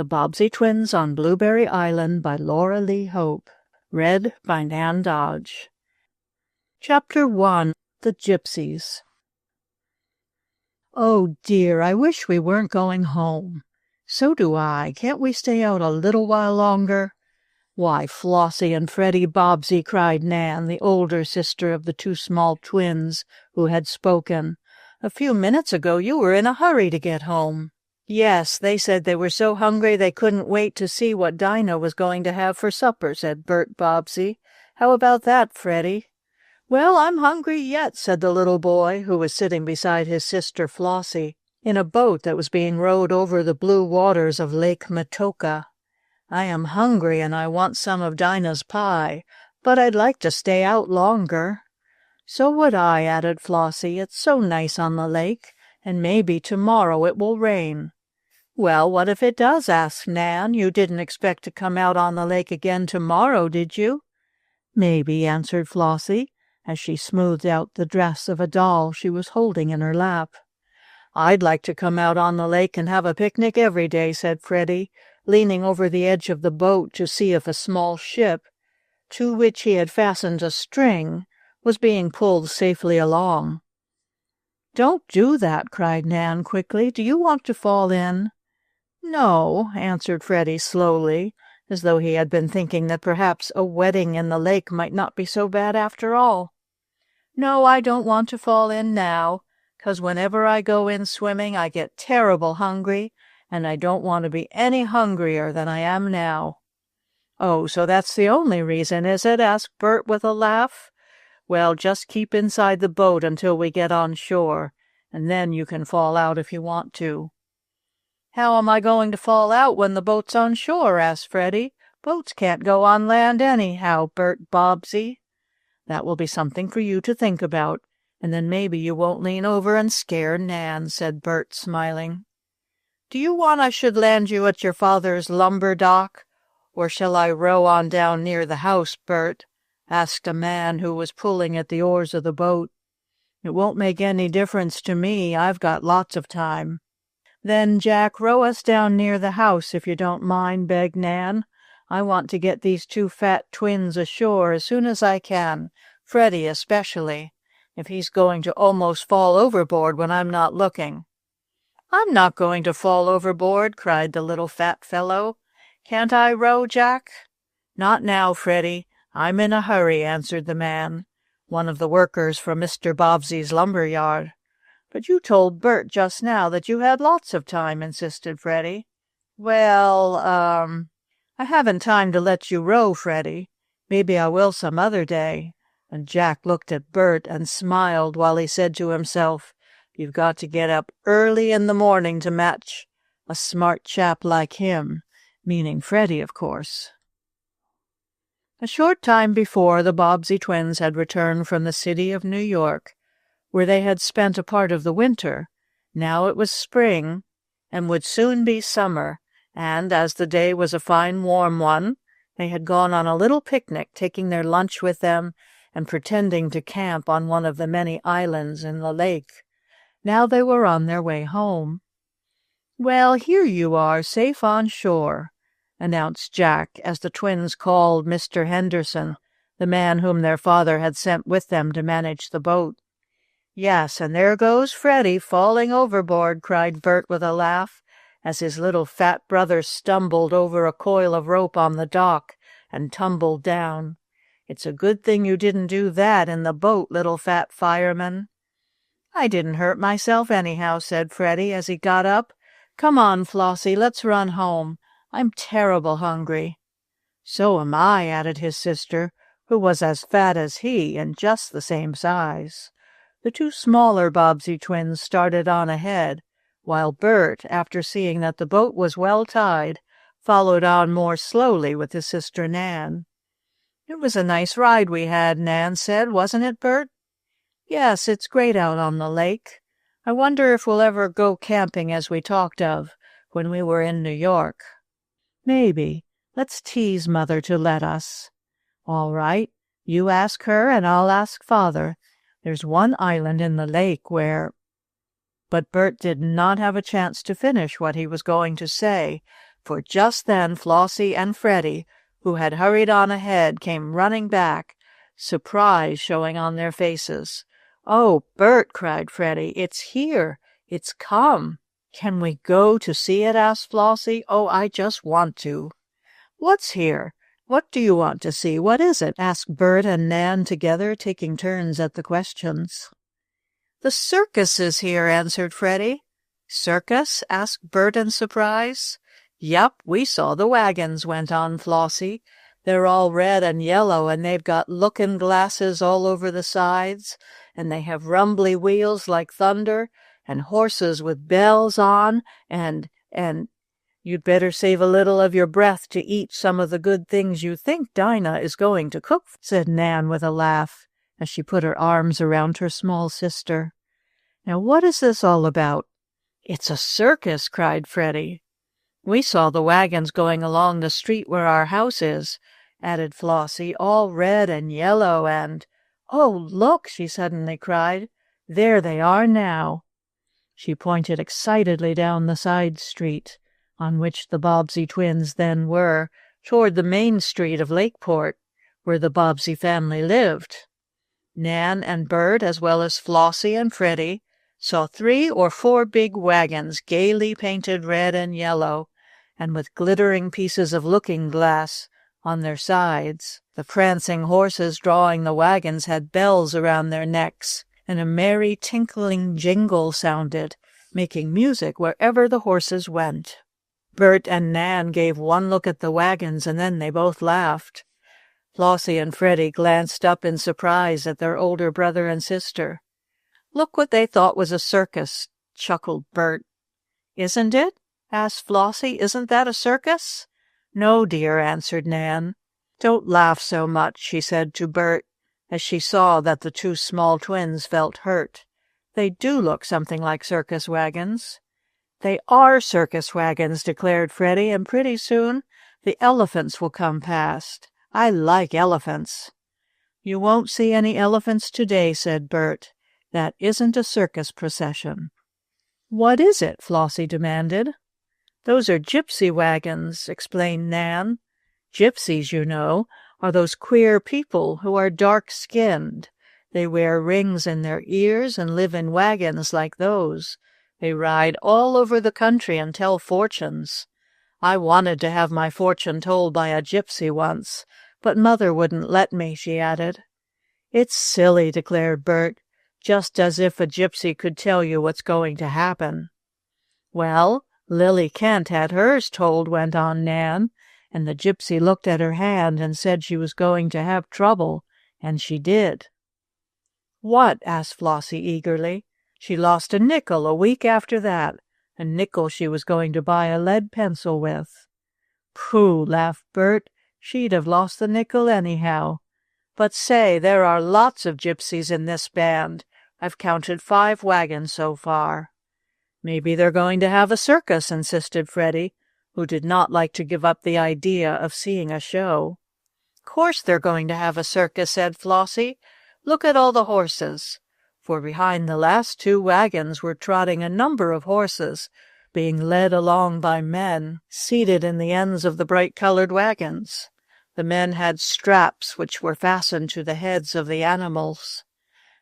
The Bobbsey Twins on Blueberry Island by Laura Lee Hope. Read by Nan Dodge. Chapter 1. The Gypsies. Oh dear, I wish we weren't going home. So do I. Can't we stay out a little while longer? Why, Flossie and Freddie Bobbsey, cried Nan, the older sister of the two small twins who had spoken. A few minutes ago you were in a hurry to get home. Yes, they said they were so hungry they couldn't wait to see what Dinah was going to have for supper, said Bert Bobbsey. How about that, Freddie? Well, I'm hungry yet, said the little boy, who was sitting beside his sister Flossie, in a boat that was being rowed over the blue waters of Lake Matoka. I am hungry and I want some of Dinah's pie, but I'd like to stay out longer. So would I, added Flossie. It's so nice on the lake, and maybe tomorrow it will rain. Well, what if it does? Asked Nan. You didn't expect to come out on the lake again tomorrow, did you? Maybe, answered Flossie, as she smoothed out the dress of a doll she was holding in her lap. I'd like to come out on the lake and have a picnic every day, said Freddie, leaning over the edge of the boat to see if a small ship, to which he had fastened a string, was being pulled safely along. Don't do that, cried Nan quickly. Do you want to fall in? No, answered Freddie slowly, as though he had been thinking that perhaps a wedding in the lake might not be so bad after all. No, I don't want to fall in now, 'cause whenever I go in swimming I get terrible hungry, and I don't want to be any hungrier than I am now. Oh, so that's the only reason, is it? Asked Bert with a laugh. Well, just keep inside the boat until we get on shore, and then you can fall out if you want to. How am I going to fall out when the boat's on shore? Asked Freddie. Boats can't go on land anyhow, Bert Bobbsey. That will be something for you to think about, and then maybe you won't lean over and scare Nan, said Bert, smiling. Do you want I should land you at your father's lumber dock, or shall I row on down near the house, Bert? Asked a man who was pulling at the oars of the boat. It won't make any difference to me. I've got lots of time. Then, Jack, row us down near the house, if you don't mind, begged Nan. I want to get these two fat twins ashore as soon as I can, Freddie especially, if he's going to almost fall overboard when I'm not looking. I'm not going to fall overboard, cried the little fat fellow. Can't I row, Jack? Not now, Freddie. I'm in a hurry, answered the man, one of the workers from Mr. Bobbsey's lumber yard. But you told Bert just now that you had lots of time, insisted Freddie. Well, I haven't time to let you row, Freddie. Maybe I will some other day. And Jack looked at Bert and smiled while he said to himself, You've got to get up early in the morning to match a smart chap like him, meaning Freddie, of course. A short time before, the Bobbsey twins had returned from the city of New York, where they had spent a part of the winter. Now it was spring, and would soon be summer, and, as the day was a fine warm one, they had gone on a little picnic, taking their lunch with them and pretending to camp on one of the many islands in the lake. Now they were on their way home. Well, here you are, safe on shore, announced Jack, as the twins called Mr. Henderson, the man whom their father had sent with them to manage the boat. Yes, and there goes Freddie falling overboard, cried Bert with a laugh, as his little fat brother stumbled over a coil of rope on the dock and tumbled down. It's a good thing you didn't do that in the boat, little fat fireman. I didn't hurt myself anyhow, said Freddie as he got up. Come on, Flossie, let's run home. I'm terrible hungry. So am I, added his sister, who was as fat as he and just the same size. The two smaller Bobbsey twins started on ahead, while Bert, after seeing that the boat was well tied, followed on more slowly with his sister Nan. It was a nice ride we had, Nan said, wasn't it, Bert? Yes, it's great out on the lake. I wonder if we'll ever go camping as we talked of when we were in New York. Maybe. Let's tease Mother to let us. All right. You ask her and I'll ask Father. There's one island in the lake where— But Bert did not have a chance to finish what he was going to say, for just then Flossie and Freddie, who had hurried on ahead, came running back, surprise showing on their faces. "Oh, Bert," cried Freddie, "it's here! It's come!" "Can we go to see it?" asked Flossie. "Oh, I just want to." "What's here? What do you want to see? What is it?" asked Bert and Nan together, taking turns at the questions. "The circus is here," answered Freddie. "Circus?" asked Bert in surprise. "Yup, we saw the wagons," went on Flossie. "They're all red and yellow, and they've got looking glasses all over the sides, and they have rumbly wheels like thunder, and horses with bells on, and you'd better save a little of your breath to eat some of the good things you think Dinah is going to cook," said Nan with a laugh, as she put her arms around her small sister. "Now what is this all about?" "It's a circus," cried Freddie. "We saw the wagons going along the street where our house is," added Flossie, "all red and yellow and—" "Oh, look!" she suddenly cried. "There they are now." She pointed excitedly down the side street, on which the Bobbsey twins then were, toward the main street of Lakeport, where the Bobbsey family lived. Nan and Bert, as well as Flossie and Freddie, saw 3 or 4 big wagons gaily painted red and yellow, and with glittering pieces of looking-glass on their sides. The prancing horses drawing the wagons had bells around their necks, and a merry tinkling jingle sounded, making music wherever the horses went. Bert and Nan gave one look at the wagons, and then they both laughed. Flossie and Freddie glanced up in surprise at their older brother and sister. "Look what they thought was a circus," chuckled Bert. "Isn't it?" asked Flossie. "Isn't that a circus?" "No, dear," answered Nan. "Don't laugh so much," she said to Bert, as she saw that the 2 small twins felt hurt. "They do look something like circus wagons." "They are circus wagons," declared Freddie, "and pretty soon the elephants will come past. I like elephants." "You won't see any elephants today," said Bert. "That isn't a circus procession." "What is it?" Flossie demanded. "Those are gypsy wagons," explained Nan. "Gypsies, you know, are those queer people who are dark-skinned. They wear rings in their ears and live in wagons like those. They ride all over the country and tell fortunes. I wanted to have my fortune told by a gypsy once, but Mother wouldn't let me," she added. "It's silly," declared Bert, "just as if a gypsy could tell you what's going to happen." "Well, Lily Kent had hers told," went on Nan, "and the gypsy looked at her hand and said she was going to have trouble, and she did." "What?" asked Flossie eagerly. "She lost a nickel a week after that, a nickel she was going to buy a lead pencil with." "Pooh!" laughed Bert. "She'd have lost the nickel anyhow. But say, there are lots of gypsies in this band. I've counted 5 wagons so far." "Maybe they're going to have a circus," insisted Freddie, who did not like to give up the idea of seeing a show. "Course they're going to have a circus," said Flossie. "Look at all the horses." For behind the last 2 wagons were trotting a number of horses, being led along by men seated in the ends of the bright-colored wagons. The men had straps which were fastened to the heads of the animals.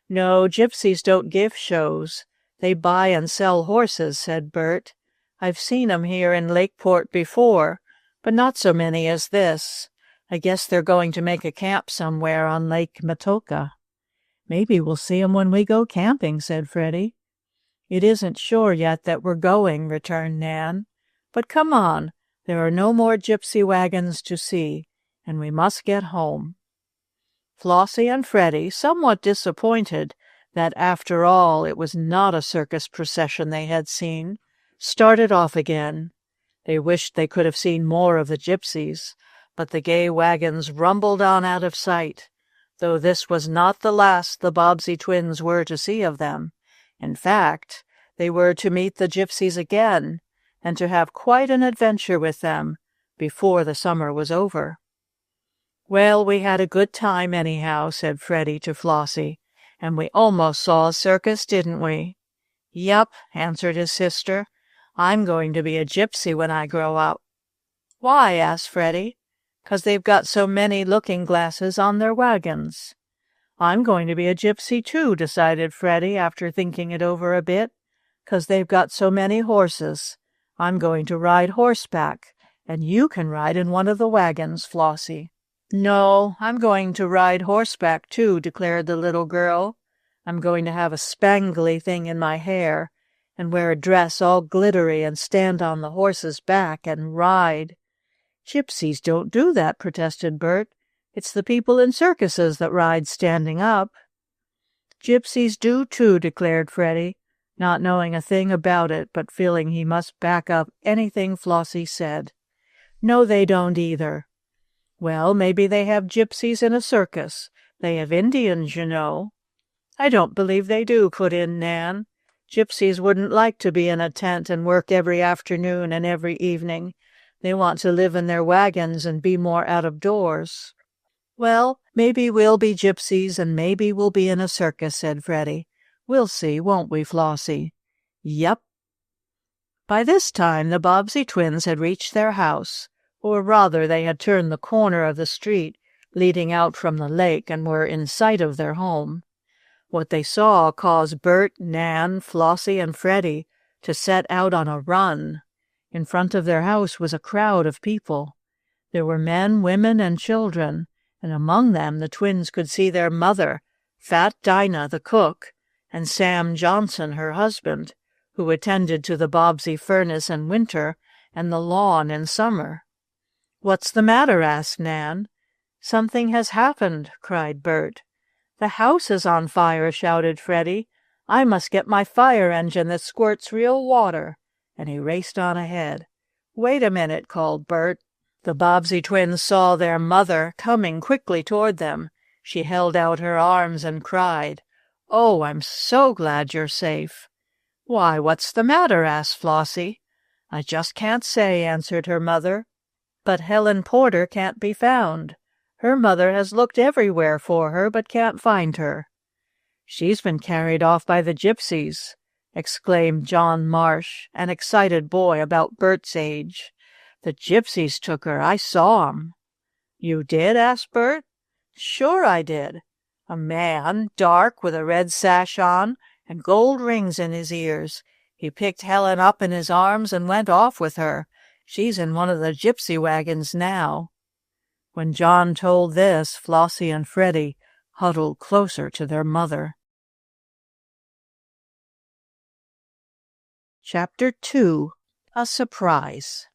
"No, gypsies don't give shows. They buy and sell horses," said Bert. "I've seen 'em here in Lakeport before, but not so many as this. I guess they're going to make a camp somewhere on Lake Matoka." "Maybe we'll see 'em when we go camping," said Freddie. "It isn't sure yet that we're going," returned Nan. "But come on, there are no more gypsy wagons to see, and we must get home." Flossie and Freddie, somewhat disappointed that after all it was not a circus procession they had seen, started off again. They wished they could have seen more of the gypsies, but the gay wagons rumbled on out of sight, though this was not the last the Bobbsey twins were to see of them. In fact, they were to meet the gypsies again, and to have quite an adventure with them before the summer was over. "Well, we had a good time anyhow," said Freddie to Flossie, "and we almost saw a circus, didn't we?" "Yup," answered his sister. "I'm going to be a gypsy when I grow up." Why? Asked Freddie. 'Cause they've got so many looking-glasses on their wagons. I'm going to be a gypsy too, decided Freddie after thinking it over a bit. 'Cause they've got so many horses. I'm going to ride horseback, and you can ride in one of the wagons, Flossie. No, I'm going to ride horseback too, declared the little girl. I'm going to have a spangly thing in my hair, and wear a dress all glittery and stand on the horse's back and ride. Gypsies don't do that, protested Bert. It's the people in circuses that ride standing up. Gypsies do too, declared Freddie, not knowing a thing about it, but feeling he must back up anything Flossie said. No, they don't either. Well, maybe they have gypsies in a circus. They have Indians, you know. I don't believe they do, put in Nan. Gypsies wouldn't like to be in a tent and work every afternoon and every evening. They want to live in their wagons and be more out of doors. Well, maybe we'll be gypsies and maybe we'll be in a circus, said Freddie. We'll see, won't we, Flossie? Yep. By this time the Bobbsey twins had reached their house, or rather they had turned the corner of the street leading out from the lake and were in sight of their home. What they saw caused Bert, Nan, Flossie, and Freddie to set out on a run. In front of their house was a crowd of people. There were men, women, and children, and among them the twins could see their mother, Fat Dinah, the cook, and Sam Johnson, her husband, who attended to the Bobbsey furnace in winter and the lawn in summer. "What's the matter?" asked Nan. "Something has happened," cried Bert. "The house is on fire," shouted Freddie. "I must get my fire engine that squirts real water," and he raced on ahead. "Wait a minute," called Bert. The Bobbsey twins saw their mother coming quickly toward them. She held out her arms and cried, "Oh, I'm so glad you're safe." "Why, what's the matter?" asked Flossie. "I just can't say," answered her mother. "But Helen Porter can't be found. Her mother has looked everywhere for her, but can't find her." "She's been carried off by the Gypsies," exclaimed John Marsh, an excited boy about Bert's age. "The Gypsies took her. I saw 'em." "You did?" asked Bert. "Sure I did. A man, dark, with a red sash on, and gold rings in his ears. He picked Helen up in his arms and went off with her. She's in one of the gypsy wagons now." When John told this, Flossie and Freddie huddled closer to their mother. Chapter 2. A Surprise.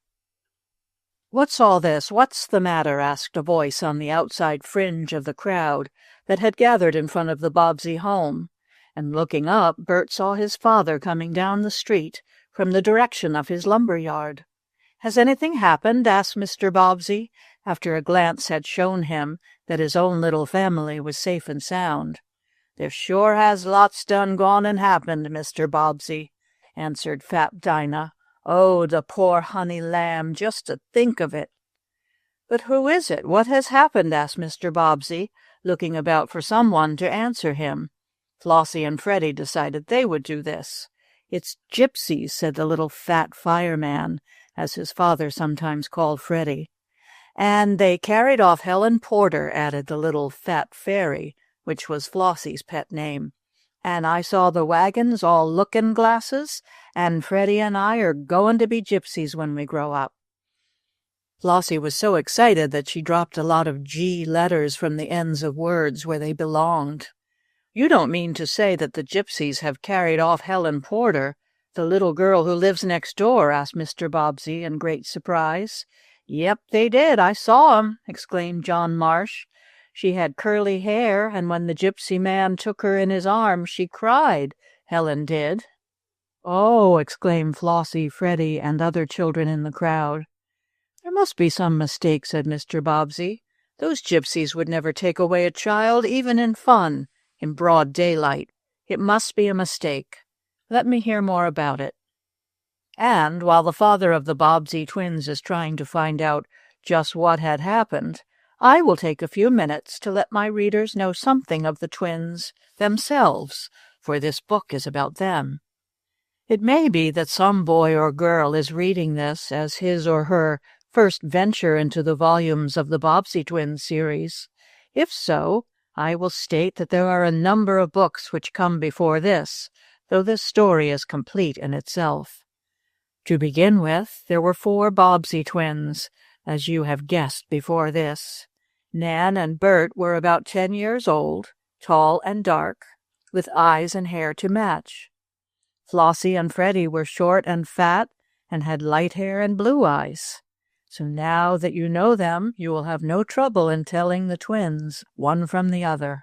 "What's all this? What's the matter?" asked a voice on the outside fringe of the crowd that had gathered in front of the Bobbsey home, and looking up, Bert saw his father coming down the street from the direction of his lumber yard. "Has anything happened?" asked Mr. Bobbsey, after a glance had shown him that his own little family was safe and sound. "There sure has lots done gone and happened, Mr. Bobbsey," answered Fat Dinah. "Oh, the poor honey lamb, just to think of it." "But who is it? What has happened?" asked Mr. Bobbsey, looking about for someone to answer him. Flossie and Freddie decided they would do this. "It's Gypsies," said the little fat fireman, as his father sometimes called Freddie. "And they carried off Helen Porter," added the little fat fairy, which was Flossie's pet name. "And I saw the wagons all lookin' glasses, and Freddie and I are goin' to be gypsies when we grow up." Flossie was so excited that she dropped a lot of G letters from the ends of words where they belonged. "You don't mean to say that the Gypsies have carried off Helen Porter, the little girl who lives next door?" asked Mr. Bobbsey in great surprise. "Yep, they did. I saw 'em," exclaimed John Marsh. "She had curly hair, and when the gypsy man took her in his arms, she cried, Helen did." "Oh!" exclaimed Flossie, Freddie, and other children in the crowd. "There must be some mistake," said Mr. Bobbsey. "Those gypsies would never take away a child, even in fun, in broad daylight. It must be a mistake. Let me hear more about it." And while the father of the Bobbsey twins is trying to find out just what had happened, I will take a few minutes to let my readers know something of the twins themselves, for this book is about them. It may be that some boy or girl is reading this as his or her first venture into the volumes of the Bobbsey Twins series. If so, I will state that there are a number of books which come before this, though this story is complete in itself. To begin with, there were 4 Bobbsey twins, as you have guessed before this. Nan and Bert were about 10 years old, tall and dark, with eyes and hair to match. Flossie and Freddie were short and fat and had light hair and blue eyes. So now that you know them, you will have no trouble in telling the twins one from the other.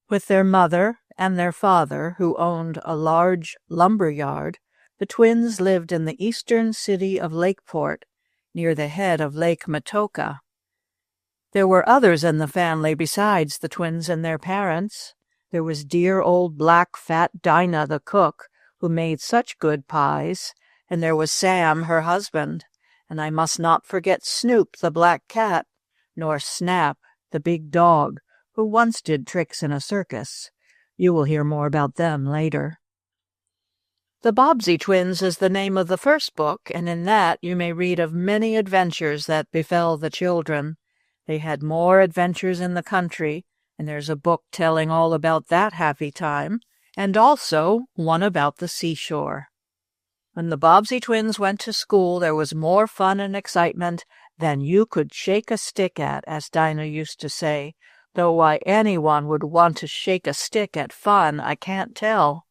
With their mother and their father, who owned a large lumber yard, the twins lived in the eastern city of Lakeport, near the head of Lake Matoka. There were others in the family besides the twins and their parents. There was dear old black fat Dinah the cook, who made such good pies, and there was Sam, her husband, and I must not forget Snoop the black cat, nor Snap, the big dog, who once did tricks in a circus. You will hear more about them later. The Bobbsey Twins is the name of the first book, and in that you may read of many adventures that befell the children. They had more adventures in the country, and there's a book telling all about that happy time, and also one about the seashore. When the Bobbsey Twins went to school, there was more fun and excitement than you could shake a stick at, as Dinah used to say, though why anyone would want to shake a stick at fun, I can't tell.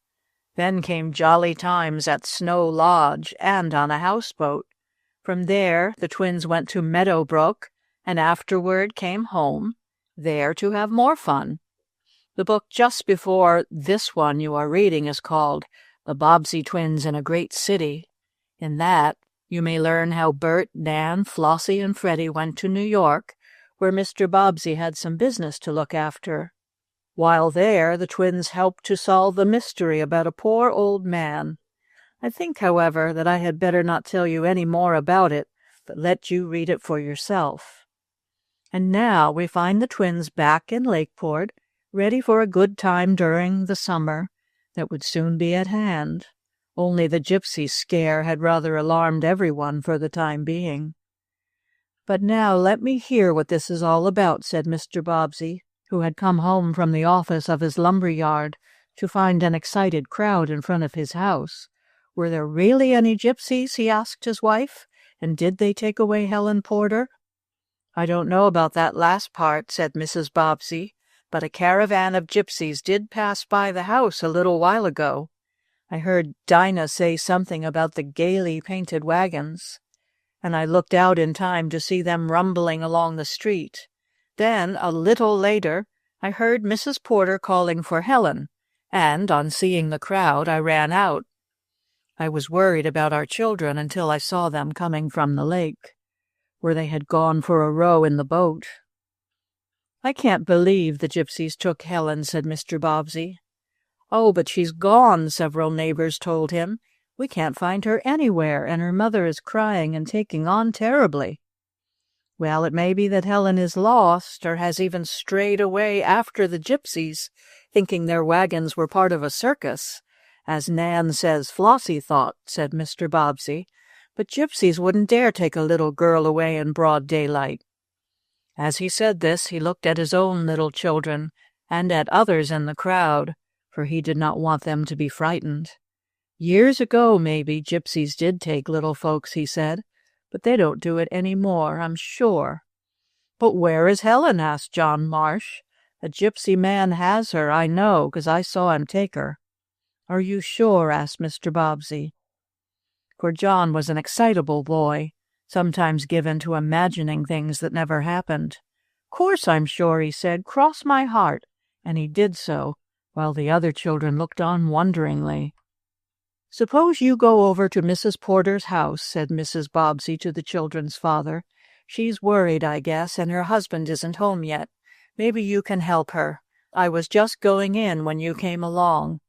Then came jolly times at Snow Lodge and on a houseboat. From there the twins went to Meadowbrook, and afterward came home, there to have more fun. The book just before this one you are reading is called The Bobbsey Twins in a Great City. In that, you may learn how Bert, Nan, Flossie, and Freddie went to New York, where Mr. Bobbsey had some business to look after. While there, the twins helped to solve the mystery about a poor old man. I think, however, that I had better not tell you any more about it, but let you read it for yourself. And now we find the twins back in Lakeport, ready for a good time during the summer that would soon be at hand. Only the Gypsy scare had rather alarmed everyone for the time being. "But now let me hear what this is all about," said Mr. Bobbsey, who had come home from the office of his lumber yard to find an excited crowd in front of his house. "Were there really any Gypsies?" he asked his wife, "and did they take away Helen Porter?" "I don't know about that last part," said Mrs. Bobbsey, "but a caravan of Gypsies did pass by the house a little while ago. I heard Dinah say something about the gaily painted wagons, and I looked out in time to see them rumbling along the street. Then, a little later, I heard Mrs. Porter calling for Helen, and on seeing the crowd, I ran out. I was worried about our children until I saw them coming from the lake, where they had gone for a row in the boat." "I can't believe the Gypsies took Helen," said Mr. Bobbsey. "Oh, but she's gone," several neighbors told him. "We can't find her anywhere, and her mother is crying and taking on terribly." "Well, it may be that Helen is lost, or has even strayed away after the Gypsies, thinking their wagons were part of a circus, as Nan says Flossie thought," said Mr. Bobbsey. "But Gypsies wouldn't dare take a little girl away in broad daylight." As he said this, he looked at his own little children and at others in the crowd, for he did not want them to be frightened. "Years ago, maybe, Gypsies did take little folks," he said, "but they don't do it any more, I'm sure." "But where is Helen?" asked John Marsh. "A Gypsy man has her, I know, 'cause I saw him take her." "Are you sure?" asked Mr. Bobbsey. For John was an excitable boy, sometimes given to imagining things that never happened. "Course I'm sure," he said. "Cross my heart." And he did so, while the other children looked on wonderingly. "Suppose you go over to Mrs. Porter's house," said Mrs. Bobbsey to the children's father. "She's worried, I guess, and her husband isn't home yet. Maybe you can help her. I was just going in when you came along."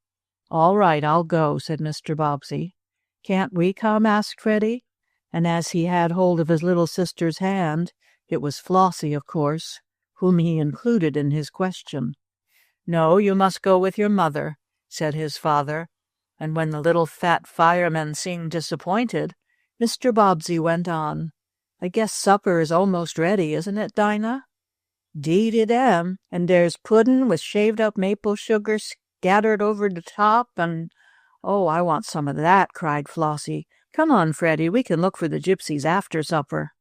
"All right, I'll go," said Mr. Bobbsey. "Can't we come?" asked Freddie, and as he had hold of his little sister's hand, it was Flossie, of course, whom he included in his question. "No, you must go with your mother," said his father, and when the little fat fireman seemed disappointed, Mr. Bobbsey went on. I guess supper is almost ready, isn't it, Dinah?" "'Deed it am, and there's puddin' with shaved-up maple sugar scattered over the top, and—" "Oh, I want some of that," cried Flossie. "Come on, Freddie, we can look for the Gypsies after supper."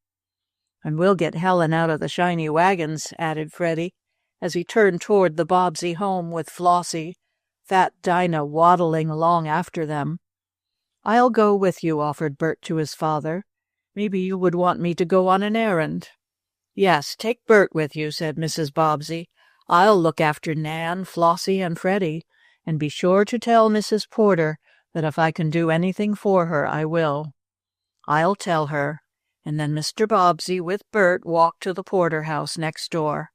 "And we'll get Helen out of the shiny wagons," added Freddie, as he turned toward the Bobbsey home with Flossie, fat Dinah waddling along after them. "I'll go with you," offered Bert to his father. "Maybe you would want me to go on an errand." "Yes, take Bert with you," said Mrs. Bobbsey. "I'll look after Nan, Flossie, and Freddie, and be sure to tell Mrs. Porter that if I can do anything for her, I will." "I'll tell her." And then Mr. Bobbsey with Bert walked to the Porter house next door.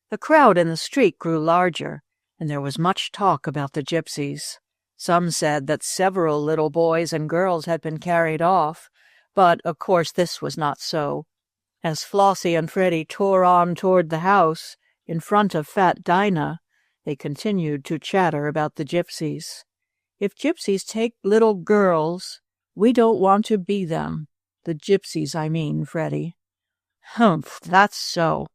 The crowd in the street grew larger, and there was much talk about the Gypsies. Some said that several little boys and girls had been carried off, but of course this was not so. As Flossie and Freddie tore on toward the house in front of fat Dinah, they continued to chatter about the Gypsies. "If Gypsies take little girls, we don't want to be them. The Gypsies, I mean, Freddie." "Humph, that's so.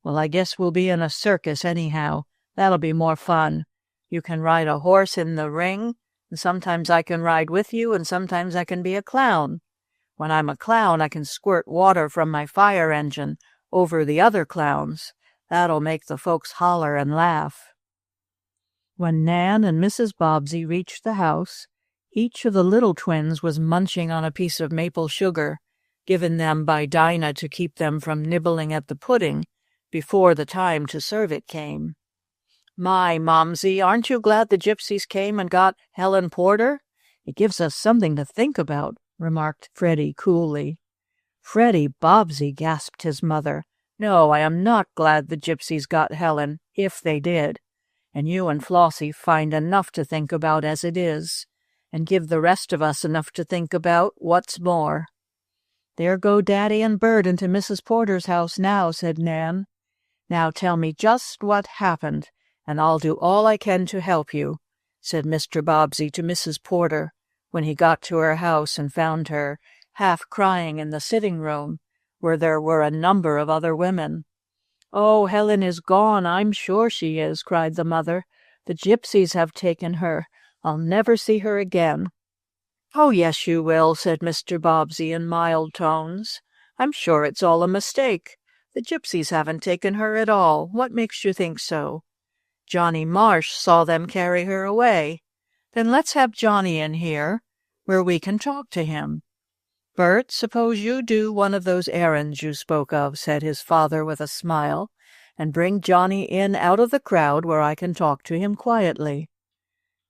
Well, I guess we'll be in a circus anyhow. That'll be more fun. You can ride a horse in the ring, and sometimes I can ride with you, and sometimes I can be a clown. When I'm a clown, I can squirt water from my fire engine over the other clowns. That'll make the folks holler and laugh." When Nan and Mrs. Bobbsey reached the house, each of the little twins was munching on a piece of maple sugar, given them by Dinah to keep them from nibbling at the pudding before the time to serve it came. "My, Momsey, aren't you glad the Gypsies came and got Helen Porter? It gives us something to think about," remarked Freddie coolly. "Freddie Bobbsey," gasped his mother. "No, I am not glad the Gypsies got Helen, if they did. And you and Flossie find enough to think about as it is, and give the rest of us enough to think about what's more." "There go Daddy and Bert into Mrs. Porter's house now," said Nan. "Now tell me just what happened, and I'll do all I can to help you," said Mr. Bobbsey to Mrs. Porter, when he got to her house and found her half crying in the sitting room, where there were a number of other women. "Oh, Helen is gone, I'm sure she is," cried the mother. "The Gypsies have taken her. I'll never see her again." "Oh, yes, you will," said Mr. Bobbsey in mild tones. "I'm sure it's all a mistake. The Gypsies haven't taken her at all. What makes you think so? Johnny Marsh saw them carry her away. Then let's have Johnny in here, where we can talk to him. Bert, suppose you do one of those errands you spoke of," said his father with a smile, "and bring Johnny in out of the crowd where I can talk to him quietly."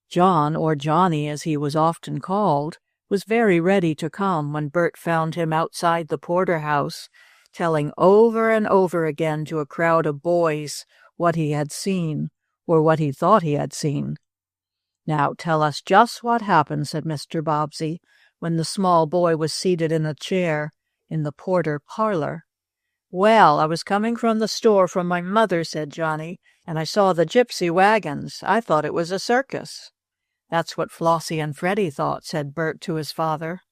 John, or Johnny as he was often called, was very ready to come when Bert found him outside the Porter house, telling over and over again to a crowd of boys what he had seen, or what he thought he had seen. "Now tell us just what happened," said Mr. Bobbsey, when the small boy was seated in a chair in the Porter parlor. "Well, I was coming from the store from my mother," said Johnny, "and I saw the gypsy wagons. I thought it was a circus." "That's what Flossie and Freddie thought," said Bert to his father.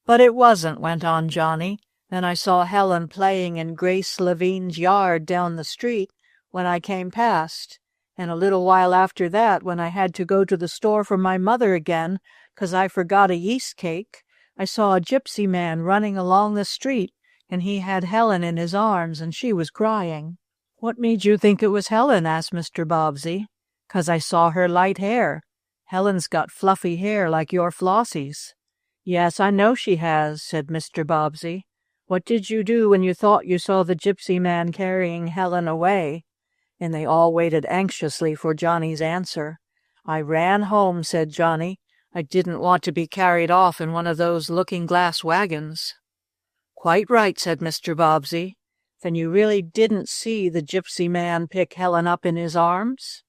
"But it wasn't," went on Johnny. "Then I saw Helen playing in Grace Levine's yard down the street when I came past. And a little while after that, when I had to go to the store for my mother again, 'cause I forgot a yeast cake, I saw a gypsy man running along the street, and he had Helen in his arms, and she was crying." "What made you think it was Helen?" asked Mr. Bobbsey. "'Cause I saw her light hair. Helen's got fluffy hair like your Flossie's." "Yes, I know she has," said Mr. Bobbsey. "What did you do when you thought you saw the gypsy man carrying Helen away?" And they all waited anxiously for Johnny's answer. "I ran home," said Johnny. "I didn't want to be carried off in one of those looking-glass wagons." "Quite right," said Mr. Bobbsey. "Then you really didn't see the gypsy man pick Helen up in his arms?"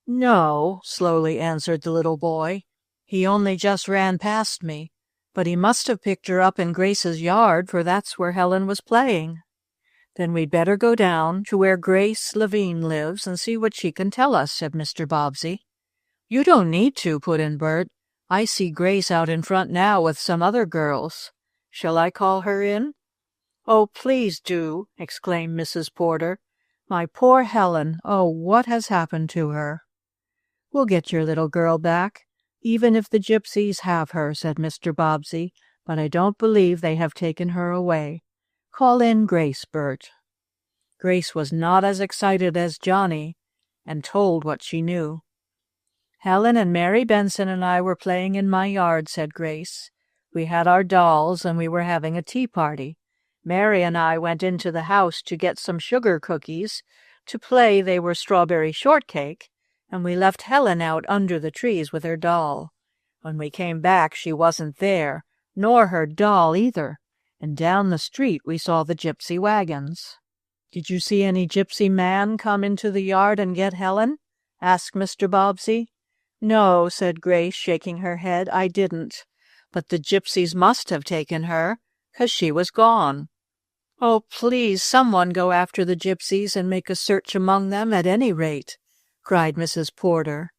"No," slowly answered the little boy. "He only just ran past me. But he must have picked her up in Grace's yard, for that's where Helen was playing." "Then we'd better go down to where Grace Levine lives and see what she can tell us," said Mr. Bobbsey. "You don't need to," put in Bert. "I see Grace out in front now with some other girls. Shall I call her in?" "Oh, please do," exclaimed Mrs. Porter. "My poor Helen! Oh, what has happened to her?" "We'll get your little girl back, even if the Gypsies have her," said Mr. Bobbsey, "but I don't believe they have taken her away. Call in Grace, Bert." Grace was not as excited as Johnny, and told what she knew. "Helen and Mary Benson and I were playing in my yard," said Grace. "We had our dolls, and we were having a tea party. Mary and I went into the house to get some sugar cookies, to play they were strawberry shortcake, and we left Helen out under the trees with her doll. When we came back, she wasn't there, nor her doll either, and down the street we saw the gypsy wagons." "Did you see any gypsy man come into the yard and get Helen?" asked Mr. Bobbsey. "No," said Grace, shaking her head, "I didn't. But the Gypsies must have taken her, 'cause she was gone." "Oh, please, someone go after the Gypsies and make a search among them at any rate," cried Mrs. Porter.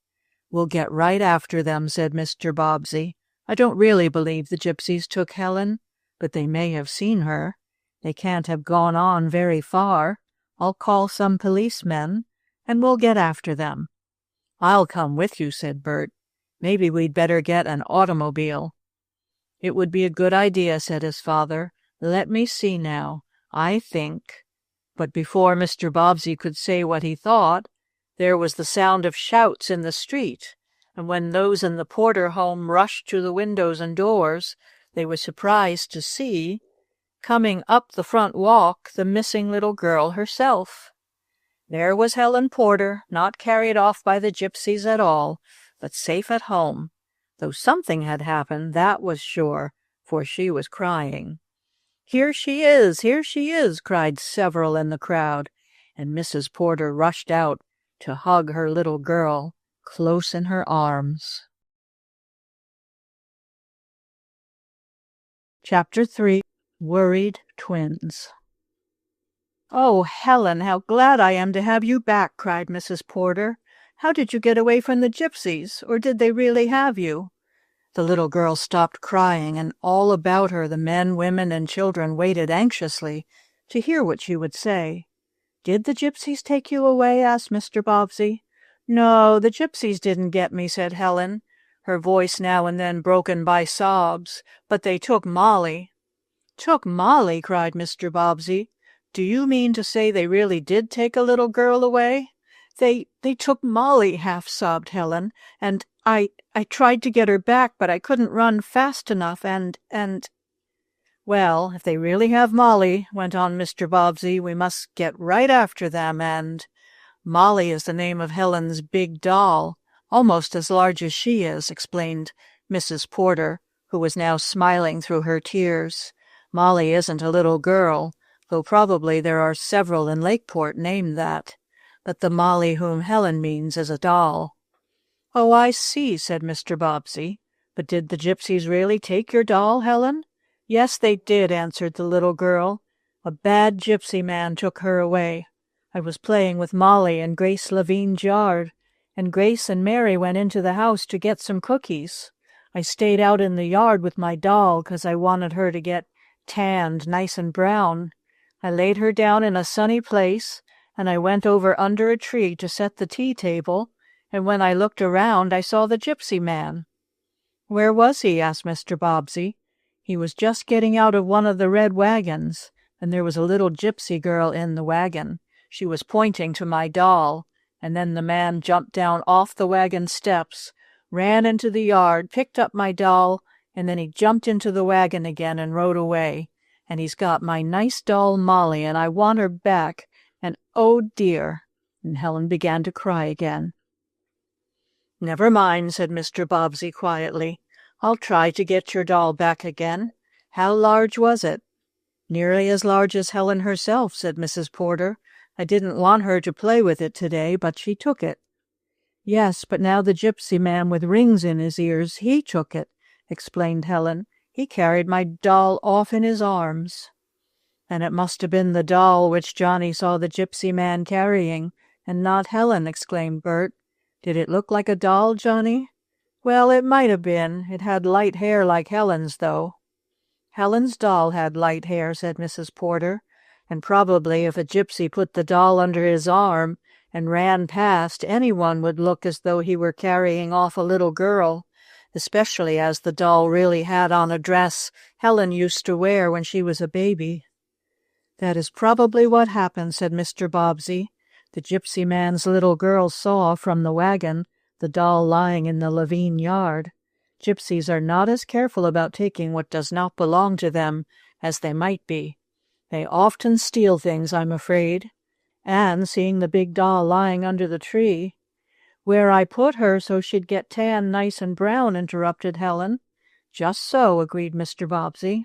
"We'll get right after them," said Mr. Bobbsey. "I don't really believe the Gypsies took Helen, but they may have seen her. They can't have gone on very far. I'll call some policemen, and we'll get after them." "I'll come with you," said Bert. "Maybe we'd better get an automobile." "It would be a good idea," said his father. "Let me see now. I think—" But before Mr. Bobbsey could say what he thought, there was the sound of shouts in the street, and when those in the Porter home rushed to the windows and doors, they were surprised to see, coming up the front walk, the missing little girl herself. There was Helen Porter, not carried off by the Gypsies at all, but safe at home, though something had happened, that was sure, for she was crying. "Here she is! Here she is!" cried several in the crowd, and Mrs. Porter rushed out to hug her little girl close in her arms. Chapter 3. Worried Twins. "Oh, Helen, how glad I am to have you back!" cried Mrs. Porter. "How did you get away from the Gypsies, or did they really have you?" The little girl stopped crying, and all about her the men, women, and children waited anxiously to hear what she would say. "Did the Gypsies take you away?" asked Mr. Bobbsey. "No, the Gypsies didn't get me," said Helen, her voice now and then broken by sobs. "But they took Molly." "Took Molly!" cried Mr. Bobbsey. "Do you mean to say they really did take a little girl away?" They took Molly," half-sobbed Helen, "and I tried to get her back, but I couldn't run fast enough, and—" "Well, if they really have Molly," went on Mr. Bobbsey, "we must get right after them, and—" "Molly is the name of Helen's big doll, almost as large as she is," explained Mrs. Porter, who was now smiling through her tears. "Molly isn't a little girl, though probably there are several in Lakeport named that. But the Molly whom Helen means is a doll." "Oh, I see," said Mr. Bobbsey. "But did the Gypsies really take your doll, Helen?" "Yes, they did," answered the little girl. "A bad gypsy man took her away. I was playing with Molly in Grace Levine's yard, and Grace and Mary went into the house to get some cookies. I stayed out in the yard with my doll 'cause I wanted her to get tanned nice and brown. I laid her down in a sunny place, and I went over under a tree to set the tea table, and when I looked around I saw the gypsy man." "Where was he?" asked Mr. Bobbsey. "He was just getting out of one of the red wagons, and there was a little gypsy girl in the wagon. She was pointing to my doll, and then the man jumped down off the wagon steps, ran into the yard, picked up my doll, and then he jumped into the wagon again and rode away. And he's got my nice doll Molly, and I want her back, and oh dear!" And Helen began to cry again. "Never mind," said Mr. Bobbsey quietly. "I'll try to get your doll back again. How large was it?" "Nearly as large as Helen herself," said Mrs. Porter. "I didn't want her to play with it today, but she took it." "Yes, but now the gypsy man with rings in his ears, he took it," explained Helen. "He carried my doll off in his arms." "And it must have been the doll which Johnny saw the gypsy man carrying, and not Helen," exclaimed Bert. "Did it look like a doll, Johnny?" "Well, it might have been. It had light hair like Helen's, though." Helen's doll had light hair, said Mrs. Porter, and probably if a gypsy put the doll under his arm and ran past, anyone would look as though he were carrying off a little girl, especially as the doll really had on a dress Helen used to wear when she was a baby. That is probably what happened, said Mr. Bobbsey. The gypsy man's little girl saw from the wagon the doll lying in the Levine yard. Gypsies are not as careful about taking what does not belong to them as they might be. They often steal things, I'm afraid. And seeing the big doll lying under the tree— "Where I put her so she'd get tan nice and brown," interrupted Helen. "Just so," agreed Mr. Bobbsey.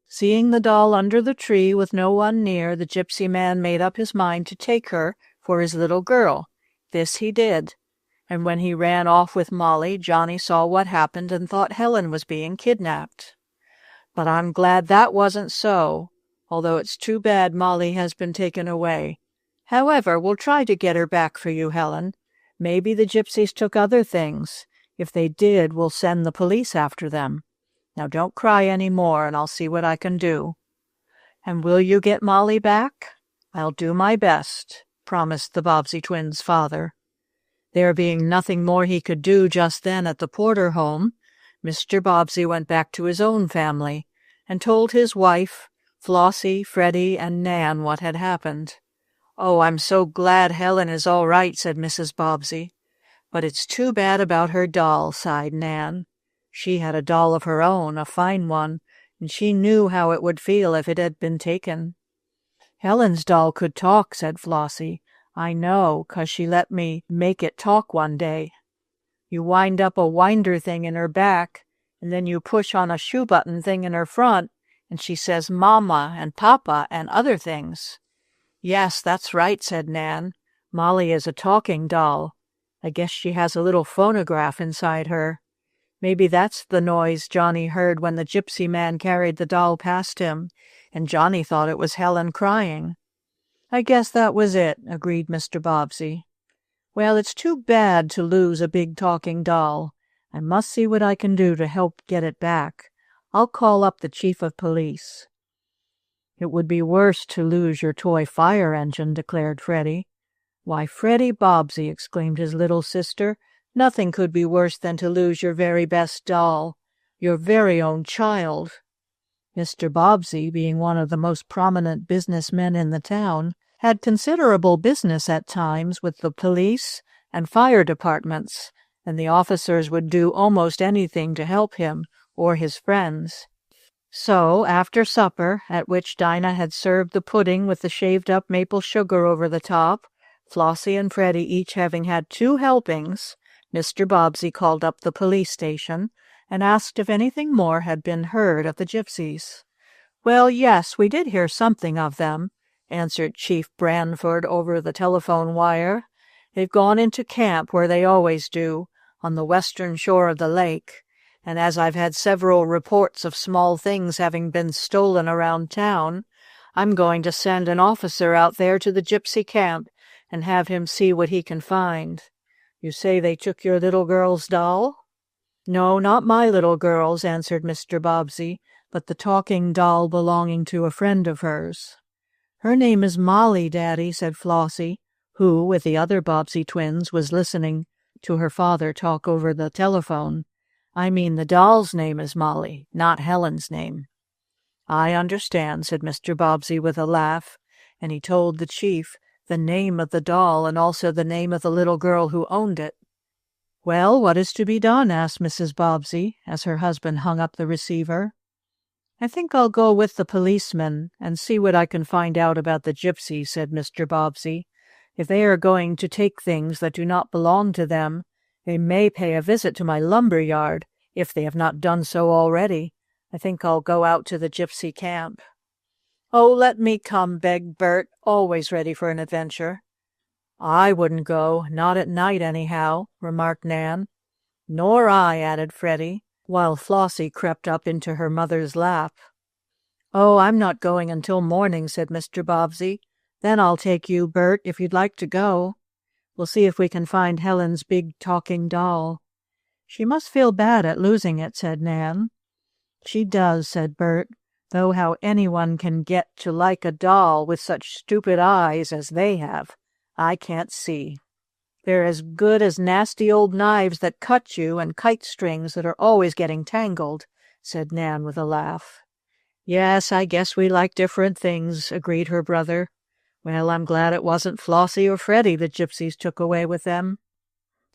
Seeing the doll under the tree with no one near, the gypsy man made up his mind to take her for his little girl. This he did. And when he ran off with Molly, Johnny saw what happened and thought Helen was being kidnapped. But I'm glad that wasn't so, although it's too bad Molly has been taken away. However, we'll try to get her back for you, Helen. Maybe the gypsies took other things. If they did, we'll send the police after them. Now don't cry any more, and I'll see what I can do." "And will you get Molly back?" "I'll do my best," promised the Bobbsey twins' father. There being nothing more he could do just then at the Porter home, Mr. Bobbsey went back to his own family and told his wife, Flossie, Freddie, and Nan what had happened. "Oh, I'm so glad Helen is all right," said Mrs. Bobbsey. "But it's too bad about her doll," sighed Nan. "She had a doll of her own, a fine one, and she knew how it would feel if it had been taken." "Helen's doll could talk," said Flossie. "I know, 'cause she let me make it talk one day. You wind up a winder thing in her back, and then you push on a shoe button thing in her front, and she says Mama and Papa and other things." "Yes, that's right," said Nan. "Molly is a talking doll. I guess she has a little phonograph inside her. Maybe that's the noise Johnny heard when the gypsy man carried the doll past him, and Johnny thought it was Helen crying." "I guess that was it," agreed Mr. Bobbsey. "Well, it's too bad to lose a big talking doll. I must see what I can do to help get it back. I'll call up the chief of police." "It would be worse to lose your toy fire engine," declared Freddie. "Why, Freddie Bobbsey," exclaimed his little sister, "nothing could be worse than to lose your very best doll, your very own child." Mr. Bobbsey, being one of the most prominent businessmen in the town, had considerable business at times with the police and fire departments, and the officers would do almost anything to help him or his friends. So, after supper, at which Dinah had served the pudding with the shaved-up maple sugar over the top, Flossie and Freddie each having had 2 helpings, Mr. Bobbsey called up the police station and asked if anything more had been heard of the gypsies. "Well, yes, we did hear something of them," answered Chief Branford over the telephone wire. "They've gone into camp, where they always do, on the western shore of the lake, and as I've had several reports of small things having been stolen around town, I'm going to send an officer out there to the gypsy camp and have him see what he can find. You say they took your little girl's doll?" "No, not my little girl's," answered Mr. Bobbsey, "but the talking doll belonging to a friend of hers." "Her name is Molly, Daddy," said Flossie, who, with the other Bobbsey twins, was listening to her father talk over the telephone. "I mean the doll's name is Molly, not Helen's name." "I understand," said Mr. Bobbsey with a laugh, and he told the chief the name of the doll and also the name of the little girl who owned it. "Well, what is to be done?" asked Mrs. Bobbsey, as her husband hung up the receiver. "I think I'll go with the policeman and see what I can find out about the gypsies," said Mr. Bobbsey. "If they are going to take things that do not belong to them, they may pay a visit to my lumber yard, if they have not done so already. I think I'll go out to the gypsy camp." "Oh, let me come," begged Bert, always ready for an adventure. "I wouldn't go, not at night anyhow," remarked Nan. "Nor I," added Freddie, while Flossie crept up into her mother's lap. "Oh, I'm not going until morning," said Mr. Bobbsey. "Then I'll take you, Bert, if you'd like to go. We'll see if we can find Helen's big talking doll." "She must feel bad at losing it," said Nan. "She does," said Bert, "though how anyone can get to like a doll with such stupid eyes as they have, I can't see. They're as good as nasty old knives that cut you and kite strings that are always getting tangled," said Nan with a laugh. "Yes, I guess we like different things," agreed her brother. "Well, I'm glad it wasn't Flossie or Freddie the Gypsies took away with them."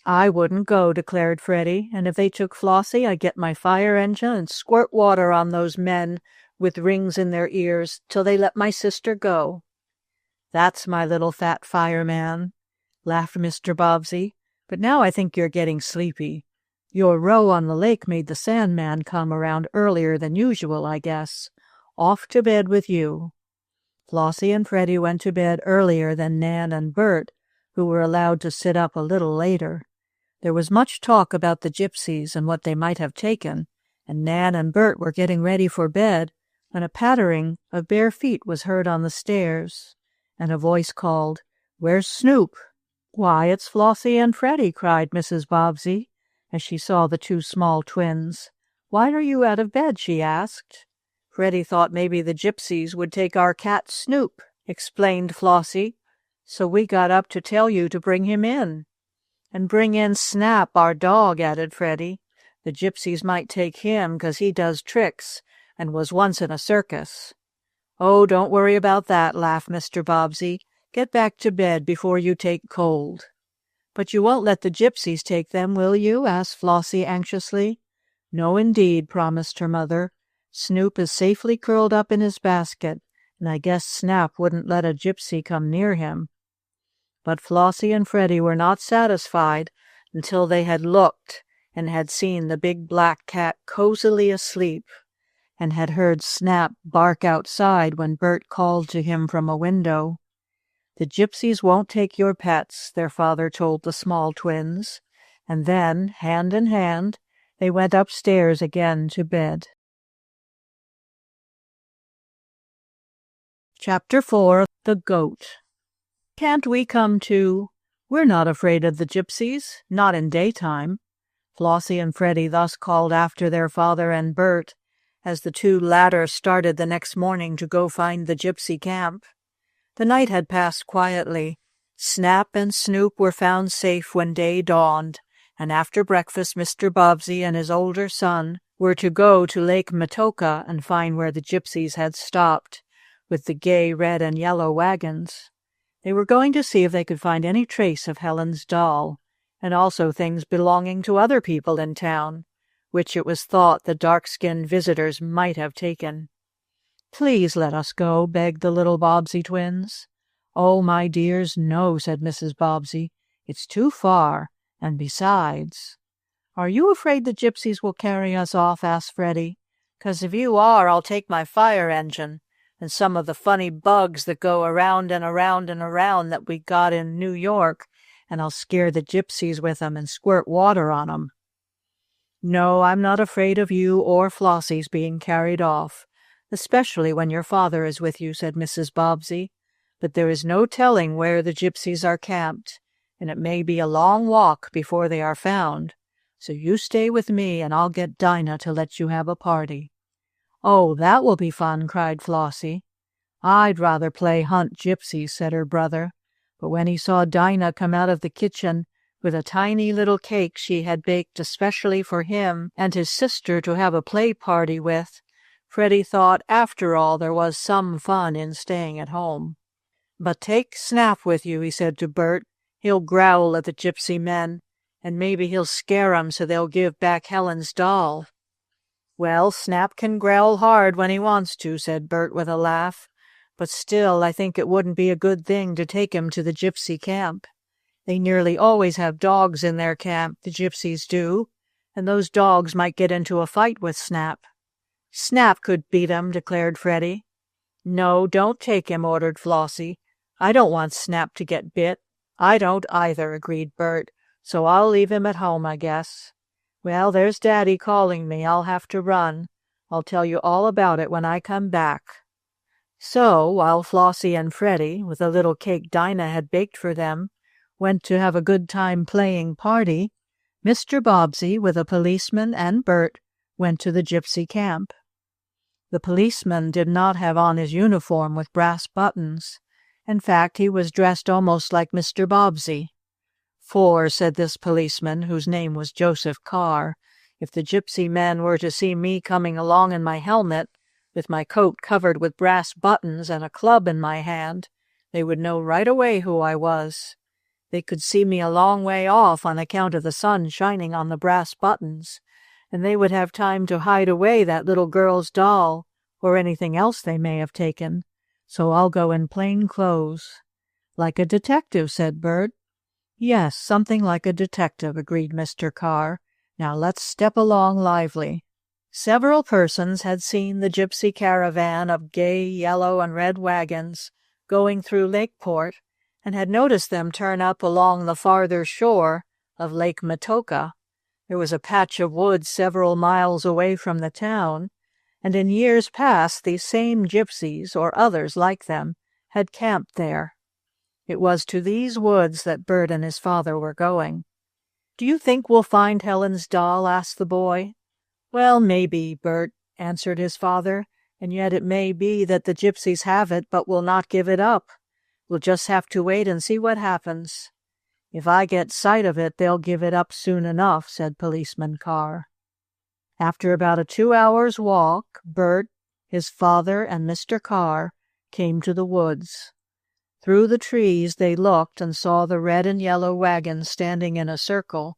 "I wouldn't go," declared Freddie, "and if they took Flossie, I'd get my fire engine and squirt water on those men with rings in their ears till they let my sister go." "That's my little fat fireman," laughed Mr. Bobbsey. "But now I think you're getting sleepy. Your row on the lake made the Sandman come around earlier than usual, I guess. Off to bed with you." Flossie and Freddie went to bed earlier than Nan and Bert, who were allowed to sit up a little later. There was much talk about the Gypsies and what they might have taken, and Nan and Bert were getting ready for bed when a pattering of bare feet was heard on the stairs, and a voice called, "Where's Snoop?" "Why, it's Flossie and Freddie," cried Mrs. Bobbsey, as she saw the two small twins. "Why are you out of bed?" she asked. "Freddie thought maybe the Gypsies would take our cat Snoop," explained Flossie, "so we got up to tell you to bring him in." "And bring in Snap, our dog," added Freddie. "The Gypsies might take him 'cause he does tricks and was once in a circus." "Oh, don't worry about that," laughed Mr. Bobbsey. "Get back to bed before you take cold." "But you won't let the Gypsies take them, will you?" asked Flossie anxiously. "No, indeed," promised her mother. "Snoop is safely curled up in his basket, and I guess Snap wouldn't let a Gypsy come near him." But Flossie and Freddie were not satisfied until they had looked and had seen the big black cat cozily asleep, and had heard Snap bark outside when Bert called to him from a window. "The Gypsies won't take your pets," their father told the small twins, and then, hand in hand, they went upstairs again to bed. Chapter 4. The Goat. "Can't we come too? We're not afraid of the Gypsies, not in daytime." Flossie and Freddie thus called after their father and Bert, as the two latter started the next morning to go find the Gypsy camp. The night had passed quietly. Snap and Snoop were found safe when day dawned, and after breakfast Mr. Bobbsey and his older son were to go to Lake Matoka and find where the Gypsies had stopped, with the gay red and yellow wagons. They were going to see if they could find any trace of Helen's doll, and also things belonging to other people in town, which it was thought the dark-skinned visitors might have taken. "Please let us go," begged the little Bobbsey twins. "Oh, my dears, no," said Mrs. Bobbsey. "It's too far, and besides—" "Are you afraid the Gypsies will carry us off?" asked Freddie. "'Cause if you are, I'll take my fire engine and some of the funny bugs that go around and around and around that we got in New York, and I'll scare the Gypsies with 'em and squirt water on 'em." "No, I'm not afraid of you or Flossie's being carried off, especially when your father is with you," said Mrs. Bobbsey. "But there is no telling where the Gypsies are camped, and it may be a long walk before they are found. So you stay with me, and I'll get Dinah to let you have a party." "Oh, that will be fun!" cried Flossie. "I'd rather play hunt gypsies," said her brother. But when he saw Dinah come out of the kitchen with a tiny little cake she had baked especially for him and his sister to have a play party with, Freddie thought after all there was some fun in staying at home. "But take Snap with you," he said to Bert. "He'll growl at the gypsy men, and maybe he'll scare 'em so they'll give back Helen's doll." "Well, Snap can growl hard when he wants to," said Bert with a laugh. "But still, I think it wouldn't be a good thing to take him to the gypsy camp. They nearly always have dogs in their camp, the Gypsies do, and those dogs might get into a fight with Snap." "Snap could beat 'em," declared Freddie. "No, don't take him," ordered Flossie. "I don't want Snap to get bit." "I don't either," agreed Bert, "so I'll leave him at home, I guess. Well, there's Daddy calling me. I'll have to run. I'll tell you all about it when I come back." So, while Flossie and Freddie, with the little cake Dinah had baked for them, went to have a good time playing party, Mr. Bobbsey, with a policeman and Bert, went to the gypsy camp. The policeman did not have on his uniform with brass buttons. In fact, he was dressed almost like Mr. Bobbsey. "For," said this policeman, whose name was Joseph Carr, "if the gypsy men were to see me coming along in my helmet, with my coat covered with brass buttons and a club in my hand, they would know right away who I was. They could see me a long way off on account of the sun shining on the brass buttons, and they would have time to hide away that little girl's doll, or anything else they may have taken. So I'll go in plain clothes." "Like a detective," said Bert. "Yes, something like a detective," agreed Mr. Carr. "Now let's step along lively." Several persons had seen the gypsy caravan of gay yellow and red wagons going through Lakeport, and had noticed them turn up along the farther shore of Lake Metoka. There was a patch of woods several miles away from the town, and in years past these same gypsies, or others like them, had camped there. It was to these woods that Bert and his father were going. "Do you think we'll find Helen's doll?" asked the boy. "Well, maybe, Bert," answered his father, "and yet it may be that the gypsies have it but will not give it up. We'll just have to wait and see what happens." "If I get sight of it, they'll give it up soon enough," said Policeman Carr. After about a 2 hours' walk, Bert, his father, and Mr. Carr came to the woods. Through the trees they looked and saw the red and yellow wagons standing in a circle.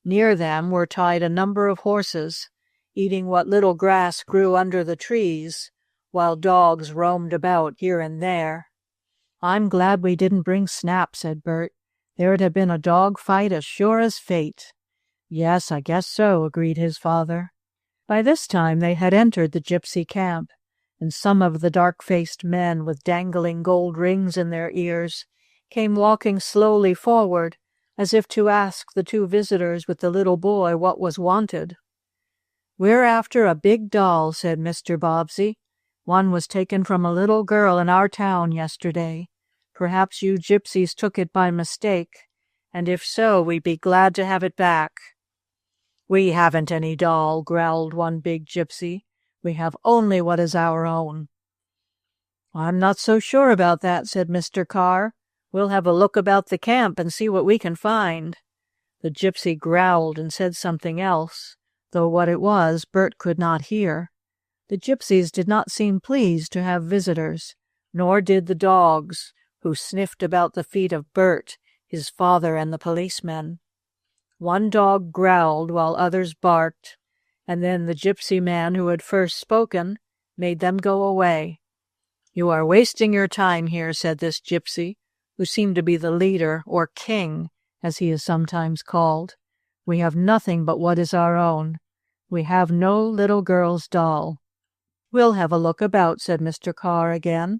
Near them were tied a number of horses, eating what little grass grew under the trees, while dogs roamed about here and there. "I'm glad we didn't bring Snap," said Bert. "There'd have been a dog fight as sure as fate." "Yes, I guess so," agreed his father. By this time they had entered the gypsy camp, and some of the dark-faced men with dangling gold rings in their ears came walking slowly forward, as if to ask the two visitors with the little boy what was wanted. "We're after a big doll," said Mr. Bobbsey. "One was taken from a little girl in our town yesterday. Perhaps you gypsies took it by mistake, and if so, we'd be glad to have it back." "We haven't any doll," growled one big gypsy. "We have only what is our own." "I'm not so sure about that," said Mr. Carr. "We'll have a look about the camp and see what we can find." The gypsy growled and said something else, though what it was Bert could not hear. The gypsies did not seem pleased to have visitors, nor did the dogs, who sniffed about the feet of Bert, his father, and the policemen. One dog growled while others barked, and then the gypsy man who had first spoken made them go away. "You are wasting your time here," said this gypsy, who seemed to be the leader, or king, as he is sometimes called. "We have nothing but what is our own. We have no little girl's doll." "We'll have a look about," said Mr. Carr again.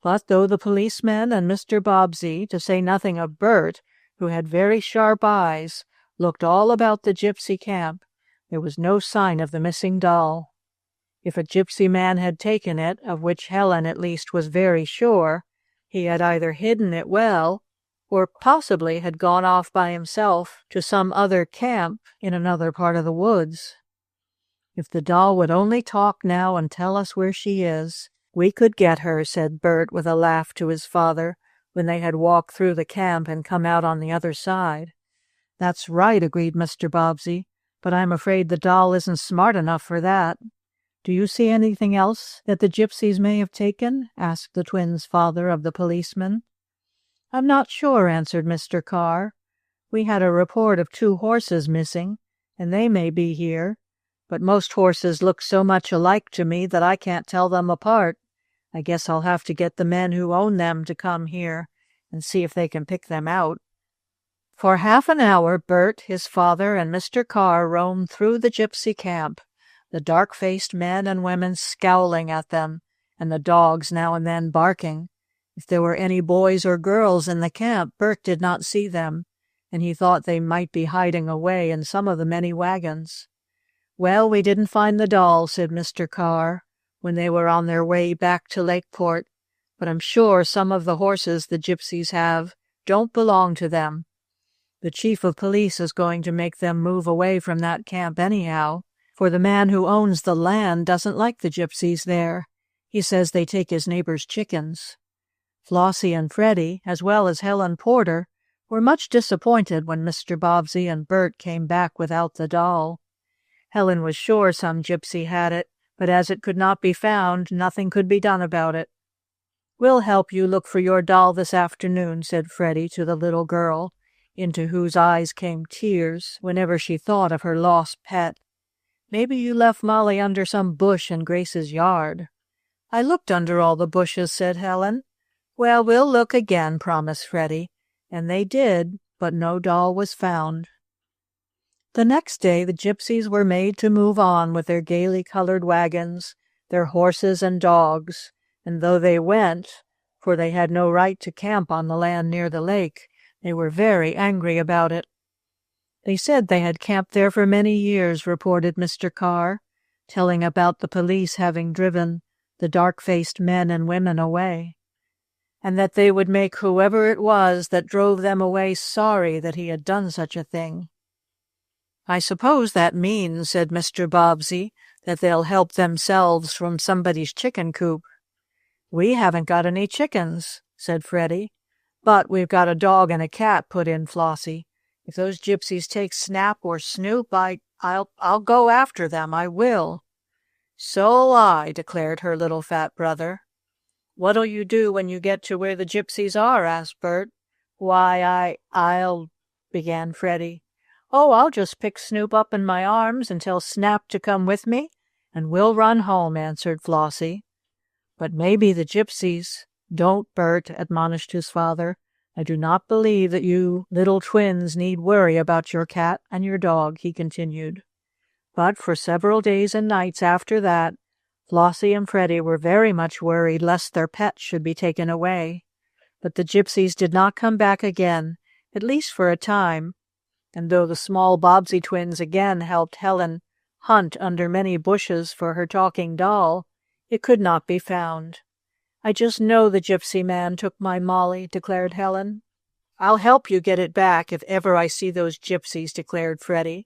But though the policemen and Mr. Bobbsey, to say nothing of Bert, who had very sharp eyes, looked all about the gypsy camp, there was no sign of the missing doll. If a gypsy man had taken it, of which Helen at least was very sure, he had either hidden it well, or possibly had gone off by himself to some other camp in another part of the woods. "If the doll would only talk now and tell us where she is, we could get her," said Bert with a laugh to his father, when they had walked through the camp and come out on the other side. "That's right," agreed Mr. Bobbsey, "but I'm afraid the doll isn't smart enough for that." "Do you see anything else that the gypsies may have taken?" asked the twins' father of the policeman. "I'm not sure," answered Mr. Carr. "We had a report of 2 horses missing, and they may be here, but most horses look so much alike to me that I can't tell them apart. I guess I'll have to get the men who own them to come here and see if they can pick them out." For half an hour Bert, his father, and Mr. Carr roamed through the gypsy camp, the dark-faced men and women scowling at them, and the dogs now and then barking. If there were any boys or girls in the camp, Bert did not see them, and he thought they might be hiding away in some of the many wagons. "Well, we didn't find the doll," said Mr. Carr, when they were on their way back to Lakeport, "but I'm sure some of the horses the gypsies have don't belong to them. The chief of police is going to make them move away from that camp anyhow, for the man who owns the land doesn't like the Gypsies there. He says they take his neighbor's chickens. Flossie and Freddie, as well as Helen Porter, were much disappointed when Mr. Bobbsey and Bert came back without the doll. Helen was sure some gypsy had it, but as it could not be found, nothing could be done about it. "We'll help you look for your doll this afternoon," said Freddie to the little girl, into whose eyes came tears whenever she thought of her lost pet. "Maybe you left Molly under some bush in Grace's yard." "I looked under all the bushes," said Helen. "Well, we'll look again," promised Freddie, and they did, but no doll was found. The next day the Gypsies were made to move on with their gaily colored wagons, their horses and dogs, and though they went, for they had no right to camp on the land near the lake, they were very angry about it. "They said they had camped there for many years," reported Mr. Carr, telling about the police having driven the dark-faced men and women away, and that they would make whoever it was that drove them away sorry that he had done such a thing. "I suppose that means," said Mr. Bobbsey, "that they'll help themselves from somebody's chicken coop." "We haven't got any chickens," said Freddie. "But we've got a dog and a cat," put in Flossie. "If those Gypsies take Snap or Snoop, I'll go after them, I will." "So'll I," declared her little fat brother. "What'll you do when you get to where the Gypsies are?" asked Bert. "Why, I'll—" began Freddie. "Oh, I'll just pick Snoop up in my arms and tell Snap to come with me, and we'll run home," answered Flossie. "But maybe the Gypsies—" "Don't, Bert," admonished his father. "I do not believe that you little twins need worry about your cat and your dog," he continued. But for several days and nights after that, Flossie and Freddie were very much worried lest their pets should be taken away. But the Gypsies did not come back again, at least for a time, and though the small Bobbsey twins again helped Helen hunt under many bushes for her talking doll, it could not be found. "I just know the Gypsy man took my Molly," declared Helen. "I'll help you get it back if ever I see those Gypsies," declared Freddie.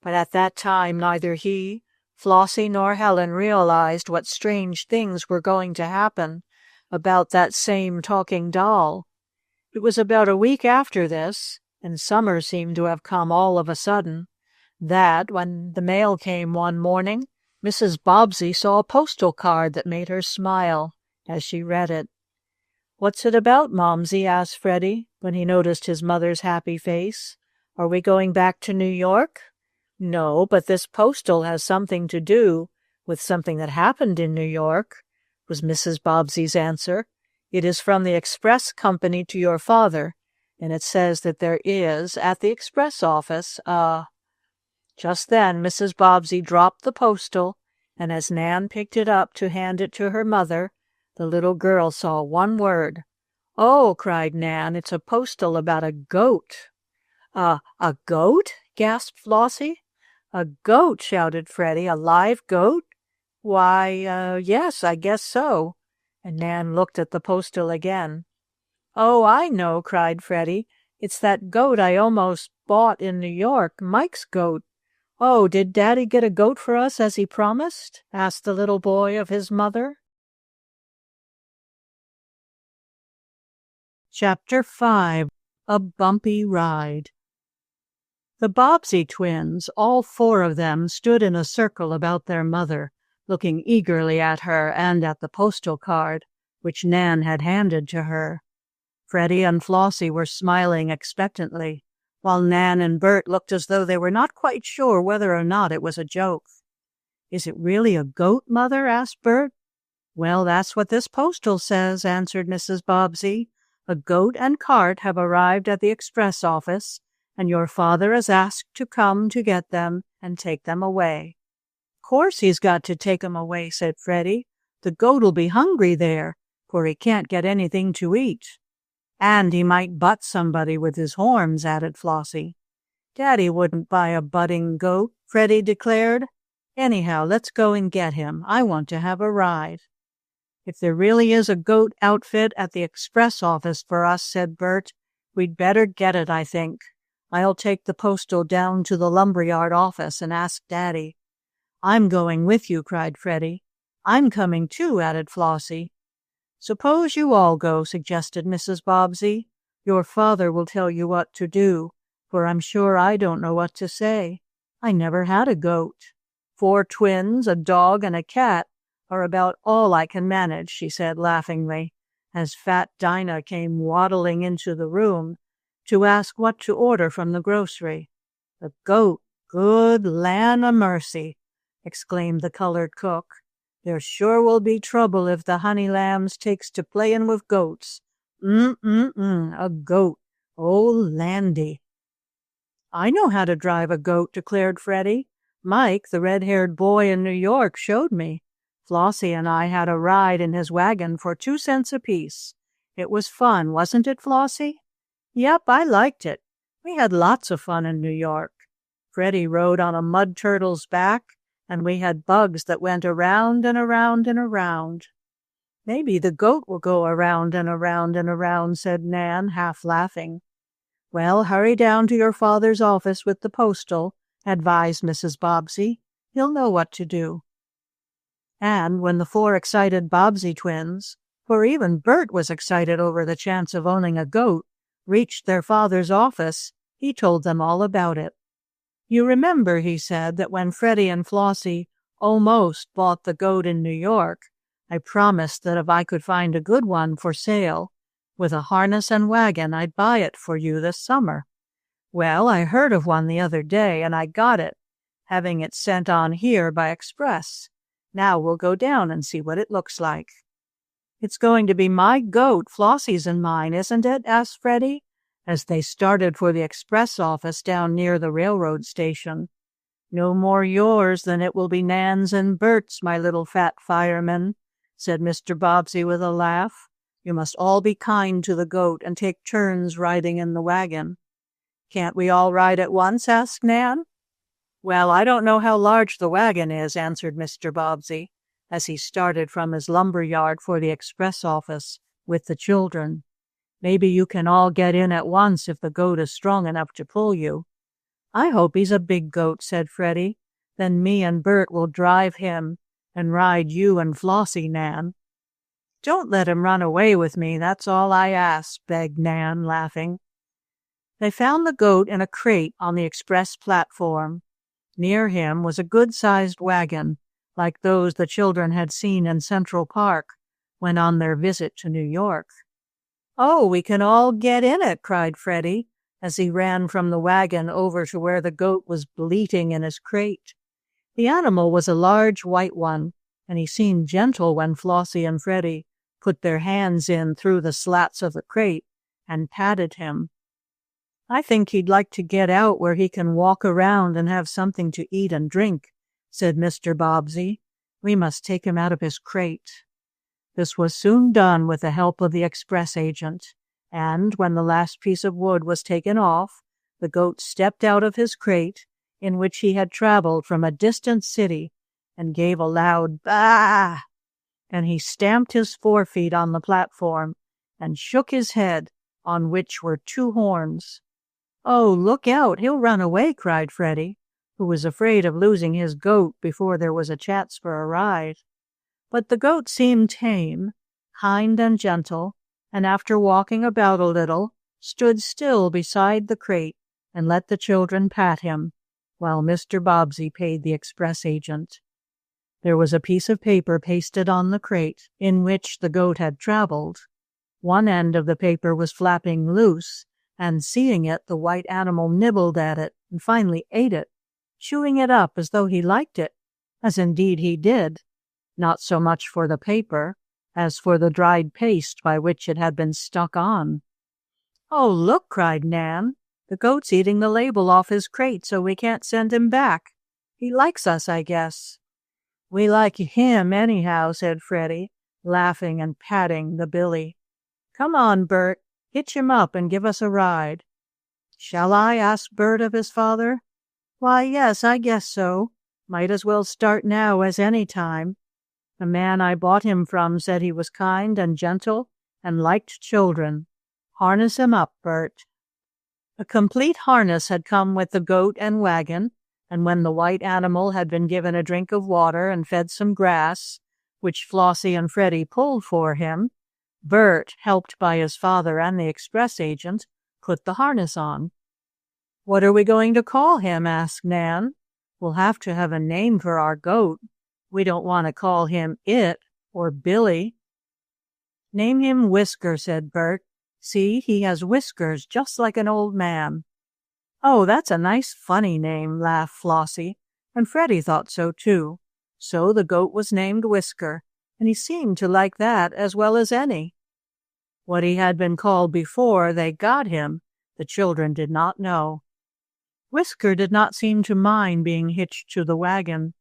But at that time neither he, Flossie, nor Helen realized what strange things were going to happen about that same talking doll. It was about a week after this, and summer seemed to have come all of a sudden, that, when the mail came one morning, Mrs. Bobbsey saw a postal card that made her smile as she read it. "What's it about, Momsey?" asked Freddie, when he noticed his mother's happy face. "Are we going back to New York?" "No, but this postal has something to do with something that happened in New York," was Mrs. Bobbsey's answer. "It is from the express company to your father, and it says that there is, at the express office, Just then Mrs. Bobbsey dropped the postal, and as Nan picked it up to hand it to her mother, the little girl saw one word. "Oh!" cried Nan, "it's a postal about a goat." A goat?" gasped Flossie. "A goat!" shouted Freddie. "A live goat?" "Why, yes, I guess so." And Nan looked at the postal again. "Oh, I know!" cried Freddie. "It's that goat I almost bought in New York, Mike's goat." "Oh, did Daddy get a goat for us as he promised?" asked the little boy of his mother. Chapter 5. A Bumpy Ride. The Bobbsey twins, all four of them, stood in a circle about their mother, looking eagerly at her and at the postal card, which Nan had handed to her. Freddie and Flossie were smiling expectantly, while Nan and Bert looked as though they were not quite sure whether or not it was a joke. "Is it really a goat, Mother?" asked Bert. "Well, that's what this postal says," answered Mrs. Bobbsey. "A goat and cart have arrived at the express office, and your father is asked to come to get them and take them away." "Course he's got to take 'em away," said Freddie. "The goat'll be hungry there, for he can't get anything to eat." "And he might butt somebody with his horns," added Flossie. "Daddy wouldn't buy a butting goat," Freddie declared. "Anyhow, let's go and get him. I want to have a ride." "If there really is a goat outfit at the express office for us," said Bert, "we'd better get it, I think. I'll take the postal down to the lumberyard office and ask Daddy." I'm going with you, cried Freddie. I'm coming too, added Flossie. Suppose you all go, suggested Mrs. Bobbsey. Your father will tell you what to do, for I'm sure I don't know what to say. I never had a goat. 4 twins, a dog, and a cat are about all I can manage, she said laughingly, as fat Dinah came waddling into the room to ask what to order from the grocery. The goat, good land o' mercy, exclaimed the colored cook. There sure will be trouble if the honey lambs takes to playin' with goats. A goat. Oh, landy. I know how to drive a goat, declared Freddie. Mike, the red-haired boy in New York, showed me. Flossie and I had a ride in his wagon for 2 cents apiece. It was fun, wasn't it, Flossie? Yep, I liked it. We had lots of fun in New York. Freddie rode on a mud turtle's back, and we had bugs that went around and around and around. Maybe the goat will go around and around and around, said Nan, half laughing. Well, hurry down to your father's office with the postal, advised Mrs. Bobbsey. He'll know what to do. And when the 4 excited Bobbsey twins, for even Bert was excited over the chance of owning a goat, reached their father's office, he told them all about it. You remember, he said, that when Freddie and Flossie almost bought the goat in New York, I promised that if I could find a good one for sale, with a harness and wagon, I'd buy it for you this summer. Well, I heard of one the other day, and I got it, having it sent on here by express. Now we'll go down and see what it looks like. It's going to be my goat, Flossie's and mine, isn't it? Asked Freddie, as they started for the express office down near the railroad station. No more yours than it will be Nan's and Bert's, my little fat fireman, said Mr. Bobbsey with a laugh. You must all be kind to the goat and take turns riding in the wagon. Can't we all ride at once? Asked Nan. Well, I don't know how large the wagon is, answered Mr. Bobbsey, as he started from his lumber yard for the express office with the children. Maybe you can all get in at once if the goat is strong enough to pull you. I hope he's a big goat, said Freddie. Then me and Bert will drive him and ride you and Flossie, Nan. Don't let him run away with me, that's all I ask, begged Nan, laughing. They found the goat in a crate on the express platform. Near him was a good-sized wagon, like those the children had seen in Central Park when on their visit to New York. Oh, we can all get in it, cried Freddie, as he ran from the wagon over to where the goat was bleating in his crate. The animal was a large white one, and he seemed gentle when Flossie and Freddie put their hands in through the slats of the crate and patted him. I think he'd like to get out where he can walk around and have something to eat and drink, said Mr. Bobbsey. We must take him out of his crate. This was soon done with the help of the express agent, and when the last piece of wood was taken off, the goat stepped out of his crate, in which he had traveled from a distant city, and gave a loud "Bah!" And he stamped his forefeet on the platform and shook his head, on which were 2 horns. Oh, look out, he'll run away, cried Freddie, who was afraid of losing his goat before there was a chance for a ride. But the goat seemed tame, kind and gentle, and after walking about a little, stood still beside the crate and let the children pat him, while Mr. Bobbsey paid the express agent. There was a piece of paper pasted on the crate in which the goat had traveled. One end of the paper was flapping loose, and seeing it, the white animal nibbled at it and finally ate it, chewing it up as though he liked it, as indeed he did, not so much for the paper as for the dried paste by which it had been stuck on. Oh, look, cried Nan. The goat's eating the label off his crate, so we can't send him back. He likes us, I guess. We like him anyhow, said Freddie, laughing and patting the billy. Come on, Bert, hitch him up and give us a ride. Shall I? Asked Bert of his father. Why, yes, I guess so. Might as well start now as any time. The man I bought him from said he was kind and gentle and liked children. Harness him up, Bert. A complete harness had come with the goat and wagon, and when the white animal had been given a drink of water and fed some grass, which Flossie and Freddie pulled for him, Bert, helped by his father and the express agent, put the harness on. "What are we going to call him?" asked Nan. "We'll have to have a name for our goat. We don't want to call him It or Billy." "Name him Whisker," said Bert. "See, he has whiskers just like an old man." "Oh, that's a nice funny name," laughed Flossie, and Freddie thought so too. So the goat was named Whisker, and he seemed to like that as well as any. What he had been called before they got him, the children did not know. Whisker did not seem to mind being hitched to the wagon,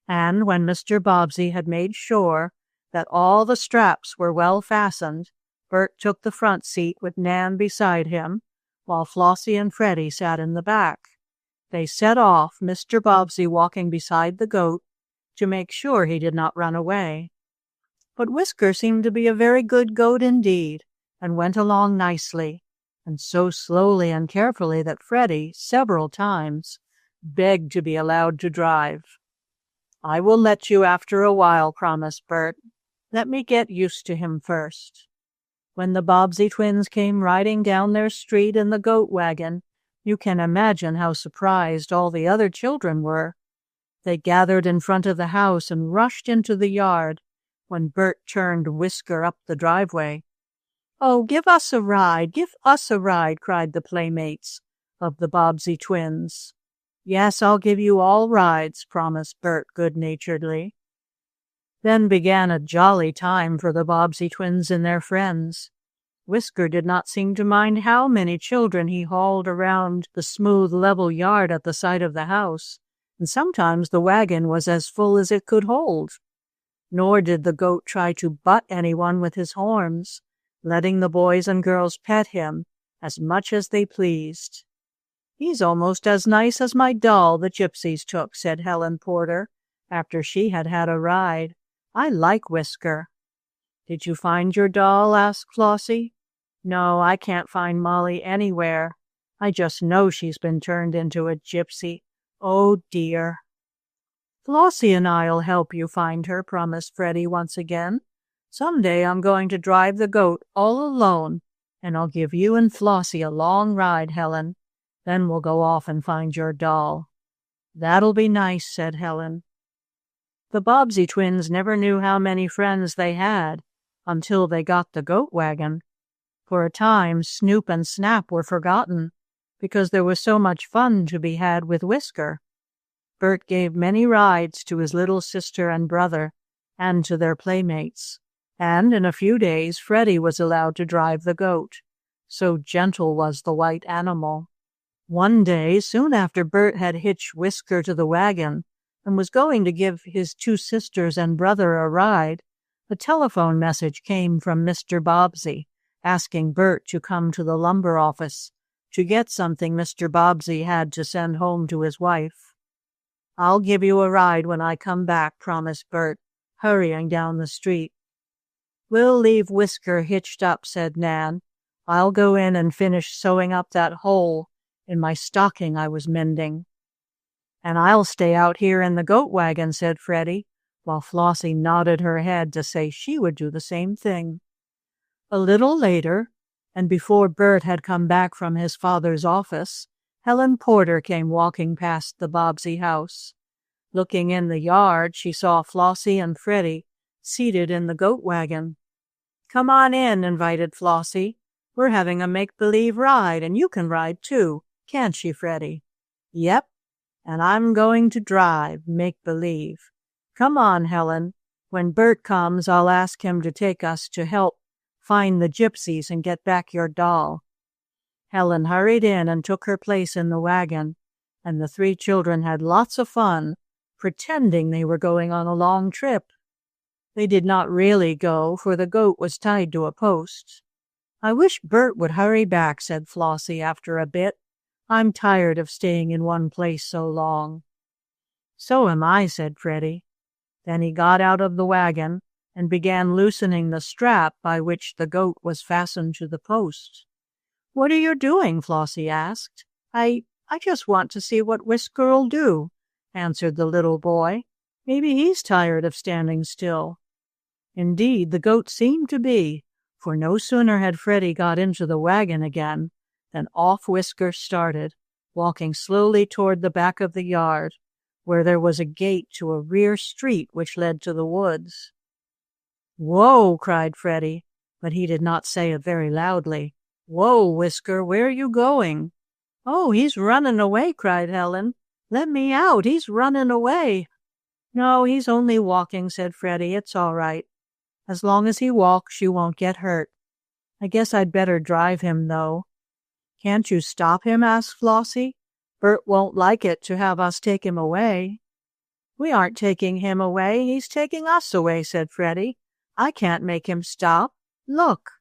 and when Mr. Bobbsey had made sure that all the straps were well fastened, Bert took the front seat with Nan beside him, while Flossie and Freddie sat in the back. They set off, Mr. Bobbsey walking beside the goat to make sure he did not run away. But Whisker seemed to be a very good goat indeed, and went along nicely, and so slowly and carefully that Freddie, several times, begged to be allowed to drive. "I will let you after a while," promised Bert. "Let me get used to him first." When the Bobbsey twins came riding down their street in the goat wagon, you can imagine how surprised all the other children were. They gathered in front of the house and rushed into the yard when Bert turned Whisker up the driveway. "Oh, give us a ride, give us a ride," cried the playmates of the Bobbsey twins. "Yes, I'll give you all rides," promised Bert good-naturedly. Then began a jolly time for the Bobbsey twins and their friends. Whisker did not seem to mind how many children he hauled around the smooth, level yard at the side of the house, and sometimes the wagon was as full as it could hold. Nor did the goat try to butt anyone with his horns, letting the boys and girls pet him as much as they pleased. "He's almost as nice as my doll the Gypsies took," said Helen Porter, after she had had a ride. "I like Whisker." "Did you find your doll?" asked Flossie. "No, I can't find Molly anywhere. I just know she's been turned into a gypsy. Oh, dear." "Flossie and I'll help you find her," promised Freddie once again. "Some day I'm going to drive the goat all alone, and I'll give you and Flossie a long ride, Helen. Then we'll go off and find your doll." "That'll be nice," said Helen. The Bobbsey twins never knew how many friends they had until they got the goat wagon. For a time, Snoop and Snap were forgotten because there was so much fun to be had with Whisker. Bert gave many rides to his little sister and brother and to their playmates, and in a few days Freddy was allowed to drive the goat. So gentle was the white animal. One day, soon after Bert had hitched Whisker to the wagon and was going to give his two sisters and brother a ride, a telephone message came from Mr. Bobbsey, asking Bert to come to the lumber office to get something Mr. Bobbsey had to send home to his wife. "I'll give you a ride when I come back," promised Bert, hurrying down the street. "We'll leave Whisker hitched up," said Nan. "I'll go in and finish sewing up that hole in my stocking I was mending." "And I'll stay out here in the goat wagon," said Freddie, while Flossie nodded her head to say she would do the same thing. A little later, and before Bert had come back from his father's office, Helen Porter came walking past the Bobbsey house. Looking in the yard, she saw Flossie and Freddie seated in the goat wagon. "Come on in," invited Flossie. "We're having a make-believe ride, and you can ride too, can't you, Freddie?" "Yep, and I'm going to drive, make-believe. Come on, Helen. When Bert comes, I'll ask him to take us to help find the Gypsies and get back your doll." Helen hurried in and took her place in the wagon, and the three children had lots of fun, pretending they were going on a long trip. They did not really go, for the goat was tied to a post. "I wish Bert would hurry back," said Flossie after a bit. "I'm tired of staying in one place so long." "So am I," said Freddie. Then he got out of the wagon and began loosening the strap by which the goat was fastened to the post. "What are you doing?" Flossie asked. I just want to see what Whisker'll do," answered the little boy. "Maybe he's tired of standing still." Indeed, the goat seemed to be, for no sooner had Freddie got into the wagon again than off Whisker started, walking slowly toward the back of the yard, where there was a gate to a rear street which led to the woods. "Whoa!" cried Freddie, but he did not say it very loudly. "Whoa, Whisker, where are you going?" "Oh, he's running away," cried Helen. "Let me out, he's running away." "No, he's only walking," said Freddie. "It's all right. As long as he walks, you won't get hurt. I guess I'd better drive him, though." "Can't you stop him?" asked Flossie. "Bert won't like it to have us take him away." "We aren't taking him away, he's taking us away," said Freddie. "I can't make him stop. Look."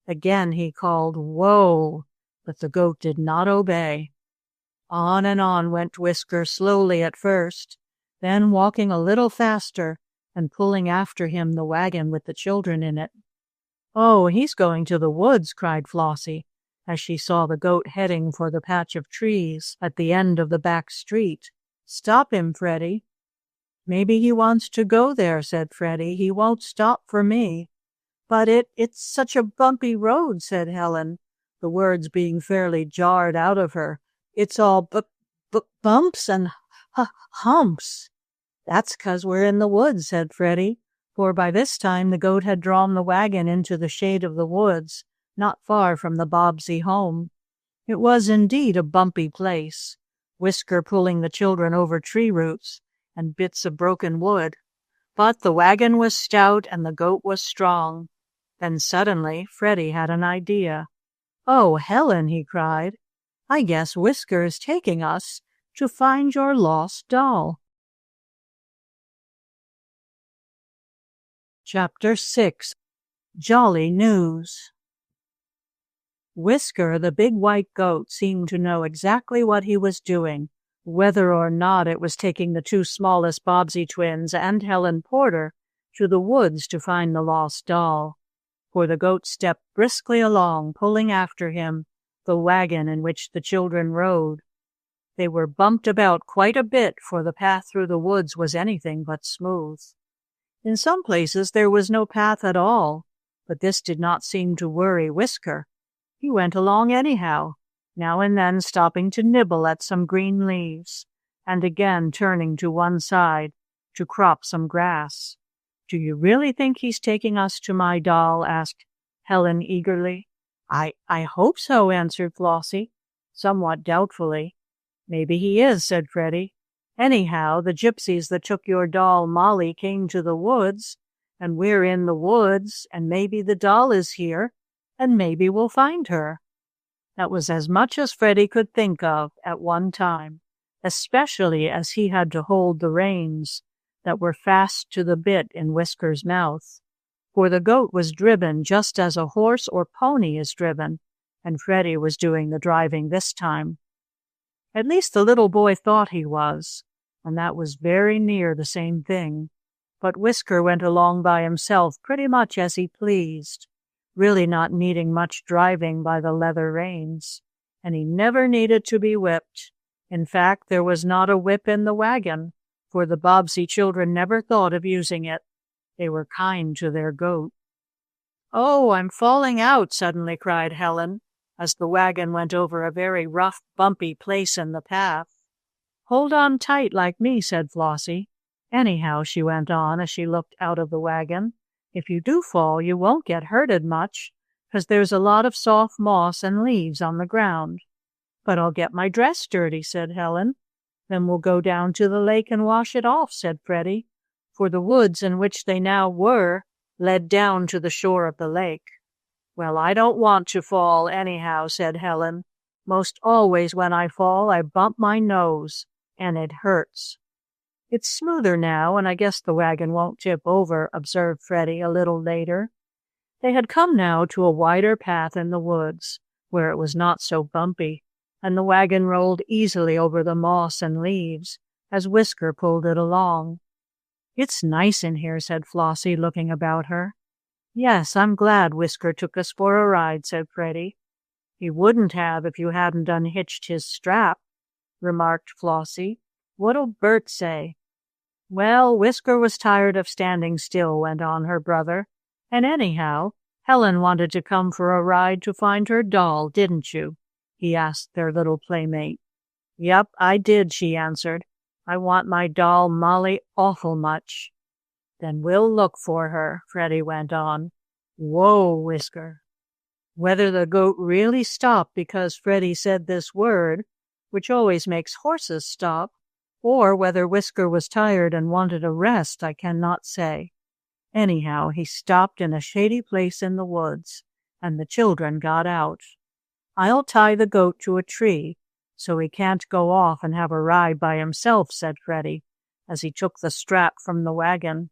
Again he called, "Whoa!" but the goat did not obey. On and on went Whisker, slowly at first, then walking a little faster and pulling after him the wagon with the children in it. "Oh, he's going to the woods," cried Flossie, as she saw the goat heading for the patch of trees at the end of the back street. "Stop him, Freddie." "Maybe he wants to go there," said Freddie. "He won't stop for me." "But it's such a bumpy road," said Helen, the words being fairly jarred out of her. "It's all bumps and humps." "That's 'cause we're in the woods," said Freddie, for by this time the goat had drawn the wagon into the shade of the woods, not far from the Bobbsey home. It was indeed a bumpy place, Whisker pulling the children over tree roots and bits of broken wood. But the wagon was stout and the goat was strong. Then suddenly Freddie had an idea. "Oh, Helen," he cried, "I guess Whisker is taking us to find your lost doll." Chapter 6. Jolly News. Whisker, the big white goat, seemed to know exactly what he was doing, whether or not it was taking the two smallest Bobbsey twins and Helen Porter to the woods to find the lost doll, for the goat stepped briskly along, pulling after him the wagon in which the children rode. They were bumped about quite a bit, for the path through the woods was anything but smooth. In some places there was no path at all, but this did not seem to worry Whisker. He went along anyhow, now and then stopping to nibble at some green leaves, and again turning to one side to crop some grass. "Do you really think he's taking us to my doll?" asked Helen eagerly. I hope so," answered Flossie, somewhat doubtfully. "Maybe he is," said Freddie. "Anyhow, the gypsies that took your doll Molly came to the woods, and we're in the woods, and maybe the doll is here, and maybe we'll find her." That was as much as Freddie could think of at one time, especially as he had to hold the reins that were fast to the bit in Whisker's mouth, for the goat was driven just as a horse or pony is driven, and Freddie was doing the driving this time. At least the little boy thought he was, and that was very near the same thing. But Whisker went along by himself pretty much as he pleased, really not needing much driving by the leather reins, and he never needed to be whipped. In fact, there was not a whip in the wagon, for the Bobbsey children never thought of using it. They were kind to their goat. "Oh, I'm falling out!" suddenly cried Helen, as the wagon went over a very rough, bumpy place in the path. "Hold on tight like me," said Flossie. "Anyhow," she went on as she looked out of the wagon, "if you do fall, you won't get hurted much, 'cause there's a lot of soft moss and leaves on the ground." "But I'll get my dress dirty," said Helen. "Then we'll go down to the lake and wash it off," said Freddie, for the woods in which they now were led down to the shore of the lake. "Well, I don't want to fall, anyhow," said Helen. "Most always when I fall, I bump my nose, and it hurts." "It's smoother now, and I guess the wagon won't tip over," observed Freddie a little later. They had come now to a wider path in the woods, where it was not so bumpy, and the wagon rolled easily over the moss and leaves as Whisker pulled it along. "It's nice in here," said Flossie, looking about her. "Yes, I'm glad Whisker took us for a ride," said Freddie. "He wouldn't have if you hadn't unhitched his strap," remarked Flossie, What'll Bert say?" "Well, Whisker was tired of standing still," went on her brother. "And anyhow, Helen wanted to come for a ride to find her doll, didn't you?" he asked their little playmate. "Yep, I did," she answered. "I want my doll Molly awful much." "Then we'll look for her," Freddie went on. "Whoa, Whisker." Whether the goat really stopped because Freddie said this word, which always makes horses stop, or whether Whisker was tired and wanted a rest, I cannot say. Anyhow, he stopped in a shady place in the woods, and the children got out. "I'll tie the goat to a tree, so he can't go off and have a ride by himself," said Freddie, as he took the strap from the wagon.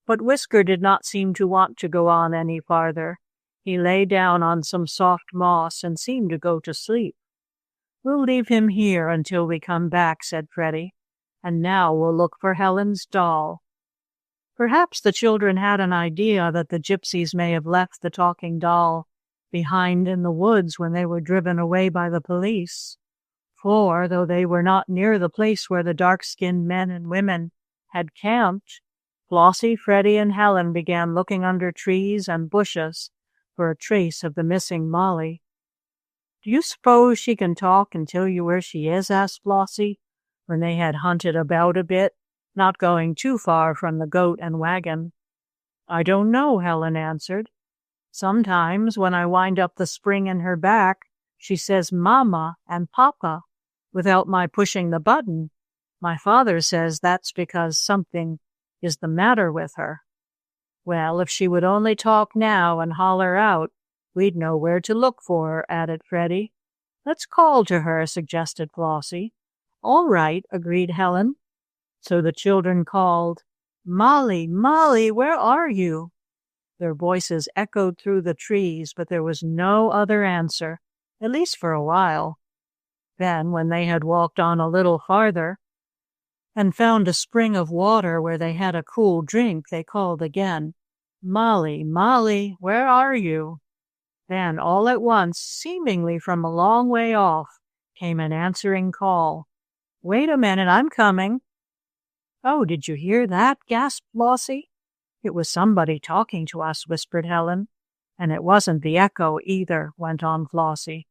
But Whisker did not seem to want to go on any farther. He lay down on some soft moss and seemed to go to sleep. "We'll leave him here until we come back," said Freddie, "and now we'll look for Helen's doll." Perhaps the children had an idea that the Gypsies may have left the talking doll behind in the woods when they were driven away by the police. For, though they were not near the place where the dark-skinned men and women had camped, Flossie, Freddie, and Helen began looking under trees and bushes for a trace of the missing Molly. "Do you suppose she can talk and tell you where she is?" asked Flossie, when they had hunted about a bit, not going too far from the goat and wagon. "I don't know," Helen answered. "Sometimes when I wind up the spring in her back, she says Mama and Papa without my pushing the button. My father says that's because something is the matter with her." "Well, if she would only talk now and holler out, we'd know where to look for her," added Freddie. "Let's call to her," suggested Flossie. "All right," agreed Helen. So the children called, "Molly, Molly, where are you?" Their voices echoed through the trees, but there was no other answer, at least for a while. Then, when they had walked on a little farther and found a spring of water where they had a cool drink, they called again, "Molly, Molly, where are you?" Then, all at once, seemingly from a long way off, came an answering call. "Wait a minute, I'm coming." "Oh, did you hear that?" gasped Flossie. "It was somebody talking to us," whispered Helen. "And it wasn't the echo either," went on Flossie.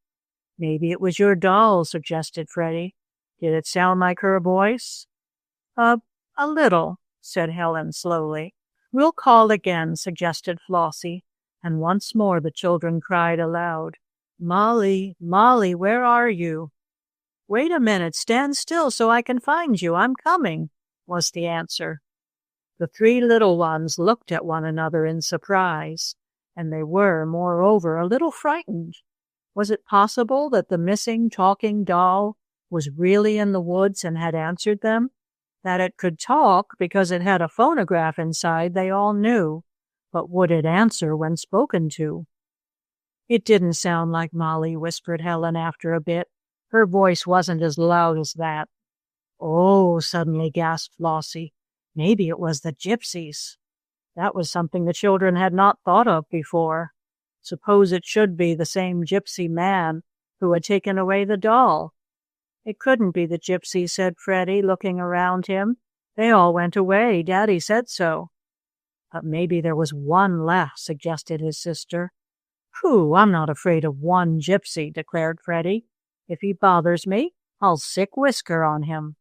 "Maybe it was your doll," suggested Freddie. "Did it sound like her voice?" A little," said Helen slowly. "We'll call again," suggested Flossie, and once more the children cried aloud, "Molly, Molly, where are you?" "Wait a minute, stand still so I can find you. I'm coming," was the answer. The three little ones looked at one another in surprise, and they were, moreover, a little frightened. Was it possible that the missing talking doll was really in the woods and had answered them? That it could talk because it had a phonograph inside they all knew, but would it answer when spoken to? "It didn't sound like Molly," whispered Helen after a bit. "Her voice wasn't as loud as that." "Oh," suddenly gasped Flossie, "maybe it was the Gypsies." That was something the children had not thought of before. Suppose it should be the same gypsy man who had taken away the doll? "It couldn't be the Gypsies," said Freddie, looking around him. "They all went away. Daddy said so." "But maybe there was one left," suggested his sister. "Pooh, I'm not afraid of one gypsy," declared Freddie. "If he bothers me, I'll sick Whisker on him."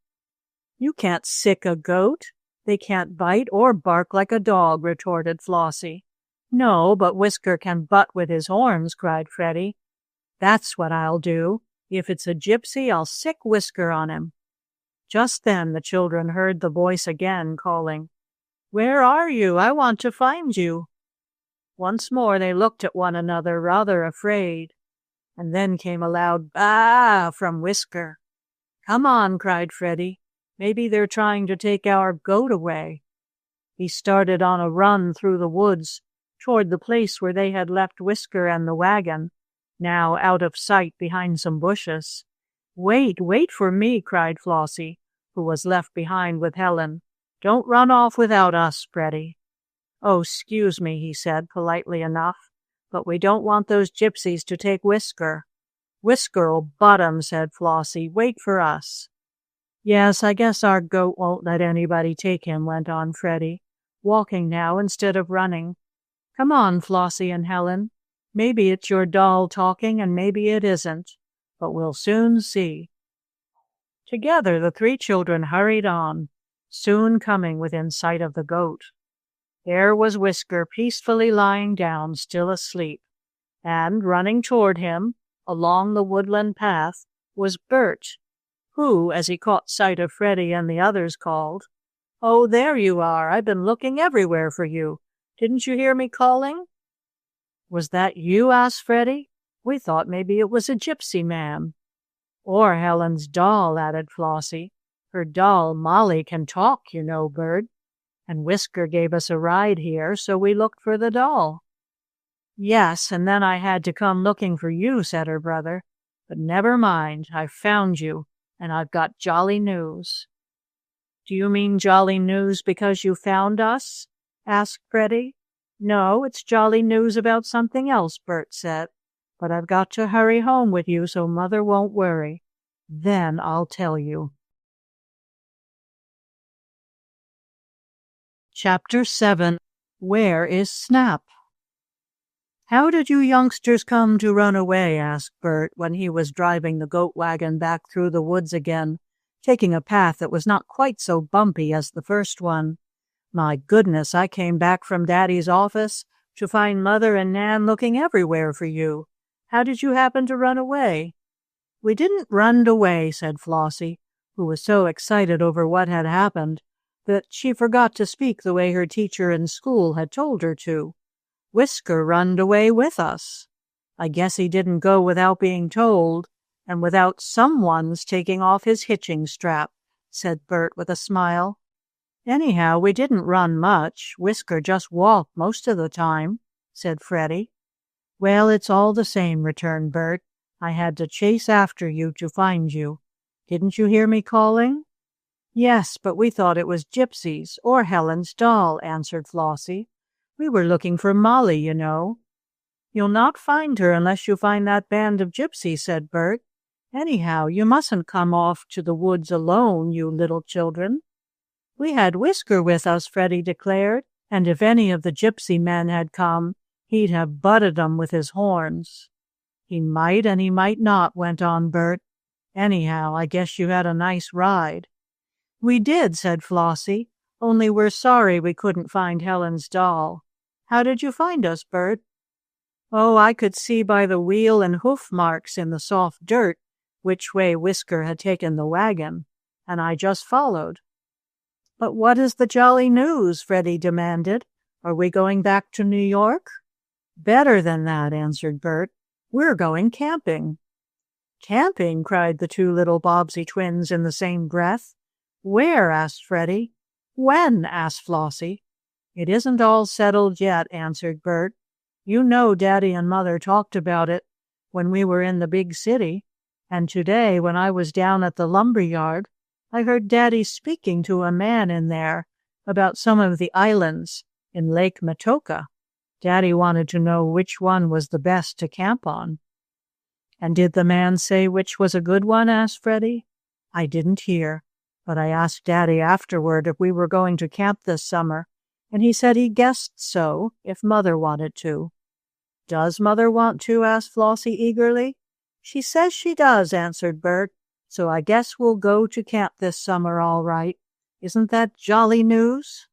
"You can't sick a goat. They can't bite or bark like a dog," retorted Flossie. "No, but Whisker can butt with his horns," cried Freddie. "That's what I'll do. If it's a gypsy, I'll sick Whisker on him." Just then the children heard the voice again calling, "Where are you? I want to find you." Once more they looked at one another, rather afraid, and then came a loud "Baa!" from Whisker. "Come on," cried Freddie. "Maybe they're trying to take our goat away." He started on a run through the woods toward the place where they had left Whisker and the wagon, now out of sight behind some bushes. "Wait, wait for me," cried Flossie, who was left behind with Helen. "Don't run off without us, Freddie." "Oh, excuse me," he said, politely enough, "but we don't want those gypsies to take Whisker." "Whisker'll butt 'em," said Flossie. "Wait for us." Yes, I guess our goat won't let anybody take him, went on Freddie, walking now instead of running. Come on, Flossie and Helen. Maybe it's your doll talking and maybe it isn't, but we'll soon see. Together the three children hurried on, soon coming within sight of the goat. There was Whisker peacefully lying down, still asleep, and running toward him, along the woodland path, was Bert, who, as he caught sight of Freddie and the others, called, "Oh, there you are! I've been looking everywhere for you. Didn't you hear me calling?" "Was that you?" asked Freddie. "We thought maybe it was a gypsy man." "Or Helen's doll," added Flossie. "Her doll, Molly, can talk, you know, Bert. And Whisker gave us a ride here, so we looked for the doll." "Yes, and then I had to come looking for you," said her brother. "But never mind, I've found you, and I've got jolly news." "Do you mean jolly news because you found us?" asked Freddie. "No, it's jolly news about something else," Bert said. "But I've got to hurry home with you so Mother won't worry. Then I'll tell you." Chapter 7. Where is Snap? "How did you youngsters come to run away?" asked Bert when he was driving the goat wagon back through the woods again, taking a path that was not quite so bumpy as the first one. "My goodness, I came back from Daddy's office to find Mother and Nan looking everywhere for you. How did you happen to run away?" "We didn't run away," said Flossie, who was so excited over what had happened that she forgot to speak the way her teacher in school had told her to. "Whisker runned away with us. I guess he didn't go without being told, and without someone's taking off his hitching strap," said Bert with a smile. "Anyhow, we didn't run much. Whisker just walked most of the time," said Freddie. "Well, it's all the same," returned Bert. "I had to chase after you to find you. Didn't you hear me calling?" "Yes, but we thought it was Gypsies or Helen's doll," answered Flossie. "We were looking for Molly, you know." "You'll not find her unless you find that band of gypsies," said Bert. "Anyhow, you mustn't come off to the woods alone, you little children." "We had Whisker with us," Freddie declared, "and if any of the gypsy men had come, he'd have butted 'em with his horns." "He might and he might not," went on Bert. "Anyhow, I guess you had a nice ride." "We did," said Flossie, "only we're sorry we couldn't find Helen's doll. How did you find us, Bert?" "Oh, I could see by the wheel and hoof marks in the soft dirt which way Whisker had taken the wagon, and I just followed." "But what is the jolly news?" Freddie demanded. "Are we going back to New York?" "Better than that," answered Bert. "We're going camping." "Camping?" cried the two little Bobbsey twins in the same breath. "Where?" asked Freddie. "When?" asked Flossie. "It isn't all settled yet," answered Bert. "You know Daddy and Mother talked about it when we were in the big city, and today when I was down at the lumber yard, I heard Daddy speaking to a man in there about some of the islands in Lake Metoka. Daddy wanted to know which one was the best to camp on." "And did the man say which was a good one?" asked Freddie. "I didn't hear, but I asked Daddy afterward if we were going to camp this summer, and he said he guessed so if Mother wanted to." "Does Mother want to?" asked Flossie eagerly. "She says she does," answered Bert, "so I guess we'll go to camp this summer all right. Isn't that jolly news?"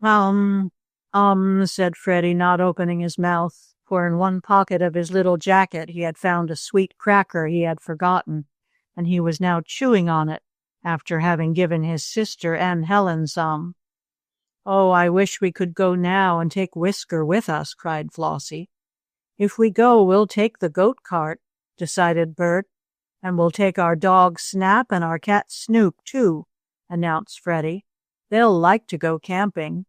Said Freddie, not opening his mouth, for in one pocket of his little jacket he had found a sweet cracker he had forgotten, and he was now chewing on it after having given his sister and Helen some. "Oh, I wish we could go now and take Whisker with us," cried Flossie. "If we go, we'll take the goat cart," decided Bert. "And we'll take our dog Snap and our cat Snoop, too," announced Freddie. "They'll like to go camping."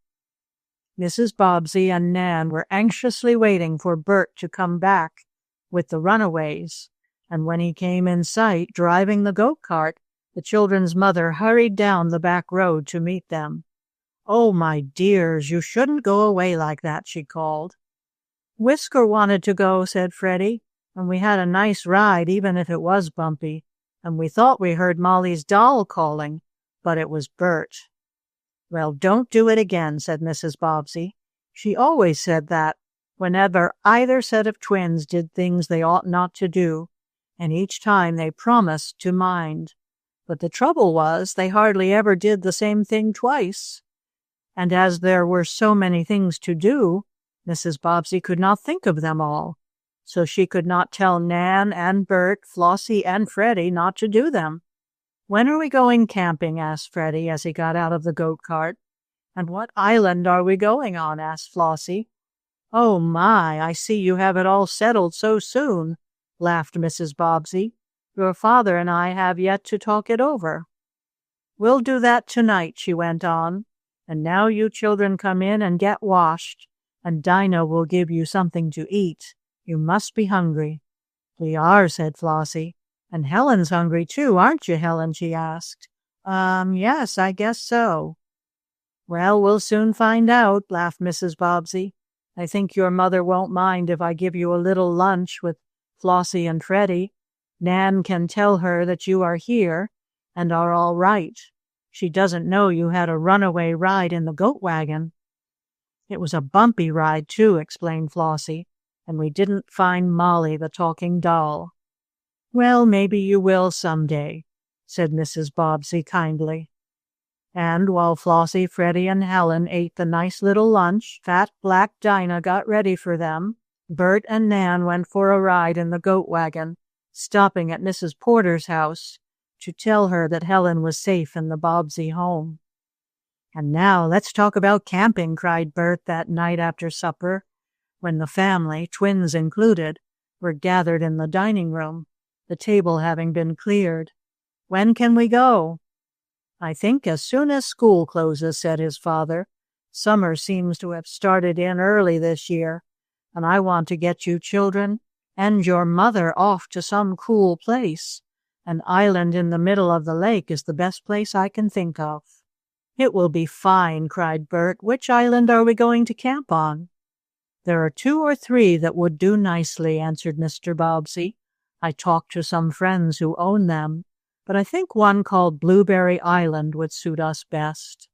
Mrs. Bobbsey and Nan were anxiously waiting for Bert to come back with the runaways, and when he came in sight, driving the goat cart, the children's mother hurried down the back road to meet them. "Oh, my dears, you shouldn't go away like that," she called. "Whisker wanted to go," said Freddie, "and we had a nice ride even if it was bumpy, and we thought we heard Molly's doll calling, but it was Bert. "Well, don't do it again," said Mrs. Bobbsey. She always said that whenever either set of twins did things they ought not to do, and each time they promised to mind. But the trouble was they hardly ever did the same thing twice. And as there were so many things to do, Mrs. Bobbsey could not think of them all, so she could not tell Nan and Bert, Flossie and Freddie not to do them. "When are we going camping?" asked Freddie as he got out of the goat cart. "And what island are we going on?" asked Flossie. "Oh my, I see you have it all settled so soon," laughed Mrs. Bobbsey. "Your father and I have yet to talk it over." "We'll do that tonight," she went on. "And now you children come in and get washed, and Dinah will give you something to eat. You must be hungry." "We are," said Flossie. "And Helen's hungry too, aren't you, Helen?" she asked. Yes, I guess so." "Well, we'll soon find out," laughed Mrs. Bobbsey. "I think your mother won't mind if I give you a little lunch with Flossie and Freddie. Nan can tell her that you are here and are all right. She doesn't know you had a runaway ride in the goat wagon." "It was a bumpy ride, too," explained Flossie, "and we didn't find Molly, the talking doll." "Well, maybe you will some day," said Mrs. Bobbsey kindly. And while Flossie, Freddie, and Helen ate the nice little lunch fat black Dinah got ready for them, Bert and Nan went for a ride in the goat wagon, stopping at Mrs. Porter's house to tell her that Helen was safe in the Bobbsey home. "And now let's talk about camping," cried Bert that night after supper, when the family, twins included, were gathered in the dining room, the table having been cleared. "When can we go?" "I think as soon as school closes," said his father. "Summer seems to have started in early this year, and I want to get you children and your mother off to some cool place. An island in the middle of the lake is the best place I can think of." "It will be fine," cried Bert. "Which island are we going to camp on?" "There are 2 or 3 that would do nicely," answered Mr. Bobbsey. "I talked to some friends who own them, but I think one called Blueberry Island would suit us best."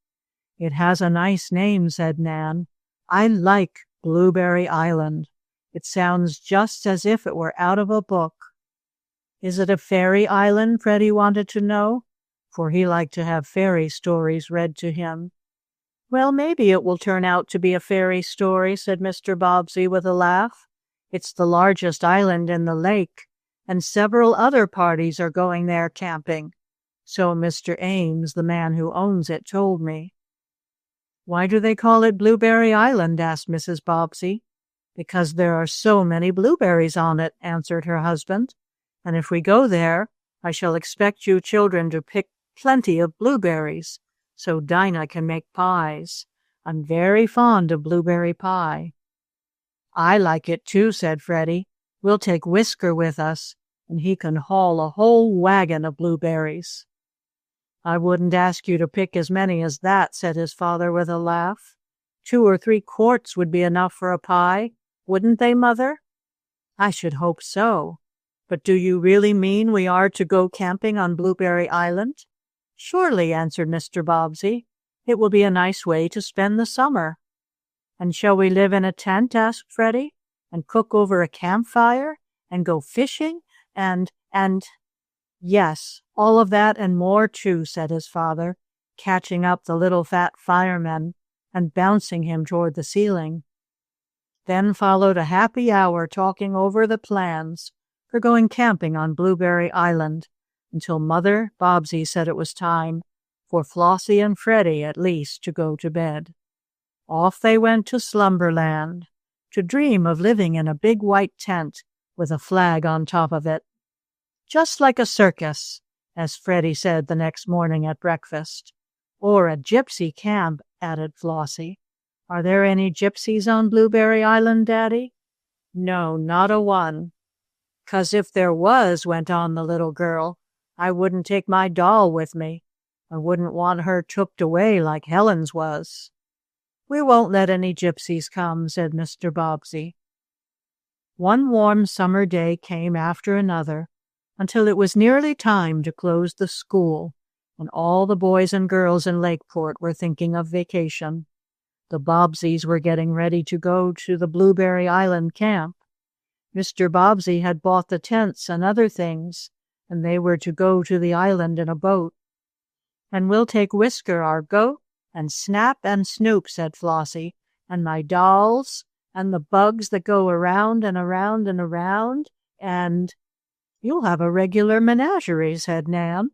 "It has a nice name," said Nan. "I like Blueberry Island. It sounds just as if it were out of a book." "Is it a fairy island?" Freddie wanted to know, for he liked to have fairy stories read to him. "Well, maybe it will turn out to be a fairy story," said Mr. Bobbsey with a laugh. "It's the largest island in the lake, and several other parties are going there camping. So Mr. Ames, the man who owns it, told me." "Why do they call it Blueberry Island?" asked Mrs. Bobbsey. "Because there are so many blueberries on it," answered her husband. "And if we go there, I shall expect you children to pick plenty of blueberries, so Dinah can make pies. I'm very fond of blueberry pie." "I like it too," said Freddie. "We'll take Whisker with us, and he can haul a whole wagon of blueberries." "I wouldn't ask you to pick as many as that," said his father with a laugh. 2 or 3 quarts would be enough for a pie, wouldn't they, Mother?" "I should hope so. But do you really mean we are to go camping on Blueberry Island?" "Surely," answered Mr. Bobbsey. "It will be a nice way to spend the summer." "And shall we live in a tent?" asked Freddie. "And cook over a campfire? And go fishing? And "Yes, all of that and more too," said his father, catching up the little fat fireman and bouncing him toward the ceiling. Then followed a happy hour talking over the plans for going camping on Blueberry Island, until Mother Bobbsey said it was time for Flossie and Freddie at least to go to bed. Off they went to Slumberland, to dream of living in a big white tent with a flag on top of it. "Just like a circus," as Freddie said the next morning at breakfast. "Or a gypsy camp," added Flossie. "Are there any gypsies on Blueberry Island, Daddy?" "No, not a one." "'Cause if there was," went on the little girl, "I wouldn't take my doll with me. I wouldn't want her tooked away like Helen's was." "We won't let any gypsies come," said Mr. Bobbsey. One warm summer day came after another, until it was nearly time to close the school, and all the boys and girls in Lakeport were thinking of vacation. The Bobbseys were getting ready to go to the Blueberry Island camp. Mr. Bobbsey had bought the tents and other things, and they were to go to the island in a boat. "And we'll take Whisker, our goat, and Snap and Snoop," said Flossie, "and my dolls, and the bugs that go around and around and around, and—" "You'll have a regular menagerie," said Nan.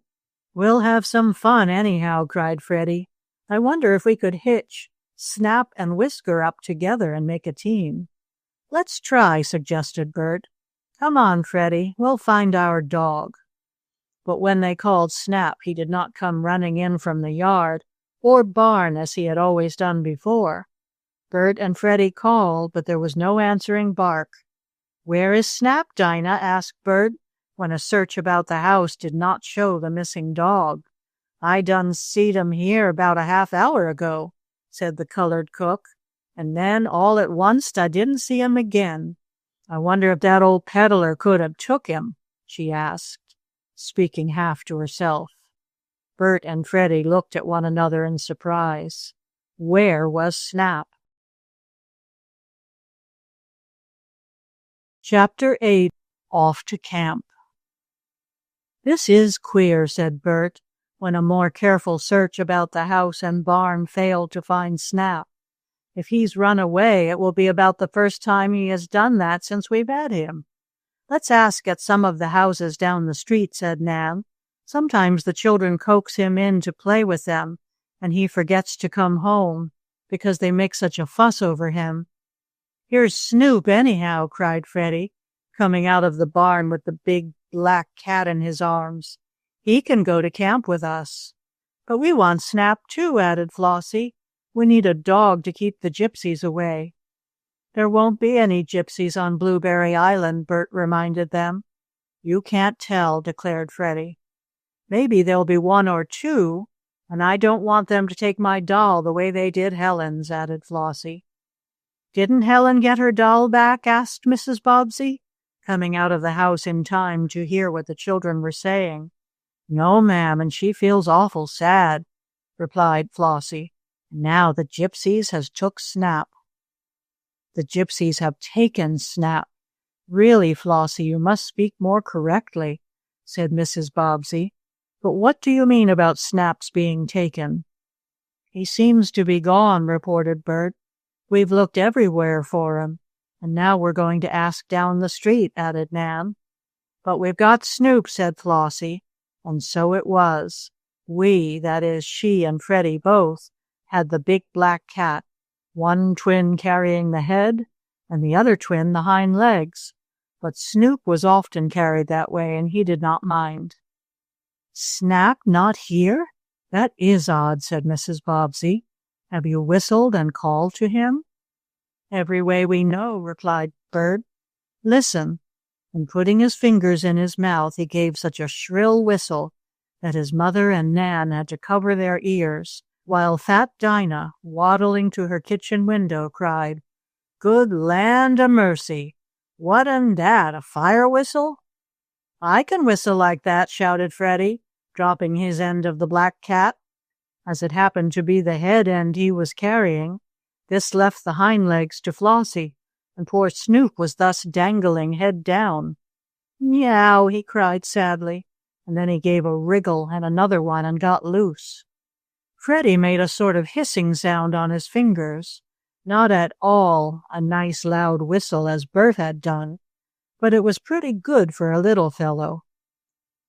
"We'll have some fun anyhow," cried Freddie. "I wonder if we could hitch Snap and Whisker up together and make a team." "Let's try," suggested Bert. "Come on, Freddie, we'll find our dog." But when they called Snap, he did not come running in from the yard or barn as he had always done before. Bert and Freddie called, but there was no answering bark. "Where is Snap, Dinah?" asked Bert, when a search about the house did not show the missing dog. "I done seed him here about a half-hour ago," said the colored cook, "and then all at once I didn't see him again. I wonder if that old peddler could have took him," she asked, speaking half to herself. Bert and Freddie looked at one another in surprise. Where was Snap? Chapter 8. Off to Camp. "This is queer," said Bert, when a more careful search about the house and barn failed to find Snap. "If he's run away, it will be about the first time he has done that since we've had him." "Let's ask at some of the houses down the street," said Nan. "Sometimes the children coax him in to play with them, and he forgets to come home because they make such a fuss over him." "Here's Snoop, anyhow," cried Freddie, coming out of the barn with the big black cat in his arms. "He can go to camp with us." "But we want Snap, too," added Flossie. "We need a dog to keep the Gypsies away." "There won't be any Gypsies on Blueberry Island," Bert reminded them. "You can't tell," declared Freddie. "Maybe there'll be one or two, and I don't want them to take my doll the way they did Helen's," added Flossie. "Didn't Helen get her doll back?" asked Mrs. Bobbsey, coming out of the house in time to hear what the children were saying. "No, ma'am, and she feels awful sad," replied Flossie. "Now the Gypsies has took Snap." "The Gypsies have taken Snap. Really, Flossie, you must speak more correctly," said Mrs. Bobbsey. "But what do you mean about Snap's being taken?" "He seems to be gone," reported Bert. "We've looked everywhere for him, and now we're going to ask down the street," added Nan. "But we've got Snoop," said Flossie, and so it was. We, that is, she and Freddie both, had the big black cat, one twin carrying the head and the other twin the hind legs. But Snoop was often carried that way, and he did not mind. "Snap not here? That is odd," said Mrs. Bobbsey. "Have you whistled and called to him?" "Every way we know," replied Bert. "Listen." And putting his fingers in his mouth, he gave such a shrill whistle that his mother and Nan had to cover their ears, while fat Dinah, waddling to her kitchen window, cried, "Good land o' mercy! What an dat, a fire whistle?" "I can whistle like that," shouted Freddie, dropping his end of the black cat. As it happened to be the head end he was carrying, this left the hind legs to Flossie, and poor Snoop was thus dangling head down. "Meow!" he cried sadly, and then he gave a wriggle and another one and got loose. Freddie made a sort of hissing sound on his fingers, not at all a nice loud whistle as Bert had done, but it was pretty good for a little fellow.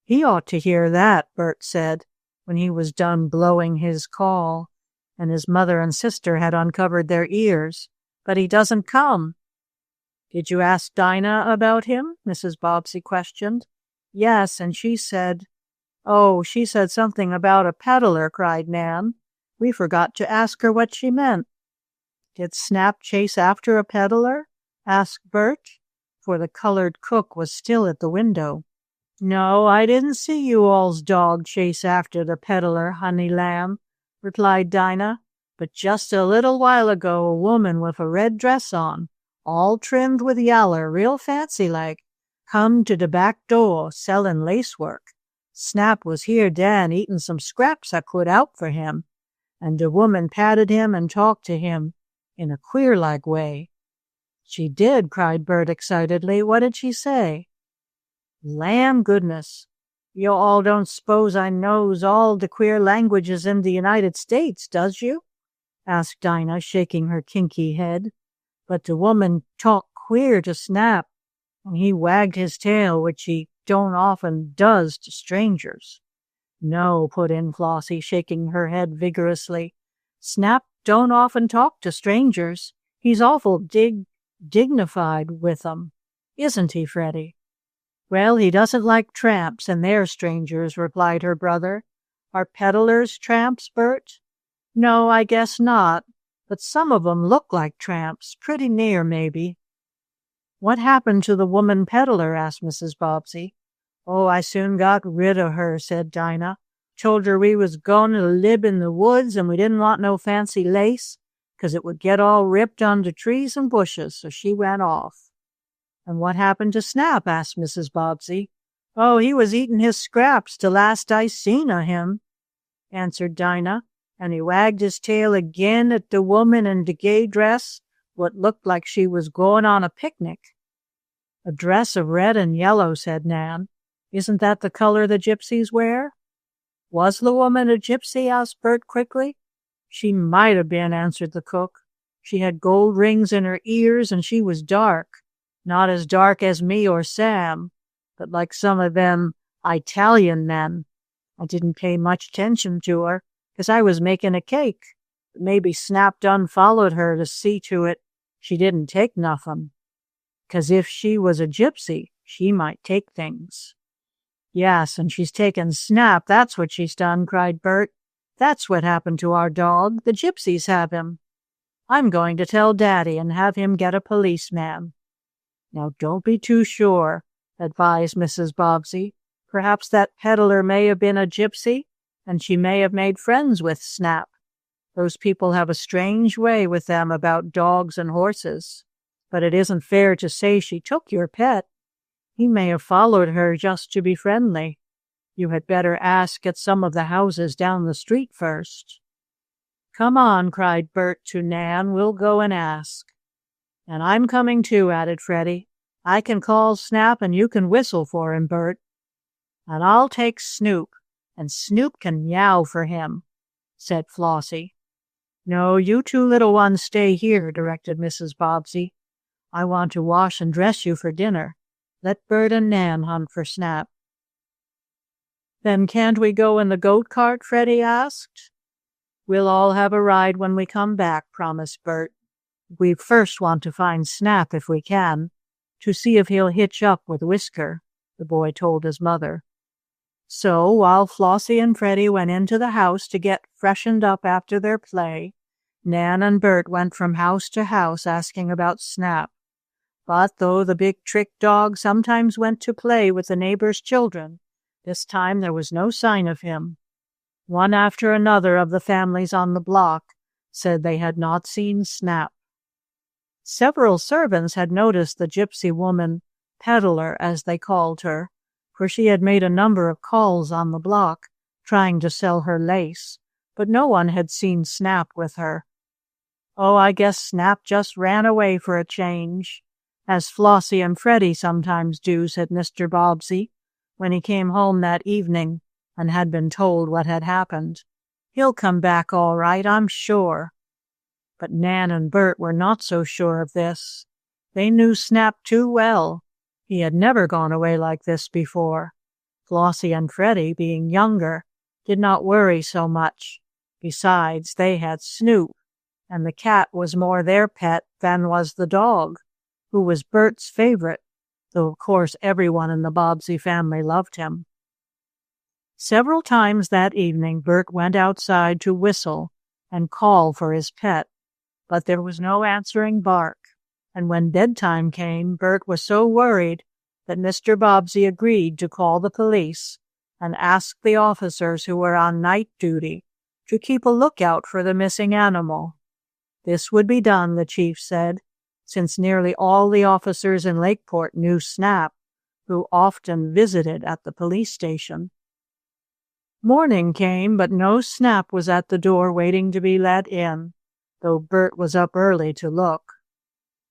"He ought to hear that," Bert said, when he was done blowing his call, and his mother and sister had uncovered their ears, "but he doesn't come." "Did you ask Dinah about him?" Mrs. Bobbsey questioned. "Yes, and she said—" "Oh, she said something about a peddler," cried Nan. "We forgot to ask her what she meant." "Did Snap chase after a peddler?" asked Bert, for the colored cook was still at the window. "No, I didn't see you all's dog chase after the peddler, honey lamb," replied Dinah. "But just a little while ago a woman with a red dress on, all trimmed with yaller, real fancy like, come to de back door sellin' lacework. Snap was here den eatin' some scraps I put out for him, and de woman patted him and talked to him in a queer-like way." "She did," cried Bert excitedly. "What did she say?" "Lamb goodness, you all don't s'pose I knows all de queer languages in de United States, does you?" asked Dinah, shaking her kinky head. "But de woman talked queer to Snap, and he wagged his tail, which he don't often does to strangers." "No," put in Flossie, shaking her head vigorously. "Snap don't often talk to strangers. He's awful dignified with 'em. Isn't he, Freddie?" "Well, he doesn't like tramps, and they're strangers," replied her brother. "Are peddlers tramps, Bert?" "No, I guess not, but some of 'em look like tramps, pretty near, maybe." "What happened to the woman peddler?" asked Mrs. Bobbsey. "Oh, I soon got rid of her," said Dinah. "Told her we was goin' to lib in the woods, and we didn't want no fancy lace, 'cause it would get all ripped on de trees and bushes, so she went off." "And what happened to Snap?" asked Mrs. Bobbsey. "Oh, he was eatin' his scraps de last I seen of him," answered Dinah, "and he wagged his tail again at de woman in de gay dress, what looked like she was goin' on a picnic." "A dress of red and yellow," said Nan. "Isn't that the color the Gypsies wear?" "Was the woman a gypsy?" asked Bert quickly. "She might have been," answered the cook. "She had gold rings in her ears, and she was dark. Not as dark as me or Sam, but like some of them Italian men. I didn't pay much attention to her, 'cause I was making a cake, but maybe Snap done followed her to see to it she didn't take nothing. 'Cause if she was a gypsy, she might take things." "Yes, and she's taken Snap, that's what she's done," cried Bert. "That's what happened to our dog. The Gypsies have him. I'm going to tell Daddy and have him get a policeman." "Now don't be too sure," advised Mrs. Bobbsey. "Perhaps that peddler may have been a gypsy, and she may have made friends with Snap. Those people have a strange way with them about dogs and horses. But it isn't fair to say she took your pet. He may have followed her just to be friendly. You had better ask at some of the houses down the street first." "Come on," cried Bert to Nan. "We'll go and ask." "And I'm coming too," added Freddie. "I can call Snap and you can whistle for him, Bert." "And I'll take Snoop, and Snoop can meow for him," said Flossie. "No, you two little ones stay here," directed Mrs. Bobbsey. "I want to wash and dress you for dinner. Let Bert and Nan hunt for Snap." "Then can't we go in the goat cart?" Freddie asked. "We'll all have a ride when we come back," promised Bert. "We first want to find Snap if we can, to see if he'll hitch up with Whisker," the boy told his mother. So while Flossie and Freddie went into the house to get freshened up after their play, Nan and Bert went from house to house asking about Snap. But though the big trick dog sometimes went to play with the neighbors' children, this time there was no sign of him. One after another of the families on the block said they had not seen Snap. Several servants had noticed the gypsy woman, peddler as they called her, for she had made a number of calls on the block, trying to sell her lace, but no one had seen Snap with her. "Oh, I guess Snap just ran away for a change, as Flossie and Freddie sometimes do," said Mr. Bobbsey, when he came home that evening and had been told what had happened. "He'll come back all right, I'm sure." But Nan and Bert were not so sure of this. They knew Snap too well. He had never gone away like this before. Flossie and Freddie, being younger, did not worry so much. Besides, they had Snoop, and the cat was more their pet than was the dog, who was Bert's favorite, though of course everyone in the Bobbsey family loved him. Several times that evening Bert went outside to whistle and call for his pet, but there was no answering bark, and when bedtime came, Bert was so worried that Mr. Bobbsey agreed to call the police and ask the officers who were on night duty to keep a lookout for the missing animal. This would be done, the chief said, since nearly all the officers in Lakeport knew Snap, who often visited at the police station. Morning came, but no Snap was at the door waiting to be let in, though Bert was up early to look.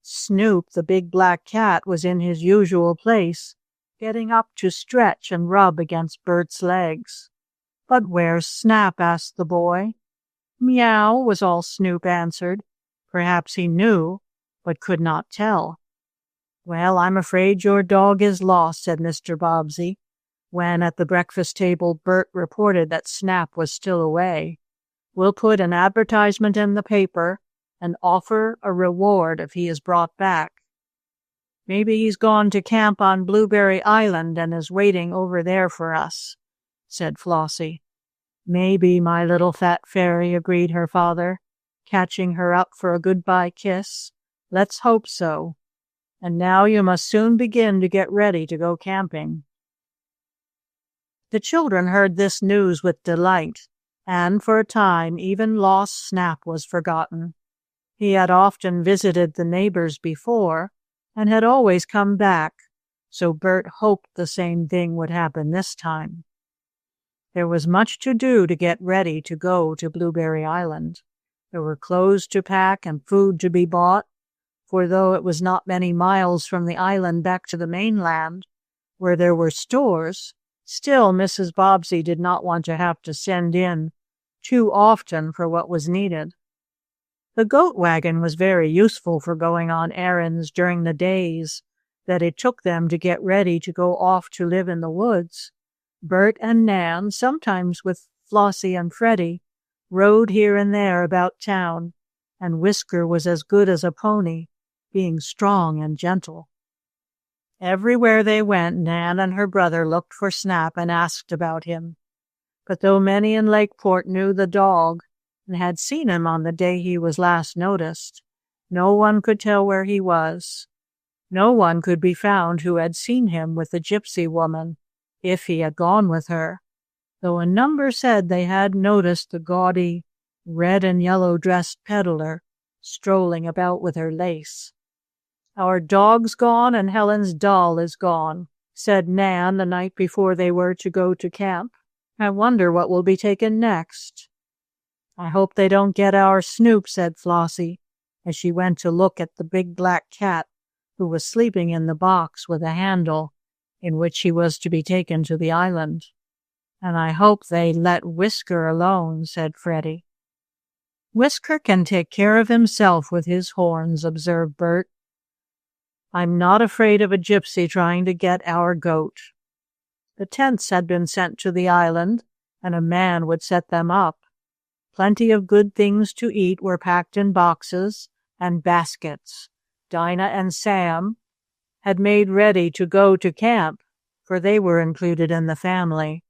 Snoop, the big black cat, was in his usual place, getting up to stretch and rub against Bert's legs. "But where's Snap?" asked the boy. "Meow," was all Snoop answered. Perhaps he knew, but could not tell. "Well, I'm afraid your dog is lost," said Mr. Bobbsey, when at the breakfast table Bert reported that Snap was still away. "We'll put an advertisement in the paper and offer a reward if he is brought back. Maybe he's gone to camp on Blueberry Island and is waiting over there for us," said Flossie. "Maybe, my little fat fairy," agreed her father, catching her up for a goodbye kiss. "Let's hope so. And now you must soon begin to get ready to go camping." The children heard this news with delight, and for a time even lost Snap was forgotten. He had often visited the neighbors before, and had always come back, so Bert hoped the same thing would happen this time. There was much to do to get ready to go to Blueberry Island. There were clothes to pack and food to be bought, for though it was not many miles from the island back to the mainland, where there were stores, still Mrs. Bobbsey did not want to have to send in too often for what was needed. The goat wagon was very useful for going on errands during the days that it took them to get ready to go off to live in the woods. Bert and Nan, sometimes with Flossie and Freddy, rode here and there about town, and Whisker was as good as a pony, being strong and gentle. Everywhere they went, Nan and her brother looked for Snap and asked about him. But though many in Lakeport knew the dog and had seen him on the day he was last noticed, no one could tell where he was. No one could be found who had seen him with the gypsy woman, if he had gone with her, though a number said they had noticed the gaudy, red and yellow dressed peddler strolling about with her lace. "Our dog's gone and Helen's doll is gone," said Nan the night before they were to go to camp. "I wonder what will be taken next." "I hope they don't get our Snoop," said Flossie, as she went to look at the big black cat who was sleeping in the box with a handle in which he was to be taken to the island. "And I hope they let Whisker alone," said Freddy. "Whisker can take care of himself with his horns," observed Bert. "I'm not afraid of a gypsy trying to get our goat." The tents had been sent to the island, and a man would set them up. Plenty of good things to eat were packed in boxes and baskets. Dinah and Sam had made ready to go to camp, for they were included in the family.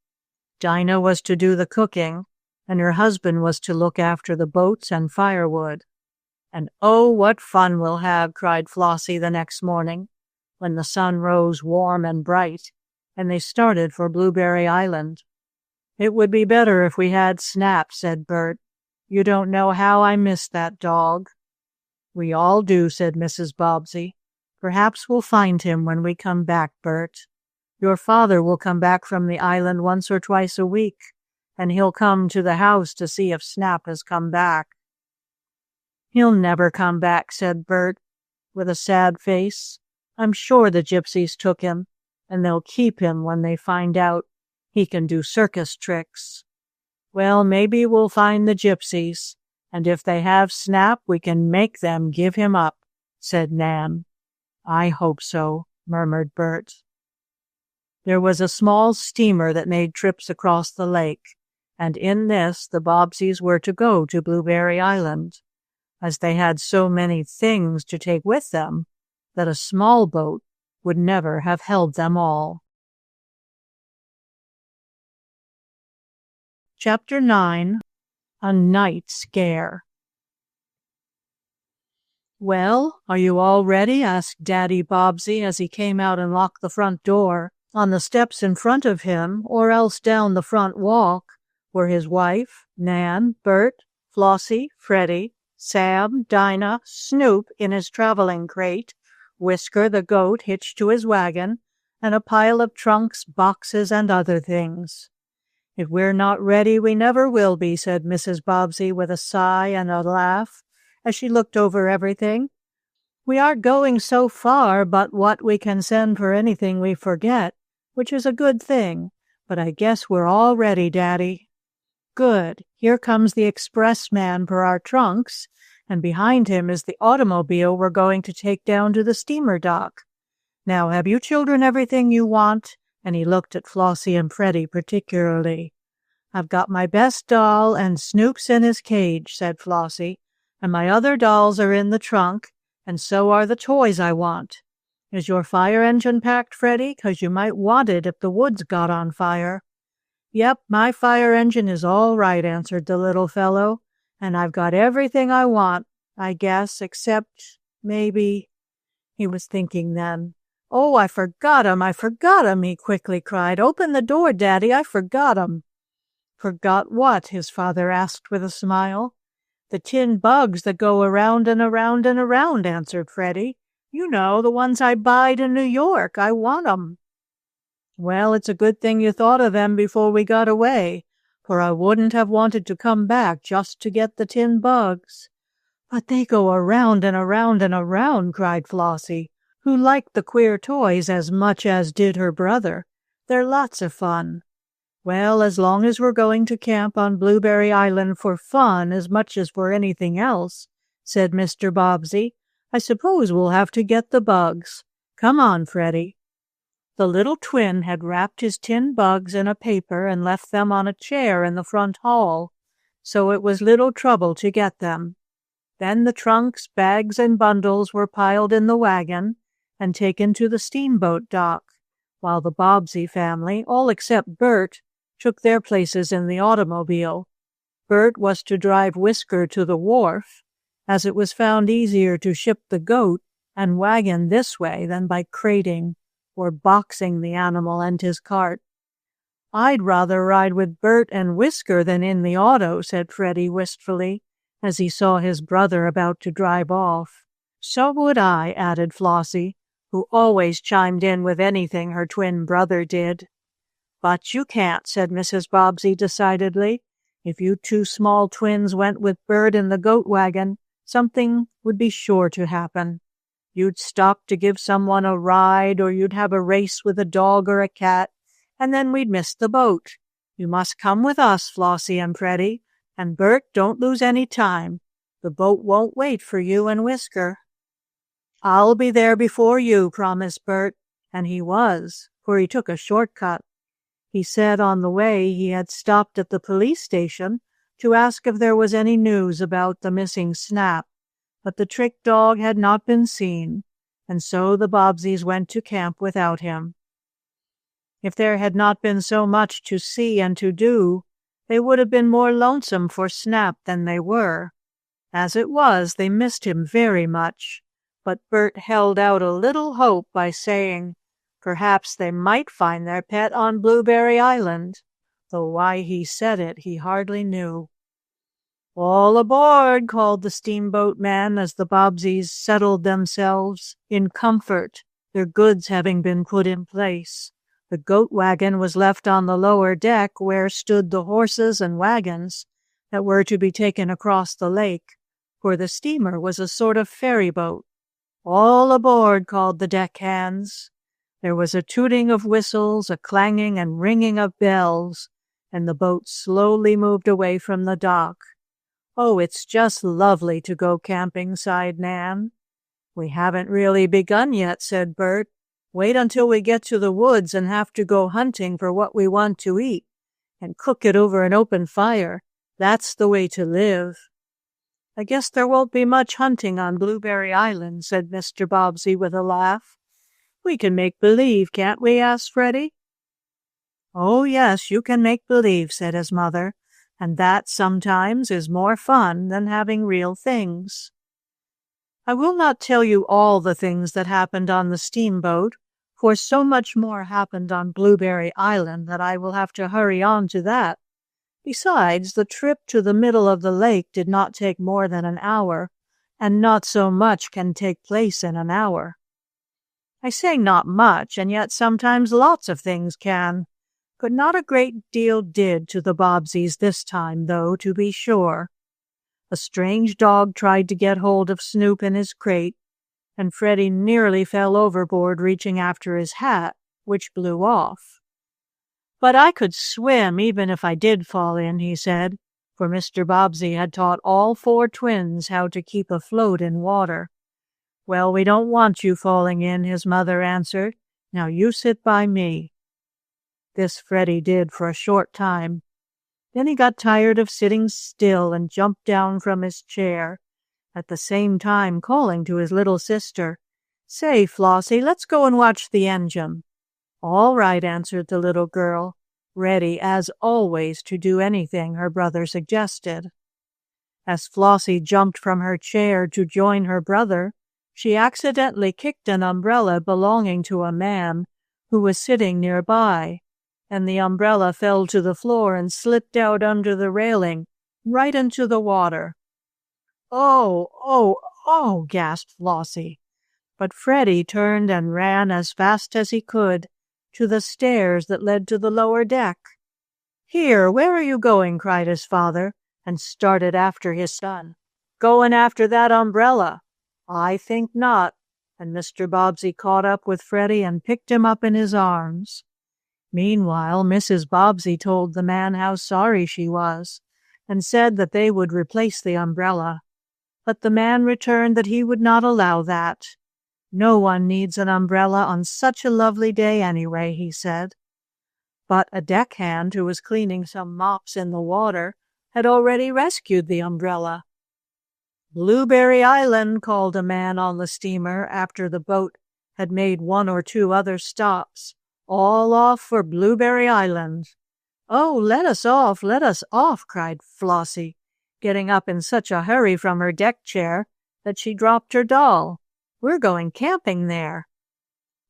Dinah was to do the cooking, and her husband was to look after the boats and firewood. "And oh, what fun we'll have!" cried Flossie the next morning, when the sun rose warm and bright, and they started for Blueberry Island. "It would be better if we had Snap," said Bert. "You don't know how I miss that dog." "We all do," said Mrs. Bobbsey. "Perhaps we'll find him when we come back, Bert. Your father will come back from the island once or twice a week, and he'll come to the house to see if Snap has come back." "He'll never come back," said Bert, with a sad face. "I'm sure the gypsies took him, and they'll keep him when they find out he can do circus tricks." "Well, maybe we'll find the gypsies, and if they have Snap, we can make them give him up," said Nan. "I hope so," murmured Bert. There was a small steamer that made trips across the lake, and in this the Bobbseys were to go to Blueberry Island, as they had so many things to take with them that a small boat would never have held them all. Chapter 9. A Night Scare. "Well, are you all ready?" asked Daddy Bobbsey as he came out and locked the front door. On the steps in front of him, or else down the front walk, were his wife, Nan, Bert, Flossie, Freddie, Sam, Dinah, Snoop in his traveling crate, Whisker the goat hitched to his wagon, and a pile of trunks, boxes, and other things. If we're not ready, we never will be, said Mrs. Bobbsey with a sigh and a laugh as she looked over everything. We aren't going so far but what we can send for anything we forget, which is a good thing, but I guess we're all ready, Daddy. Good. Here comes the expressman for our trunks, and behind him is the automobile we're going to take down to the steamer dock. Now, have you children everything you want? And he looked at Flossie and Freddie particularly. I've got my best doll, and Snoop's in his cage, said Flossie, and my other dolls are in the trunk, and so are the toys I want. Is your fire engine packed, Freddie? 'Cause you might want it if the woods got on fire. Yep, my fire engine is all right, answered the little fellow, and I've got everything I want, I guess, except maybe... He was thinking then. Oh, I forgot 'em, he quickly cried. Open the door, Daddy, I forgot 'em. Forgot what? His father asked with a smile. The tin bugs that go around and around and around, answered Freddie. You know, the ones I buyed in New York. I want 'em. Well, it's a good thing you thought of them before we got away, for I wouldn't have wanted to come back just to get the tin bugs. But they go around and around and around, cried Flossie, who liked the queer toys as much as did her brother. They're lots of fun. Well, as long as we're going to camp on Blueberry Island for fun as much as for anything else, said Mr. Bobbsey, I suppose we'll have to get the bugs. Come on, Freddie. The little twin had wrapped his tin bugs in a paper and left them on a chair in the front hall, so it was little trouble to get them. Then the trunks, bags, and bundles were piled in the wagon and taken to the steamboat dock, while the Bobbsey family, all except Bert, took their places in the automobile. Bert was to drive Whisker to the wharf, as it was found easier to ship the goat and wagon this way than by crating or boxing the animal and his cart. I'd rather ride with Bert and Whisker than in the auto, said Freddie wistfully, as he saw his brother about to drive off. So would I, added Flossie, who always chimed in with anything her twin brother did. But you can't, said Mrs. Bobbsey decidedly. If you two small twins went with Bert in the goat wagon, something would be sure to happen. You'd stop to give someone a ride, or you'd have a race with a dog or a cat, and then we'd miss the boat. You must come with us, Flossie and Freddie, and Bert, don't lose any time. The boat won't wait for you and Whisker. I'll be there before you, promised Bert, and he was, for he took a shortcut. He said on the way he had stopped at the police station to ask if there was any news about the missing Snap, but the trick dog had not been seen, and so the Bobbseys went to camp without him. If there had not been so much to see and to do, they would have been more lonesome for Snap than they were. As it was, they missed him very much, but Bert held out a little hope by saying perhaps they might find their pet on Blueberry Island, though why he said it he hardly knew. All aboard, called the steamboat man as the Bobbseys settled themselves in comfort, their goods having been put in place. The goat wagon was left on the lower deck where stood the horses and wagons that were to be taken across the lake, for the steamer was a sort of ferry boat. All aboard, called the deckhands. There was a tooting of whistles, a clanging and ringing of bells, and the boat slowly moved away from the dock. Oh, it's just lovely to go camping, sighed Nan. We haven't really begun yet, said Bert. Wait until we get to the woods and have to go hunting for what we want to eat, and cook it over an open fire. That's the way to live. I guess there won't be much hunting on Blueberry Island, said Mr. Bobbsey with a laugh. We can make believe, can't we? Asked Freddie. Oh, yes, you can make believe, said his mother, and that sometimes is more fun than having real things. I will not tell you all the things that happened on the steamboat, for so much more happened on Blueberry Island that I will have to hurry on to that. Besides, the trip to the middle of the lake did not take more than an hour, and not so much can take place in an hour. I say not much, and yet sometimes lots of things can. But not a great deal did to the Bobbseys this time, though, to be sure. A strange dog tried to get hold of Snoop in his crate, and Freddie nearly fell overboard reaching after his hat, which blew off. "But I could swim even if I did fall in," he said, for Mr. Bobbsey had taught all 4 twins how to keep afloat in water. "Well, we don't want you falling in," his mother answered. "Now you sit by me." This Freddie did for a short time. Then he got tired of sitting still and jumped down from his chair, at the same time calling to his little sister, "Say, Flossie, let's go and watch the engine." "All right," answered the little girl, ready, as always, to do anything her brother suggested. As Flossie jumped from her chair to join her brother, she accidentally kicked an umbrella belonging to a man who was sitting nearby, and the umbrella fell to the floor and slipped out under the railing, right into the water. "Oh, oh, oh!" gasped Flossie. But Freddie turned and ran as fast as he could to the stairs that led to the lower deck. "Here, where are you going?" cried his father, and started after his son. "Going after that umbrella." "I think not," and Mr. Bobbsey caught up with Freddie and picked him up in his arms. Meanwhile, Mrs. Bobbsey told the man how sorry she was, and said that they would replace the umbrella. But the man returned that he would not allow that. "No one needs an umbrella on such a lovely day anyway," he said. But a deckhand who was cleaning some mops in the water had already rescued the umbrella. "Blueberry Island," called a man on the steamer after the boat had made 1 or 2 other stops. "All off for Blueberry Island." "Oh, let us off, cried Flossie, getting up in such a hurry from her deck chair that she dropped her doll. "We're going camping there."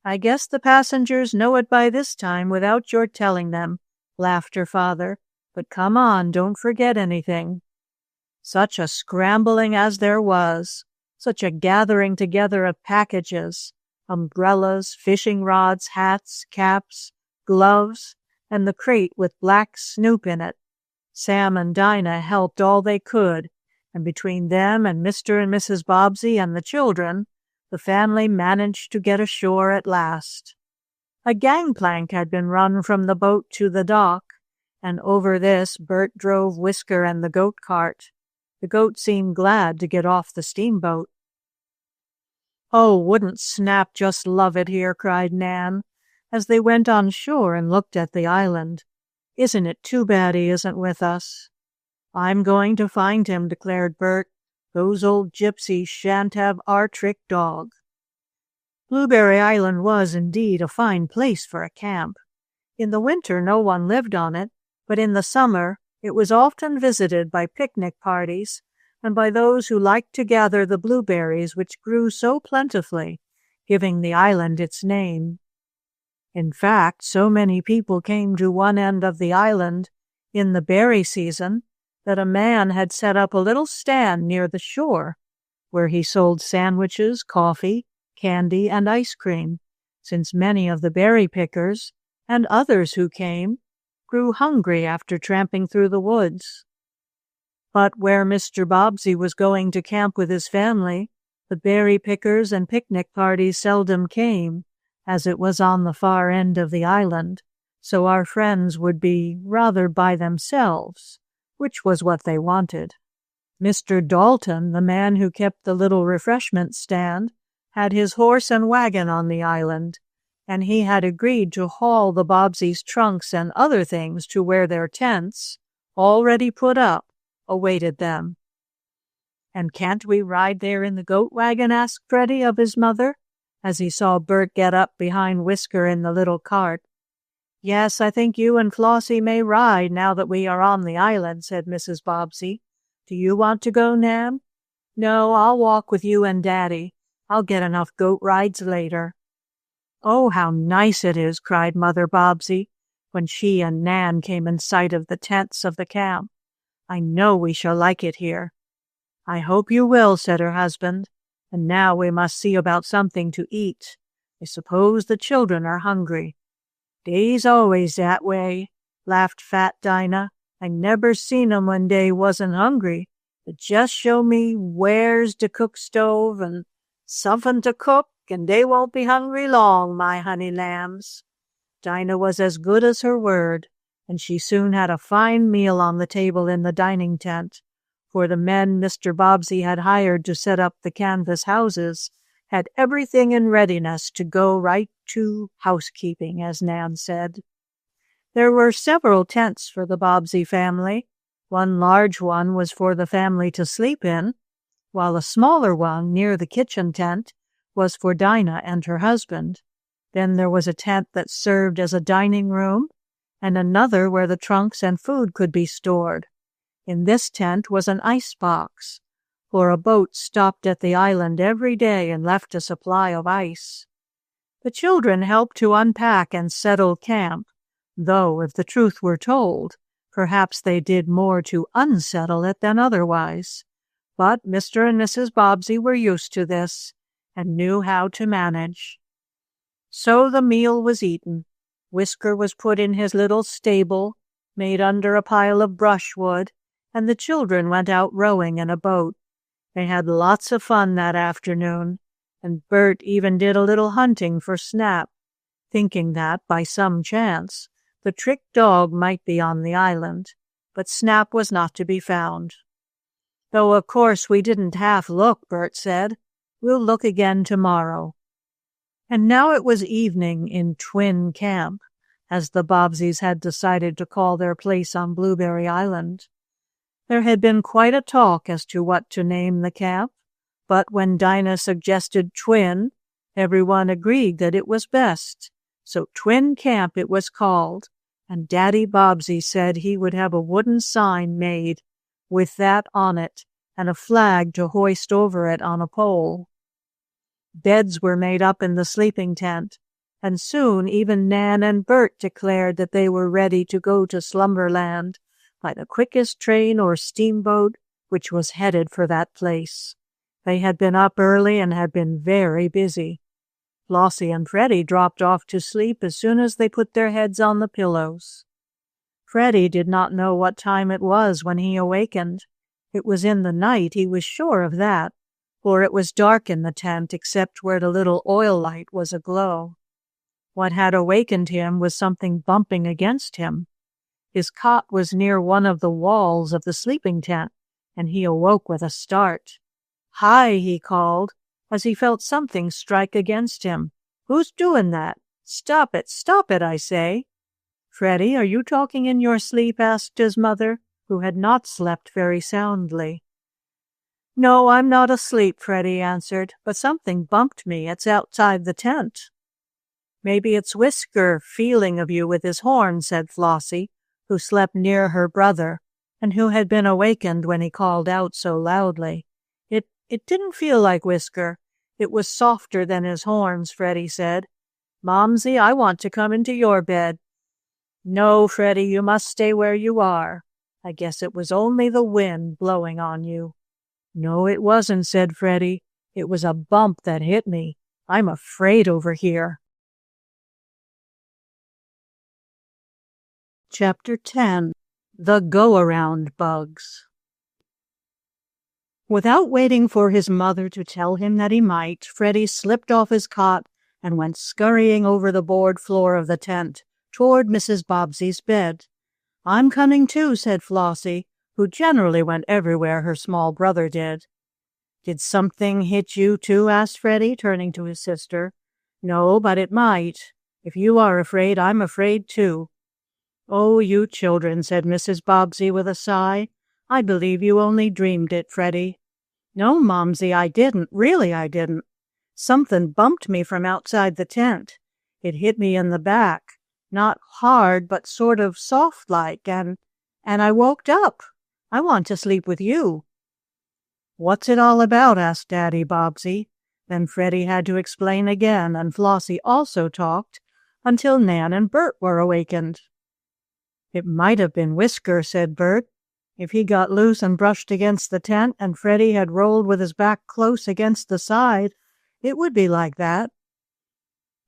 "I guess the passengers know it by this time without your telling them," laughed her father. "But come on, don't forget anything." Such a scrambling as there was, such a gathering together of packages, umbrellas, fishing rods, hats, caps, gloves, and the crate with black Snoop in it. Sam and Dinah helped all they could, and between them and Mr. and Mrs. Bobbsey and the children, the family managed to get ashore at last. A gangplank had been run from the boat to the dock, and over this Bert drove Whisker and the goat cart. The goat seemed glad to get off the steamboat. "Oh, wouldn't Snap just love it here?" cried Nan, as they went on shore and looked at the island. "Isn't it too bad he isn't with us?" "I'm going to find him," declared Bert. "Those old gypsies shan't have our trick dog." Blueberry Island was indeed a fine place for a camp. In the winter no one lived on it, but in the summer it was often visited by picnic parties and by those who liked to gather the blueberries which grew so plentifully, giving the island its name. In fact, so many people came to one end of the island in the berry season that a man had set up a little stand near the shore, where he sold sandwiches, coffee, candy, and ice cream, since many of the berry pickers, and others who came, grew hungry after tramping through the woods. But where Mr. Bobbsey was going to camp with his family, the berry pickers and picnic parties seldom came, as it was on the far end of the island, so our friends would be rather by themselves, which was what they wanted. Mr. Dalton, the man who kept the little refreshment stand, had his horse and wagon on the island, and he had agreed to haul the Bobbseys' trunks and other things to where their tents, already put up, awaited them. "And can't we ride there in the goat wagon?" asked Freddie of his mother, as he saw Bert get up behind Whisker in the little cart. "Yes, I think you and Flossie may ride now that we are on the island," said Mrs. Bobbsey. "Do you want to go, Nan?" "No, I'll walk with you and Daddy. I'll get enough goat rides later." "Oh, how nice it is!" cried Mother Bobbsey, when she and Nan came in sight of the tents of the camp. "I know we shall like it here." "I hope you will," said her husband. "And now we must see about something to eat. I suppose the children are hungry." "Dey's always dat way," laughed fat Dinah. "I neber seen 'em when dey wasn't hungry. But just show me where's de cook stove and suffin to cook, and dey won't be hungry long, my honey lambs." Dinah was as good as her word, and she soon had a fine meal on the table in the dining tent, for the men Mr. Bobbsey had hired to set up the canvas houses had everything in readiness to go right to housekeeping, as Nan said. There were several tents for the Bobbsey family. One large one was for the family to sleep in, while a smaller one near the kitchen tent was for Dinah and her husband. Then there was a tent that served as a dining room, and another where the trunks and food could be stored. In this tent was an ice box, for a boat stopped at the island every day and left a supply of ice. The children helped to unpack and settle camp, though, if the truth were told, perhaps they did more to unsettle it than otherwise. But Mr. and Mrs. Bobbsey were used to this, and knew how to manage. So the meal was eaten. Whisker was put in his little stable, made under a pile of brushwood, and the children went out rowing in a boat. They had lots of fun that afternoon, and Bert even did a little hunting for Snap, thinking that, by some chance, the trick dog might be on the island, but Snap was not to be found. "Though of course we didn't half look," Bert said. "We'll look again tomorrow." And now it was evening in Twin Camp, as the Bobbseys had decided to call their place on Blueberry Island. There had been quite a talk as to what to name the camp, but when Dinah suggested Twin, everyone agreed that it was best. So Twin Camp it was called, and Daddy Bobbsey said he would have a wooden sign made with that on it and a flag to hoist over it on a pole. Beds were made up in the sleeping tent, and soon even Nan and Bert declared that they were ready to go to Slumberland by the quickest train or steamboat which was headed for that place. They had been up early and had been very busy. Flossie and Freddie dropped off to sleep as soon as they put their heads on the pillows. Freddie did not know what time it was when he awakened. It was in the night, he was sure of that, for it was dark in the tent except where the little oil light was aglow. What had awakened him was something bumping against him. His cot was near one of the walls of the sleeping tent, and he awoke with a start. "Hi!" he called, as he felt something strike against him. "Who's doing that? Stop it, I say." "Freddie, are you talking in your sleep?" asked his mother, who had not slept very soundly. "No, I'm not asleep," Freddie answered, "but something bumped me. It's outside the tent." "Maybe it's Whisker feeling of you with his horn," said Flossie, who slept near her brother, and who had been awakened when he called out so loudly. It didn't feel like Whisker. It was softer than his horns," Freddie said. "Momsey, I want to come into your bed." "No, Freddie, you must stay where you are. I guess it was only the wind blowing on you." "No, it wasn't," said Freddie. "It was a bump that hit me. I'm afraid over here." Chapter 10. The Go-Around Bugs. Without waiting for his mother to tell him that he might, Freddie slipped off his cot and went scurrying over the board floor of the tent toward Mrs. Bobbsey's bed. "I'm coming too," said Flossie, who generally went everywhere her small brother did. "Did something hit you too?" asked Freddie, turning to his sister. "No, but it might. If you are afraid, I'm afraid too." "Oh, you children," said Mrs. Bobbsey with a sigh. "I believe you only dreamed it, Freddie." "No, Momsey, I didn't. Really, I didn't. Something bumped me from outside the tent. It hit me in the back. Not hard, but sort of soft-like, and I woke up. I want to sleep with you." "What's it all about?" asked Daddy Bobbsey. Then Freddie had to explain again, and Flossie also talked, until Nan and Bert were awakened. "It might have been Whisker," said Bert. "If he got loose and brushed against the tent, and Freddie had rolled with his back close against the side, it would be like that."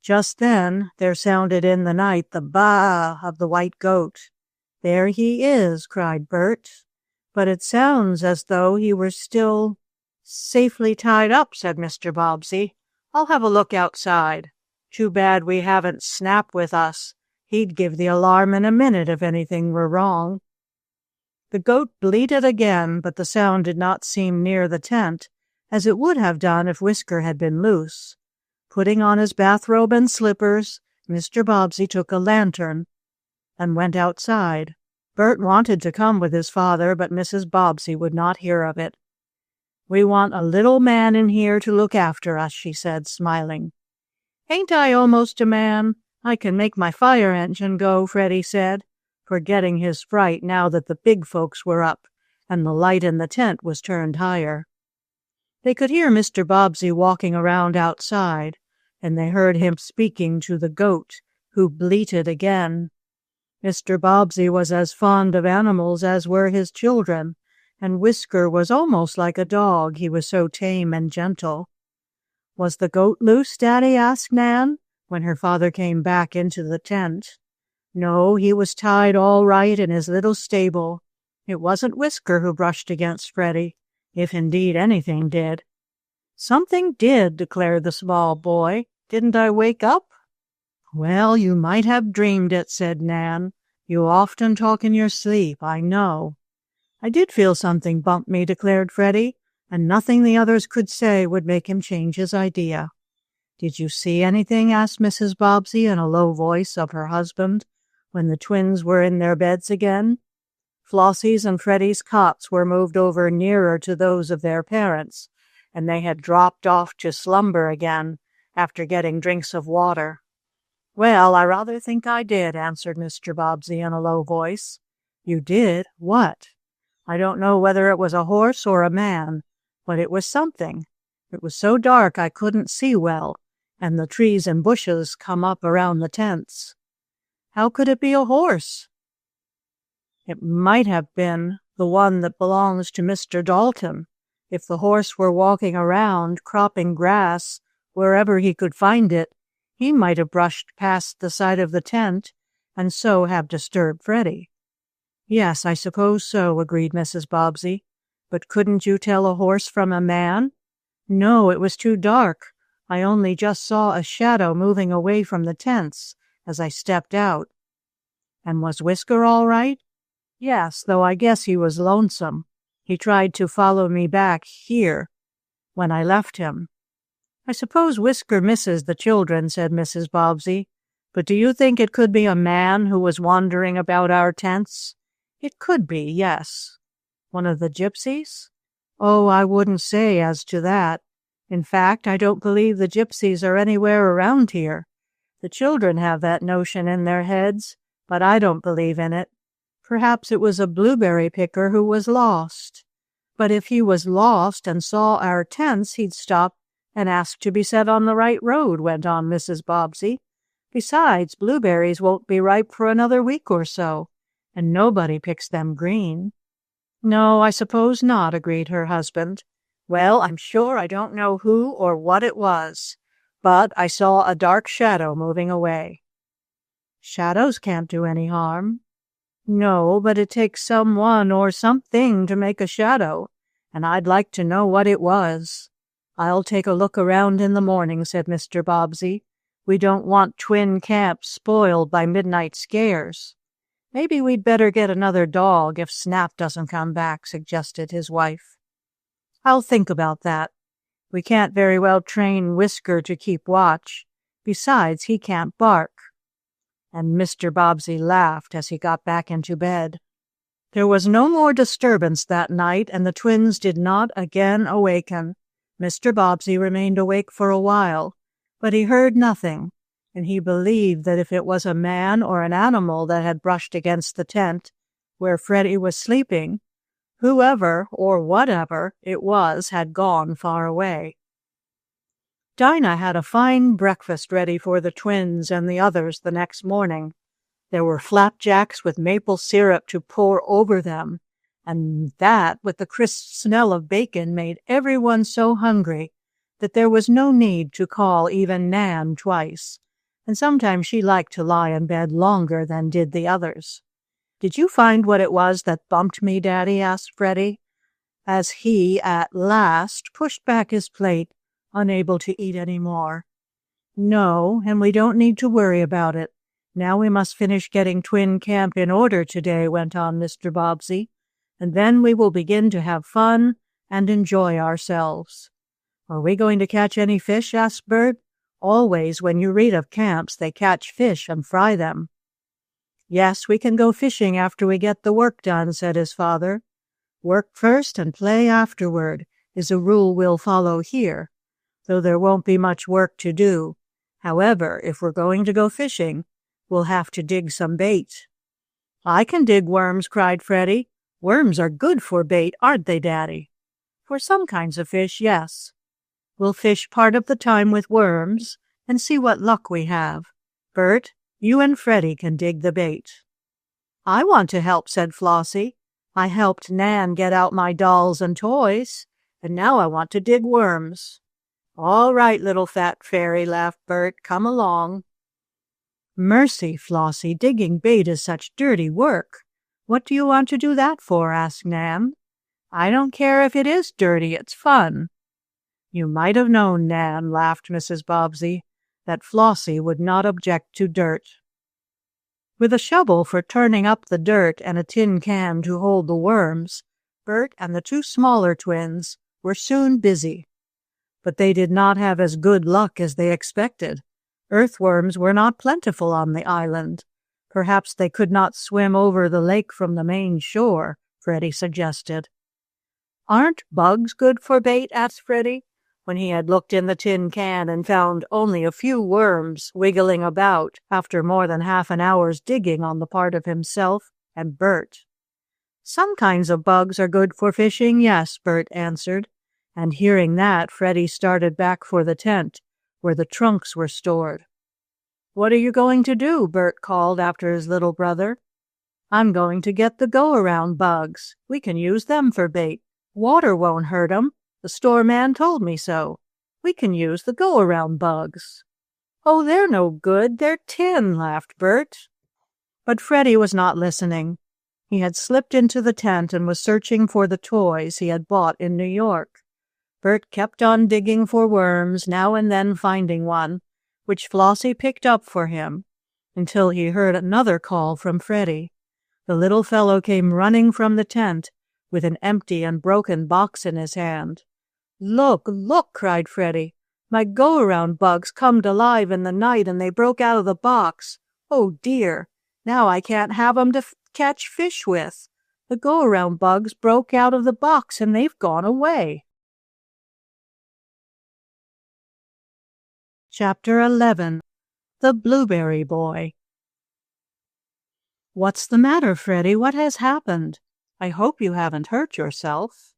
Just then there sounded in the night the baa of the white goat. "There he is," cried Bert. "But it sounds as though he were still safely tied up," said Mr. Bobbsey. "I'll have a look outside. Too bad we haven't Snap with us. He'd give the alarm in a minute if anything were wrong." The goat bleated again, but the sound did not seem near the tent, as it would have done if Whisker had been loose. Putting on his bathrobe and slippers, Mr. Bobbsey took a lantern and went outside. Bert wanted to come with his father, but Mrs. Bobbsey would not hear of it. "We want a little man in here to look after us," she said, smiling. "Ain't I almost a man? I can make my fire engine go," Freddie said, forgetting his fright now that the big folks were up and the light in the tent was turned higher. They could hear Mr. Bobbsey walking around outside, and they heard him speaking to the goat, who bleated again. Mr. Bobbsey was as fond of animals as were his children, and Whisker was almost like a dog, he was so tame and gentle. "Was the goat loose, Daddy?" asked Nan, when her father came back into the tent. "No, he was tied all right in his little stable. It wasn't Whisker who brushed against Freddie, if indeed anything did." "Something did," declared the small boy. "Didn't I wake up?" "Well, you might have dreamed it," said Nan. "You often talk in your sleep, I know." "I did feel something bump me," declared Freddie, and nothing the others could say would make him change his idea. "Did you see anything?" asked Mrs. Bobbsey in a low voice of her husband, when the twins were in their beds again. Flossie's and Freddie's cots were moved over nearer to those of their parents, and they had dropped off to slumber again after getting drinks of water. "Well, I rather think I did," answered Mr. Bobbsey in a low voice. "You did? What?" "I don't know whether it was a horse or a man, but it was something. It was so dark I couldn't see well, and the trees and bushes come up around the tents." "How could it be a horse?" "It might have been the one that belongs to Mr. Dalton. If the horse were walking around, cropping grass, wherever he could find it, he might have brushed past the side of the tent, and so have disturbed Freddie." "Yes, I suppose so," agreed Mrs. Bobbsey. "But couldn't you tell a horse from a man?" "No, it was too dark. I only just saw a shadow moving away from the tents as I stepped out." "And was Whisker all right?" "Yes, though I guess he was lonesome. He tried to follow me back here when I left him." "I suppose Whisker misses the children," said Mrs. Bobbsey. "But do you think it could be a man who was wandering about our tents?" "It could be, yes." "One of the Gypsies?" "Oh, I wouldn't say as to that. In fact, I don't believe the Gypsies are anywhere around here. The children have that notion in their heads, but I don't believe in it. Perhaps it was a blueberry picker who was lost." "But if he was lost and saw our tents, he'd stop and ask to be set on the right road," went on Mrs. Bobbsey. "Besides, blueberries won't be ripe for another week or so, and nobody picks them green." "No, I suppose not," agreed her husband. "Well, I'm sure I don't know who or what it was, but I saw a dark shadow moving away." "Shadows can't do any harm." "No, but it takes someone or something to make a shadow, and I'd like to know what it was." "I'll take a look around in the morning," said Mr. Bobbsey. "We don't want twin camp spoiled by midnight scares." "Maybe we'd better get another dog if Snap doesn't come back," suggested his wife. "I'll think about that. We can't very well train Whisker to keep watch. Besides, he can't bark." And Mr. Bobbsey laughed as he got back into bed. There was no more disturbance that night, and the twins did not again awaken. Mr. Bobbsey remained awake for a while, but he heard nothing, and he believed that if it was a man or an animal that had brushed against the tent where Freddie was sleeping, whoever or whatever it was had gone far away. Dinah had a fine breakfast ready for the twins and the others the next morning. There were flapjacks with maple syrup to pour over them, and that, with the crisp smell of bacon, made everyone so hungry that there was no need to call even Nan twice. and sometimes she liked to lie in bed longer than did the others. "Did you find what it was that bumped me, Daddy?" asked Freddie, as he, at last, pushed back his plate, unable to eat any more. "No, and we don't need to worry about it. Now we must finish getting Twin Camp in order today," went on Mr. Bobbsey, "and then we will begin to have fun and enjoy ourselves." "Are we going to catch any fish?" asked Bert. "Always, when you read of camps, they catch fish and fry them." "Yes, we can go fishing after we get the work done," said his father. "Work first and play afterward is a rule we'll follow here, though there won't be much work to do. However, if we're going to go fishing, we'll have to dig some bait." "I can dig worms," cried Freddie. "Worms are good for bait, aren't they, Daddy?" "For some kinds of fish, yes. We'll fish part of the time with worms and see what luck we have. Bert, you and Freddie can dig the bait." "I want to help," said Flossie. "I helped Nan get out my dolls and toys, and now I want to dig worms." "All right, little fat fairy," laughed Bert. "Come along." "Mercy, Flossie, digging bait is such dirty work. What do you want to do that for?" asked Nan. "I don't care if it is dirty, it's fun." "You might have known, Nan," laughed Mrs. Bobbsey, "that Flossie would not object to dirt." With a shovel for turning up the dirt and a tin can to hold the worms, Bert and the two smaller twins were soon busy. But they did not have as good luck as they expected. Earthworms were not plentiful on the island. "Perhaps they could not swim over the lake from the main shore," Freddie suggested. "Aren't bugs good for bait?" asked Freddie, when he had looked in the tin can and found only a few worms wiggling about after more than half an hour's digging on the part of himself and Bert. "Some kinds of bugs are good for fishing, yes," Bert answered, and hearing that, Freddie started back for the tent, where the trunks were stored. "What are you going to do?" Bert called after his little brother. "I'm going to get the go-around bugs. We can use them for bait. Water won't hurt 'em. The store man told me so. We can use the go-around bugs." "Oh, they're no good. They're tin," laughed Bert. But Freddie was not listening. He had slipped into the tent and was searching for the toys he had bought in New York. Bert kept on digging for worms, now and then finding one, which Flossie picked up for him, until he heard another call from Freddie. The little fellow came running from the tent with an empty and broken box in his hand. "Look, look!" cried Freddie. "My go-around bugs comed alive in the night and they broke out of the box. Oh dear! Now I can't have 'em to catch fish with. The go-around bugs broke out of the box and they've gone away." Chapter 11. The Blueberry Boy. "What's the matter, Freddie? What has happened? I hope you haven't hurt yourself."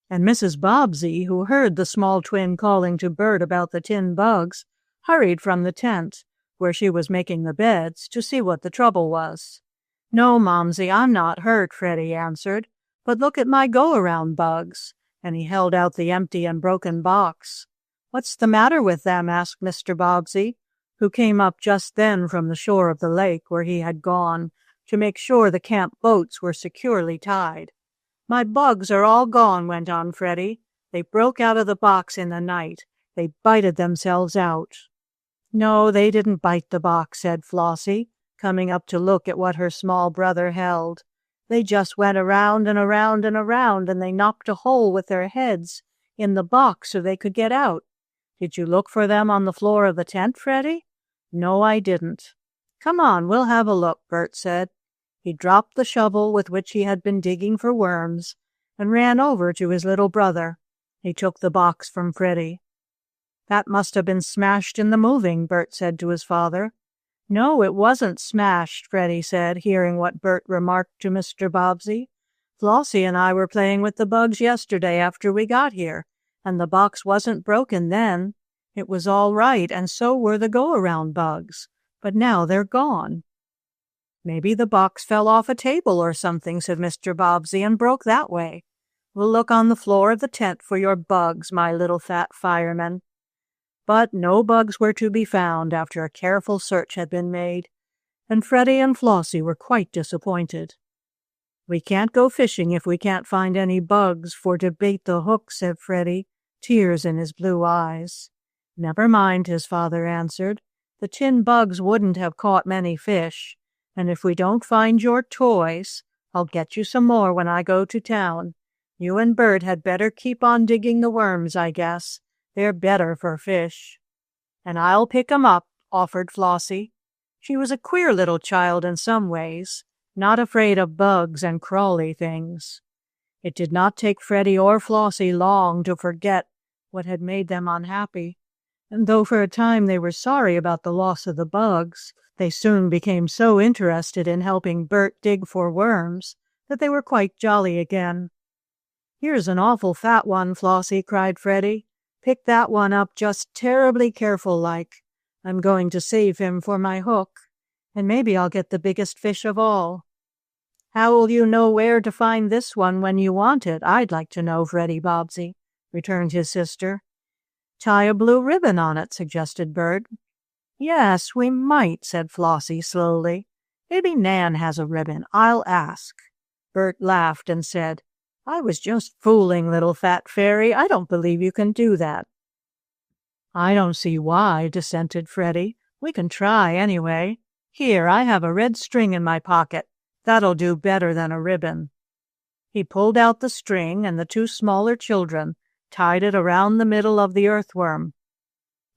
And Mrs. Bobbsey, who heard the small twin calling to Bert about the tin bugs, hurried from the tent, where she was making the beds, to see what the trouble was. "No, Momsey, I'm not hurt," Freddie answered. "But look at my go-around bugs," and he held out the empty and broken box. "What's the matter with them?" asked Mr. Bobbsey, who came up just then from the shore of the lake, where he had gone to make sure the camp boats were securely tied. "My bugs are all gone," went on Freddie. "They broke out of the box in the night. They bited themselves out." "No, they didn't bite the box," said Flossie, coming up to look at what her small brother held. "They just went around and around and around, and they knocked a hole with their heads in the box so they could get out. Did you look for them on the floor of the tent, Freddie?" "No, I didn't." "Come on, we'll have a look," Bert said. He dropped the shovel with which he had been digging for worms and ran over to his little brother. He took the box from Freddie. "That must have been smashed in the moving," Bert said to his father. "No, it wasn't smashed," Freddie said, hearing what Bert remarked to Mr. Bobbsey. "Flossie and I were playing with the bugs yesterday after we got here, and the box wasn't broken then. It was all right, and so were the go-around bugs. But now they're gone." "Maybe the box fell off a table or something," said Mr. Bobbsey, "and broke that way. We'll look on the floor of the tent for your bugs, my little fat fireman." But no bugs were to be found after a careful search had been made, and Freddie and Flossie were quite disappointed. "We can't go fishing if we can't find any bugs for to bait the hook," said Freddie, tears in his blue eyes. "Never mind," his father answered. "The tin bugs wouldn't have caught many fish, and if we don't find your toys, I'll get you some more when I go to town. You and Bert had better keep on digging the worms, I guess. They're better for fish." "And I'll pick 'em up," offered Flossie. She was a queer little child in some ways, not afraid of bugs and crawly things. It did not take Freddie or Flossie long to forget what had made them unhappy, and though for a time they were sorry about the loss of the bugs, they soon became so interested in helping Bert dig for worms that they were quite jolly again. "Here's an awful fat one, Flossie," cried Freddie. "Pick that one up just terribly careful-like. I'm going to save him for my hook, and maybe I'll get the biggest fish of all." "How'll you know where to find this one when you want it, I'd like to know, Freddie Bobbsey," returned his sister. "Tie a blue ribbon on it," suggested Bert. "Yes, we might," said Flossie slowly. "Maybe Nan has a ribbon. I'll ask." Bert laughed and said, "I was just fooling, little fat fairy. I don't believe you can do that." "I don't see why," dissented Freddie. "We can try anyway. Here, I have a red string in my pocket. That'll do better than a ribbon." He pulled out the string, and the two smaller children tied it around the middle of the earthworm.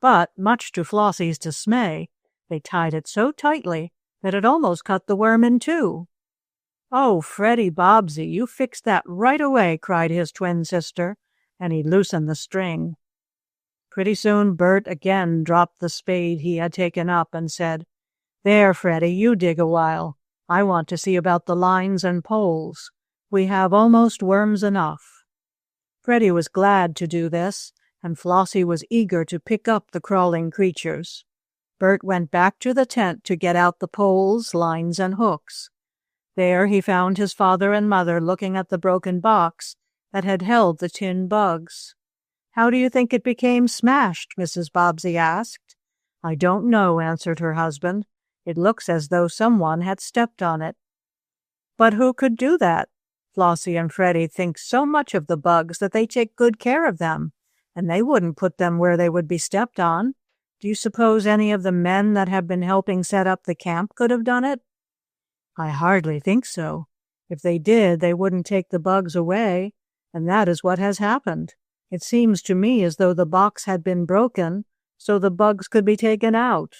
But, much to Flossie's dismay, they tied it so tightly that it almost cut the worm in two. "Oh, Freddie Bobbsey, you fixed that right away," cried his twin sister, and he loosened the string. Pretty soon Bert again dropped the spade he had taken up and said, "There, Freddie, you dig a while. I want to see about the lines and poles. We have almost worms enough." Freddie was glad to do this, and Flossie was eager to pick up the crawling creatures. Bert went back to the tent to get out the poles, lines, and hooks. There he found his father and mother looking at the broken box that had held the tin bugs. "How do you think it became smashed?" Mrs. Bobbsey asked. "I don't know," answered her husband. "It looks as though someone had stepped on it." "But who could do that? Flossie and Freddie think so much of the bugs that they take good care of them, and they wouldn't put them where they would be stepped on. Do you suppose any of the men that have been helping set up the camp could have done it?" "I hardly think so. If they did, they wouldn't take the bugs away, and that is what has happened. It seems to me as though the box had been broken so the bugs could be taken out.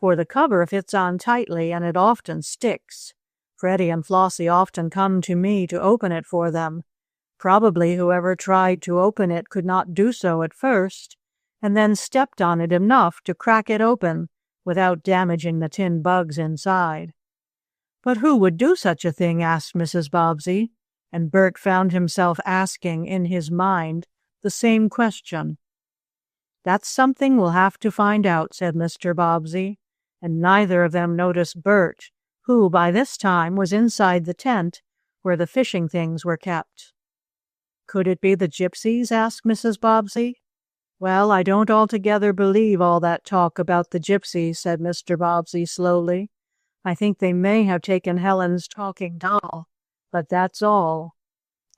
For the cover fits on tightly, and it often sticks. Freddie and Flossie often come to me to open it for them. Probably whoever tried to open it could not do so at first, and then stepped on it enough to crack it open without damaging the tin bugs inside." "But who would do such a thing?" asked Mrs. Bobbsey, and Bert found himself asking in his mind the same question. "That's something we'll have to find out," said Mr. Bobbsey, and neither of them noticed Bert, who by this time was inside the tent where the fishing things were kept. "Could it be the Gypsies?" asked Mrs. Bobbsey. "Well, I don't altogether believe all that talk about the Gypsies," said Mr. Bobbsey slowly. "I think they may have taken Helen's talking doll, but that's all.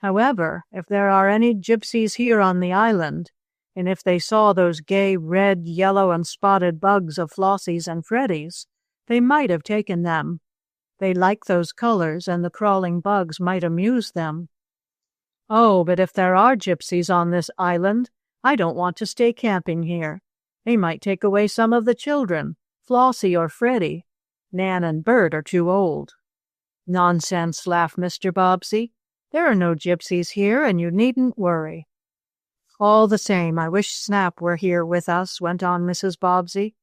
However, if there are any Gypsies here on the island, and if they saw those gay red, yellow, and spotted bugs of Flossie's and Freddie's, they might have taken them. They like those colors, and the crawling bugs might amuse them." "Oh, but if there are Gypsies on this island, I don't want to stay camping here. They might take away some of the children, Flossie or Freddie. Nan and Bert are too old." "Nonsense," laughed Mr. Bobbsey. "There are no Gypsies here, and you needn't worry." "All the same, I wish Snap were here with us," went on Mrs. Bobbsey.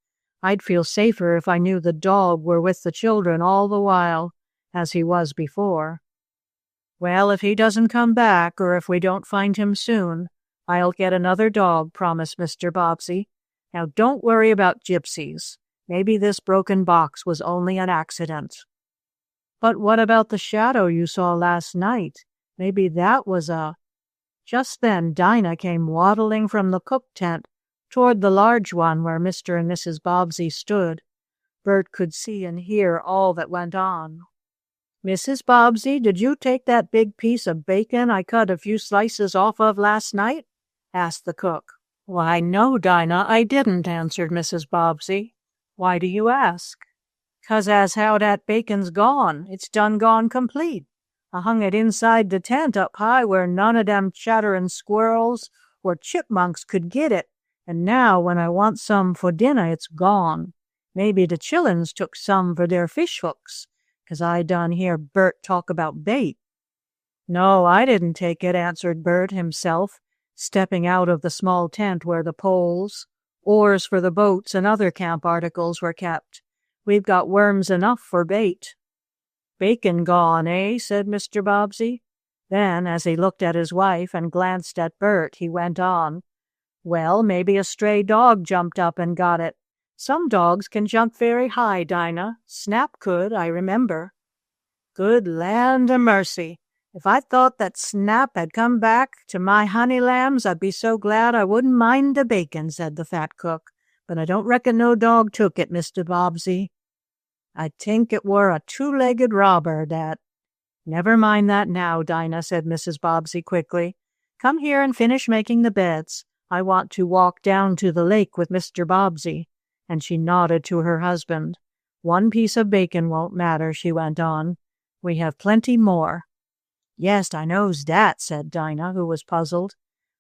"I'd feel safer if I knew the dog were with the children all the while, as he was before." "Well, if he doesn't come back, or if we don't find him soon, I'll get another dog," promised Mr. Bobbsey. "Now don't worry about Gypsies. Maybe this broken box was only an accident." "But what about the shadow you saw last night? Maybe that was a—" Just then Dinah came waddling from the cook tent, toward the large one where Mr. and Mrs. Bobbsey stood. Bert could see and hear all that went on. "Mrs. Bobbsey, did you take that big piece of bacon I cut a few slices off of last night?" asked the cook. "Why, no, Dinah, I didn't," answered Mrs. Bobbsey. "Why do you ask?" "'Cause as how dat bacon's gone. It's done gone complete. I hung it inside the tent up high where none of dem chatterin' squirrels or chipmunks could get it, and now when I want some for dinner it's gone. Maybe the chillens took some for their fish hooks, 'cause I done hear Bert talk about bait." "No, I didn't take it," answered Bert himself, stepping out of the small tent where the poles, oars for the boats, and other camp articles were kept. "We've got worms enough for bait." "Bacon gone, eh?" said Mr. Bobbsey. Then, as he looked at his wife and glanced at Bert, he went on, "Well, maybe a stray dog jumped up and got it. Some dogs can jump very high, Dinah. Snap could, I remember." "Good land o' mercy! If I thought that Snap had come back to my honey lambs, I'd be so glad I wouldn't mind the bacon," said the fat cook. "But I don't reckon no dog took it, Mr. Bobbsey. I tink it were a two-legged robber that—" "Never mind that now, Dinah," said Mrs. Bobbsey quickly. "Come here and finish making the beds. I want to walk down to the lake with Mr. Bobbsey." And she nodded to her husband. "One piece of bacon won't matter," she went on. "We have plenty more." "Yes, I knows dat," said Dinah, who was puzzled.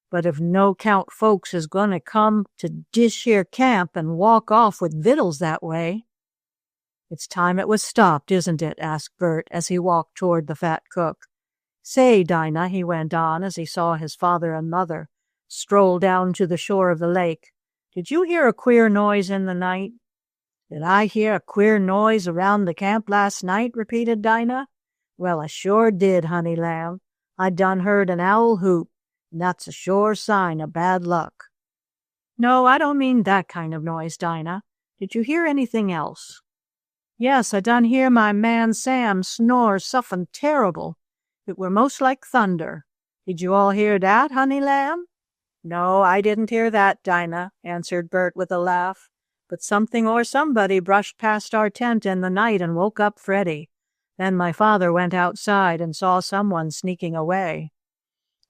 "But if no 'count folks is going to come to dish here camp and walk off with vittles that way." "It's time it was stopped, isn't it?" asked Bert as he walked toward the fat cook. "Say, Dinah," he went on as he saw his father and mother stroll down to the shore of the lake, "did you hear a queer noise in the night?" "Did I hear a queer noise around the camp last night?" repeated Dinah. "Well, I sure did, honey lamb. I done heard an owl hoot, and that's a sure sign of bad luck." "No, I don't mean that kind of noise, Dinah. Did you hear anything else?" "Yes, I done hear my man Sam snore suffin terrible. It were most like thunder. Did you all hear dat, honey lamb?" "No, I didn't hear that, Dinah," answered Bert with a laugh. "But something or somebody brushed past our tent in the night and woke up Freddy. Then my father went outside and saw someone sneaking away."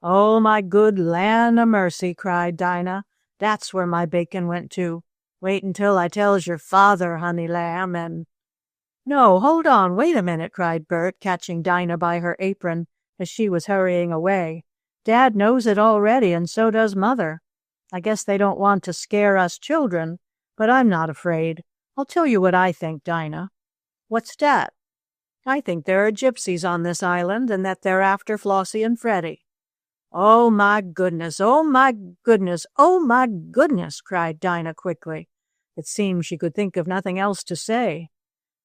"Oh, my good land o' mercy!" cried Dinah. "That's where my bacon went to. Wait until I tells your father, honey lamb, and—" "No, hold on, wait a minute," cried Bert, catching Dinah by her apron as she was hurrying away. "Dad knows it already, and so does Mother. I guess they don't want to scare us children, but I'm not afraid. I'll tell you what I think, Dinah." "What's dat?" "I think there are gypsies on this island, and that they're after Flossie and Freddie." "Oh, my goodness! Oh, my goodness! Oh, my goodness!" cried Dinah quickly. It seemed she could think of nothing else to say.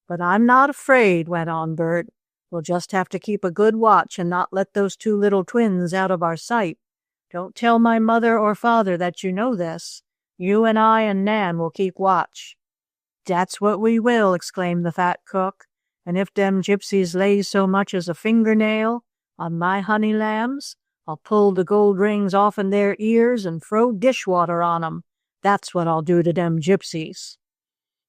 "But I'm not afraid," went on Bert. "We'll just have to keep a good watch and not let those two little twins out of our sight. Don't tell my mother or father that you know this. You and I and Nan will keep watch." "Dat's what we will!" exclaimed the fat cook. "And if dem gypsies lays so much as a fingernail on my honey lambs, I'll pull the gold rings offen their ears and throw dishwater on 'em. That's what I'll do to dem gypsies."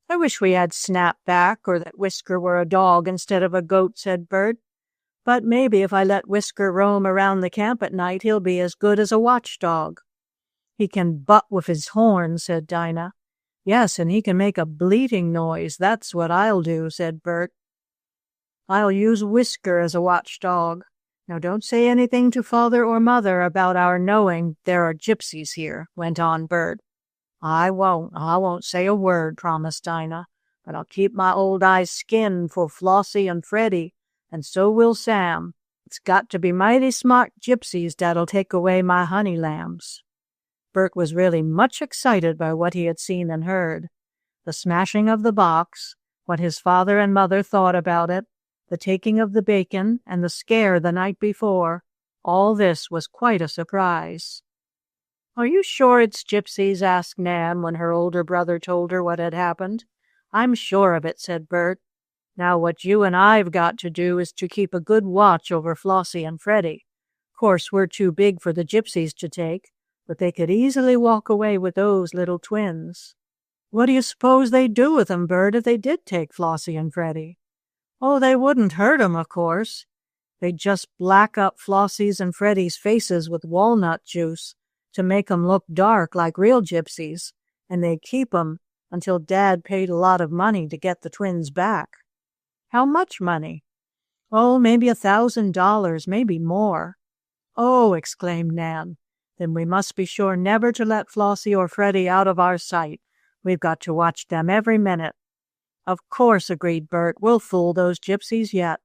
"I wish we had Snap back, or that Whisker were a dog instead of a goat," said Bert. "But maybe if I let Whisker roam around the camp at night, he'll be as good as a watchdog." "He can butt with his horn," said Dinah. "Yes, and he can make a bleating noise. That's what I'll do," said Bert. "I'll use Whisker as a watchdog. Now don't say anything to Father or Mother about our knowing there are gypsies here," went on Bert. I won't say a word," promised Dinah. "But I'll keep my old eyes skinned for Flossie and Freddie, and so will Sam. It's got to be mighty smart gypsies that'll take away my honey lambs." Bert was really much excited by what he had seen and heard. The smashing of the box, what his father and mother thought about it, the taking of the bacon, and the scare the night before, all this was quite a surprise. "Are you sure it's gypsies?" asked Nan when her older brother told her what had happened. "I'm sure of it," said Bert. "Now what you and I've got to do is to keep a good watch over Flossie and Freddie. Course we're too big for the gypsies to take, but they could easily walk away with those little twins. What do you suppose they'd do with 'em, Bert, if they did take Flossie and Freddie? Oh, they wouldn't hurt 'em, of course. They'd just black up Flossie's and Freddie's faces with walnut juice to make 'em look dark like real gypsies, and they'd keep 'em until Dad paid a lot of money to get the twins back. How much money? Oh, maybe $1,000, maybe more. Oh, exclaimed Nan. Then we must be sure never to let Flossie or Freddie out of our sight. We've got to watch them every minute. Of course, agreed Bert. We'll fool those gypsies yet.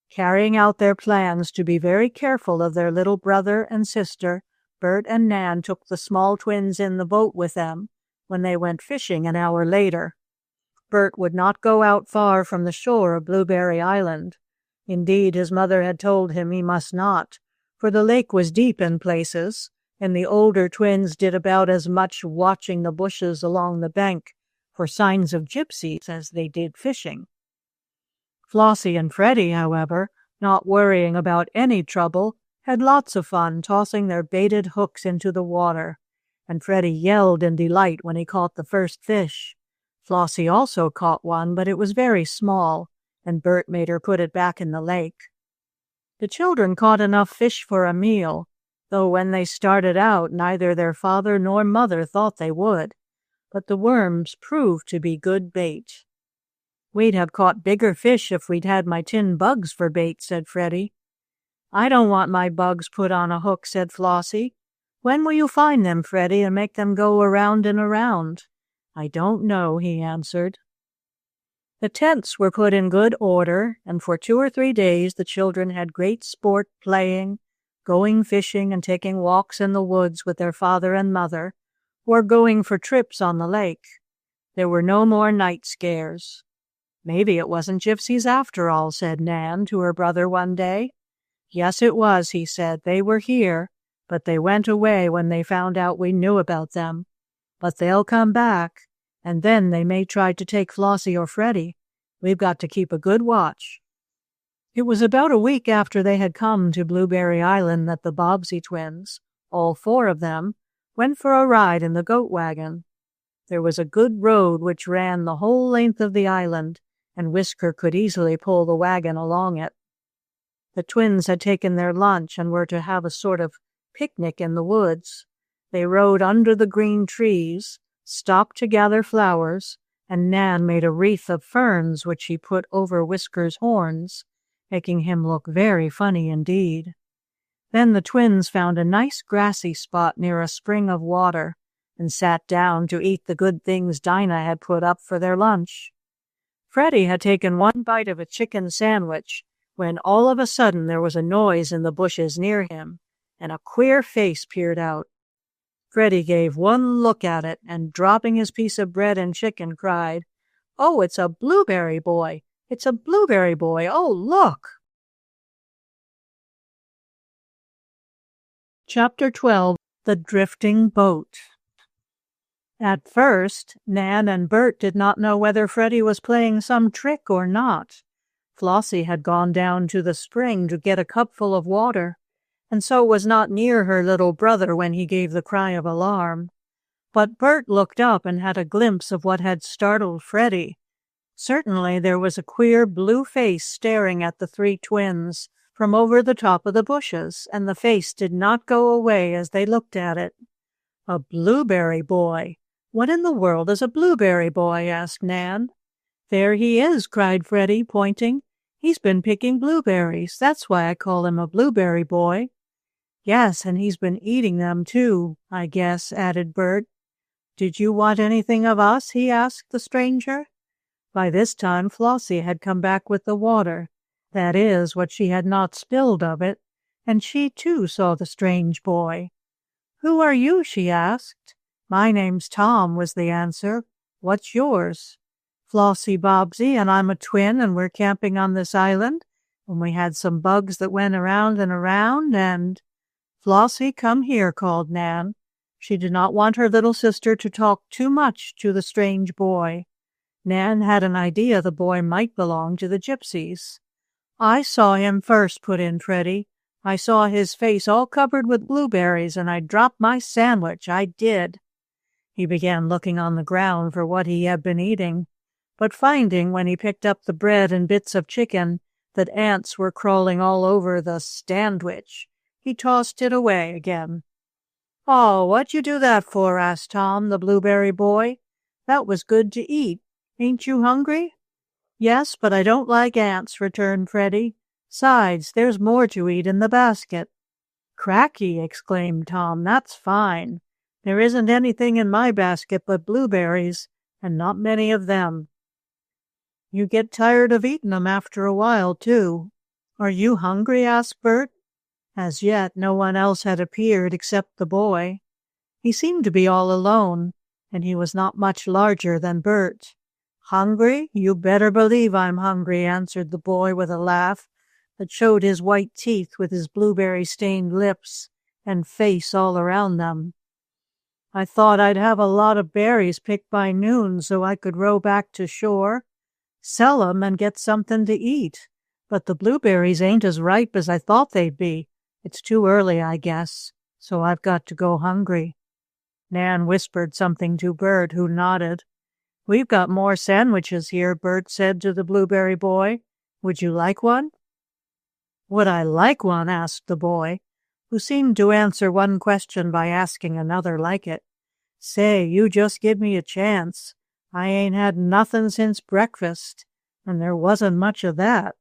Carrying out their plans to be very careful of their little brother and sister, Bert and Nan took the small twins in the boat with them when they went fishing an hour later. Bert would not go out far from the shore of Blueberry Island. Indeed, his mother had told him he must not, for the lake was deep in places, and the older twins did about as much watching the bushes along the bank for signs of gypsies as they did fishing. Flossie and Freddie, however, not worrying about any trouble, had lots of fun tossing their baited hooks into the water, and Freddie yelled in delight when he caught the first fish. Flossie also caught one, but it was very small, and Bert made her put it back in the lake. The children caught enough fish for a meal, though when they started out neither their father nor mother thought they would, but the worms proved to be good bait. We'd have caught bigger fish if we'd had my tin bugs for bait, said Freddie. I don't want my bugs put on a hook, said Flossie. When will you find them, Freddie, and make them go around and around? I don't know, he answered. The tents were put in good order, and for 2 or 3 days the children had great sport playing, going fishing and taking walks in the woods with their father and mother, or going for trips on the lake. There were no more night scares. Maybe it wasn't gypsies after all, said Nan to her brother one day. Yes, it was, he said. They were here, but they went away when they found out we knew about them. But they'll come back, and then they may try to take Flossie or Freddie. We've got to keep a good watch. It was about a week after they had come to Blueberry Island that the Bobbsey Twins, all 4 of them, went for a ride in the goat wagon. There was a good road which ran the whole length of the island, and Whisker could easily pull the wagon along it. The twins had taken their lunch and were to have a sort of picnic in the woods. They rode under the green trees, stopped to gather flowers, and Nan made a wreath of ferns which she put over Whisker's horns, making him look very funny indeed. Then the twins found a nice grassy spot near a spring of water and sat down to eat the good things Dinah had put up for their lunch. Freddie had taken one bite of a chicken sandwich when all of a sudden there was a noise in the bushes near him, and a queer face peered out. Freddie gave one look at it and, dropping his piece of bread and chicken, cried, "Oh, it's a blueberry boy! It's a blueberry boy! Oh, look!" Chapter 12. The Drifting Boat. At first, Nan and Bert did not know whether Freddie was playing some trick or not. Flossie had gone down to the spring to get a cupful of water, and so was not near her little brother when he gave the cry of alarm. But Bert looked up and had a glimpse of what had startled Freddie. Certainly there was a queer blue face staring at the 3 twins from over the top of the bushes, and the face did not go away as they looked at it. A blueberry boy! What in the world is a blueberry boy? Asked Nan. There he is, cried Freddie, pointing. He's been picking blueberries. That's why I call him a blueberry boy. Yes, and he's been eating them too, I guess, added Bert. Did you want anything of us? He asked the stranger. By this time Flossie had come back with the water, that is, what she had not spilled of it, and she too saw the strange boy. Who are you? She asked. My name's Tom, was the answer. What's yours? Flossie Bobbsey, and I'm a twin, and we're camping on this island, and we had some bugs that went around and around, and— Flossie, come here, called Nan. She did not want her little sister to talk too much to the strange boy. Nan had an idea the boy might belong to the Gypsies. I saw him first, put in Freddie. I saw his face all covered with blueberries, and I dropped my sandwich, I did." He began looking on the ground for what he had been eating, but finding, when he picked up the bread and bits of chicken, that ants were crawling all over the sandwich, he tossed it away again. "Oh, what'd you do that for?" asked Tom, the blueberry boy. "That was good to eat. Ain't you hungry?" "Yes, but I don't like ants," returned Freddie. "'Sides, there's more to eat in the basket." "Cracky!" exclaimed Tom. "That's fine. There isn't anything in my basket but blueberries, and not many of them." "You get tired of eating 'em after a while, too." "Are you hungry?" asked Bert. As yet no one else had appeared except the boy. He seemed to be all alone, and he was not much larger than Bert. "Hungry? You better believe I'm hungry," answered the boy with a laugh that showed his white teeth with his blueberry-stained lips and face all around them. "I thought I'd have a lot of berries picked by noon so I could row back to shore, sell 'em, and get something to eat. But the blueberries ain't as ripe as I thought they'd be. It's too early, I guess, so I've got to go hungry." Nan whispered something to Bert, who nodded. "We've got more sandwiches here," Bert said to the blueberry boy. "Would you like one?" "Would I like one?" asked the boy, who seemed to answer one question by asking another like it. "Say, you just give me a chance. I ain't had nothing since breakfast, and there wasn't much of that."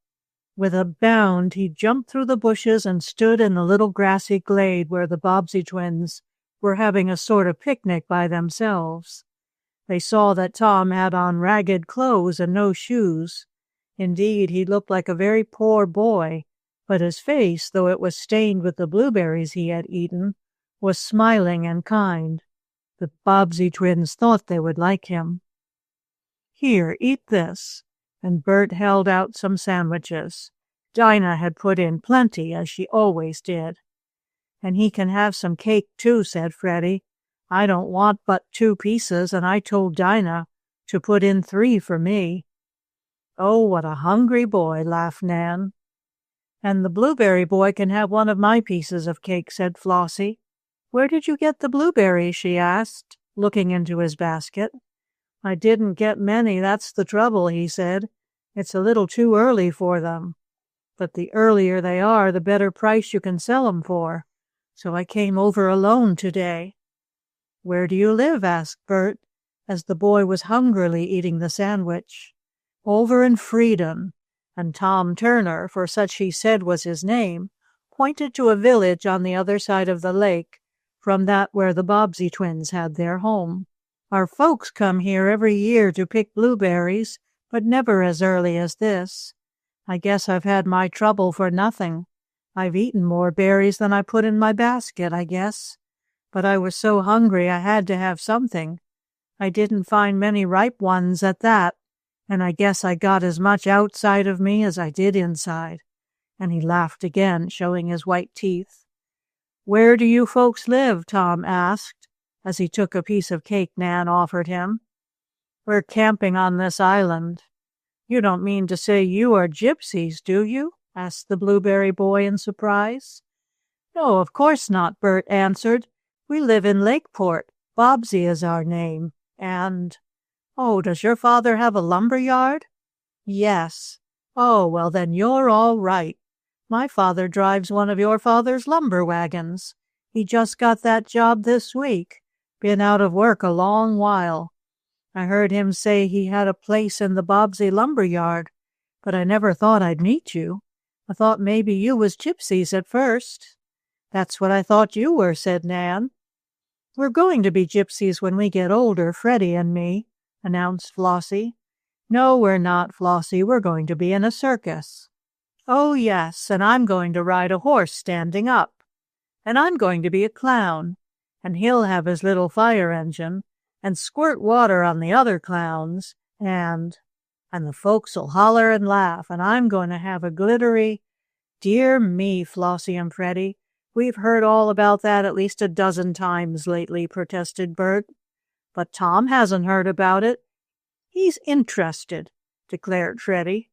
With a bound, he jumped through the bushes and stood in the little grassy glade where the Bobbsey twins were having a sort of picnic by themselves. They saw that Tom had on ragged clothes and no shoes. Indeed, he looked like a very poor boy, but his face, though it was stained with the blueberries he had eaten, was smiling and kind. The Bobbsey twins thought they would like him. "Here, eat this," and Bert held out some sandwiches. Dinah had put in plenty, as she always did. "And he can have some cake, too," said Freddie. "I don't want but 2 pieces, and I told Dinah to put in 3 for me." "Oh, what a hungry boy," laughed Nan. "And the blueberry boy can have one of my pieces of cake," said Flossie. "Where did you get the blueberries?" she asked, looking into his basket. "I didn't get many, that's the trouble," he said. "It's a little too early for them. But the earlier they are, the better price you can sell 'em for. So I came over alone today." "Where do you live?" asked Bert, as the boy was hungrily eating the sandwich. "Over in Freedom," and Tom Turner, for such he said was his name, pointed to a village on the other side of the lake from that where the Bobbsey twins had their home. "Our folks come here every year to pick blueberries, but never as early as this. I guess I've had my trouble for nothing. I've eaten more berries than I put in my basket, I guess. But I was so hungry I had to have something. I didn't find many ripe ones at that, and I guess I got as much outside of me as I did inside." And he laughed again, showing his white teeth. "Where do you folks live?" Tom asked, as he took a piece of cake Nan offered him. "We're camping on this island." "You don't mean to say you are Gypsies, do you?" asked the blueberry boy in surprise. "No, of course not," Bert answered. "We live in Lakeport. Bobbsey is our name. And— Oh, does your father have a lumber yard?" "Yes." "Oh, well, then you're all right. My father drives one of your father's lumber wagons. He just got that job this week. Been out of work a long while. I heard him say he had a place in the Bobbsey lumber yard, but I never thought I'd meet you. I thought maybe you was Gypsies at first." "That's what I thought you were," said Nan. "We're going to be Gypsies when we get older, Freddie and me," announced Flossie. "No, we're not, Flossie. We're going to be in a circus." "Oh, yes, and I'm going to ride a horse standing up. And I'm going to be a clown, and he'll have his little fire engine and squirt water on the other clowns, and the folks'll holler and laugh, and I'm going to have a glittery—" "Dear me, Flossie and Freddie, we've heard all about that at least a dozen times lately," protested Bert. "But Tom hasn't heard about it. He's interested," declared Freddie.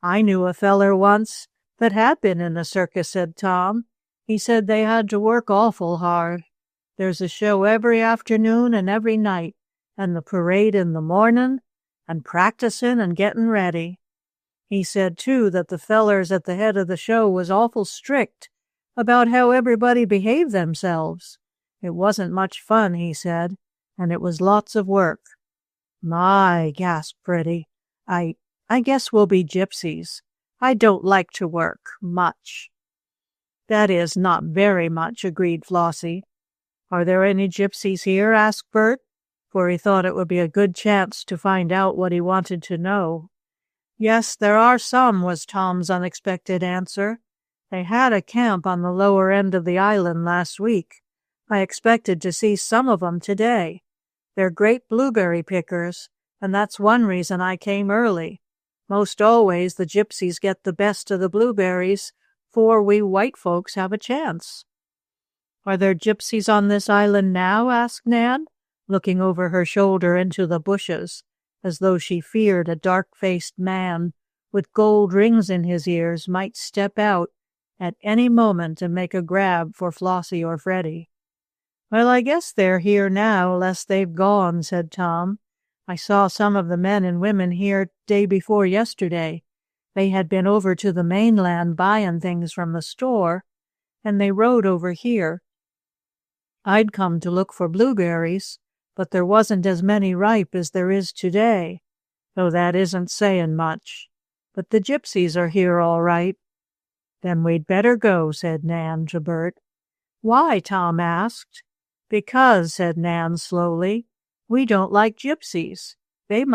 "I knew a feller once that had been in the circus, said Tom. He said they had to work awful hard. There's a show every afternoon and every night, and the parade in the morning, and practicing and getting ready. He said, too, that the fellers at the head of the show was awful strict about how everybody behaved themselves. It wasn't much fun, he said, and it was lots of work. My, gasped Freddie. I guess we'll be gypsies. I don't like to work, much. That is, not very much, agreed Flossie. Are there any gypsies here? Asked Bert, for he thought it would be a good chance to find out what he wanted to know. Yes, there are some, was Tom's unexpected answer. They had a camp on the lower end of the island last week. I expected to see some of them today. They're great blueberry pickers, and that's one reason I came early. Most always the gypsies get the best of the blueberries, for we white folks have a chance. Are there gypsies on this island now? Asked Nan, looking over her shoulder into the bushes, as though she feared a dark-faced man with gold rings in his ears might step out at any moment and make a grab for Flossie or Freddie. Well, I guess they're here now, lest they've gone, said Tom. I saw some of the men and women here day before yesterday. They had been over to the mainland buying things from the store, and they rode over here. I'd come to look for blueberries, but there wasn't as many ripe as there is today, though that isn't saying much. But the gypsies are here all right. Then we'd better go, said Nan to Bert. Why? Tom asked. Because, said Nan slowly, we don't like gypsies. They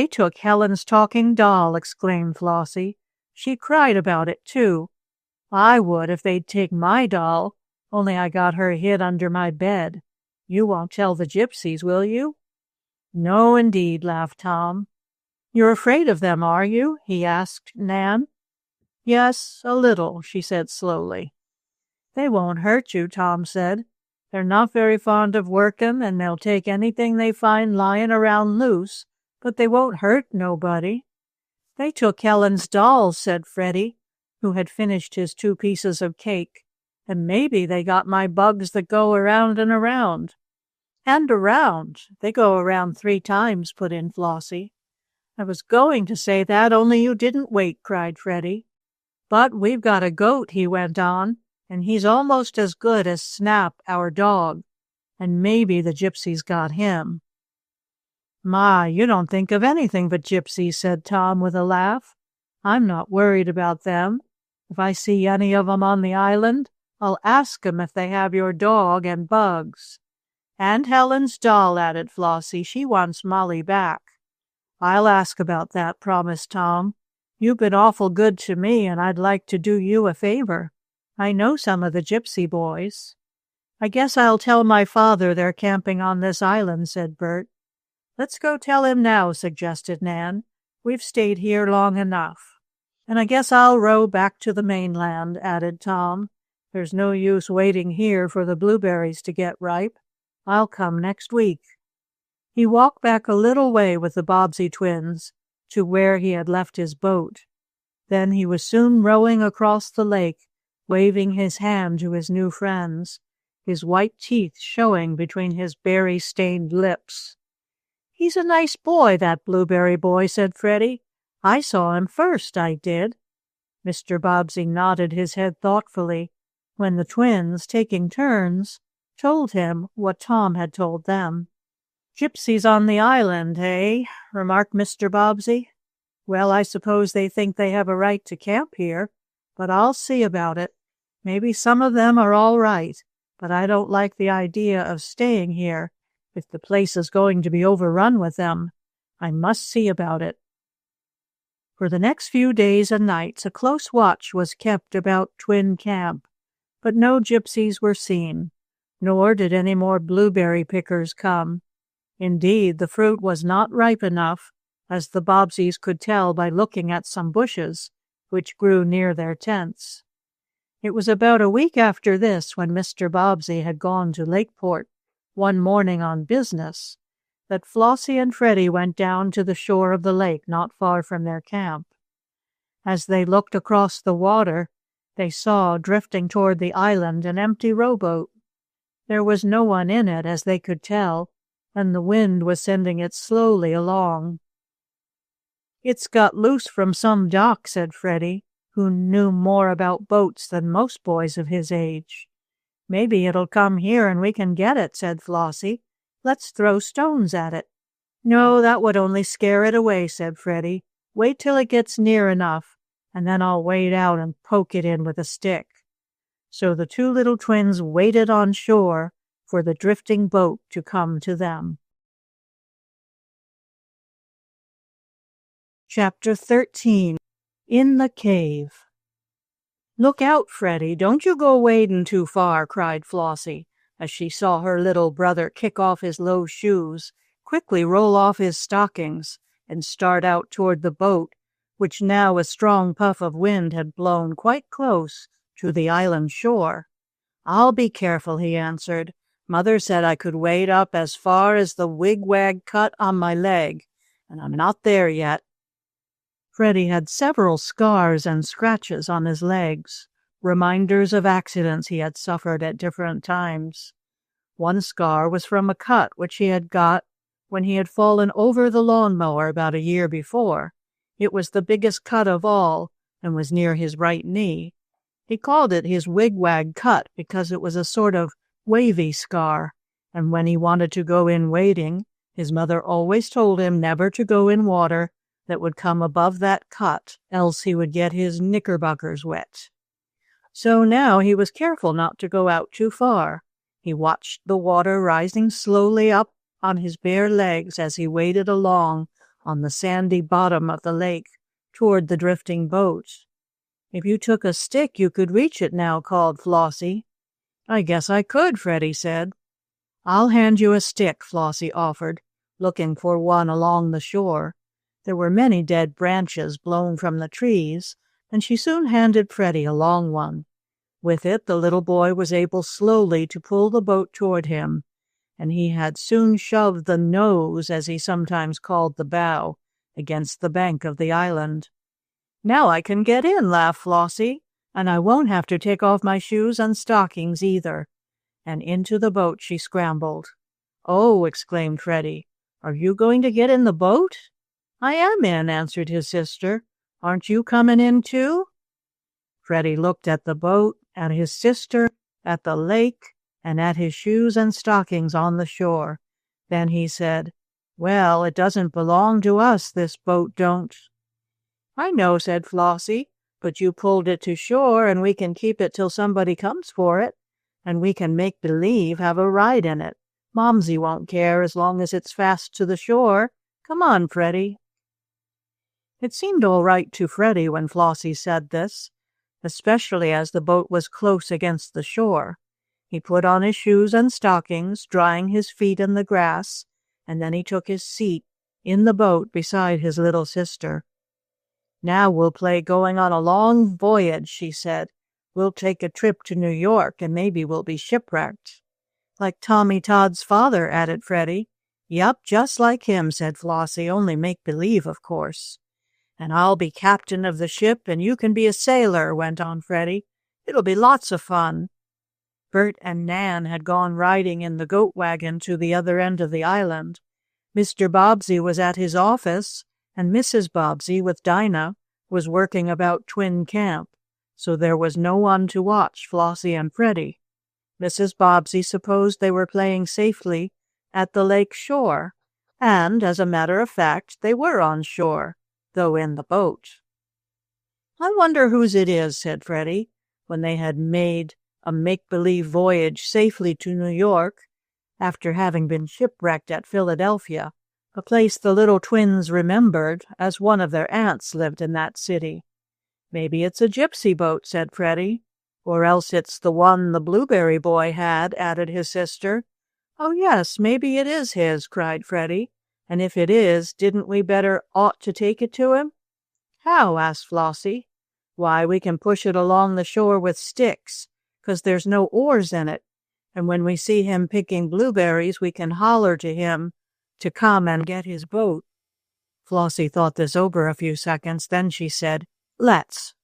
took Helen's talking doll, exclaimed Flossie. She cried about it, too. I would if they'd take my doll, only I got her hid under my bed. You won't tell the gypsies, will you? No, indeed, laughed Tom. You're afraid of them, are you? He asked Nan. Yes, a little, she said slowly. They won't hurt you, Tom said. They're not very fond of working, and they'll take anything they find lying around loose, but they won't hurt nobody. They took Helen's dolls, said Freddie, who had finished his 2 pieces of cake, and maybe they got my bugs that go around and around. And around. They go around 3 times, put in Flossie. I was going to say that, only you didn't wait, cried Freddie. But we've got a goat, he went on, and he's almost as good as Snap, our dog, and maybe the gypsies got him. My, you don't think of anything but gypsies, said Tom with a laugh. I'm not worried about them. If I see any of 'em on the island, I'll ask 'em if they have your dog and bugs. And Helen's doll, added Flossie. She wants Molly back. I'll ask about that, promised Tom. You've been awful good to me, and I'd like to do you a favor. I know some of the gypsy boys. I guess I'll tell my father they're camping on this island, said Bert. Let's go tell him now, suggested Nan. We've stayed here long enough. And I guess I'll row back to the mainland, added Tom. There's no use waiting here for the blueberries to get ripe. I'll come next week. He walked back a little way with the Bobbsey twins to where he had left his boat. Then he was soon rowing across the lake, waving his hand to his new friends, his white teeth showing between his berry-stained lips. He's a nice boy, that blueberry boy, said Freddie. I saw him first, I did. Mr. Bobbsey nodded his head thoughtfully when the twins, taking turns, told him what Tom had told them. Gypsies on the island, eh? Remarked Mr. Bobbsey. Well, I suppose they think they have a right to camp here, but I'll see about it. Maybe some of them are all right, but I don't like the idea of staying here if the place is going to be overrun with them. I must see about it. For the next few days and nights a close watch was kept about Twin Camp, but no gypsies were seen, nor did any more blueberry pickers come. Indeed, the fruit was not ripe enough, as the Bobbseys could tell by looking at some bushes which grew near their tents. It was about a week after this, when Mr. Bobbsey had gone to Lakeport one morning on business, that Flossie and Freddie went down to the shore of the lake not far from their camp. As they looked across the water, they saw, drifting toward the island, an empty rowboat. There was no one in it, as they could tell, and the wind was sending it slowly along. "It's got loose from some dock," said Freddie, who knew more about boats than most boys of his age. "Maybe it'll come here and we can get it," said Flossie. "Let's throw stones at it." "No, that would only scare it away," said Freddie. "Wait till it gets near enough, and then I'll wade out and poke it in with a stick." So the two little twins waited on shore for the drifting boat to come to them. Chapter 13. In the Cave. "Look out, Freddie, don't you go wading too far," cried Flossie, as she saw her little brother kick off his low shoes, quickly roll off his stockings, and start out toward the boat, which now a strong puff of wind had blown quite close to the island shore. "I'll be careful," he answered. "Mother said I could wade up as far as the wig-wag cut on my leg, and I'm not there yet." Freddie had several scars and scratches on his legs, reminders of accidents he had suffered at different times. One scar was from a cut which he had got when he had fallen over the lawnmower about a year before. It was the biggest cut of all, and was near his right knee. He called it his wig-wag cut because it was a sort of wavy scar, and when he wanted to go in wading, his mother always told him never to go in water that would come above that cut, else he would get his knickerbockers wet. So now he was careful not to go out too far. He watched the water rising slowly up on his bare legs as he waded along on the sandy bottom of the lake toward the drifting boat. "If you took a stick, you could reach it now," called Flossie. "I guess I could," Freddie said. "I'll hand you a stick," Flossie offered, looking for one along the shore. There were many dead branches blown from the trees, and she soon handed Freddie a long one. With it, the little boy was able slowly to pull the boat toward him, and he had soon shoved the nose, as he sometimes called the bow, against the bank of the island. "Now I can get in," laughed Flossie, "and I won't have to take off my shoes and stockings either." And into the boat she scrambled. "Oh," exclaimed Freddie, "are you going to get in the boat?" "I am in," answered his sister. "Aren't you coming in too?" Freddie looked at the boat, at his sister, at the lake, and at his shoes and stockings on the shore. Then he said, "Well, it doesn't belong to us, this boat don't." "I know," said Flossie, "but you pulled it to shore, and we can keep it till somebody comes for it, and we can make believe have a ride in it. Momsey won't care as long as it's fast to the shore. Come on, Freddie." It seemed all right to Freddie when Flossie said this, especially as the boat was close against the shore. He put on his shoes and stockings, drying his feet in the grass, and then he took his seat in the boat beside his little sister. "Now we'll play going on a long voyage," she said. "We'll take a trip to New York, and maybe we'll be shipwrecked." "Like Tommy Todd's father," added Freddie. "Yup, just like him," said Flossie, "only make-believe, of course." "And I'll be captain of the ship, and you can be a sailor," went on Freddie. "It'll be lots of fun." Bert and Nan had gone riding in the goat wagon to the other end of the island. Mr. Bobbsey was at his office, and Mrs. Bobbsey, with Dinah, was working about Twin Camp, so there was no one to watch Flossie and Freddie. Mrs. Bobbsey supposed they were playing safely at the lake shore, and, as a matter of fact, they were on shore, though in the boat. "I wonder whose it is," said Freddie, when they had made a make-believe voyage safely to New York after having been shipwrecked at Philadelphia, a place the little twins remembered, as one of their aunts lived in that city. "Maybe it's a gypsy boat," said Freddie. "Or else it's the one the blueberry boy had," added his sister. "Oh, yes, maybe it is his," cried Freddie. "And if it is, didn't we better ought to take it to him?" "How?" asked Flossie. "Why, we can push it along the shore with sticks, 'cause there's no oars in it, and when we see him picking blueberries, we can holler to him to come and get his boat." Flossie thought this over a few seconds, then she said, Let's."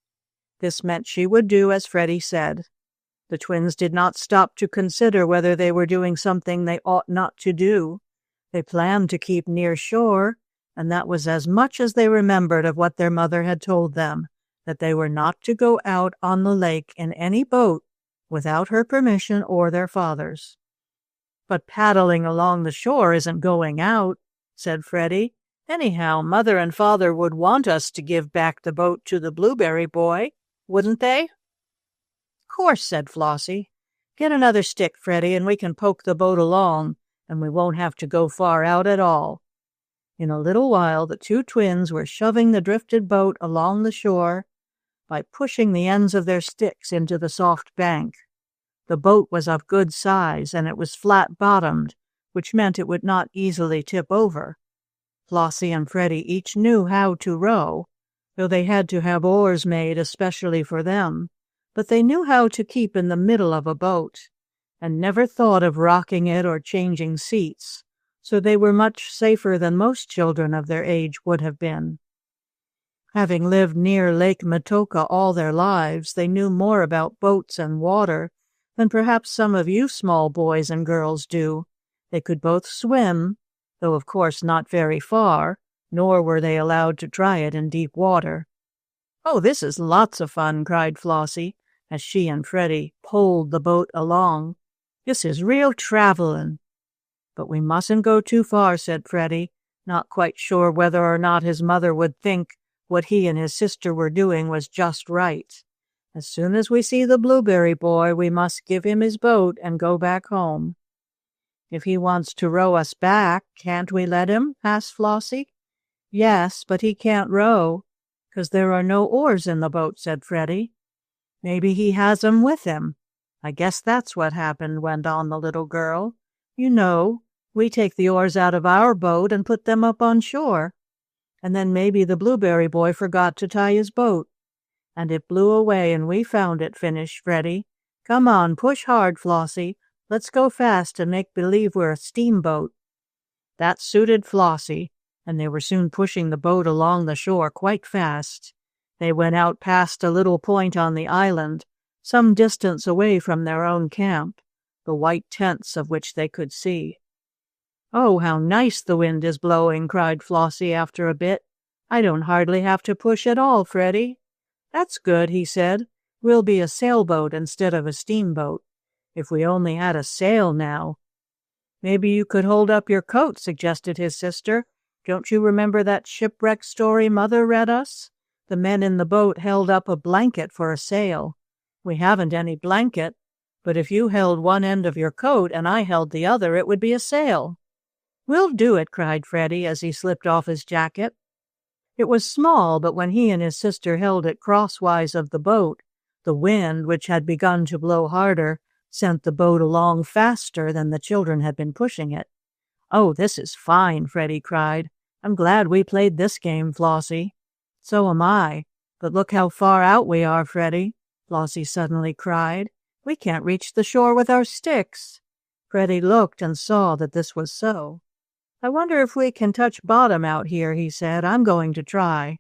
This meant she would do as Freddie said. The twins did not stop to consider whether they were doing something they ought not to do. They planned to keep near shore, and that was as much as they remembered of what their mother had told them, that they were not to go out on the lake in any boat without her permission or their father's. "But paddling along the shore isn't going out," said Freddie. "Anyhow, Mother and Father would want us to give back the boat to the blueberry boy, wouldn't they?" "Course," said Flossie. "Get another stick, Freddie, and we can poke the boat along, and we won't have to go far out at all." In a little while the two twins were shoving the drifted boat along the shore by pushing the ends of their sticks into the soft bank. The boat was of good size, and it was flat-bottomed, which meant it would not easily tip over. Flossie and Freddie each knew how to row, though they had to have oars made especially for them, but they knew how to keep in the middle of a boat, and never thought of rocking it or changing seats, so they were much safer than most children of their age would have been. Having lived near Lake Metoka all their lives, they knew more about boats and water than perhaps some of you small boys and girls do. They could both swim, though of course not very far, nor were they allowed to try it in deep water. "Oh, this is lots of fun," cried Flossie, as she and Freddie poled the boat along. "This is real travelin'." "But we mustn't go too far," said Freddie, not quite sure whether or not his mother would think what he and his sister were doing was just right. "As soon as we see the blueberry boy, we must give him his boat and go back home." "If he wants to row us back, can't we let him?" asked Flossie. "Yes, but he can't row, 'cause there are no oars in the boat," said Freddie. "Maybe he has 'em with him. I guess that's what happened," went on the little girl. "You know, we take the oars out of our boat and put them up on shore. And then maybe the blueberry boy forgot to tie his boat. And it blew away and we found it," finished Freddie. "Come on, push hard, Flossie. Let's go fast and make believe we're a steamboat." That suited Flossie, and they were soon pushing the boat along the shore quite fast. They went out past a little point on the island, some distance away from their own camp, the white tents of which they could see. "Oh, how nice the wind is blowing," cried Flossie after a bit. "I don't hardly have to push at all, Freddie." "That's good," he said. "We'll be a sailboat instead of a steamboat. If we only had a sail now." "Maybe you could hold up your coat," suggested his sister. "Don't you remember that shipwreck story Mother read us? The men in the boat held up a blanket for a sail. We haven't any blanket, but if you held one end of your coat and I held the other, it would be a sail." "We'll do it," cried Freddie as he slipped off his jacket. It was small, but when he and his sister held it crosswise of the boat, the wind, which had begun to blow harder, sent the boat along faster than the children had been pushing it. "Oh, this is fine," Freddie cried. "I'm glad we played this game, Flossie." "So am I. But look how far out we are, Freddie," Flossie suddenly cried. "We can't reach the shore with our sticks." Freddie looked and saw that this was so. "I wonder if we can touch bottom out here," he said. "I'm going to try."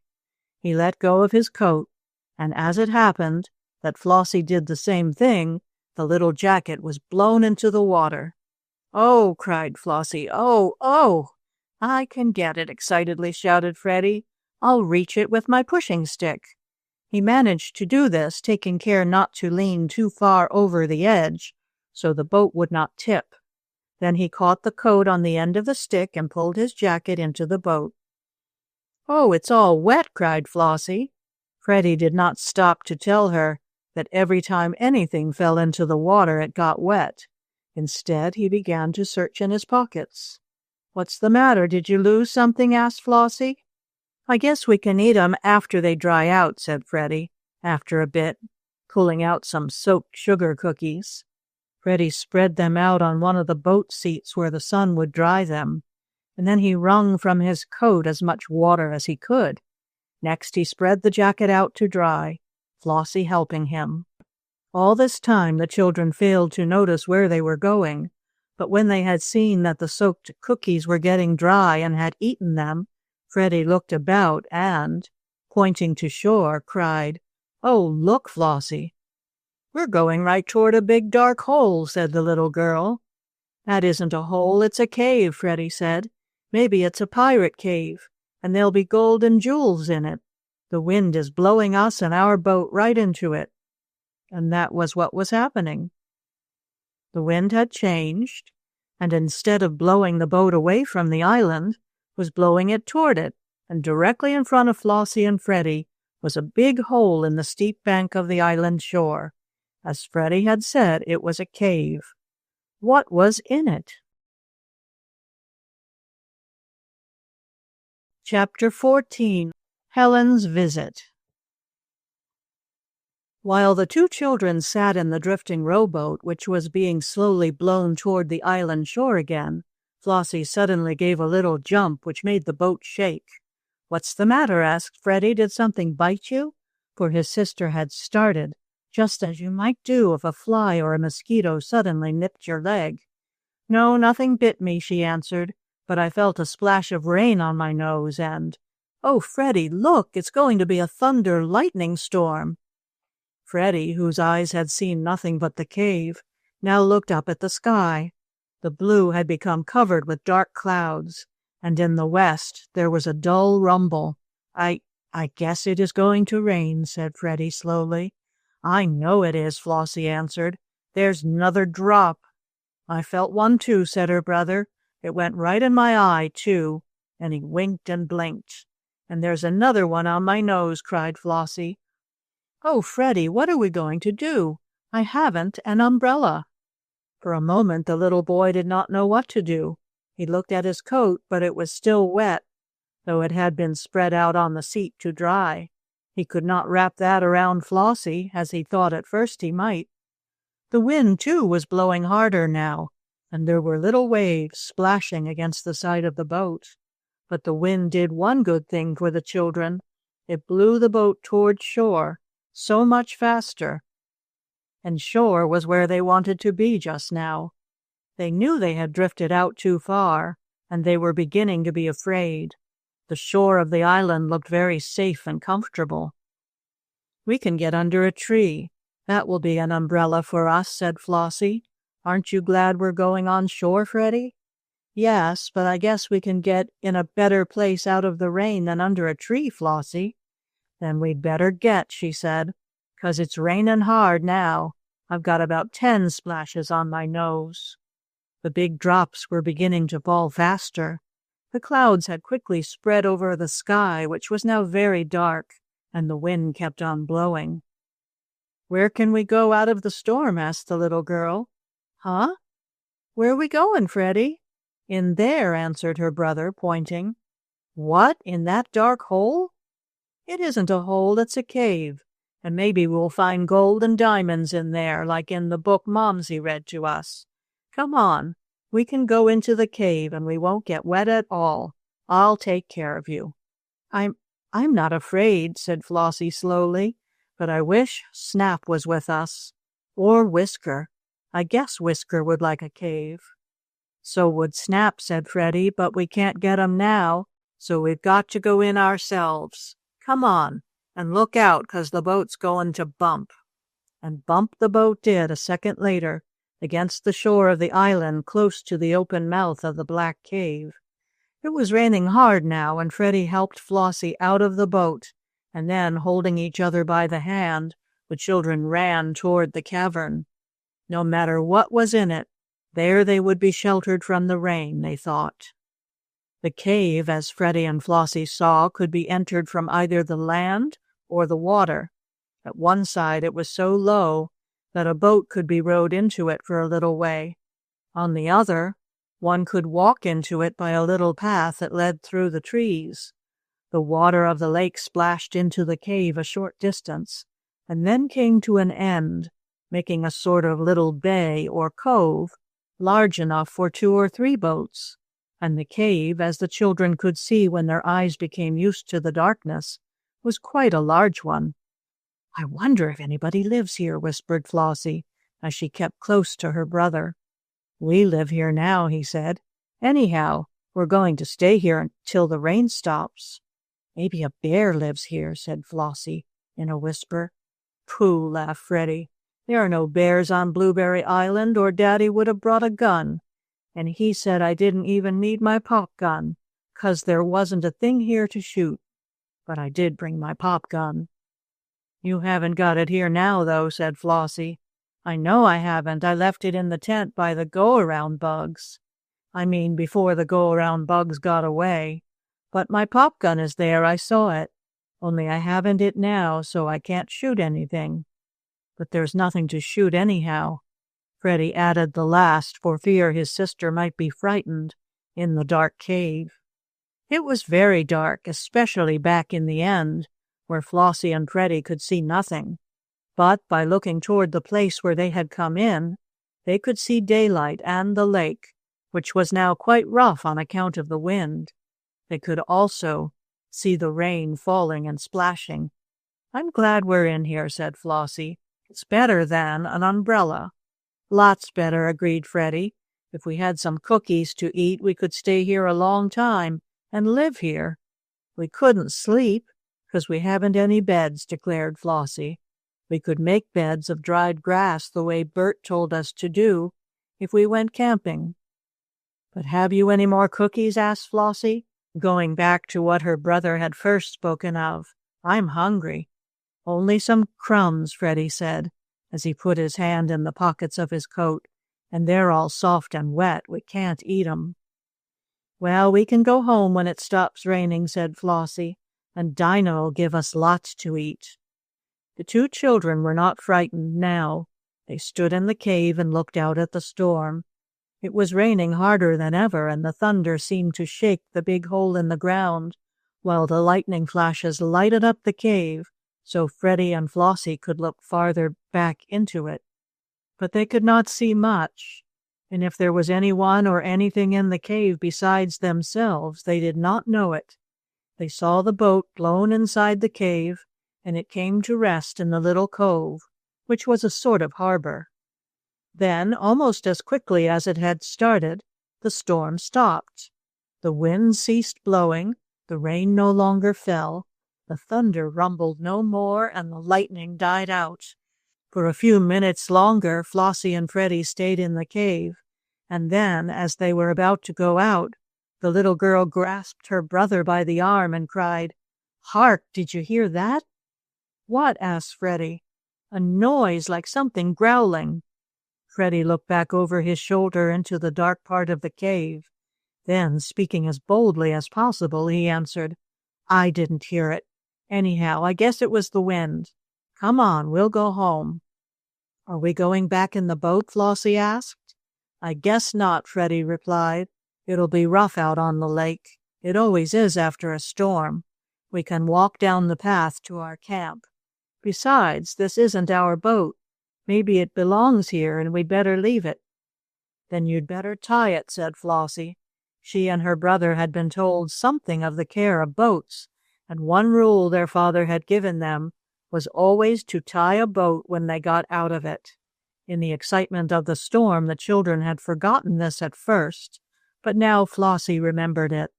He let go of his coat, and as it happened that Flossie did the same thing, the little jacket was blown into the water. "Oh!" cried Flossie. "Oh! Oh!" "I can get it," excitedly shouted Freddie. "I'll reach it with my pushing stick." He managed to do this, taking care not to lean too far over the edge, so the boat would not tip. Then he caught the coat on the end of the stick and pulled his jacket into the boat. "Oh, it's all wet!" cried Flossie. Freddie did not stop to tell her that every time anything fell into the water it got wet. Instead, he began to search in his pockets. "What's the matter? Did you lose something?" asked Flossie. "I guess we can eat 'em after they dry out," said Freddie, after a bit, pulling out some soaked sugar cookies. Freddie spread them out on one of the boat seats where the sun would dry them, and then he wrung from his coat as much water as he could. Next he spread the jacket out to dry, Flossie helping him. All this time the children failed to notice where they were going, but when they had seen that the soaked cookies were getting dry and had eaten them, Freddie looked about and, pointing to shore, cried, "Oh, look, Flossie." "We're going right toward a big dark hole," said the little girl. "That isn't a hole, it's a cave," Freddie said. "Maybe it's a pirate cave, and there'll be gold and jewels in it. The wind is blowing us and our boat right into it." And that was what was happening. The wind had changed, and instead of blowing the boat away from the island, was blowing it toward it, and directly in front of Flossie and Freddie was a big hole in the steep bank of the island shore. As Freddie had said, it was a cave. What was in it? Chapter 14. Helen's Visit. While the two children sat in the drifting rowboat, which was being slowly blown toward the island shore again, Flossie suddenly gave a little jump which made the boat shake. "What's the matter?" asked Freddie. "Did something bite you?" For his sister had started, just as you might do if a fly or a mosquito suddenly nipped your leg. "No, nothing bit me," she answered, "but I felt a splash of rain on my nose and—" "Oh, Freddie, look, it's going to be a thunder-lightning storm." Freddie, whose eyes had seen nothing but the cave, now looked up at the sky. The blue had become covered with dark clouds, and in the west there was a dull rumble. I guess it is going to rain," said Freddie slowly. "I know it is," Flossie answered. "There's 'nother drop." "I felt one too," said her brother. "It went right in my eye, too," and he winked and blinked. "And there's another one on my nose," cried Flossie. "Oh, Freddie, what are we going to do? I haven't an umbrella." For a moment the little boy did not know what to do. He looked at his coat, but it was still wet, though it had been spread out on the seat to dry. He could not wrap that around Flossie, as he thought at first he might. The wind, too, was blowing harder now, and there were little waves splashing against the side of the boat. But the wind did one good thing for the children. It blew the boat toward shore, so much faster. And shore was where they wanted to be just now. They knew they had drifted out too far, and they were beginning to be afraid. The shore of the island looked very safe and comfortable. "We can get under a tree. That will be an umbrella for us," said Flossie. "Aren't you glad we're going on shore, Freddie?" "Yes, but I guess we can get in a better place out of the rain than under a tree, Flossie." "Then we'd better get," she said, "'cause it's raining hard now. I've got about 10 splashes on my nose." The big drops were beginning to fall faster. The clouds had quickly spread over the sky, which was now very dark, and the wind kept on blowing. "Where can we go out of the storm?" asked the little girl. "Huh? Where are we going, Freddie?" "In there," answered her brother, pointing. "What? In that dark hole?" "It isn't a hole, it's a cave, and maybe we'll find gold and diamonds in there, like in the book Momsey read to us. Come on, we can go into the cave and we won't get wet at all. I'll take care of you." I'm not afraid," said Flossie slowly, "but I wish Snap was with us. Or Whisker. I guess Whisker would like a cave." "So would Snap," said Freddie, "but we can't get 'em now, so we've got to go in ourselves. Come on, and look out, 'cause the boat's going to bump." And bump the boat did a second later, against the shore of the island close to the open mouth of the black cave. It was raining hard now, and Freddie helped Flossie out of the boat, and then, holding each other by the hand, the children ran toward the cavern. No matter what was in it, there they would be sheltered from the rain, they thought. The cave, as Freddie and Flossie saw, could be entered from either the land or the water. At one side it was so low that a boat could be rowed into it for a little way. On the other, one could walk into it by a little path that led through the trees. The water of the lake splashed into the cave a short distance, and then came to an end, making a sort of little bay or cove, large enough for 2 or 3 boats. And the cave, as the children could see when their eyes became used to the darkness, was quite a large one. "I wonder if anybody lives here," whispered Flossie, as she kept close to her brother. "We live here now," he said. "Anyhow, we're going to stay here until the rain stops." Maybe a bear lives here, said Flossie in a whisper. Pooh, laughed Freddie. There are no bears on Blueberry Island, or Daddy would have brought a gun. And he said I didn't even need my pop gun, 'cause there wasn't a thing here to shoot. But I did bring my pop gun. You haven't got it here now, though, said Flossie. I know I haven't. I left it in the tent by the go-around bugs. I mean, before the go-around bugs got away. But my pop gun is there, I saw it. Only I haven't it now, so I can't shoot anything. But there's nothing to shoot anyhow. Freddie added the last for fear his sister might be frightened in the dark cave. It was very dark, especially back in the end, where Flossie and Freddie could see nothing. But by looking toward the place where they had come in, they could see daylight and the lake, which was now quite rough on account of the wind. They could also see the rain falling and splashing. I'm glad we're in here, said Flossie. It's better than an umbrella. Lots better, agreed Freddie. If we had some cookies to eat, we could stay here a long time and live here. We couldn't sleep, 'cause we haven't any beds, declared Flossie. We could make beds of dried grass the way Bert told us to do if we went camping. But have you any more cookies? Asked Flossie, going back to what her brother had first spoken of. I'm hungry. Only some crumbs, Freddie said, as he put his hand in the pockets of his coat, and they're all soft and wet. We can't eat 'em. Well, we can go home when it stops raining, said Flossie, and Dinah'll give us lots to eat. The two children were not frightened now. They stood in the cave and looked out at the storm. It was raining harder than ever, and the thunder seemed to shake the big hole in the ground, while the lightning flashes lighted up the cave so Freddie and Flossie could look farther back into it. But they could not see much, and if there was anyone or anything in the cave besides themselves, they did not know it. They saw the boat blown inside the cave, and it came to rest in the little cove, which was a sort of harbor. Then, almost as quickly as it had started, the storm stopped. The wind ceased blowing, the rain no longer fell, the thunder rumbled no more, and the lightning died out. For a few minutes longer, Flossie and Freddie stayed in the cave, and then, as they were about to go out, the little girl grasped her brother by the arm and cried, "Hark, did you hear that?" "What?" asked Freddie. "A noise like something growling." Freddie looked back over his shoulder into the dark part of the cave. Then, speaking as boldly as possible, he answered, "I didn't hear it. Anyhow, I guess it was the wind. Come on, we'll go home." "Are we going back in the boat?" Flossie asked. "I guess not," Freddie replied. "It'll be rough out on the lake. It always is after a storm. We can walk down the path to our camp. Besides, this isn't our boat. Maybe it belongs here, and we'd better leave it." "Then you'd better tie it," said Flossie. She and her brother had been told something of the care of boats, and one rule their father had given them was always to tie a boat when they got out of it. In the excitement of the storm, the children had forgotten this at first, but now Flossie remembered it.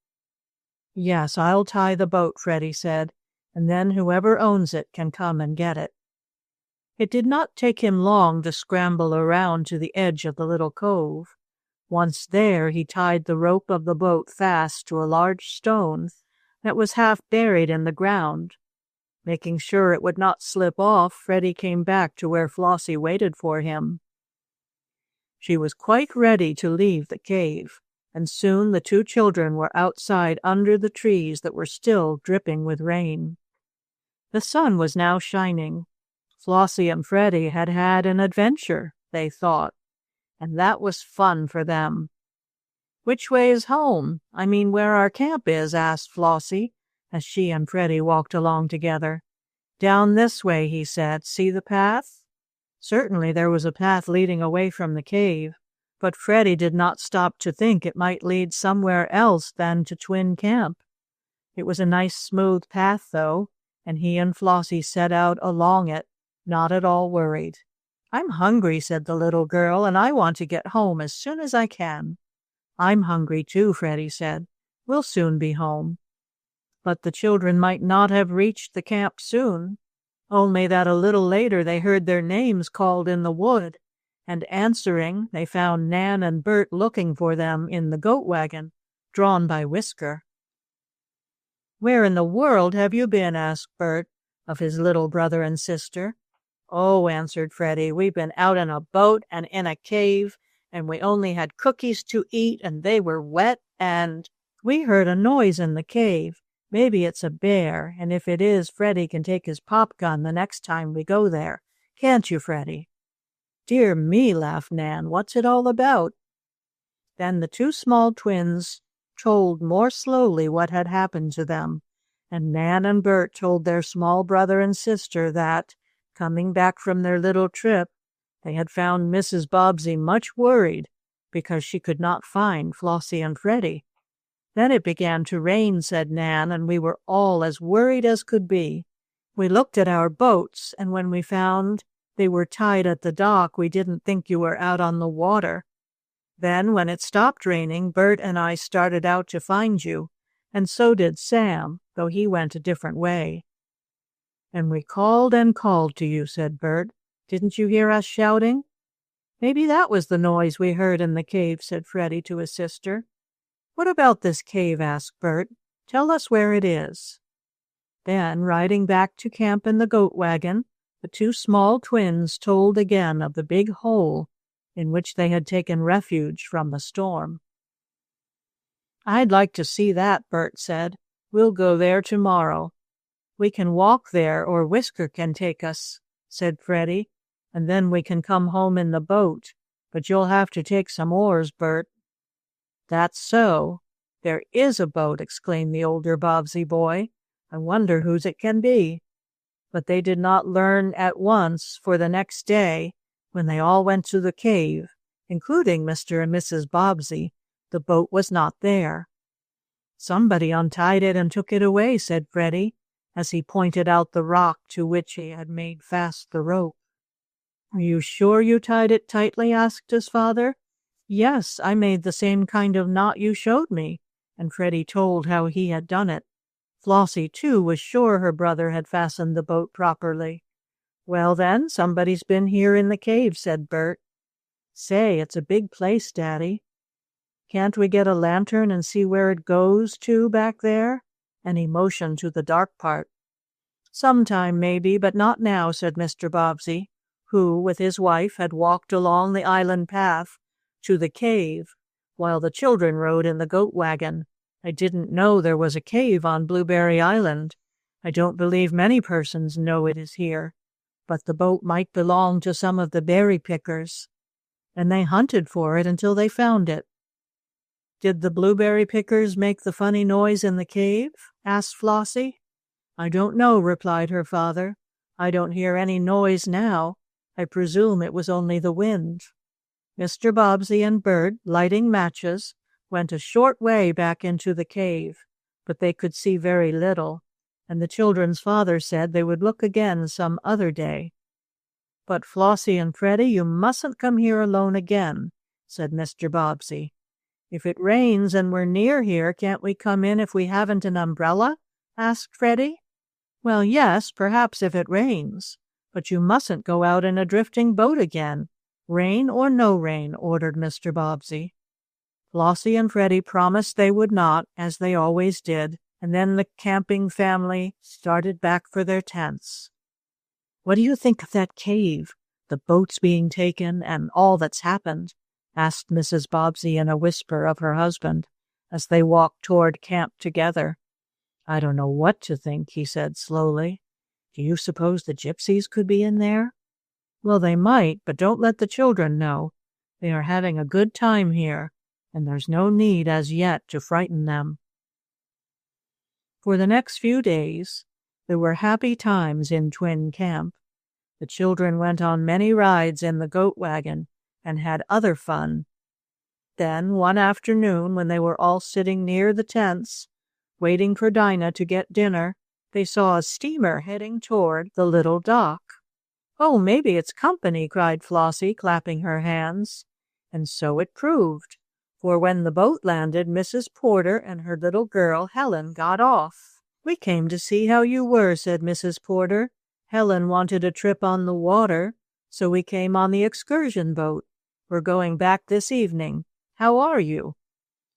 "Yes, I'll tie the boat," Freddie said, "and then whoever owns it can come and get it." It did not take him long to scramble around to the edge of the little cove. Once there, he tied the rope of the boat fast to a large stone that was half buried in the ground. Making sure it would not slip off, Freddie came back to where Flossie waited for him. She was quite ready to leave the cave, and soon the two children were outside under the trees that were still dripping with rain. The sun was now shining. Flossie and Freddie had had an adventure, they thought, and that was fun for them. "Which way is home? I mean where our camp is?" asked Flossie, as she and Freddie walked along together. "Down this way," he said. "See the path?" Certainly there was a path leading away from the cave, but Freddie did not stop to think it might lead somewhere else than to Twin Camp. It was a nice smooth path, though, and he and Flossie set out along it, not at all worried. "I'm hungry," said the little girl, "and I want to get home as soon as I can." "I'm hungry too," Freddie said. "We'll soon be home." but the children might not have reached the camp soon, only that a little later they heard their names called in the wood, and answering, they found Nan and Bert looking for them in the goat wagon, drawn by Whisker. "Where in the world have you been?" asked Bert of his little brother and sister. "Oh," answered Freddie, "we've been out in a boat and in a cave, and we only had cookies to eat, and they were wet, and we heard a noise in the cave. Maybe it's a bear, and if it is, Freddie can take his pop gun the next time we go there. Can't you, Freddie?" "Dear me," laughed Nan, "what's it all about?" Then the two small twins told more slowly what had happened to them, and Nan and Bert told their small brother and sister that, coming back from their little trip, they had found Mrs. Bobbsey much worried because she could not find Flossie and Freddie. "Then it began to rain," said Nan, "and we were all as worried as could be. We looked at our boats, and when we found they were tied at the dock, we didn't think you were out on the water. Then, when it stopped raining, Bert and I started out to find you, and so did Sam, though he went a different way." "And we called and called to you," said Bert. "Didn't you hear us shouting?" "Maybe that was the noise we heard in the cave," said Freddie to his sister. "What about this cave?" asked Bert. "Tell us where it is." Then, riding back to camp in the goat wagon, the two small twins told again of the big hole in which they had taken refuge from the storm. "I'd like to see that," Bert said. "We'll go there tomorrow." "We can walk there, or Whisker can take us," said Freddie, "and then we can come home in the boat. But you'll have to take some oars, Bert." "That's so. There is a boat," exclaimed the older Bobbsey boy. "I wonder whose it can be." But they did not learn at once, for the next day, when they all went to the cave, including Mr. and Mrs. Bobbsey, the boat was not there. "Somebody untied it and took it away," said Freddie, as he pointed out the rock to which he had made fast the rope. "Are you sure you tied it tightly?" asked his father. "Yes, I made the same kind of knot you showed me," and Freddie told how he had done it. Flossie, too, was sure her brother had fastened the boat properly. "Well, then, somebody's been here in the cave," said Bert. "Say, it's a big place, Daddy. Can't we get a lantern and see where it goes to back there?" And he motioned to the dark part. "Sometime, maybe, but not now," said Mr. Bobbsey, who, with his wife, had walked along the island path to the cave, while the children rode in the goat wagon. "I didn't know there was a cave on Blueberry Island. I don't believe many persons know it is here, but the boat might belong to some of the berry pickers, and they hunted for it until they found it." "Did the blueberry pickers make the funny noise in the cave?" asked Flossie. "I don't know," replied her father. "I don't hear any noise now. I presume it was only the wind." Mr. Bobbsey and Bert, lighting matches, went a short way back into the cave, but they could see very little, and the children's father said they would look again some other day. "But Flossie and Freddie, you mustn't come here alone again," said Mr. Bobbsey. "If it rains and we're near here, can't we come in if we haven't an umbrella?" asked Freddie. "Well, yes, perhaps if it rains, but you mustn't go out in a drifting boat again, rain or no rain," ordered Mr. Bobbsey. Flossie and Freddie promised they would not, as they always did, and then the camping family started back for their tents. "What do you think of that cave, the boats being taken, and all that's happened?" asked Mrs. Bobbsey in a whisper of her husband, as they walked toward camp together. "I don't know what to think," he said slowly. "Do you suppose the Gypsies could be in there?" "Well, they might, but don't let the children know. They are having a good time here, and there's no need as yet to frighten them." For the next few days, there were happy times in Twin Camp. The children went on many rides in the goat wagon and had other fun. Then, one afternoon, when they were all sitting near the tents, waiting for Dinah to get dinner, they saw a steamer heading toward the little dock. "Oh, maybe it's company," cried Flossie, clapping her hands. And so it proved, for when the boat landed, Mrs. Porter and her little girl, Helen, got off. "We came to see how you were," said Mrs. Porter. "Helen wanted a trip on the water, so we came on the excursion boat. We're going back this evening. How are you?"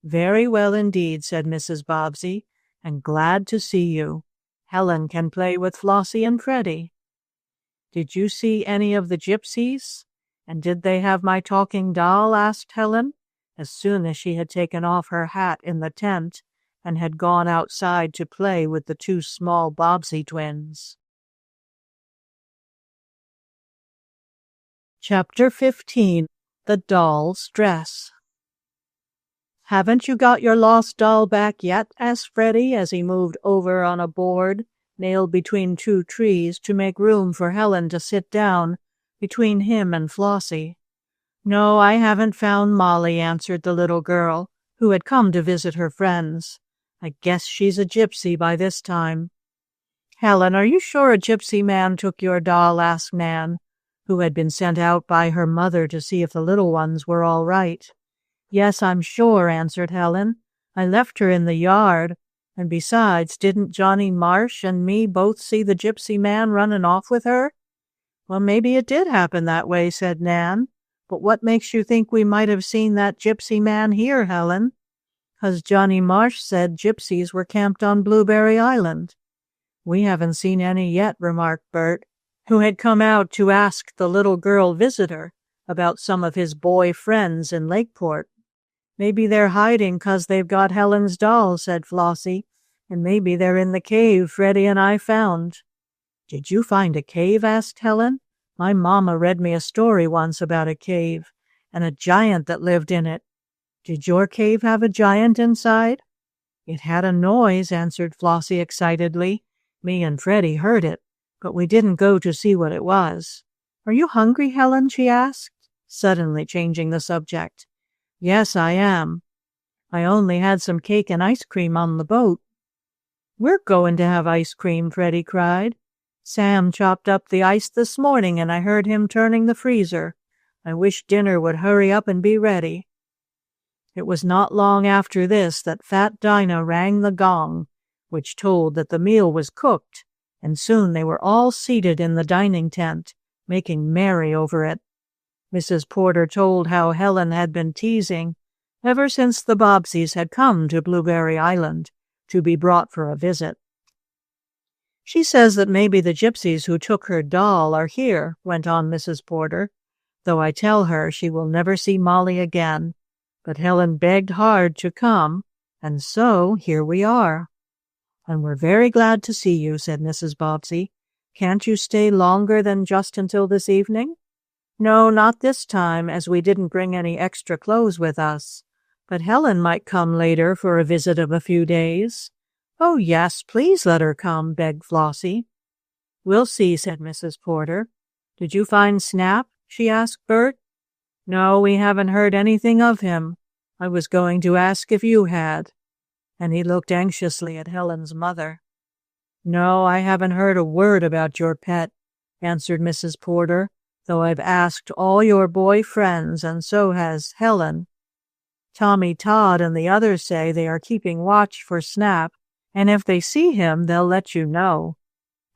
"Very well indeed," said Mrs. Bobbsey, "and glad to see you. Helen can play with Flossie and Freddie." "Did you see any of the Gypsies? And did they have my talking doll?" asked Helen, as soon as she had taken off her hat in the tent and had gone outside to play with the two small Bobbsey twins. Chapter 15. The Doll's Dress. "Haven't you got your lost doll back yet?" asked Freddie as he moved over on a board nailed between two trees to make room for Helen to sit down between him and Flossie. "No, I haven't found Molly," answered the little girl, who had come to visit her friends. "I guess she's a gypsy by this time." "Helen, are you sure a gypsy man took your doll?" asked Nan, who had been sent out by her mother to see if the little ones were all right. "Yes, I'm sure," answered Helen. "I left her in the yard, and besides, didn't Johnny Marsh and me both see the gypsy man running off with her?" "Well, maybe it did happen that way," said Nan. "But what makes you think we might have seen that gypsy man here, Helen?" "'Cause Johnny Marsh said gypsies were camped on Blueberry Island." "We haven't seen any yet," remarked Bert, who had come out to ask the little girl visitor about some of his boy friends in Lakeport. "Maybe they're hiding 'cause they've got Helen's doll," said Flossie, "and maybe they're in the cave Freddie and I found." "Did you find a cave?" asked Helen. "My mamma read me a story once about a cave and a giant that lived in it. Did your cave have a giant inside?" "It had a noise," answered Flossie excitedly. "Me and Freddie heard it, but we didn't go to see what it was." "Are you hungry, Helen?" she asked, suddenly changing the subject. "Yes, I am. I only had some cake and ice cream on the boat." "We're going to have ice cream," Freddie cried. "Sam chopped up the ice this morning, and I heard him turning the freezer. I wish dinner would hurry up and be ready." It was not long after this that Fat Dinah rang the gong, which told that the meal was cooked, and soon they were all seated in the dining tent, making merry over it. Mrs. Porter told how Helen had been teasing ever since the Bobbseys had come to Blueberry Island to be brought for a visit. "She says that maybe the gypsies who took her doll are here," went on Mrs. Porter, "though I tell her she will never see Molly again. But Helen begged hard to come, and so here we are." "And we're very glad to see you," said Mrs. Bobbsey. "Can't you stay longer than just until this evening?" "No, not this time, as we didn't bring any extra clothes with us. But Helen might come later for a visit of a few days." "Oh, yes, please let her come," begged Flossie. "We'll see," said Mrs. Porter. "Did you find Snap?" she asked Bert. "No, we haven't heard anything of him. I was going to ask if you had." And he looked anxiously at Helen's mother. "No, I haven't heard a word about your pet," answered Mrs. Porter, "though I've asked all your boy friends, and so has Helen. Tommy Todd and the others say they are keeping watch for Snap, and if they see him, they'll let you know.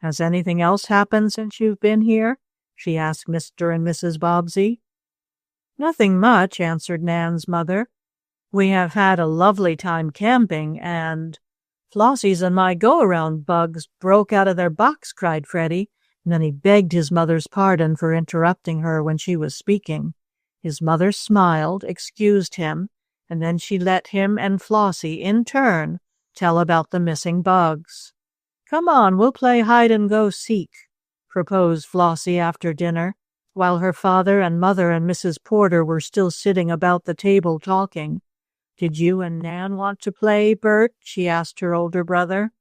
Has anything else happened since you've been here?" she asked Mr. and Mrs. Bobbsey. "Nothing much," answered Nan's mother. "We have had a lovely time camping, and—" "Flossie's and my go-around bugs broke out of their box," cried Freddie, and then he begged his mother's pardon for interrupting her when she was speaking. His mother smiled, excused him, and then she let him and Flossie, in turn, tell about the missing bugs. "Come on, we'll play hide-and-go-seek," proposed Flossie after dinner, while her father and mother and Mrs. Porter were still sitting about the table talking. "Did you and Nan want to play, Bert?" she asked her older brother.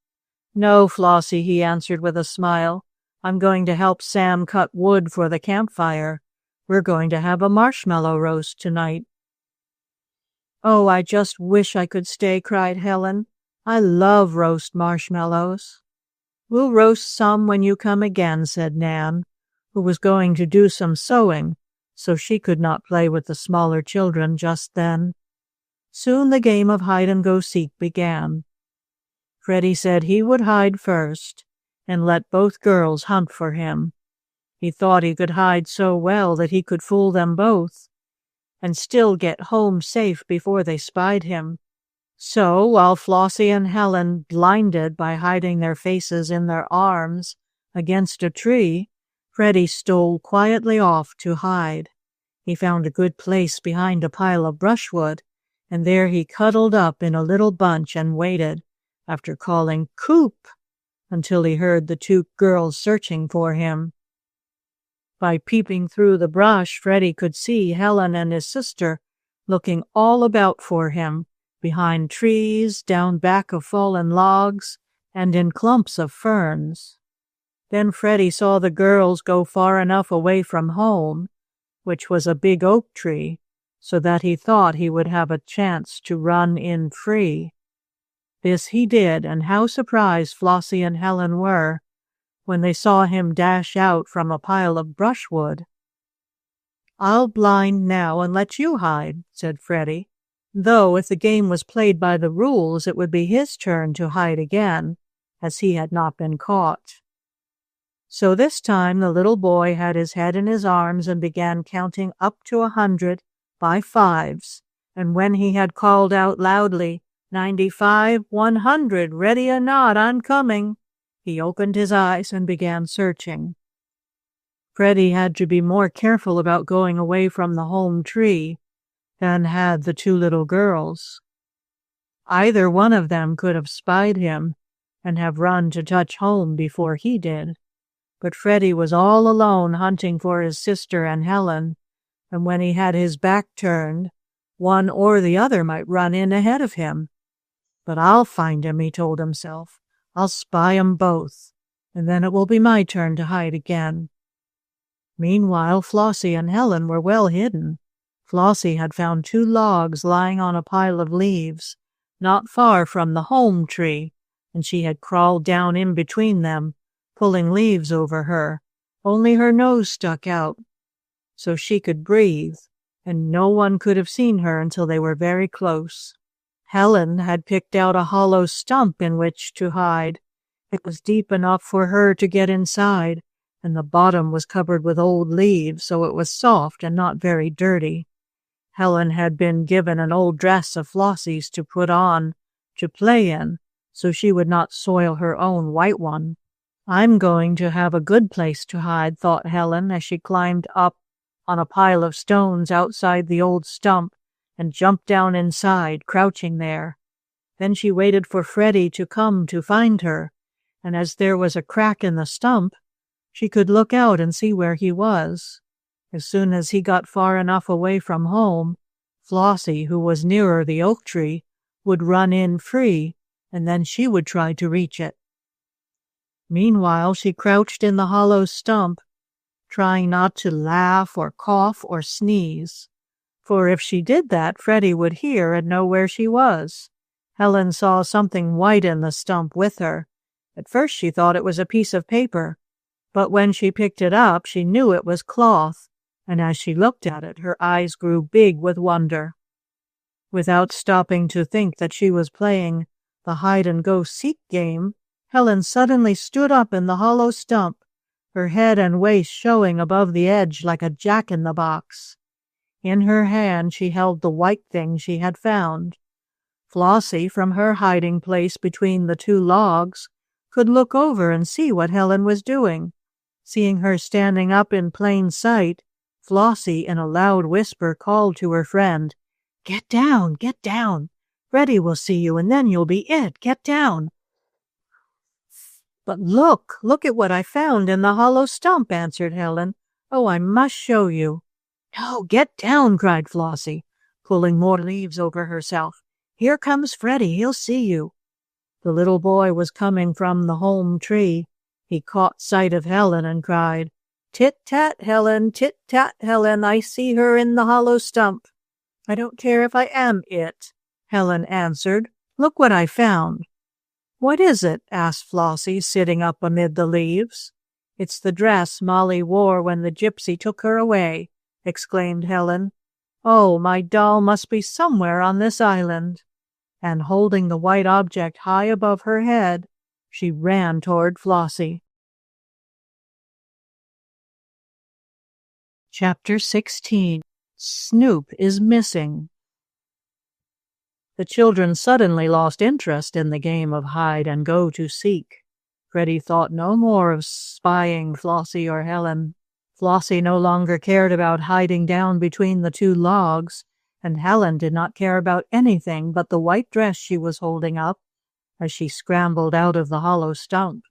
"No, Flossie," he answered with a smile. "I'm going to help Sam cut wood for the campfire. We're going to have a marshmallow roast tonight." "Oh, I just wish I could stay," cried Helen. "I love roast marshmallows." "We'll roast some when you come again," said Nan, who was going to do some sewing, so she could not play with the smaller children just then. Soon the game of hide-and-go-seek began. Freddie said he would hide first and let both girls hunt for him. He thought he could hide so well that he could fool them both and still get home safe before they spied him. So, while Flossie and Helen, blinded by hiding their faces in their arms against a tree, Freddie stole quietly off to hide. He found a good place behind a pile of brushwood, and there he cuddled up in a little bunch and waited, after calling "Coop," until he heard the two girls searching for him. By peeping through the brush, Freddie could see Helen and his sister looking all about for him, behind trees, down back of fallen logs, and in clumps of ferns. Then Freddie saw the girls go far enough away from home, which was a big oak tree, so that he thought he would have a chance to run in free. This he did, and how surprised Flossie and Helen were when they saw him dash out from a pile of brushwood. "I'll blind now and let you hide," said Freddie, though if the game was played by the rules it would be his turn to hide again, as he had not been caught. So this time the little boy had his head in his arms and began counting up to 100 by fives, and when he had called out loudly, 95, 100, ready or not, I'm coming, he opened his eyes and began searching. Freddie had to be more careful about going away from the home tree than had the two little girls. Either one of them could have spied him and have run to touch home before he did. But Freddie was all alone hunting for his sister and Helen, and when he had his back turned, one or the other might run in ahead of him. But I'll find him, he told himself. I'll spy 'em both, and then it will be my turn to hide again. Meanwhile, Flossie and Helen were well hidden. Flossie had found 2 logs lying on a pile of leaves, not far from the home tree, and she had crawled down in between them, pulling leaves over her. Only her nose stuck out, so she could breathe, and no one could have seen her until they were very close. Helen had picked out a hollow stump in which to hide. It was deep enough for her to get inside, and the bottom was covered with old leaves, so it was soft and not very dirty. Helen had been given an old dress of Flossie's to put on to play in, so she would not soil her own white one. I'm going to have a good place to hide, thought Helen, as she climbed up on a pile of stones outside the old stump and jumped down inside, crouching there. Then she waited for Freddie to come to find her, and as there was a crack in the stump, she could look out and see where he was. As soon as he got far enough away from home, Flossie, who was nearer the oak tree, would run in free, and then she would try to reach it. Meanwhile, she crouched in the hollow stump, trying not to laugh or cough or sneeze, for if she did that, Freddie would hear and know where she was. Helen saw something white in the stump with her. At first she thought it was a piece of paper, but when she picked it up, she knew it was cloth, and as she looked at it, her eyes grew big with wonder. Without stopping to think that she was playing the hide-and-go-seek game, Helen suddenly stood up in the hollow stump, her head and waist showing above the edge like a jack-in-the-box. In her hand she held the white thing she had found. Flossie, from her hiding place between the 2 logs, could look over and see what Helen was doing. Seeing her standing up in plain sight, Flossie, in a loud whisper, called to her friend, "Get down, get down. Freddie will see you, and then you'll be it. Get down." "But look at what I found in the hollow stump," answered Helen. "Oh, I must show you." "No, get down," cried Flossie, pulling more leaves over herself. "Here comes Freddie. He'll see you." The little boy was coming from the home tree. He caught sight of Helen and cried, "Tit-tat, Helen, tit-tat, Helen, I see her in the hollow stump." "I don't care if I am it," Helen answered. "Look what I found." "What is it?" asked Flossie, sitting up amid the leaves. "It's the dress Molly wore when the gypsy took her away," exclaimed Helen. "Oh, my doll must be somewhere on this island." and holding the white object high above her head, she ran toward Flossie. Chapter 16. Snoop is Missing. The children suddenly lost interest in the game of hide-and-go-to-seek. Freddie thought no more of spying Flossie or Helen. Flossie no longer cared about hiding down between the two logs, and Helen did not care about anything but the white dress she was holding up as she scrambled out of the hollow stump.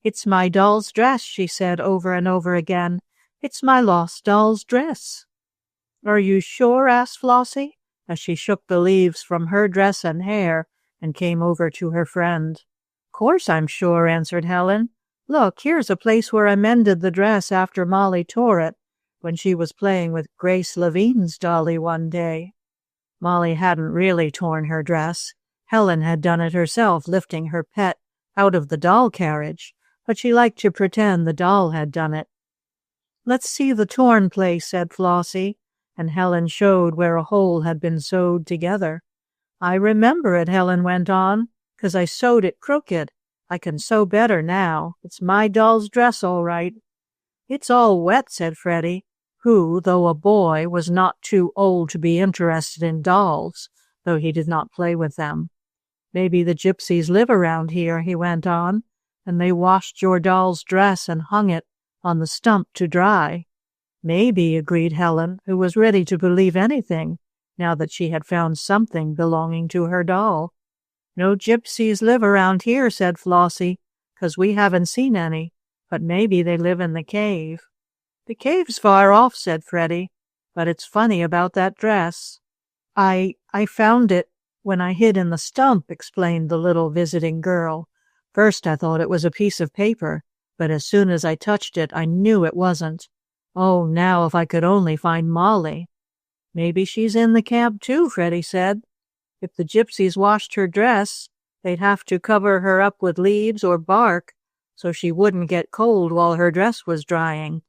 "It's my doll's dress," she said over and over again. "It's my lost doll's dress." "Are you sure?" asked Flossie, as she shook the leaves from her dress and hair and came over to her friend. "Course I'm sure," answered Helen. "Look, here's a place where I mended the dress after Molly tore it when she was playing with Grace Levine's dolly one day." Molly hadn't really torn her dress. Helen had done it herself, lifting her pet out of the doll carriage, but she liked to pretend the doll had done it. "Let's see the torn place," said Flossie, and Helen showed where a hole had been sewed together. "I remember it," Helen went on, "'cause I sewed it crooked. I can sew better now. It's my doll's dress all right." "It's all wet," said Freddie, who, though a boy, was not too old to be interested in dolls, though he did not play with them. "Maybe the Gypsies live around here," he went on, "and they washed your doll's dress and hung it on the stump to dry." "Maybe," agreed Helen, who was ready to believe anything now that she had found something belonging to her doll. "No Gypsies live around here," said Flossie, "'cause we haven't seen any, but maybe they live in the cave." "The cave's far off," said Freddie, "but it's funny about that dress." I found it when I hid in the stump," explained the little visiting girl. "First I thought it was a piece of paper, but as soon as I touched it I knew it wasn't. Oh, now if I could only find Molly." "Maybe she's in the camp too," Freddie said. "If the Gypsies washed her dress, they'd have to cover her up with leaves or bark so she wouldn't get cold while her dress was drying."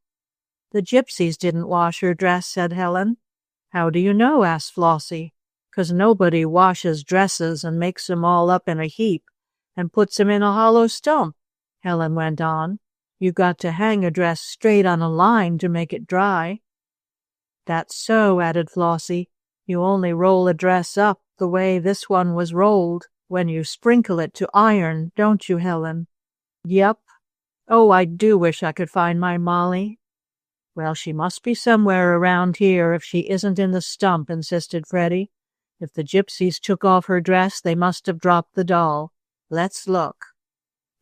"The Gypsies didn't wash her dress," said Helen. "How do you know?" asked Flossie. "'Cause nobody washes dresses and makes 'em all up in a heap and puts 'em in a hollow stump," Helen went on. "You got to hang a dress straight on a line to make it dry." "That's so," added Flossie. "You only roll a dress up the way this one was rolled when you sprinkle it to iron, don't you, Helen?" "Yep. Oh, I do wish I could find my Molly." "Well, she must be somewhere around here if she isn't in the stump," insisted Freddie. "If the Gypsies took off her dress, they must have dropped the doll. Let's look."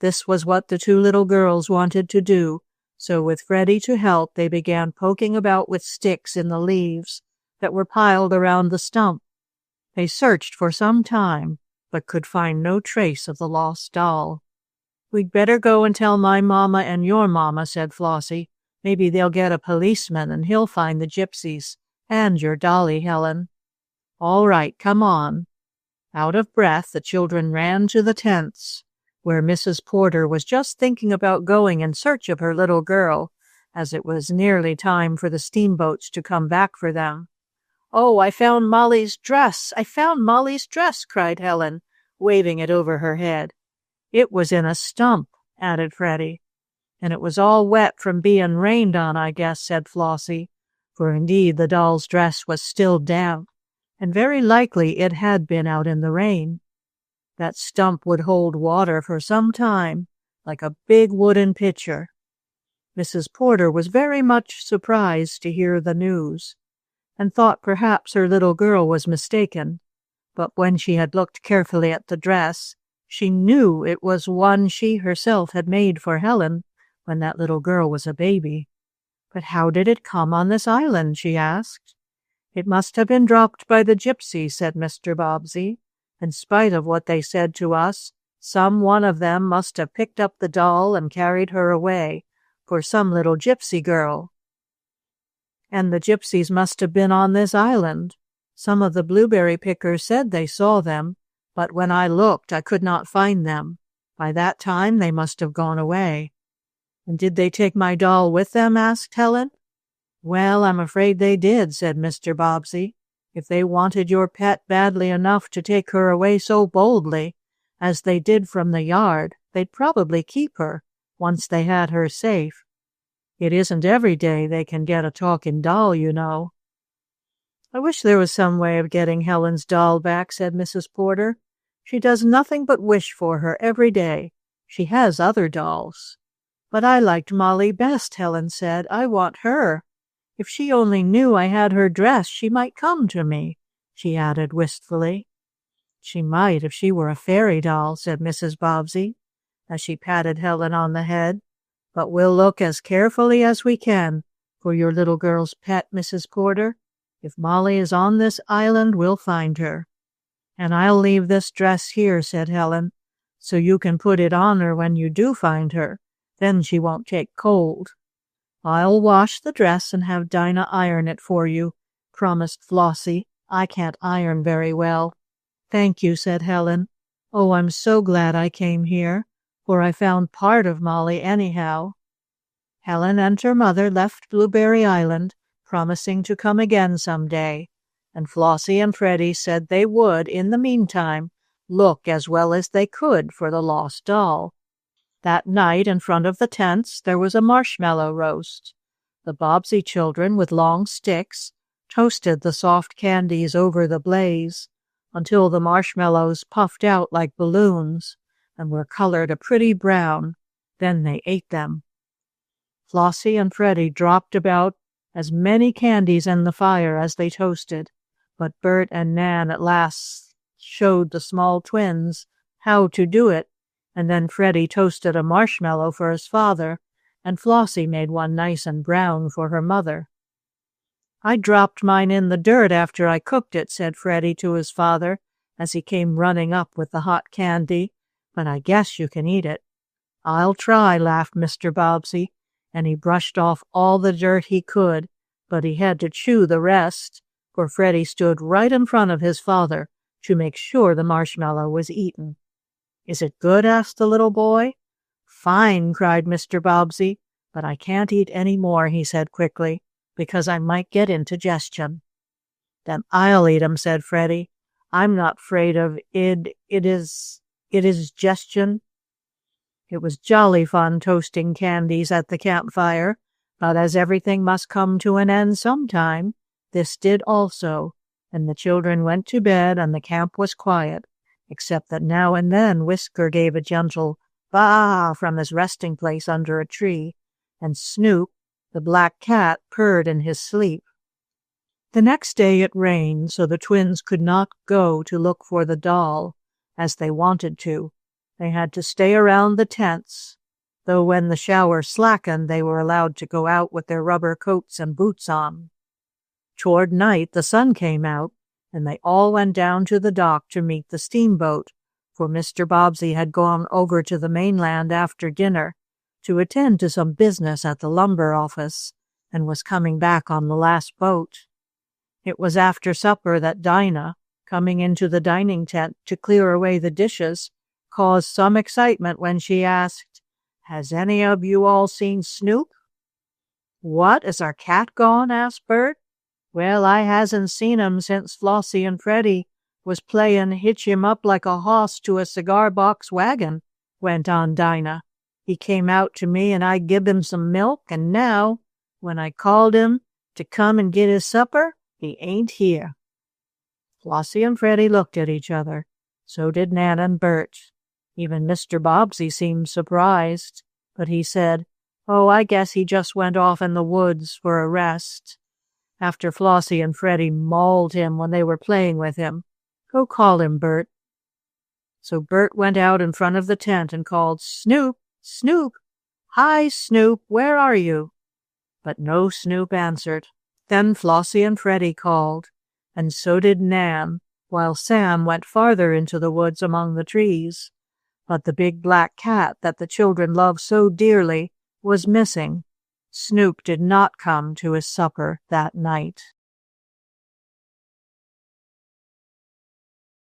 This was what the two little girls wanted to do, so with Freddie to help, they began poking about with sticks in the leaves that were piled around the stump. They searched for some time, but could find no trace of the lost doll. "We'd better go and tell my mamma and your mamma," said Flossie. "Maybe they'll get a policeman and he'll find the Gypsies and your dolly, Helen." "All right, come on." Out of breath, the children ran to the tents, where Mrs. Porter was just thinking about going in search of her little girl, as it was nearly time for the steamboats to come back for them. "Oh, I found Molly's dress! I found Molly's dress!" cried Helen, waving it over her head. "It was in a stump," added Freddie. "And it was all wet from being rained on, I guess," said Flossie, for indeed the doll's dress was still damp, and very likely it had been out in the rain. That stump would hold water for some time, like a big wooden pitcher. Mrs. Porter was very much surprised to hear the news, and thought perhaps her little girl was mistaken, but when she had looked carefully at the dress, she knew it was one she herself had made for Helen when that little girl was a baby. "But how did it come on this island?" she asked. "It must have been dropped by the Gypsies," said Mr. Bobbsey. "In spite of what they said to us, some one of them must have picked up the doll and carried her away for some little gypsy girl. And the Gypsies must have been on this island. Some of the blueberry pickers said they saw them, but when I looked I could not find them. By that time they must have gone away." "And did they take my doll with them?" asked Helen. "Well, I'm afraid they did," said Mr. Bobbsey. If they wanted your pet badly enough to take her away so boldly, as they did from the yard, they'd probably keep her, once they had her safe. It isn't every day they can get a talking doll, you know." "I wish there was some way of getting Helen's doll back," said Mrs. Porter. "She does nothing but wish for her every day. She has other dolls." "But I liked Molly best," Helen said. "I want her. If she only knew I had her dress, she might come to me," she added wistfully. "She might if she were a fairy doll," said Mrs. Bobbsey, as she patted Helen on the head. "But we'll look as carefully as we can for your little girl's pet, Mrs. Porter. If Molly is on this island, we'll find her." "And I'll leave this dress here," said Helen, "so you can put it on her when you do find her. Then she won't take cold." "I'll wash the dress and have Dinah iron it for you," promised Flossie. "I can't iron very well." "Thank you," said Helen. "Oh, I'm so glad I came here, for I found part of Molly anyhow." Helen and her mother left Blueberry Island, promising to come again some day, and Flossie and Freddie said they would, in the meantime, look as well as they could for the lost doll. That night, in front of the tents, there was a marshmallow roast. The Bobbsey children, with long sticks, toasted the soft candies over the blaze until the marshmallows puffed out like balloons and were colored a pretty brown. Then they ate them. Flossie and Freddie dropped about as many candies in the fire as they toasted, but Bert and Nan at last showed the small twins how to do it, and then Freddie toasted a marshmallow for his father, and Flossie made one nice and brown for her mother. "I dropped mine in the dirt after I cooked it," said Freddie to his father as he came running up with the hot candy, "but I guess you can eat it." "I'll try," laughed Mr. Bobbsey, and he brushed off all the dirt he could, but he had to chew the rest, for Freddie stood right in front of his father to make sure the marshmallow was eaten. "Is it good?" asked the little boy. "Fine!" cried Mr. Bobbsey, "but I can't eat any more," he said quickly, "because I might get indigestion." "Then I'll eat 'em," said Freddie. "I'm not afraid of indigestion." It was jolly fun toasting candies at the campfire, but as everything must come to an end sometime, this did also, and the children went to bed and the camp was quiet, except that now and then Whisker gave a gentle "baa" from his resting place under a tree, and Snoop, the black cat, purred in his sleep. The next day it rained, so the twins could not go to look for the doll, as they wanted to. They had to stay around the tents, though when the shower slackened, they were allowed to go out with their rubber coats and boots on. Toward night, the sun came out, and they all went down to the dock to meet the steamboat, for Mr. Bobbsey had gone over to the mainland after dinner to attend to some business at the lumber office, and was coming back on the last boat. It was after supper that Dinah, coming into the dining tent to clear away the dishes, caused some excitement when she asked, "Has any of you all seen Snoop?" "What, is our cat gone?" asked Bert. "Well, I hasn't seen him since Flossie and Freddie was playin' hitch him up like a hoss to a cigar box wagon," went on Dinah. "He came out to me and I gib him some milk, and now, when I called him to come and get his supper, he ain't here." Flossie and Freddie looked at each other. So did Nan and Bert. Even Mr. Bobbsey seemed surprised, but he said, "Oh, I guess he just went off in the woods for a rest," after Flossie and Freddie mauled him when they were playing with him. "Go call him, Bert." So Bert went out in front of the tent and called, "Snoop, Snoop! Hi, Snoop, where are you?" But no Snoop answered. Then Flossie and Freddie called, and so did Nan, while Sam went farther into the woods among the trees. But the big black cat that the children loved so dearly was missing. Snoop did not come to his supper that night.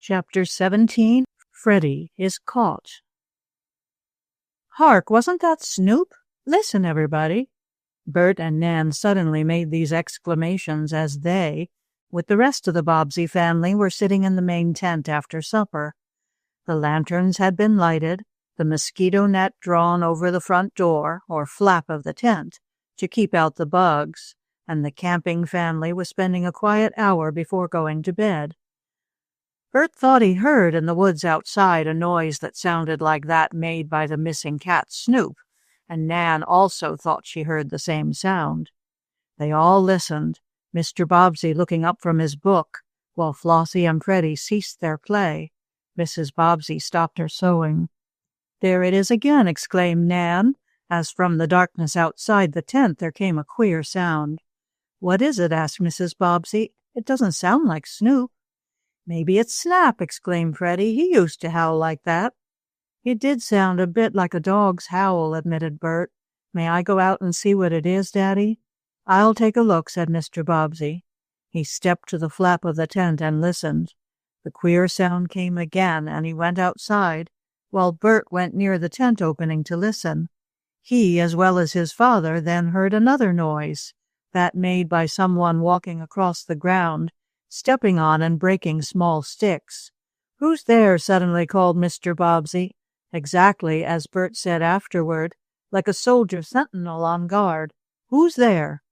Chapter 17. Freddy is caught. "Hark, wasn't that Snoop? Listen, everybody." Bert and Nan suddenly made these exclamations as they, with the rest of the Bobbsey family, were sitting in the main tent after supper. The lanterns had been lighted, the mosquito net drawn over the front door, or flap of the tent, to keep out the bugs, and the camping family was spending a quiet hour before going to bed. Bert thought he heard in the woods outside a noise that sounded like that made by the missing cat Snoop, and Nan also thought she heard the same sound. They all listened, Mr. Bobbsey looking up from his book, while Flossie and Freddie ceased their play. Mrs. Bobbsey stopped her sewing. "There it is again!" exclaimed Nan, as from the darkness outside the tent there came a queer sound. "What is it?" asked Mrs. Bobbsey. "It doesn't sound like Snoop." "Maybe it's Snap!" exclaimed Freddie. "He used to howl like that." "It did sound a bit like a dog's howl," admitted Bert. "May I go out and see what it is, Daddy?" "I'll take a look," said Mr. Bobbsey. He stepped to the flap of the tent and listened. The queer sound came again, and he went outside, while Bert went near the tent opening to listen. He, as well as his father, then heard another noise, that made by someone walking across the ground, stepping on and breaking small sticks. "Who's there?" suddenly called Mr. Bobbsey, exactly as Bert said afterward, like a soldier sentinel on guard. "Who's there?"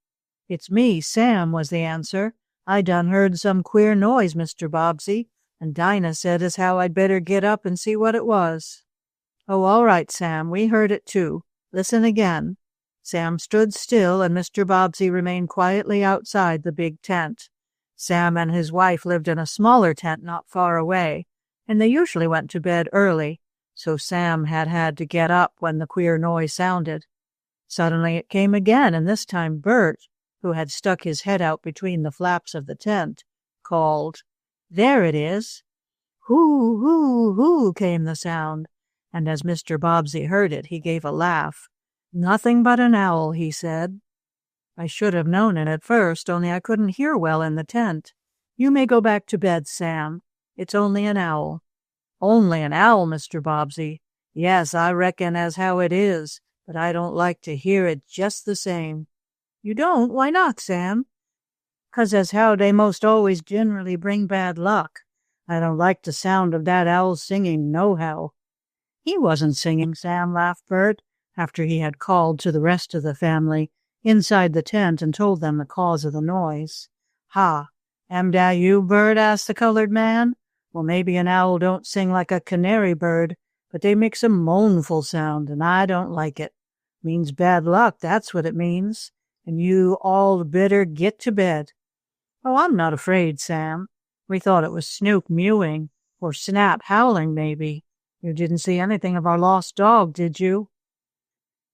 "It's me, Sam," was the answer. "I done heard some queer noise, Mr. Bobbsey, and Dinah said as how I'd better get up and see what it was." "Oh, all right, Sam, we heard it too. Listen again." Sam stood still, and Mr. Bobbsey remained quietly outside the big tent. Sam and his wife lived in a smaller tent not far away, and they usually went to bed early, so Sam had to get up when the queer noise sounded. Suddenly it came again, and this time Bert, who had stuck his head out between the flaps of the tent, called, "There it is!" "Hoo, hoo, hoo," came the sound, and as Mr. Bobbsey heard it, he gave a laugh. "Nothing but an owl," he said. "I should have known it at first, only I couldn't hear well in the tent. You may go back to bed, Sam. It's only an owl." "Only an owl, Mr. Bobbsey? Yes, I reckon as how it is, but I don't like to hear it just the same." "You don't? Why not, Sam?" "'Cause as how they most always generally bring bad luck. I don't like the sound of that owl singing nohow." "He wasn't singing, Sam," laughed Bert, after he had called to the rest of the family inside the tent and told them the cause of the noise. "Ha, am that you, Bert?" asked the colored man. "Well, maybe an owl don't sing like a canary bird, but they makes a mournful sound, and I don't like it. Means bad luck, that's what it means. And you all better get to bed." "Oh, I'm not afraid, Sam. We thought it was Snoop mewing, or Snap howling, maybe. You didn't see anything of our lost dog, did you?"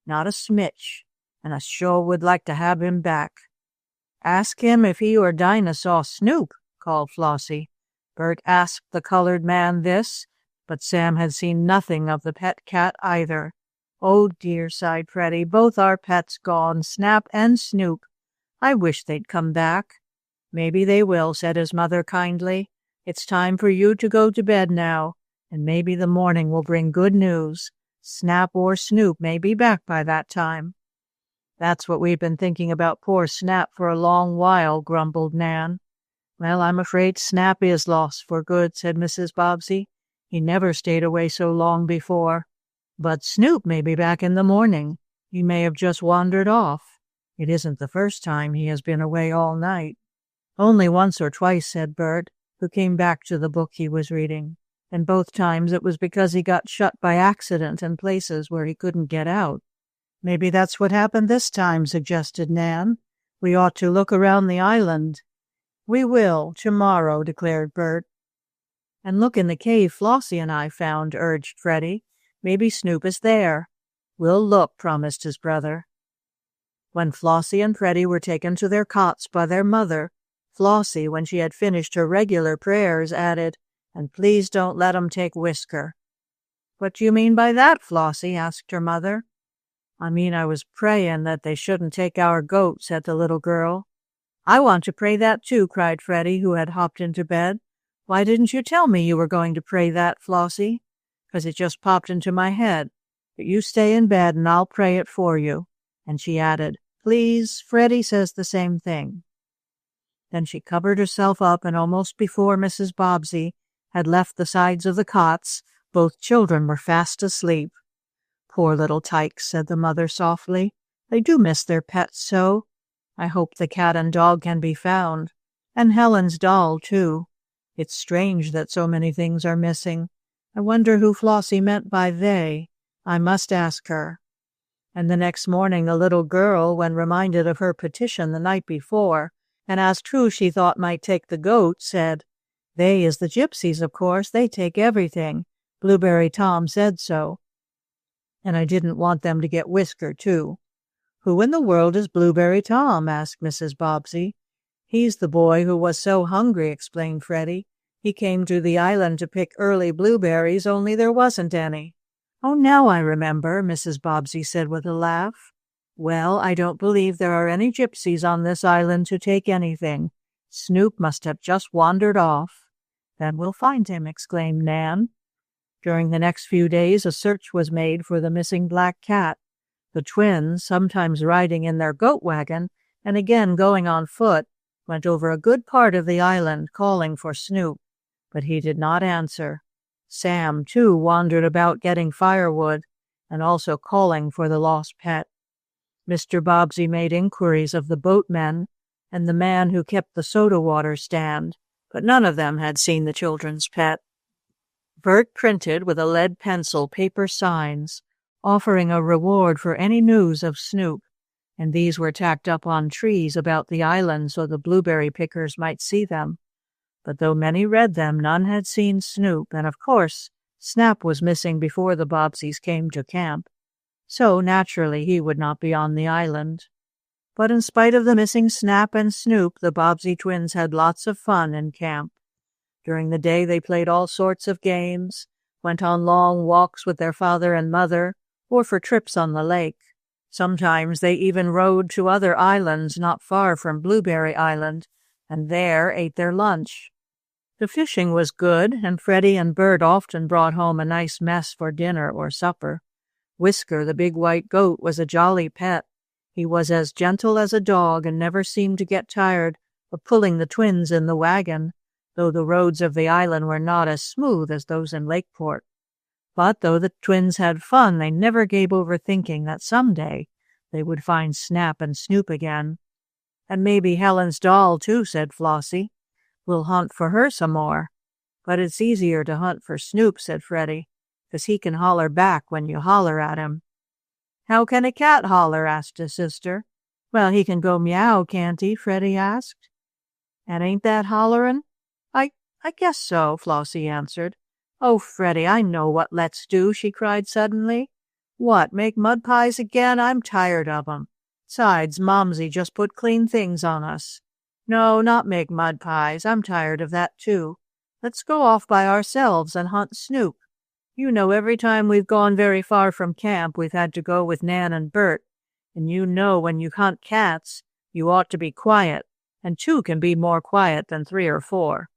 "Not a smitch, and I sure would like to have him back." "Ask him if he or Dinah saw Snoop," called Flossie. Bert asked the colored man this, but Sam had seen nothing of the pet cat either. "Oh dear," sighed Freddie, "both our pets gone, Snap and Snoop. I wish they'd come back." "Maybe they will," said his mother kindly. "It's time for you to go to bed now, and maybe the morning will bring good news. Snap or Snoop may be back by that time." "That's what we've been thinking about poor Snap for a long while," grumbled Nan. "Well, I'm afraid Snap is lost for good," said Mrs. Bobbsey. "He never stayed away so long before. But Snoop may be back in the morning. He may have just wandered off. It isn't the first time he has been away all night." "Only once or twice," said Bert, who came back to the book he was reading. "And both times it was because he got shut by accident in places where he couldn't get out." "Maybe that's what happened this time," suggested Nan. "We ought to look around the island." "We will, tomorrow," declared Bert. "And look in the cave Flossie and I found," urged Freddie. "Maybe Snoop is there." "We'll look," promised his brother. When Flossie and Freddie were taken to their cots by their mother, Flossie, when she had finished her regular prayers, added, "And please don't let 'em take Whisker." "What do you mean by that, Flossie?" asked her mother. "I mean I was praying that they shouldn't take our goat," said the little girl. "I want to pray that too," cried Freddie, who had hopped into bed. "Why didn't you tell me you were going to pray that, Flossie?" "'Cause it just popped into my head. But you stay in bed and I'll pray it for you." And she added, "Please, Freddie says the same thing." Then she covered herself up, and almost before Mrs. Bobbsey had left the sides of the cots, both children were fast asleep. "Poor little tykes," said the mother softly. "They do miss their pets so. I hope the cat and dog can be found, and Helen's doll, too. It's strange that so many things are missing. I wonder who Flossie meant by they. I must ask her." And the next morning the little girl, when reminded of her petition the night before, and asked who she thought might take the goat, said, "They is the Gypsies, of course. They take everything. Blueberry Tom said so. And I didn't want them to get Whisker, too." "Who in the world is Blueberry Tom?" asked Mrs. Bobbsey. "He's the boy who was so hungry," explained Freddie. "He came to the island to pick early blueberries, only there wasn't any." "Oh, now I remember," Mrs. Bobbsey said with a laugh. "Well, I don't believe there are any Gypsies on this island to take anything. Snoop must have just wandered off." "Then we'll find him," exclaimed Nan. During the next few days a search was made for the missing black cat. The twins, sometimes riding in their goat wagon and again going on foot, went over a good part of the island calling for Snoop, but he did not answer. Sam, too, wandered about getting firewood and also calling for the lost pet. Mr. Bobbsey made inquiries of the boatmen and the man who kept the soda water stand, but none of them had seen the children's pet. Bert printed with a lead pencil paper signs, offering a reward for any news of Snoop, and these were tacked up on trees about the island so the blueberry pickers might see them. But though many read them, none had seen Snoop, and of course Snap was missing before the Bobbseys came to camp. So naturally he would not be on the island. But in spite of the missing Snap and Snoop, the Bobbsey twins had lots of fun in camp. During the day they played all sorts of games, went on long walks with their father and mother, or for trips on the lake. Sometimes they even rode to other islands not far from Blueberry Island, and there ate their lunch. The fishing was good, and Freddie and Bert often brought home a nice mess for dinner or supper. Whisker, the big white goat, was a jolly pet. He was as gentle as a dog and never seemed to get tired of pulling the twins in the wagon, though the roads of the island were not as smooth as those in Lakeport. But though the twins had fun, they never gave over thinking that someday they would find Snap and Snoop again. "And maybe Helen's doll, too," said Flossie. "We'll hunt for her some more." "But it's easier to hunt for Snoop," said Freddie, "'cause he can holler back when you holler at him." "How can a cat holler?" asked his sister. "Well, he can go meow, can't he?" Freddie asked. "And ain't that hollerin'?" I guess so," Flossie answered. "Oh, Freddie, I know what let's do," she cried suddenly. "What, make mud pies again? I'm tired of 'em. Besides, Momsey just put clean things on us." "No, not make mud pies. I'm tired of that, too. Let's go off by ourselves and hunt Snoop. You know, every time we've gone very far from camp, we've had to go with Nan and Bert. And you know when you hunt cats, you ought to be quiet, and two can be more quiet than 3 or 4.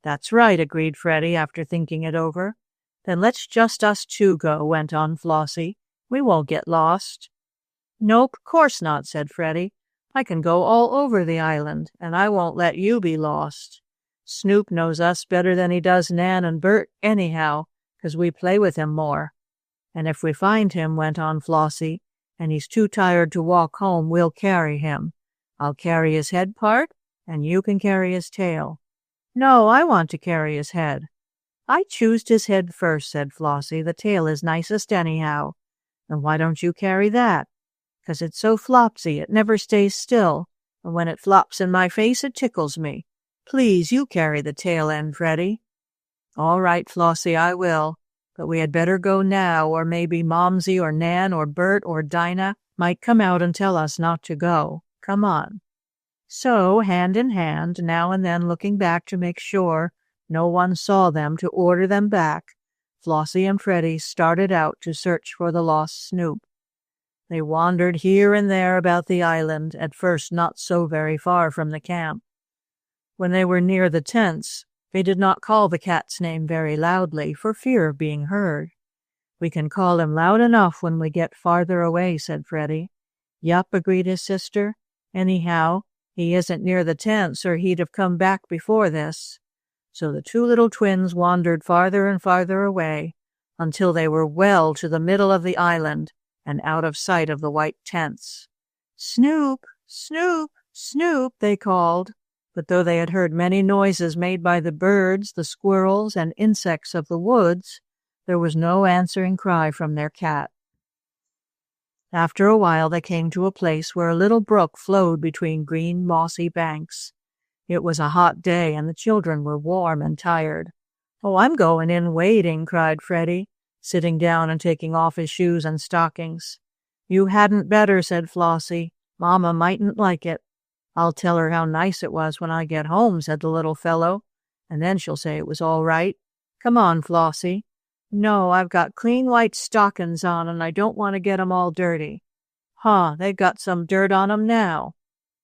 "That's right," agreed Freddie after thinking it over. "Then let's just us 2 go," went on Flossie. "We won't get lost." "Nope, course not," said Freddie. "I can go all over the island, and I won't let you be lost. Snoop knows us better than he does Nan and Bert anyhow, 'cause we play with him more. And if we find him," went on Flossie, "and he's too tired to walk home, we'll carry him. I'll carry his head part, and you can carry his tail." "No, I want to carry his head." "I choosed his head first," said Flossie. "The tail is nicest anyhow." "And why don't you carry that?" "'Cause it's so flopsy, it never stays still, and when it flops in my face it tickles me. Please, you carry the tail end, Freddie." "All right, Flossie, I will. But we had better go now, or maybe Momsey or Nan or Bert or Dinah might come out and tell us not to go. Come on." So, hand in hand, now and then looking back to make sure no one saw them to order them back, Flossie and Freddie started out to search for the lost Snoop. They wandered here and there about the island, at first not so very far from the camp. When they were near the tents, they did not call the cat's name very loudly for fear of being heard. "We can call him loud enough when we get farther away," said Freddie. "Yup," agreed his sister. "Anyhow, He isn't near the tents, or he'd have come back before this." So the two little twins wandered farther and farther away, until they were well to the middle of the island and out of sight of the white tents. "Snoop! Snoop! Snoop!" they called, but though they had heard many noises made by the birds, the squirrels, and insects of the woods, there was no answering cry from their cat. After a while they came to a place where a little brook flowed between green, mossy banks. It was a hot day, and the children were warm and tired. "Oh, I'm going in wading," cried Freddie, sitting down and taking off his shoes and stockings. "You hadn't better," said Flossie. "Mamma mightn't like it." "I'll tell her how nice it was when I get home," said the little fellow, "and then she'll say it was all right. Come on, Flossie." "No, I've got clean white stockings on, and I don't want to get 'em all dirty." "Huh, they've got some dirt on 'em now."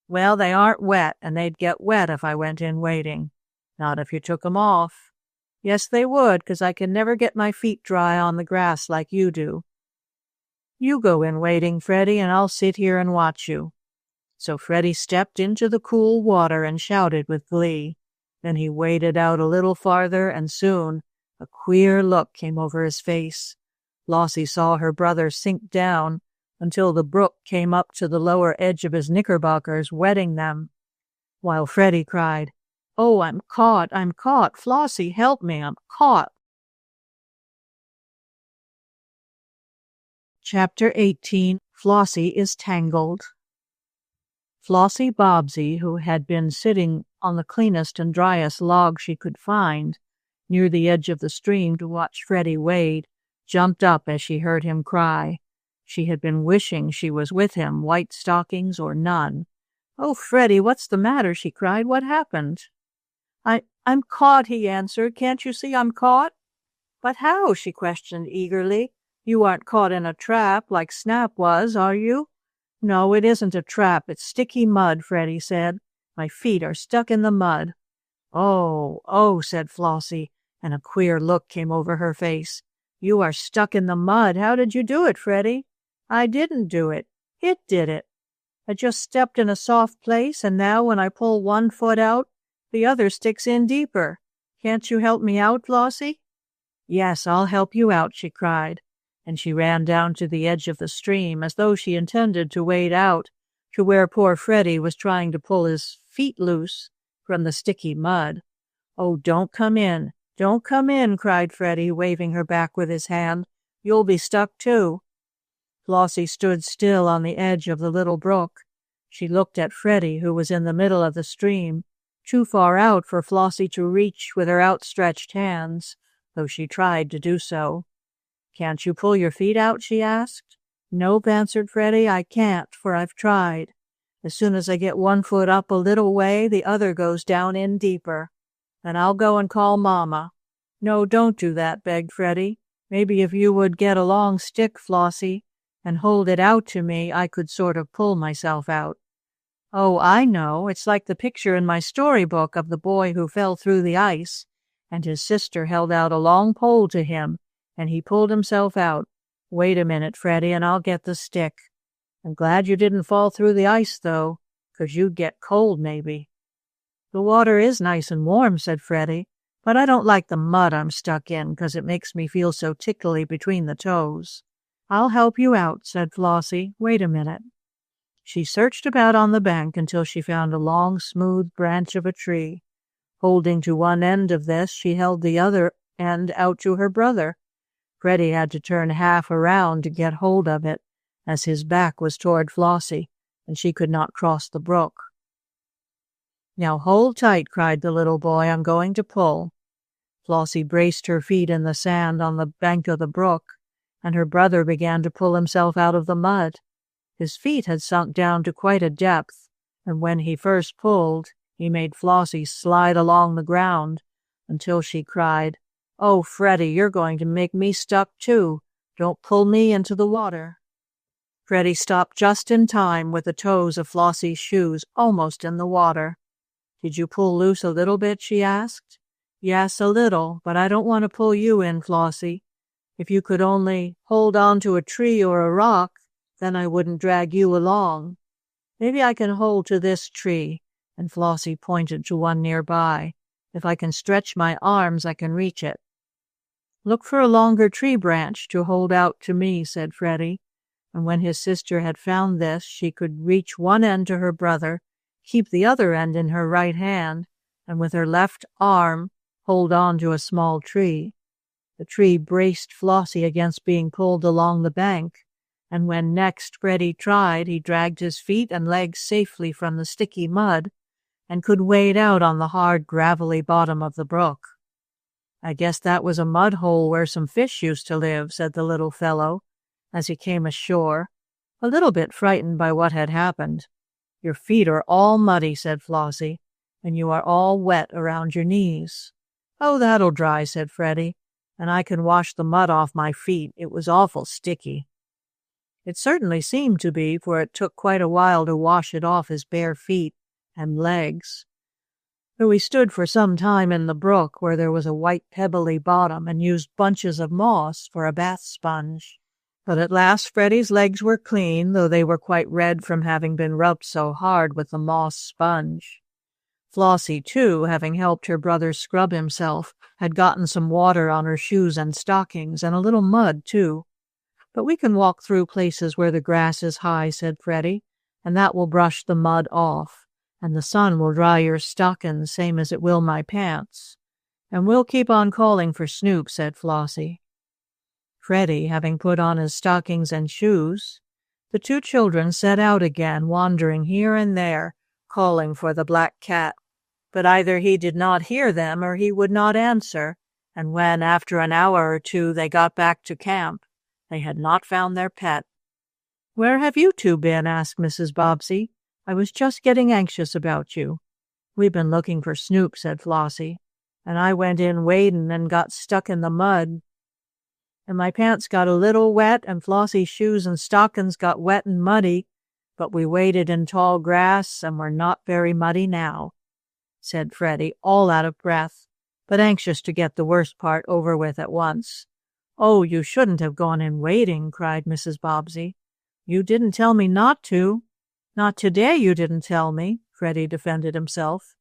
"Well, they aren't wet, and they'd get wet if I went in wading." "Not if you took 'em off." "Yes, they would, 'cause I can never get my feet dry on the grass like you do." "You go in wading, Freddie, and I'll sit here and watch you." So Freddie stepped into the cool water and shouted with glee. Then he waded out a little farther, and soon a queer look came over his face. Flossie saw her brother sink down until the brook came up to the lower edge of his knickerbockers, wetting them, while Freddie cried, "Oh, I'm caught! I'm caught! Flossie, help me! I'm caught!" Chapter 18. Flossie is Tangled. Flossie Bobbsey, who had been sitting on the cleanest and driest log she could find, near the edge of the stream to watch Freddie wade, jumped up as she heard him cry. She had been wishing she was with him, white stockings or none. "Oh, Freddie, what's the matter?" she cried. "What happened?" I'm caught," he answered. "Can't you see I'm caught?" "But how?" she questioned eagerly. "You aren't caught in a trap like Snap was, are you?" "No, it isn't a trap. It's sticky mud," Freddie said. "My feet are stuck in the mud." "Oh, oh," said Flossie, and a queer look came over her face. "You are stuck in the mud. How did you do it, Freddie?" "I didn't do it. It did it. I just stepped in a soft place, and now when I pull one foot out, the other sticks in deeper. Can't you help me out, Flossie?" "Yes, I'll help you out," she cried, and she ran down to the edge of the stream as though she intended to wade out to where poor Freddie was trying to pull his feet loose from the sticky mud. "Oh, don't come in. Don't come in," cried Freddie, waving her back with his hand. "You'll be stuck too." Flossie stood still on the edge of the little brook. She looked at Freddie, who was in the middle of the stream, too far out for Flossie to reach with her outstretched hands, though she tried to do so. "Can't you pull your feet out?" she asked. "Nope," answered Freddie. "I can't, for I've tried. As soon as I get one foot up a little way, the other goes down in deeper. Then I'll go and call Mama." "No, don't do that," begged Freddie. "Maybe if you would get a long stick, Flossie, and hold it out to me, I could sort of pull myself out." "Oh, I know. It's like the picture in my storybook of the boy who fell through the ice, and his sister held out a long pole to him, and he pulled himself out. Wait a minute, Freddie, and I'll get the stick. I'm glad you didn't fall through the ice, though, 'cause you'd get cold, maybe." "The water is nice and warm," said Freddie, "but I don't like the mud I'm stuck in, 'cause it makes me feel so tickly between the toes." "I'll help you out," said Flossie. "Wait a minute." She searched about on the bank until she found a long, smooth branch of a tree. Holding to one end of this, she held the other end out to her brother. Freddie had to turn half around to get hold of it, as his back was toward Flossie, and she could not cross the brook. "Now hold tight," cried the little boy. "I'm going to pull." Flossie braced her feet in the sand on the bank of the brook, and her brother began to pull himself out of the mud. His feet had sunk down to quite a depth, and when he first pulled, he made Flossie slide along the ground until she cried, "Oh, Freddie, you're going to make me stuck too. Don't pull me into the water." Freddie stopped just in time with the toes of Flossie's shoes almost in the water. "Did you pull loose a little bit?" she asked. "Yes, a little, but I don't want to pull you in, Flossie. If you could only hold on to a tree or a rock, then I wouldn't drag you along." "Maybe I can hold to this tree. and Flossie pointed to one nearby. "If I can stretch my arms, I can reach it." "Look for a longer tree branch to hold out to me," said Freddie, and when his sister had found this, she could reach one end to her brother, keep the other end in her right hand, and with her left arm hold on to a small tree. The tree braced Flossie against being pulled along the bank, and when next Freddie tried, he dragged his feet and legs safely from the sticky mud and could wade out on the hard, gravelly bottom of the brook. "I guess that was a mud hole where some fish used to live," said the little fellow, as he came ashore, a little bit frightened by what had happened. "Your feet are all muddy," said Flossie, "and you are all wet around your knees." "Oh, that'll dry," said Freddie, "and I can wash the mud off my feet. It was awful sticky." It certainly seemed to be, for it took quite a while to wash it off his bare feet and legs. Though we stood for some time in the brook where there was a white pebbly bottom and used bunches of moss for a bath sponge. But at last Freddie's legs were clean, though they were quite red from having been rubbed so hard with the moss sponge. Flossie, too, having helped her brother scrub himself, had gotten some water on her shoes and stockings, and a little mud, too. "But we can walk through places where the grass is high," said Freddie, "and that will brush the mud off, and the sun will dry your stockings same as it will my pants. And we'll keep on calling for Snoop," said Flossie. Freddie, having put on his stockings and shoes, the two children set out again, wandering here and there, calling for the black cat. But either he did not hear them or he would not answer, and when, after an hour or two, they got back to camp, they had not found their pet. "Where have you two been?" asked Mrs. Bobbsey. "I was just getting anxious about you." "We've been looking for Snoop," said Flossie, "and I went in wading and got stuck in the mud. And my pants got a little wet, and Flossie's shoes and stockings got wet and muddy, but we waded in tall grass and we're not very muddy now," said Freddie, all out of breath, but anxious to get the worst part over with at once. "Oh, you shouldn't have gone in wading," cried Mrs. Bobbsey. "You didn't tell me not to." "Not today you didn't tell me," Freddie defended himself.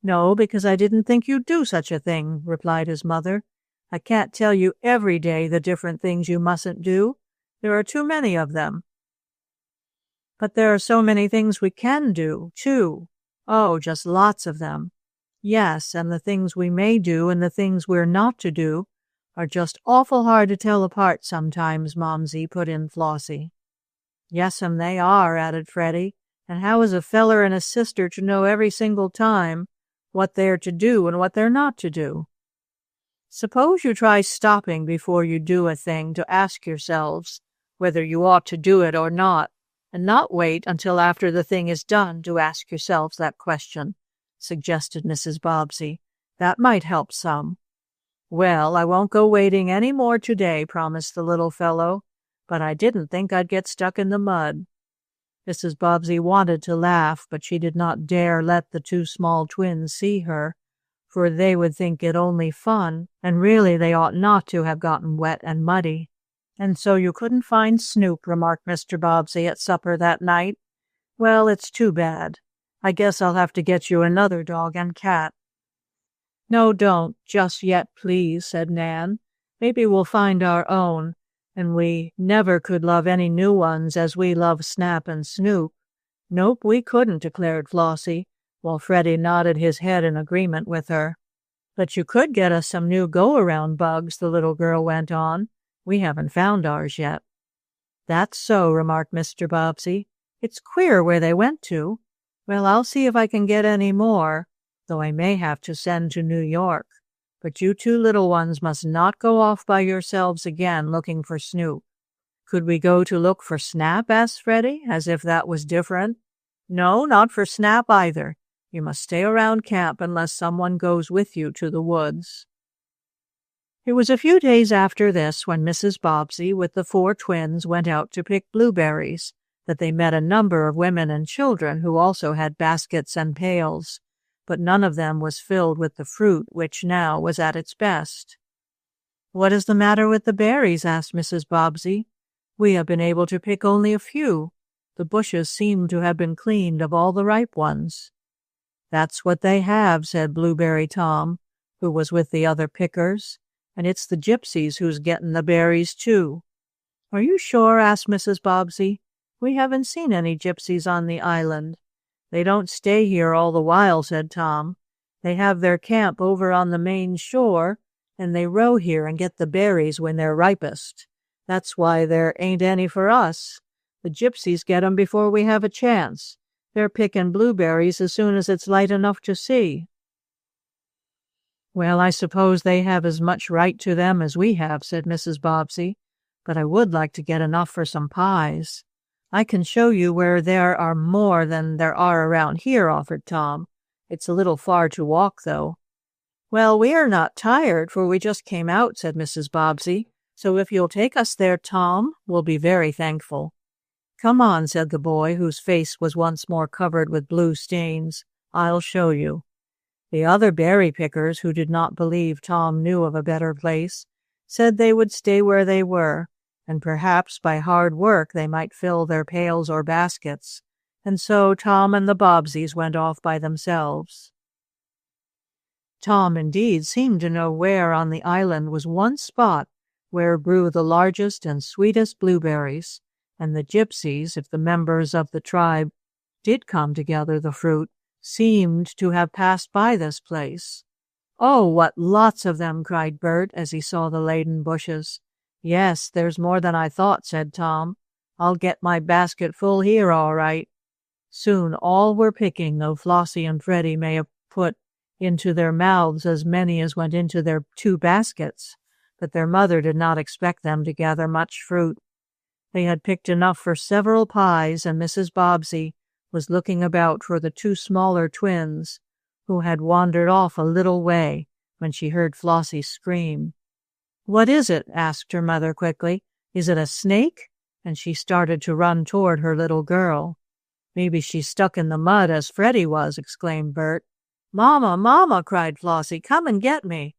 "No, because I didn't think you'd do such a thing," replied his mother. "I can't tell you every day the different things you mustn't do. There are too many of them." "But there are so many things we can do, too. Oh, just lots of them." "Yes, and the things we may do and the things we're not to do are just awful hard to tell apart sometimes, Momsey," put in Flossie. "Yes'm, they are," added Freddie. "And how is a feller and a sister to know every single time what they're to do and what they're not to do? Suppose you try stopping before you do a thing to ask yourselves whether you ought to do it or not, and not wait until after the thing is done to ask yourselves that question," suggested Mrs. Bobbsey. "That might help some." "Well, I won't go wading any more today," promised the little fellow, "but I didn't think I'd get stuck in the mud." Mrs. Bobbsey wanted to laugh, but she did not dare let the two small twins see her, for they would think it only fun, and really they ought not to have gotten wet and muddy. "And so you couldn't find Snoop," remarked Mr. Bobbsey at supper that night. "Well, it's too bad. I guess I'll have to get you another dog and cat." "No, don't, just yet, please," said Nan. "Maybe we'll find our own, and we never could love any new ones as we love Snap and Snoop." "Nope, we couldn't," declared Flossie, while Freddie nodded his head in agreement with her. "But you could get us some new go-around bugs," the little girl went on. "We haven't found ours yet." "That's so," remarked Mr. Bobbsey. "It's queer where they went to. Well, I'll see if I can get any more, though I may have to send to New York. But you two little ones must not go off by yourselves again looking for Snoop." "Could we go to look for Snap?" asked Freddie, as if that was different. "No, not for Snap either. You must stay around camp unless someone goes with you to the woods." It was a few days after this when Mrs. Bobbsey, with the 4 twins, went out to pick blueberries, that they met a number of women and children who also had baskets and pails, but none of them was filled with the fruit, which now was at its best. "What is the matter with the berries?" asked Mrs. Bobbsey. "We have been able to pick only a few. The bushes seem to have been cleaned of all the ripe ones." "That's what they have," said Blueberry Tom, who was with the other pickers, "and it's the Gypsies who's getting the berries, too." "Are you sure?" asked Mrs. Bobbsey. "We haven't seen any Gypsies on the island." "They don't stay here all the while," said Tom. "They have their camp over on the main shore, and they row here and get the berries when they're ripest. That's why there ain't any for us. The Gypsies get 'em before we have a chance. They're picking blueberries as soon as it's light enough to see." "Well, I suppose they have as much right to them as we have," said Mrs. Bobbsey, "but I would like to get enough for some pies." "I can show you where there are more than there are around here," offered Tom. "It's a little far to walk, though." "Well, we are not tired, for we just came out," said Mrs. Bobbsey. "So if you'll take us there, Tom, we'll be very thankful." "Come on," said the boy, whose face was once more covered with blue stains. "I'll show you." The other berry pickers, who did not believe Tom knew of a better place, said they would stay where they were, and perhaps by hard work they might fill their pails or baskets, and so Tom and the Bobbseys went off by themselves. Tom indeed seemed to know where on the island was one spot where grew the largest and sweetest blueberries, and the Gypsies, if the members of the tribe did come to gather the fruit, seemed to have passed by this place. "Oh, what lots of them!" cried Bert as he saw the laden bushes. "Yes, there's more than I thought," said Tom. "I'll get my basket full here, all right." Soon all were picking, though Flossie and Freddie may have put into their mouths as many as went into their 2 baskets, but their mother did not expect them to gather much fruit. They had picked enough for several pies, and Mrs. Bobbsey was looking about for the 2 smaller twins, who had wandered off a little way when she heard Flossie scream. "What is it?" asked her mother quickly. "Is it a snake?" And she started to run toward her little girl. "Maybe she's stuck in the mud as Freddie was," exclaimed Bert. "Mama, Mama!" cried Flossie. "Come and get me."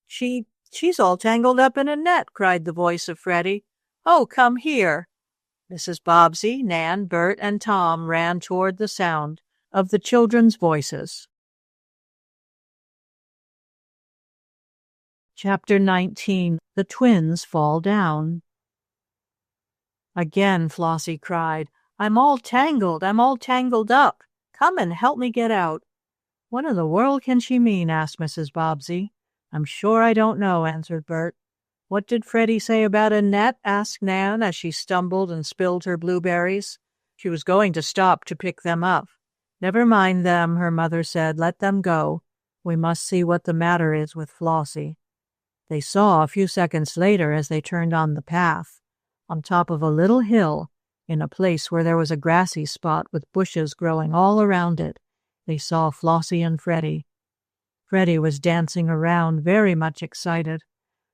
She's all tangled up in a net," cried the voice of Freddie. "Oh, come here." Mrs. Bobbsey, Nan, Bert, and Tom ran toward the sound of the children's voices. Chapter 19. The Twins Fall Down. Again Flossie cried, I'm all tangled up. Come and help me get out." "What in the world can she mean?" asked Mrs. Bobbsey. "I'm sure I don't know," answered Bert. "What did Freddie say about a net?" asked Nan as she stumbled and spilled her blueberries. She was going to stop to pick them up. "Never mind them," her mother said. "Let them go. We must see what the matter is with Flossie." They saw a few seconds later, as they turned on the path, on top of a little hill, in a place where there was a grassy spot with bushes growing all around it, they saw Flossie and Freddie. Freddie was dancing around, very much excited,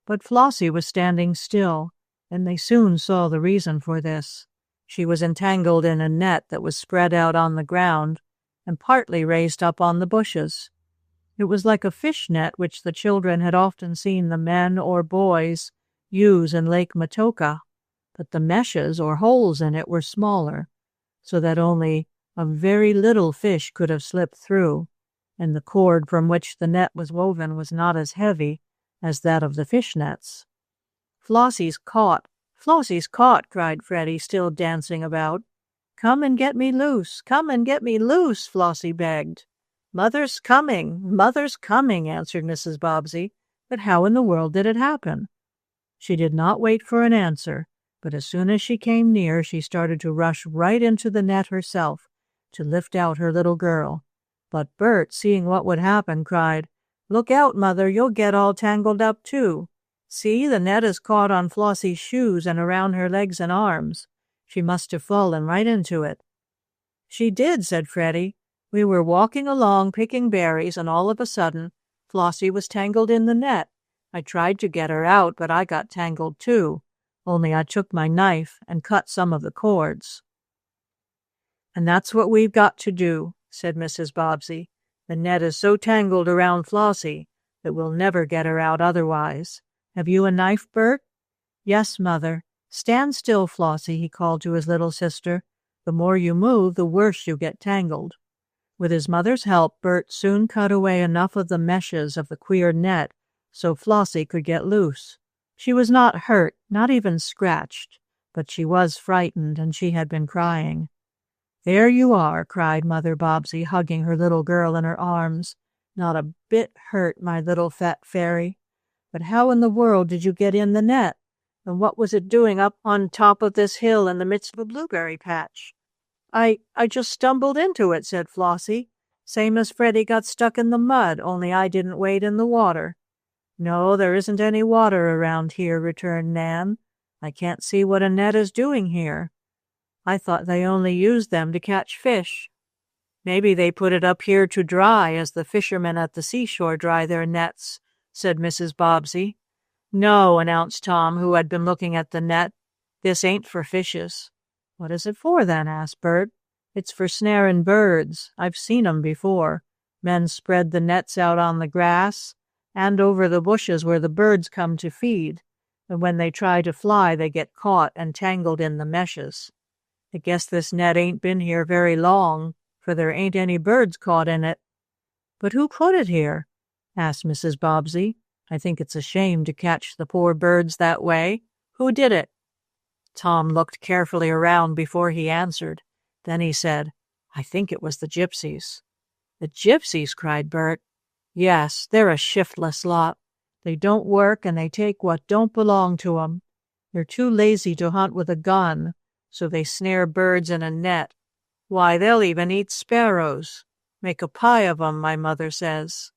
but Flossie was standing still, and they soon saw the reason for this. She was entangled in a net that was spread out on the ground and partly raised up on the bushes. It was like a fish net which the children had often seen the men or boys use in Lake Matoka, but the meshes or holes in it were smaller, so that only a very little fish could have slipped through, and the cord from which the net was woven was not as heavy as that of the fish nets. "Flossie's caught! Flossie's caught!" cried Freddie, still dancing about. "Come and get me loose! Come and get me loose!" Flossie begged. "Mother's coming! Mother's coming!" answered Mrs. Bobbsey. But how in the world did it happen? She did not wait for an answer, but as soon as she came near, she started to rush right into the net herself to lift out her little girl. But Bert, seeing what would happen, cried, "Look out, Mother, you'll get all tangled up too. See, the net is caught on Flossie's shoes and around her legs and arms. She must have fallen right into it." "She did," said Freddie. "We were walking along picking berries, and all of a sudden Flossie was tangled in the net. I tried to get her out, but I got tangled too, only I took my knife and cut some of the cords." "And that's what we've got to do," said Mrs. Bobbsey. "The net is so tangled around Flossie that we'll never get her out otherwise. Have you a knife, Bert?" "Yes, Mother. Stand still, Flossie," he called to his little sister. "The more you move, the worse you get tangled." With his mother's help, Bert soon cut away enough of the meshes of the queer net so Flossie could get loose. She was not hurt, not even scratched, but she was frightened, and she had been crying. "There you are," cried Mother Bobbsey, hugging her little girl in her arms. "Not a bit hurt, my little fat fairy. But how in the world did you get in the net? And what was it doing up on top of this hill in the midst of a blueberry patch?" I just stumbled into it," said Flossie. "Same as Freddie got stuck in the mud, only I didn't wade in the water." "No, there isn't any water around here," returned Nan. "I can't see what a net is doing here. I thought they only used them to catch fish." "Maybe they put it up here to dry, as the fishermen at the seashore dry their nets," said Mrs. Bobbsey. "No," announced Tom, who had been looking at the net. "This ain't for fishes." "What is it for, then?" asked Bert. "It's for snaring birds. I've seen 'em before. Men spread the nets out on the grass and over the bushes where the birds come to feed, and when they try to fly they get caught and tangled in the meshes. I guess this net ain't been here very long, for there ain't any birds caught in it." "But who put it here?" asked Mrs. Bobbsey. "I think it's a shame to catch the poor birds that way. Who did it?" Tom looked carefully around before he answered. Then he said, "I think it was the Gypsies." "The Gypsies?" cried Bert. "Yes, they're a shiftless lot. They don't work, and they take what don't belong to 'em. They're too lazy to hunt with a gun, so they snare birds in a net. Why, they'll even eat sparrows. Make a pie of 'em, my mother says.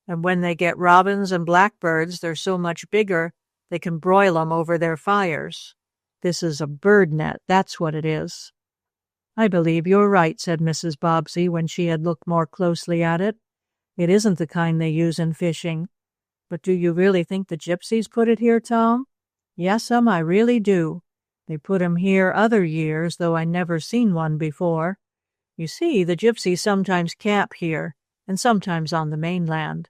And when they get robins and blackbirds, they're so much bigger they can broil 'em over their fires. This is a bird net, that's what it is." "I believe you're right," said Mrs. Bobbsey when she had looked more closely at it. "It isn't the kind they use in fishing. But do you really think the Gypsies put it here, Tom?" "Yes'm, I really do. They put 'em here other years, though I never seen one before. You see, the Gypsies sometimes camp here, and sometimes on the mainland.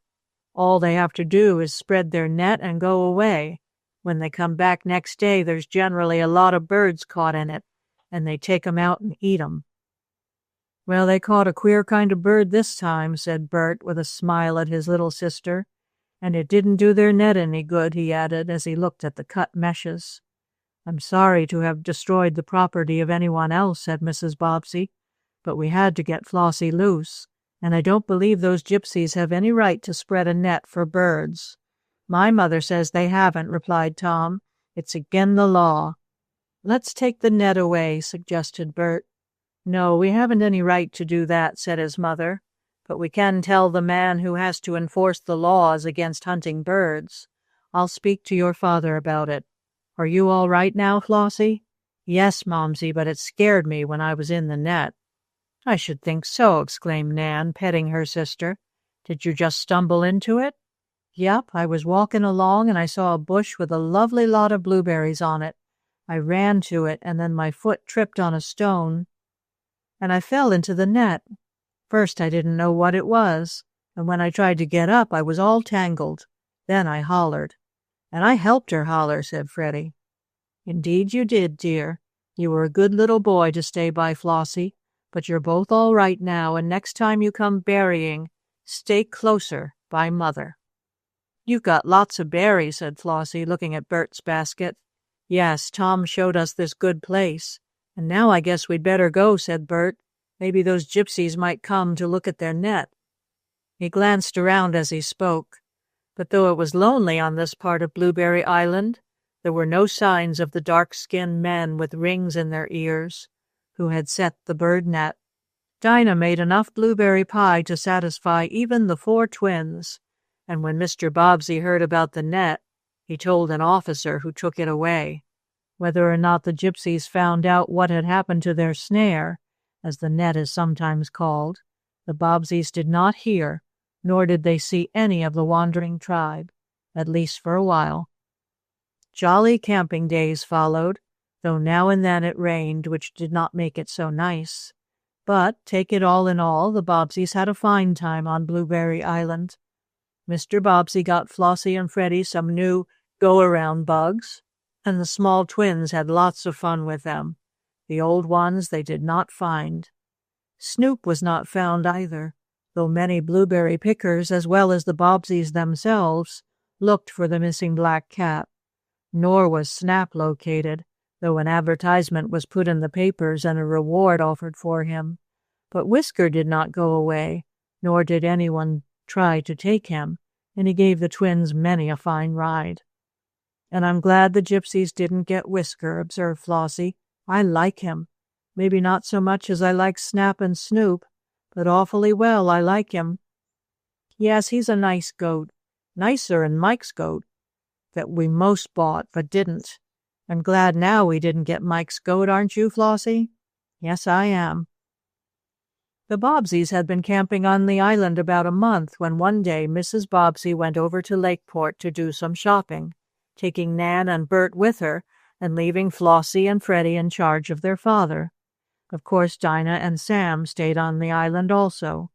All they have to do is spread their net and go away. When they come back next day, there's generally a lot of birds caught in it, and they take 'em out and eat 'em." "Well, they caught a queer kind of bird this time," said Bert, with a smile at his little sister. "And it didn't do their net any good," he added, as he looked at the cut meshes. "I'm sorry to have destroyed the property of anyone else," said Mrs. Bobbsey, "but we had to get Flossie loose, and I don't believe those Gypsies have any right to spread a net for birds." "My mother says they haven't," replied Tom. "It's agin the law." "Let's take the net away," suggested Bert. "No, we haven't any right to do that," said his mother. "But we can tell the man who has to enforce the laws against hunting birds. I'll speak to your father about it. Are you all right now, Flossie?" "Yes, Momsey, but it scared me when I was in the net." "I should think so," exclaimed Nan, petting her sister. "Did you just stumble into it?" "Yep, I was walking along and I saw a bush with a lovely lot of blueberries on it. I ran to it, and then my foot tripped on a stone, and I fell into the net. First I didn't know what it was, and when I tried to get up I was all tangled. Then I hollered." "And I helped her holler," said Freddie. "Indeed you did, dear. You were a good little boy to stay by Flossie, but you're both all right now, and next time you come berrying, stay closer by Mother." "You've got lots of berries," said Flossie, looking at Bert's basket. "Yes, Tom showed us this good place. And now I guess we'd better go," said Bert. "Maybe those Gypsies might come to look at their net." He glanced around as he spoke, but though it was lonely on this part of Blueberry Island, there were no signs of the dark-skinned men with rings in their ears who had set the bird net. Dinah made enough blueberry pie to satisfy even the 4 twins, and when Mr. Bobbsey heard about the net, he told an officer who took it away. Whether or not the Gypsies found out what had happened to their snare, as the net is sometimes called, the Bobbseys did not hear, nor did they see any of the wandering tribe, at least for a while. Jolly camping days followed, though now and then it rained, which did not make it so nice. But, take it all in all, the Bobbseys had a fine time on Blueberry Island. Mr. Bobbsey got Flossie and Freddie some new go-around bugs, and the small twins had lots of fun with them. The old ones they did not find. Snoop was not found either, though many blueberry pickers, as well as the Bobbseys themselves, looked for the missing black cat. Nor was Snap located, though an advertisement was put in the papers and a reward offered for him. But Whisker did not go away, nor did anyone try to take him, and he gave the twins many a fine ride. "And I'm glad the Gypsies didn't get Whisker," observed Flossie. "I like him. Maybe not so much as I like Snap and Snoop, but awfully well I like him. Yes, he's a nice goat, nicer'n Mike's goat, that we most bought but didn't. I'm glad now we didn't get Mike's goat, aren't you, Flossie?" "Yes, I am." The Bobbseys had been camping on the island about a month when one day Mrs. Bobbsey went over to Lakeport to do some shopping, taking Nan and Bert with her and leaving Flossie and Freddie in charge of their father. Of course, Dinah and Sam stayed on the island also.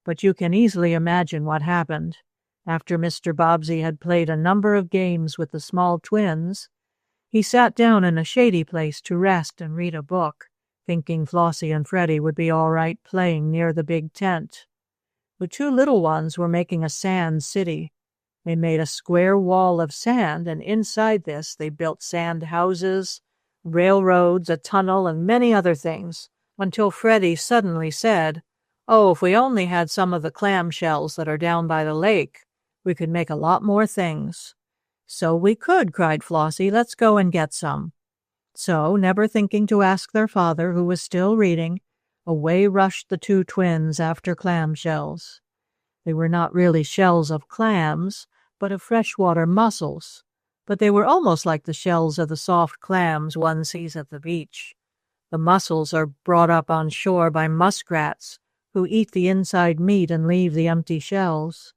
But you can easily imagine what happened. After Mr. Bobbsey had played a number of games with the small twins, he sat down in a shady place to rest and read a book, thinking Flossie and Freddie would be all right playing near the big tent. The two little ones were making a sand city. They made a square wall of sand, and inside this they built sand houses, railroads, a tunnel, and many other things, until Freddie suddenly said, "Oh, if we only had some of the clam shells that are down by the lake, we could make a lot more things." "So we could," cried Flossie. "Let's go and get some." So, never thinking to ask their father, who was still reading, away rushed the two twins after clam shells. They were not really shells of clams, but of freshwater mussels, but they were almost like the shells of the soft clams one sees at the beach. The mussels are brought up on shore by muskrats, who eat the inside meat and leave the empty shells.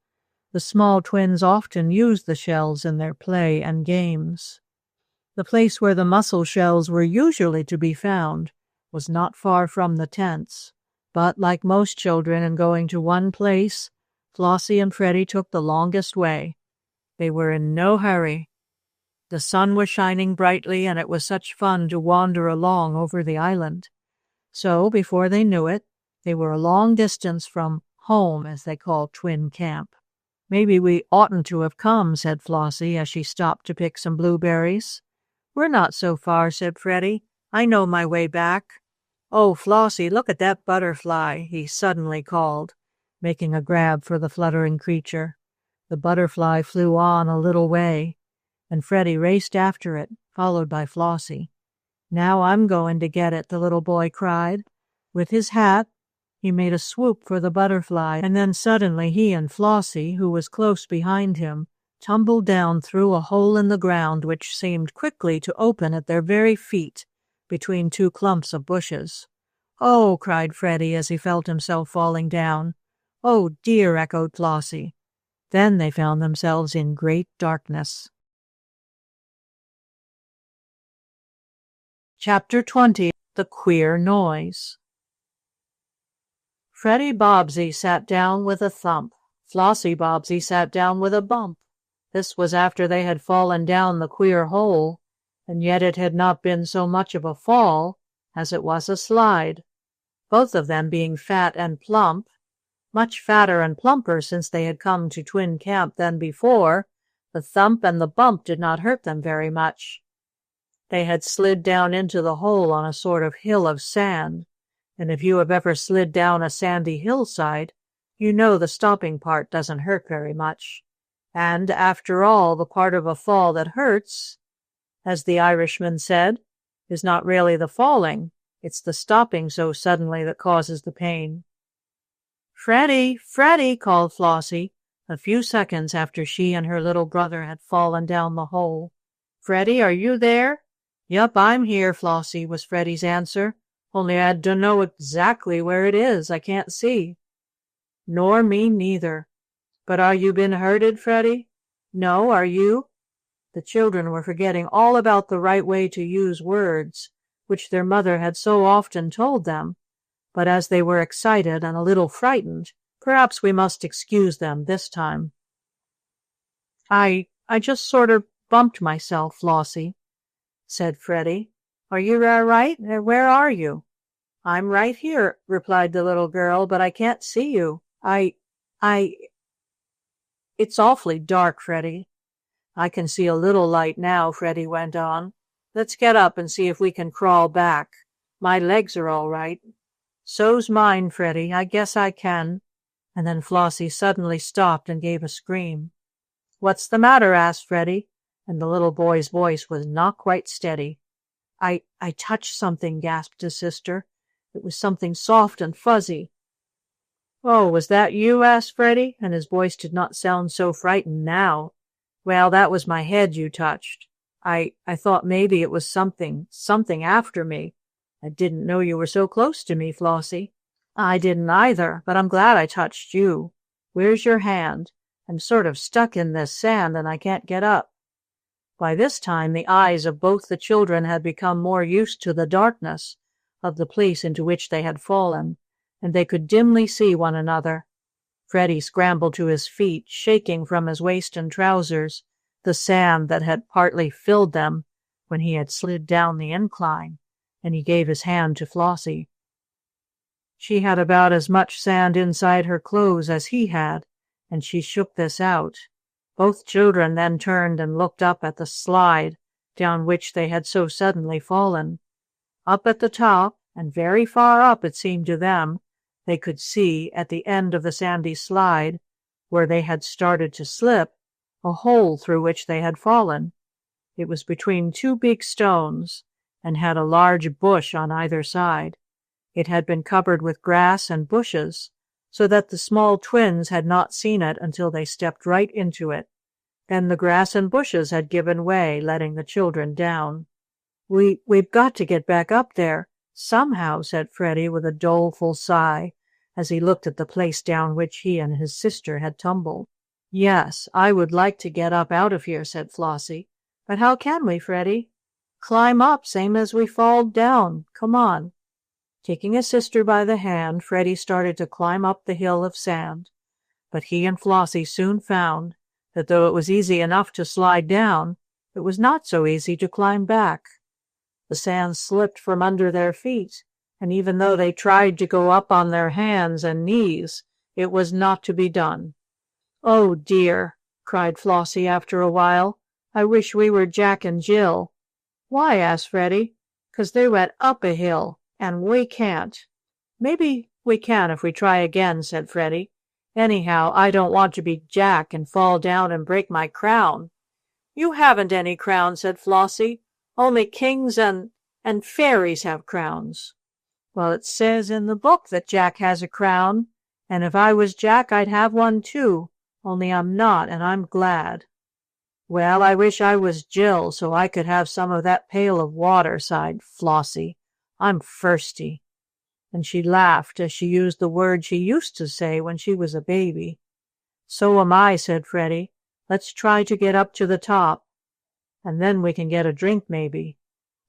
The small twins often use the shells in their play and games. The place where the mussel shells were usually to be found was not far from the tents, but like most children in going to one place, Flossie and Freddie took the longest way. They were in no hurry. The sun was shining brightly, and it was such fun to wander along over the island. So, before they knew it, they were a long distance from home, as they call Twin Camp. "Maybe we oughtn't to have come," said Flossie as she stopped to pick some blueberries. "We're not so far," said Freddie. "I know my way back." "Oh, Flossie, look at that butterfly," he suddenly called, making a grab for the fluttering creature. The butterfly flew on a little way, and Freddie raced after it, followed by Flossie. "Now I'm going to get it," the little boy cried. With his hat, he made a swoop for the butterfly, and then suddenly he and Flossie, who was close behind him, tumbled down through a hole in the ground which seemed quickly to open at their very feet, between two clumps of bushes. "Oh!" cried Freddie as he felt himself falling down. "Oh, dear!" echoed Flossie. Then they found themselves in great darkness. Chapter 20. The Queer Noise. Freddie Bobbsey sat down with a thump. Flossie Bobbsey sat down with a bump. This was after they had fallen down the queer hole, and yet it had not been so much of a fall as it was a slide. Both of them being fat and plump, much fatter and plumper since they had come to Twin Camp than before, the thump and the bump did not hurt them very much. They had slid down into the hole on a sort of hill of sand, and if you have ever slid down a sandy hillside, you know the stopping part doesn't hurt very much. And, after all, the part of a fall that hurts, as the Irishman said, is not really the falling, it's the stopping so suddenly that causes the pain. "Freddie, Freddie," called Flossie, a few seconds after she and her little brother had fallen down the hole. "Freddie, are you there?" "Yup, I'm here, Flossie," was Freddie's answer. "Only I dunno exactly where it is. I can't see." "Nor me neither. But are you been hurted, Freddie?" "No, are you?" The children were forgetting all about the right way to use words, which their mother had so often told them, but as they were excited and a little frightened, perhaps we must excuse them this time. I just sort of bumped myself, Flossie," said Freddie. "Are you all right? Where are you?" I'm right here, replied the little girl, but I can't see you. It's awfully dark, Freddie. I can see a little light now, Freddie went on. Let's get up and see if we can crawl back. My legs are all right. So's mine, Freddie. I guess I can. And then Flossie suddenly stopped and gave a scream. What's the matter? Asked Freddie, and the little boy's voice was not quite steady. I touched something, gasped his sister. It was something soft and fuzzy. Oh, was that you? Asked Freddie, and his voice did not sound so frightened now. Well, that was my head you touched. I thought maybe it was something after me. I didn't know you were so close to me, Flossie. I didn't either, but I'm glad I touched you. Where's your hand? I'm sort of stuck in this sand and I can't get up. By this time the eyes of both the children had become more used to the darkness of the place into which they had fallen, and they could dimly see one another. Freddie scrambled to his feet, shaking from his waist and trousers the sand that had partly filled them when he had slid down the incline, and he gave his hand to Flossie. She had about as much sand inside her clothes as he had, and she shook this out. Both children then turned and looked up at the slide down which they had so suddenly fallen. Up at the top, and very far up it seemed to them, they could see, at the end of the sandy slide, where they had started to slip, a hole through which they had fallen. It was between two big stones, and had a large bush on either side. It had been covered with grass and bushes, so that the small twins had not seen it until they stepped right into it. Then the grass and bushes had given way, letting the children down. We've got to get back up there, somehow, said Freddie with a doleful sigh, as he looked at the place down which he and his sister had tumbled. Yes, I would like to get up out of here, said Flossie. But how can we, Freddie? Climb up, same as we fall down. Come on. Taking his sister by the hand, Freddie started to climb up the hill of sand. But he and Flossie soon found that though it was easy enough to slide down, it was not so easy to climb back. The sand slipped from under their feet, and even though they tried to go up on their hands and knees, it was not to be done. Oh, dear, cried Flossie after a while. I wish we were Jack and Jill. Why? Asked Freddie. 'Cause they went up a hill, and we can't. Maybe we can if we try again, said Freddie. Anyhow, I don't want to be Jack and fall down and break my crown. You haven't any crown, said Flossie. Only kings and fairies have crowns. Well, it says in the book that Jack has a crown, and if I was Jack I'd have one too, only I'm not, and I'm glad. Well, I wish I was Jill so I could have some of that pail of water, sighed Flossie. I'm thirsty. And she laughed as she used the word she used to say when she was a baby. So am I, said Freddie. Let's try to get up to the top, and then we can get a drink maybe.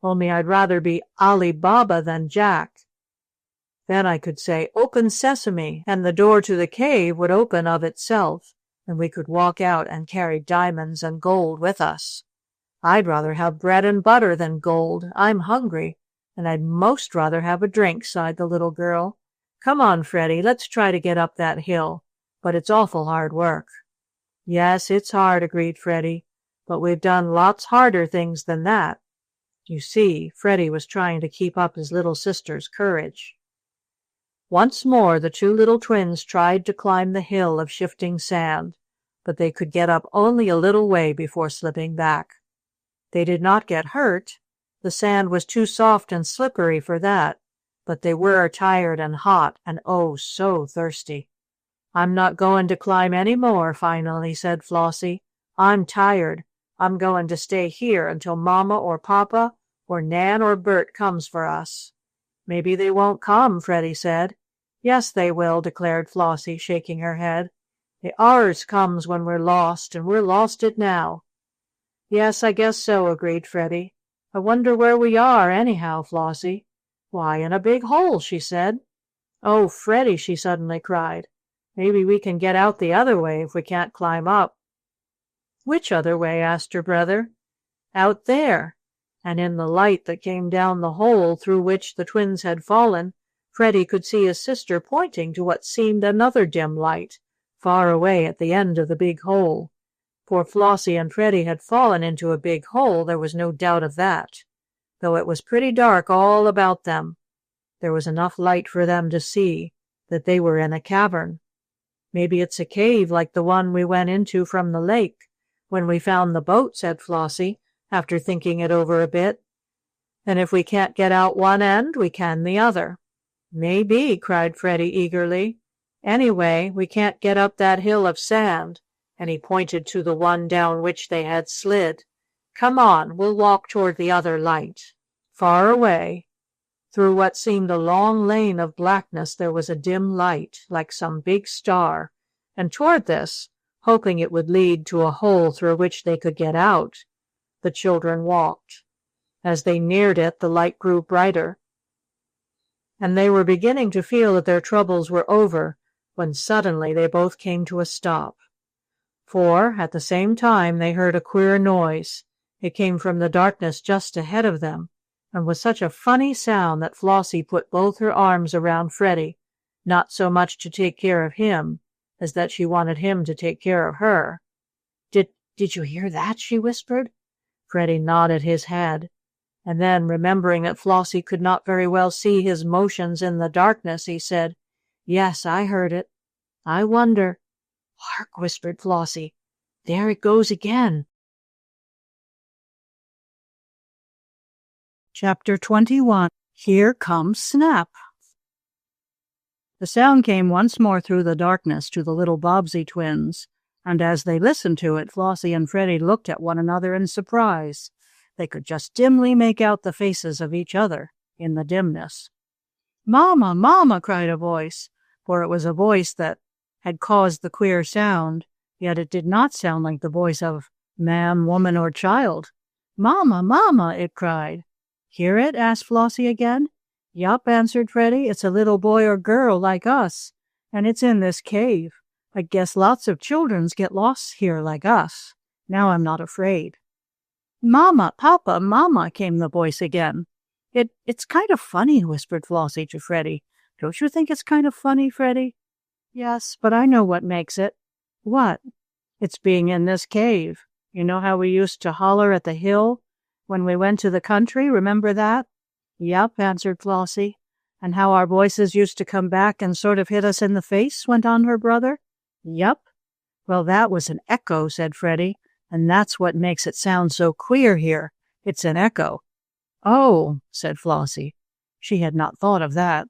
Only I'd rather be Ali Baba than Jack. Then I could say, Open sesame, and the door to the cave would open of itself, and we could walk out and carry diamonds and gold with us. I'd rather have bread and butter than gold. I'm hungry, and I'd most rather have a drink, sighed the little girl. Come on, Freddie, let's try to get up that hill, but it's awful hard work. Yes, it's hard, agreed Freddie, but we've done lots harder things than that. You see, Freddie was trying to keep up his little sister's courage. Once more the two little twins tried to climb the hill of shifting sand, but they could get up only a little way before slipping back. They did not get hurt. The sand was too soft and slippery for that, but they were tired and hot and oh, so thirsty. I'm not going to climb any more, finally said Flossie. I'm tired. I'm going to stay here until Mama or Papa or Nan or Bert comes for us. Maybe they won't come, Freddie said. Yes, they will, declared Flossie, shaking her head. They ours comes when we're lost, and we're lost it now. Yes, I guess so, agreed Freddie. I wonder where we are, anyhow, Flossie. Why, in a big hole, she said. Oh, Freddie, she suddenly cried. Maybe we can get out the other way if we can't climb up. Which other way? Asked her brother. Out there. And in the light that came down the hole through which the twins had fallen, Freddie could see his sister pointing to what seemed another dim light, far away at the end of the big hole. For Flossie and Freddie had fallen into a big hole, there was no doubt of that. Though it was pretty dark all about them, there was enough light for them to see that they were in a cavern. "Maybe it's a cave like the one we went into from the lake when we found the boat," said Flossie, after thinking it over a bit. "And if we can't get out one end, we can the other." "Maybe," cried Freddie eagerly. "Anyway, we can't get up that hill of sand," and he pointed to the one down which they had slid. "Come on, we'll walk toward the other light." Far away, through what seemed a long lane of blackness, there was a dim light, like some big star, and toward this, hoping it would lead to a hole through which they could get out, the children walked. As they neared it, the light grew brighter, and they were beginning to feel that their troubles were over, when suddenly they both came to a stop. For, at the same time, they heard a queer noise. It came from the darkness just ahead of them, and was such a funny sound that Flossie put both her arms around Freddie, not so much to take care of him as that she wanted him to take care of her. Did you hear that?" she whispered. Freddie nodded his head, and then, remembering that Flossie could not very well see his motions in the darkness, he said, "Yes, I heard it. I wonder—" "Hark!" whispered Flossie. "There it goes again." Chapter 21. Here Comes Snap. The sound came once more through the darkness to the little Bobbsey twins, and as they listened to it, Flossie and Freddie looked at one another in surprise. They could just dimly make out the faces of each other in the dimness. "Mama, Mama!" cried a voice, for it was a voice that had caused the queer sound, yet it did not sound like the voice of man, woman, or child. "Mama, Mama!" it cried. "Hear it?" asked Flossie again. "Yup," answered Freddie. "It's a little boy or girl like us, and it's in this cave. I guess lots of childrens get lost here like us. Now I'm not afraid." "Mama, Papa, Mama!" came the voice again. It's kind of funny," whispered Flossie to Freddie. "Don't you think it's kind of funny, Freddie?" "Yes, but I know what makes it." "What?" "It's being in this cave. You know how we used to holler at the hill when we went to the country, remember that?" "Yup," answered Flossie. "And how our voices used to come back and sort of hit us in the face," went on her brother. "Yup." "Well, that was an echo," said Freddie, "and that's what makes it sound so queer here. It's an echo." "Oh," said Flossie. She had not thought of that.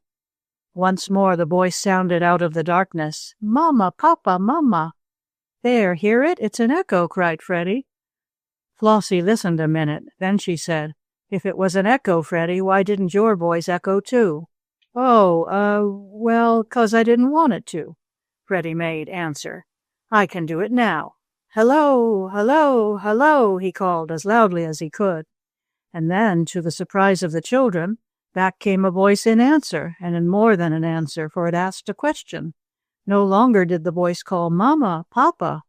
Once more the voice sounded out of the darkness. "Mama, Papa, Mama!" "There, hear it? It's an echo," cried Freddie. Flossie listened a minute. Then she said, "If it was an echo, Freddie, why didn't your voice echo too?" Well, 'cause I didn't want it to," Freddie made answer. "I can do it now. Hello, hello, hello," he called as loudly as he could. And then, to the surprise of the children, back came a voice in answer, and in more than an answer, for it asked a question. No longer did the voice call Mama, Papa.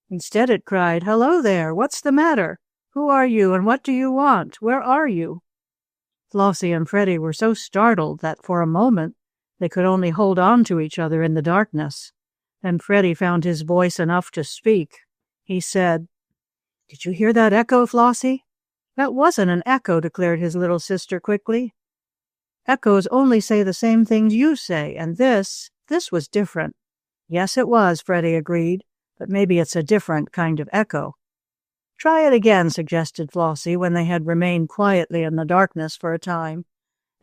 Instead it cried, "Hello there, what's the matter? Who are you and what do you want? Where are you?" Flossie and Freddie were so startled that for a moment they could only hold on to each other in the darkness. Then Freddie found his voice enough to speak. He said, "Did you hear that echo, Flossie?" "That wasn't an echo," declared his little sister quickly. "Echoes only say the same things you say, and this was different." "Yes, it was," Freddie agreed, "but maybe it's a different kind of echo." "Try it again," suggested Flossie, when they had remained quietly in the darkness for a time.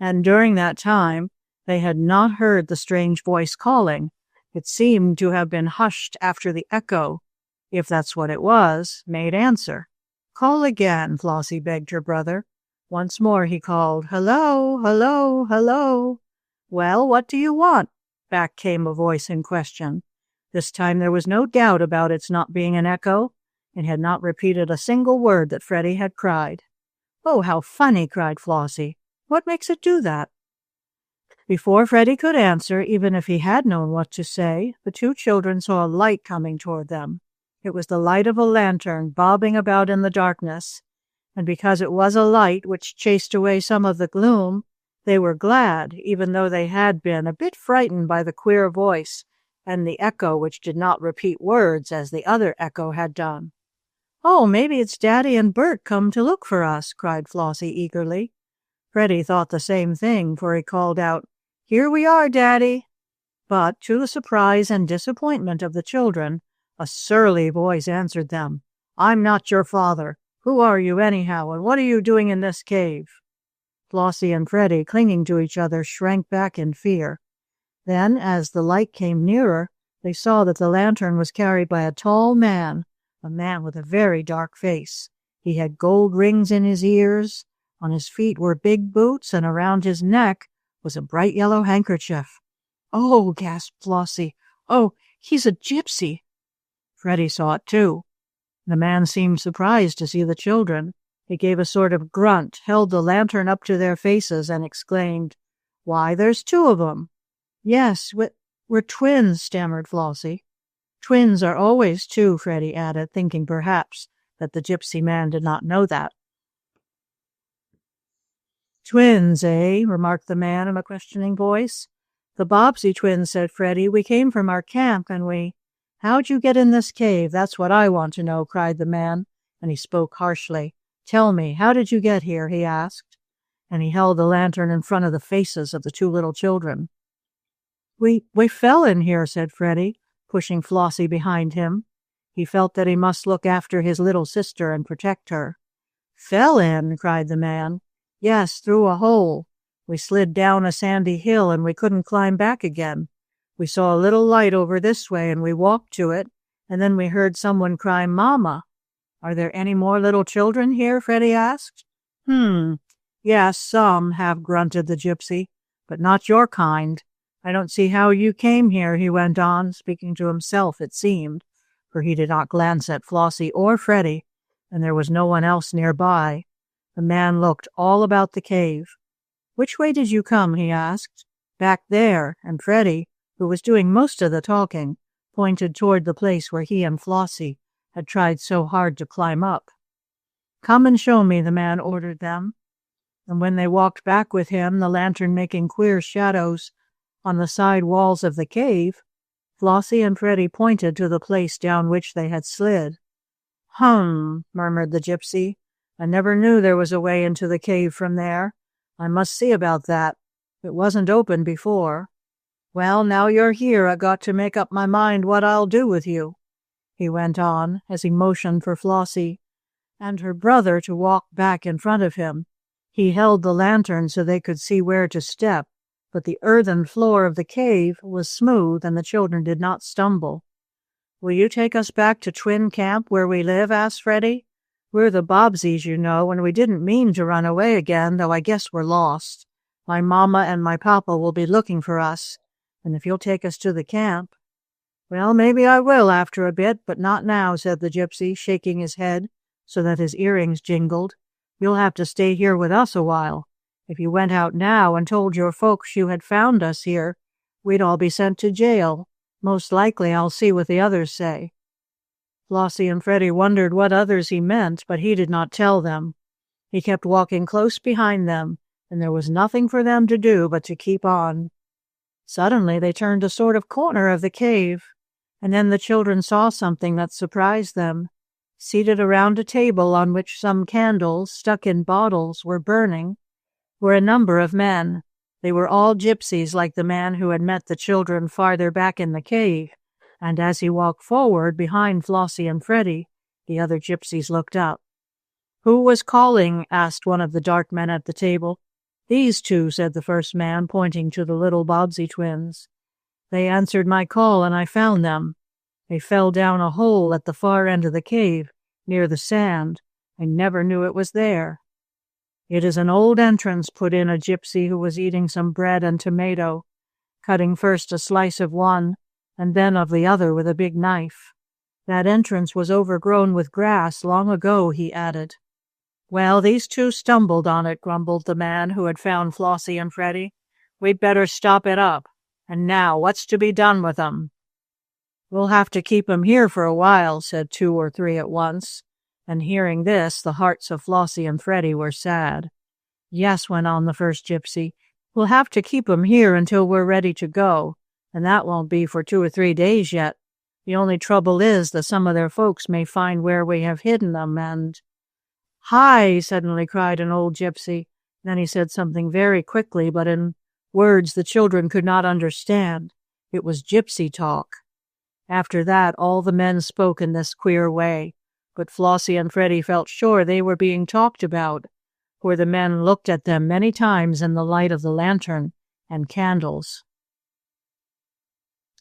And during that time they had not heard the strange voice calling. It seemed to have been hushed after the echo, if that's what it was, made answer. "Call again," Flossie begged her brother. Once more he called, "Hello, hello, hello." "Well, what do you want?" Back came a voice in question. This time there was no doubt about its not being an echo. It had not repeated a single word that Freddie had cried. "Oh, how funny!" cried Flossie. "What makes it do that?" Before Freddie could answer, even if he had known what to say, the two children saw a light coming toward them. It was the light of a lantern bobbing about in the darkness, and because it was a light which chased away some of the gloom, They were glad, even though they had been a bit frightened by the queer voice and the echo which did not repeat words as the other echo had done. "Oh, maybe it's Daddy and Bert come to look for us," cried Flossie eagerly. Freddie thought the same thing, for he called out, "Here we are, Daddy." But, to the surprise and disappointment of the children, a surly voice answered them. "I'm not your father. Who are you, anyhow, and what are you doing in this cave?" Flossie and Freddie, clinging to each other, shrank back in fear. Then, as the light came nearer, they saw that the lantern was carried by a tall man, a man with a very dark face. He had gold rings in his ears, on his feet were big boots, and around his neck was a bright yellow handkerchief. "Oh," gasped Flossie. "Oh, he's a gypsy." Freddie saw it too. The man seemed surprised to see the children. He gave a sort of grunt, held the lantern up to their faces, and exclaimed, "Why, there's two of 'em." "Yes, we're twins," stammered Flossie. "Twins are always two," Freddie added, thinking perhaps that the gypsy man did not know that. "Twins, eh?" remarked the man in a questioning voice. "The Bobbsey twins," said Freddie. "We came from our camp, and we—" "How'd you get in this cave? That's what I want to know," cried the man, and he spoke harshly. "Tell me, how did you get here?" he asked, and he held the lantern in front of the faces of the two little children. We fell in here," said Freddie, pushing Flossie behind him. He felt that he must look after his little sister and protect her. "Fell in?" cried the man. "Yes, through a hole. We slid down a sandy hill and we couldn't climb back again. We saw a little light over this way and we walked to it, and then we heard someone cry, 'Mama.'" "Are there any more little children here?" Freddie asked. Yes, some," half grunted the gypsy, "but not your kind. I don't see how you came here," he went on, speaking to himself, it seemed, for he did not glance at Flossie or Freddie, and there was no one else nearby. The man looked all about the cave. "Which way did you come?" he asked. "Back there," and Freddie, who was doing most of the talking, pointed toward the place where he and Flossie had tried so hard to climb up. "Come and show me," the man ordered them. And when they walked back with him, the lantern making queer shadows on the side walls of the cave, Flossie and Freddie pointed to the place down which they had slid. Murmured the gypsy. "I never knew there was a way into the cave from there. I must see about that. It wasn't open before. Well, now you're here, I got to make up my mind what I'll do with you," he went on, as he motioned for Flossie and her brother to walk back in front of him. He held the lantern so they could see where to step, but the earthen floor of the cave was smooth and the children did not stumble. "Will you take us back to Twin Camp where we live?" asked Freddie. "We're the Bobbseys, you know, and we didn't mean to run away again, though I guess we're lost. My mama and my papa will be looking for us, and if you'll take us to the camp—" "Well, maybe I will after a bit, but not now," said the gypsy, shaking his head so that his earrings jingled. "You'll have to stay here with us a while. If you went out now and told your folks you had found us here, we'd all be sent to jail. Most likely I'll see what the others say." Flossie and Freddie wondered what others he meant, but he did not tell them. He kept walking close behind them, and there was nothing for them to do but to keep on. Suddenly they turned a sort of corner of the cave, and then the children saw something that surprised them. Seated around a table on which some candles, stuck in bottles, were burning, were a number of men. They were all gypsies, like the man who had met the children farther back in the cave, and as he walked forward behind Flossie and Freddie, the other gypsies looked up. "Who was calling?" asked one of the dark men at the table. "These two," said the first man, pointing to the little Bobbsey twins. "They answered my call and I found them. They fell down a hole at the far end of the cave, near the sand. I never knew it was there." "It is an old entrance," put in a gypsy who was eating some bread and tomato, cutting first a slice of one and then of the other with a big knife. "That entrance was overgrown with grass long ago," he added. "Well, these two stumbled on it," grumbled the man who had found Flossie and Freddie. "We'd better stop it up. And now, what's to be done with 'em?" "We'll have to keep 'em here for a while," said 2 or 3 at once, and hearing this, the hearts of Flossie and Freddie were sad. "Yes," went on the first gypsy, We'll have to keep 'em here until we're ready to go, and that won't be for 2 or 3 days yet. The only trouble is that some of their folks may find where we have hidden them, and—" "Hi!" suddenly cried an old gypsy. Then he said something very quickly, but in words the children could not understand. It was gypsy talk. After that, all the men spoke in this queer way, but Flossie and Freddie felt sure they were being talked about, for the men looked at them many times in the light of the lantern and candles.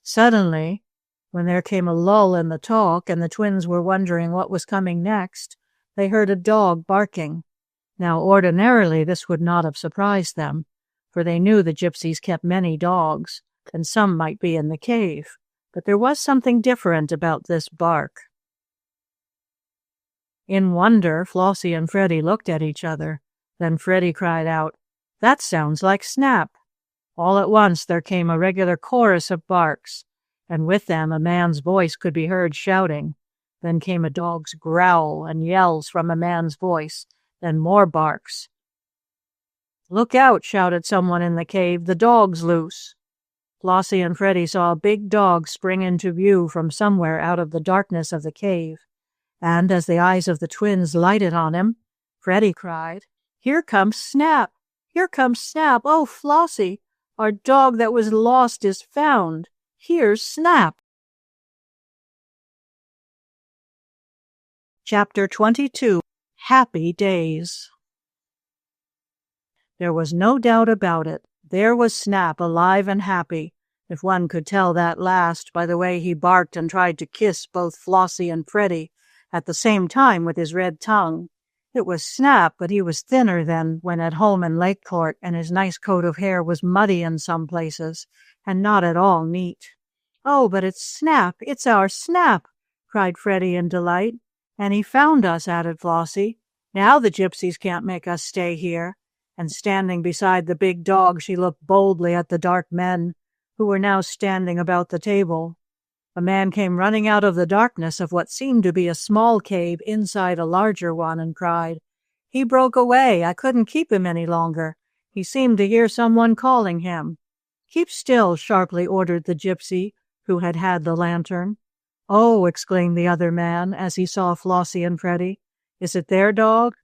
Suddenly, when there came a lull in the talk and the twins were wondering what was coming next, they heard a dog barking. Now, ordinarily, this would not have surprised them, for they knew the gypsies kept many dogs, and some might be in the cave. But there was something different about this bark. In wonder, Flossie and Freddie looked at each other. Then Freddie cried out, "That sounds like Snap!" All at once there came a regular chorus of barks, and with them a man's voice could be heard shouting. Then came a dog's growl and yells from a man's voice, then more barks. "Look out!" shouted someone in the cave. "The dog's loose!" Flossie and Freddie saw a big dog spring into view from somewhere out of the darkness of the cave, and as the eyes of the twins lighted on him, Freddie cried, "Here comes Snap! Here comes Snap! Oh, Flossie, our dog that was lost is found! Here's Snap!" Chapter 22. Happy Days. There was no doubt about it. There was Snap, alive and happy, if one could tell that last by the way he barked and tried to kiss both Flossie and Freddie at the same time with his red tongue. It was Snap, but he was thinner than when at home in Lakecourt, and his nice coat of hair was muddy in some places, and not at all neat. "Oh, but it's Snap! It's our Snap!" cried Freddie in delight. "And he found us," added Flossie. "Now the gypsies can't make us stay here." And standing beside the big dog, she looked boldly at the dark men, who were now standing about the table. A man came running out of the darkness of what seemed to be a small cave inside a larger one and cried, "He broke away. I couldn't keep him any longer. He seemed to hear someone calling him." "Keep still," sharply ordered the gypsy who had had the lantern. "Oh," exclaimed the other man as he saw Flossie and Freddie. "Is it their dog?"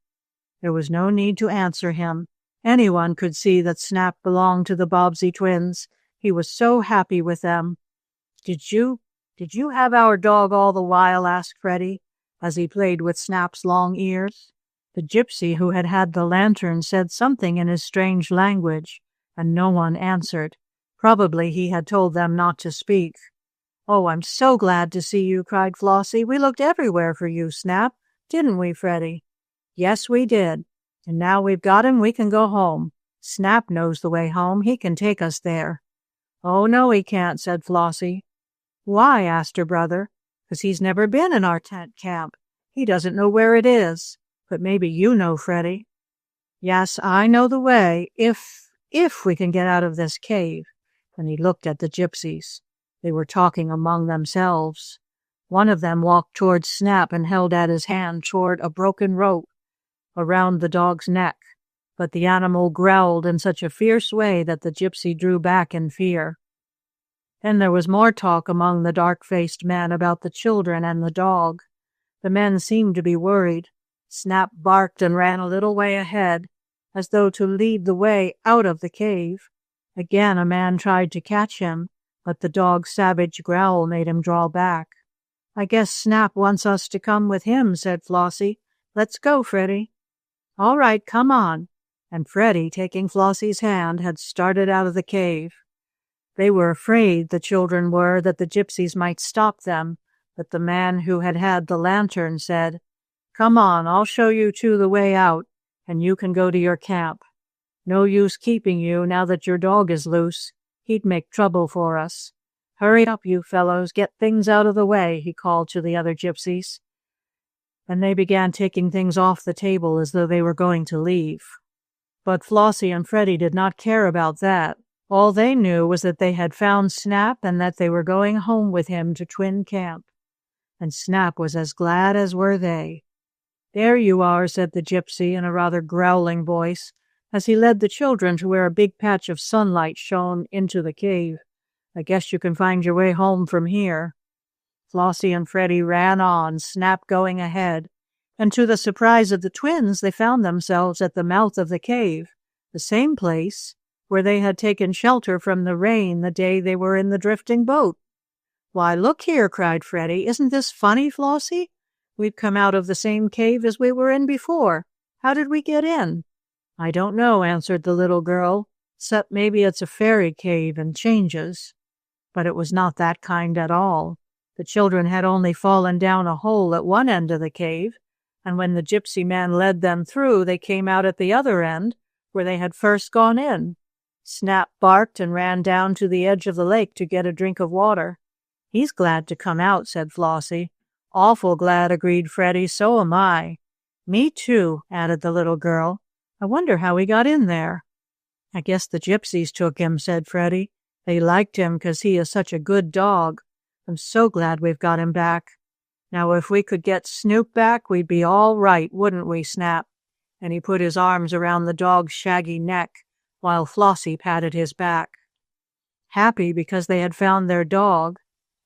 There was no need to answer him. Anyone could see that Snap belonged to the Bobbsey twins. He was so happy with them. Did you have our dog all the while?" asked Freddie, as he played with Snap's long ears. The gypsy who had had the lantern said something in his strange language, and no one answered. Probably he had told them not to speak. "Oh, I'm so glad to see you," cried Flossie. "We looked everywhere for you, Snap. Didn't we, Freddie?" "Yes, we did. And now we've got him, we can go home. Snap knows the way home. He can take us there." "Oh, no, he can't," said Flossie. "Why?" asked her brother. "'Cause he's never been in our tent camp. He doesn't know where it is. But maybe you know, Freddie." "Yes, I know the way, if we can get out of this cave." And he looked at the gypsies. They were talking among themselves. One of them walked towards Snap and held out his hand toward a broken rope around the dog's neck, but the animal growled in such a fierce way that the gypsy drew back in fear. Then there was more talk among the dark-faced men about the children and the dog. The men seemed to be worried. Snap barked and ran a little way ahead, as though to lead the way out of the cave. Again a man tried to catch him, but the dog's savage growl made him draw back. "I guess Snap wants us to come with him," said Flossie. "Let's go, Freddie." "All right, come on." And Freddie, taking Flossie's hand, had started out of the cave. They were afraid, the children were, that the gypsies might stop them, but the man who had had the lantern said, "Come on, I'll show you two the way out, and you can go to your camp. No use keeping you now that your dog is loose. He'd make trouble for us. Hurry up, you fellows, get things out of the way," he called to the other gypsies. And they began taking things off the table as though they were going to leave. But Flossie and Freddie did not care about that. All they knew was that they had found Snap and that they were going home with him to Twin Camp. And Snap was as glad as were they. "There you are," said the gypsy in a rather growling voice. as he led the children to where a big patch of sunlight shone into the cave. "I guess you can find your way home from here." Flossie and Freddie ran on, Snap going ahead, and to the surprise of the twins, they found themselves at the mouth of the cave, the same place where they had taken shelter from the rain the day they were in the drifting boat. "Why, look here," cried Freddie. "Isn't this funny, Flossie? We've come out of the same cave as we were in before. How did we get in?" "I don't know," answered the little girl, "except maybe it's a fairy cave and changes." But it was not that kind at all. The children had only fallen down a hole at one end of the cave, and when the gypsy man led them through, they came out at the other end, where they had first gone in. Snap barked and ran down to the edge of the lake to get a drink of water. "He's glad to come out," said Flossie. "Awful glad," agreed Freddie. "So am I." "Me too," added the little girl. "I wonder how he got in there." "I guess the gypsies took him," said Freddie. "They liked him 'cause he is such a good dog. I'm so glad we've got him back. Now if we could get Snoop back, we'd be all right, wouldn't we, Snap?" And he put his arms around the dog's shaggy neck, while Flossie patted his back. Happy because they had found their dog,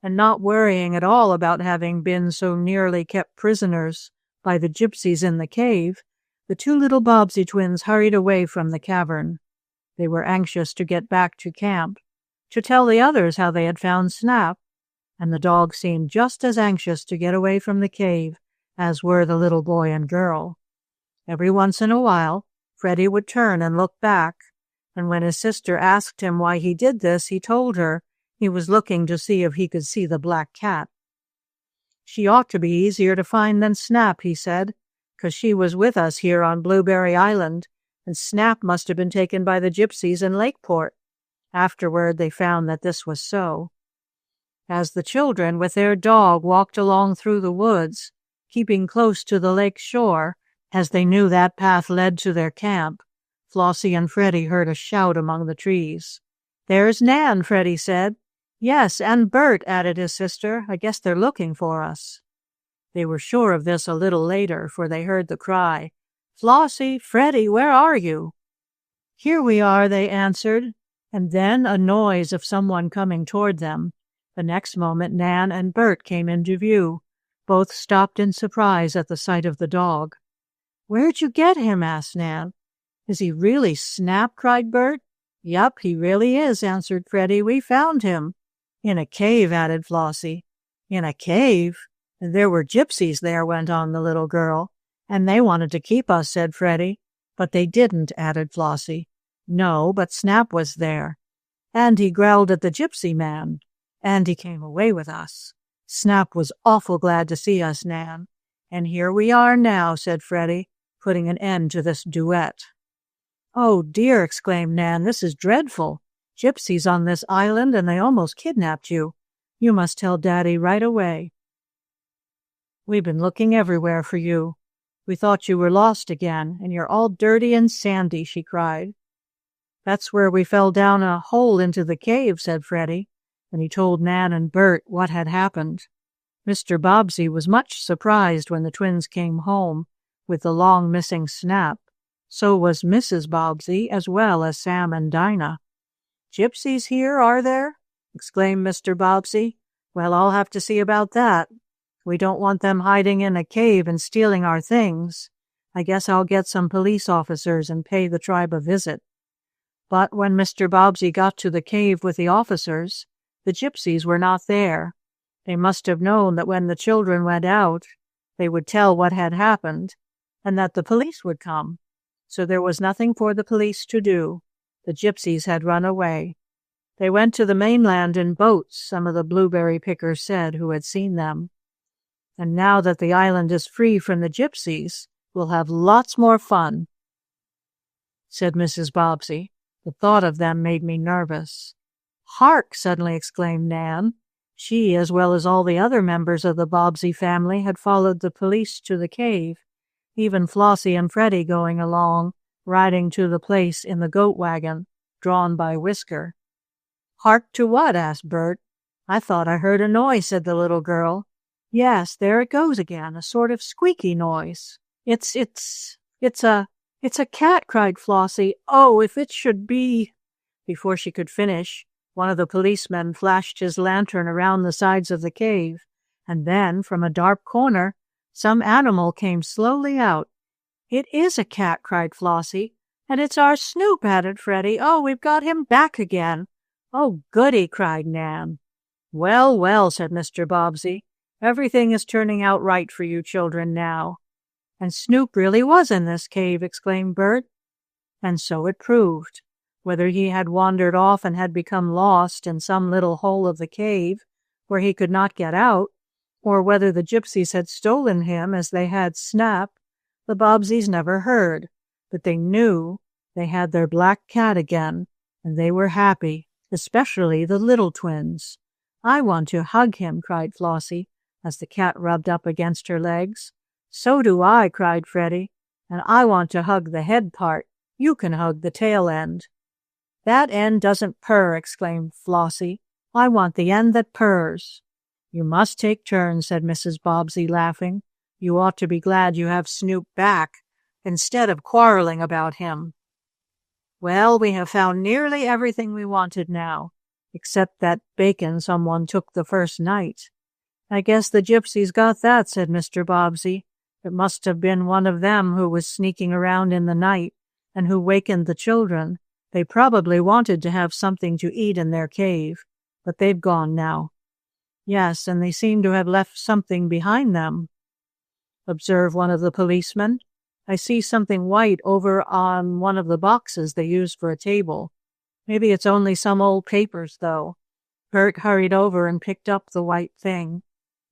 and not worrying at all about having been so nearly kept prisoners by the gypsies in the cave, the two little Bobbsey twins hurried away from the cavern. They were anxious to get back to camp, to tell the others how they had found Snap, and the dog seemed just as anxious to get away from the cave as were the little boy and girl. Every once in a while, Freddie would turn and look back, and when his sister asked him why he did this, he told her he was looking to see if he could see the black cat. "She ought to be easier to find than Snap," he said, "'cause she was with us here on Blueberry Island, and Snap must have been taken by the gypsies in Lakeport." Afterward, they found that this was so. As the children, with their dog, walked along through the woods, keeping close to the lake shore, as they knew that path led to their camp, Flossie and Freddie heard a shout among the trees. "There's Nan," Freddie said. "Yes, and Bert," added his sister. "I guess they're looking for us." They were sure of this a little later, for they heard the cry, "Flossie, Freddie, where are you?" "Here we are," they answered, and then a noise of someone coming toward them. The next moment Nan and Bert came into view. Both stopped in surprise at the sight of the dog. "Where'd you get him?" asked Nan. "Is he really Snap?" cried Bert. "Yup, he really is," answered Freddie. "We found him." "In a cave," added Flossie. "In a cave? There were gypsies there," went on the little girl. "And they wanted to keep us," said Freddie. "But they didn't," added Flossie. "No, but Snap was there. And he growled at the gypsy man. And he came away with us. Snap was awful glad to see us, Nan. And here we are now," said Freddie, putting an end to this duet. "Oh, dear," exclaimed Nan, "this is dreadful. Gypsies on this island, and they almost kidnapped you. You must tell Daddy right away. We've been looking everywhere for you. We thought you were lost again, and you're all dirty and sandy," she cried. "That's where we fell down a hole into the cave," said Freddie, and he told Nan and Bert what had happened. Mr. Bobbsey was much surprised when the twins came home with the long missing Snap. So was Mrs. Bobbsey, as well as Sam and Dinah. "Gypsies here, are there?" exclaimed Mr. Bobbsey. "Well, I'll have to see about that. We don't want them hiding in a cave and stealing our things. I guess I'll get some police officers and pay the tribe a visit." But when Mr. Bobbsey got to the cave with the officers, the gypsies were not there. They must have known that when the children went out, they would tell what had happened, and that the police would come. So there was nothing for the police to do. The gypsies had run away. They went to the mainland in boats, some of the blueberry pickers said who had seen them. "And now that the island is free from the gypsies, we'll have lots more fun," said Mrs. Bobbsey. "The thought of them made me nervous." "Hark!" suddenly exclaimed Nan. She, as well as all the other members of the Bobbsey family, had followed the police to the cave, even Flossie and Freddie going along, riding to the place in the goat wagon, drawn by Whisker. "Hark to what?" asked Bert. "I thought I heard a noise," said the little girl. "Yes, there it goes again, a sort of squeaky noise. It's "It's a cat!" cried Flossie. "Oh, if it should be—" Before she could finish, one of the policemen flashed his lantern around the sides of the cave, and then, from a dark corner, some animal came slowly out. "It is a cat!" cried Flossie. "And it's our Snoop!" added Freddie. "Oh, we've got him back again!" "Oh, goody!" cried Nan. "Well, well," said Mr. Bobbsey. "Everything is turning out right for you children now." "And Snoop really was in this cave!" exclaimed Bert. And so it proved. Whether he had wandered off and had become lost in some little hole of the cave where he could not get out, or whether the Gypsies had stolen him as they had Snap, the Bobbseys never heard, but they knew they had their black cat again, and they were happy, especially the little twins. "I want to hug him," cried Flossie, as the cat rubbed up against her legs. "So do I," cried Freddie, "and I want to hug the head part. You can hug the tail end." "That end doesn't purr," exclaimed Flossie. "I want the end that purrs." "You must take turns," said Mrs. Bobbsey, laughing. "You ought to be glad you have Snoop back, instead of quarreling about him." "Well, we have found nearly everything we wanted now, except that bacon someone took the first night." "I guess the Gypsies got that," said Mr. Bobbsey. "It must have been one of them who was sneaking around in the night, and who wakened the children. They probably wanted to have something to eat in their cave, but they've gone now." "Yes, and they seem to have left something behind them," observed one of the policemen. "I see something white over on one of the boxes they used for a table. Maybe it's only some old papers, though." Bert hurried over and picked up the white thing.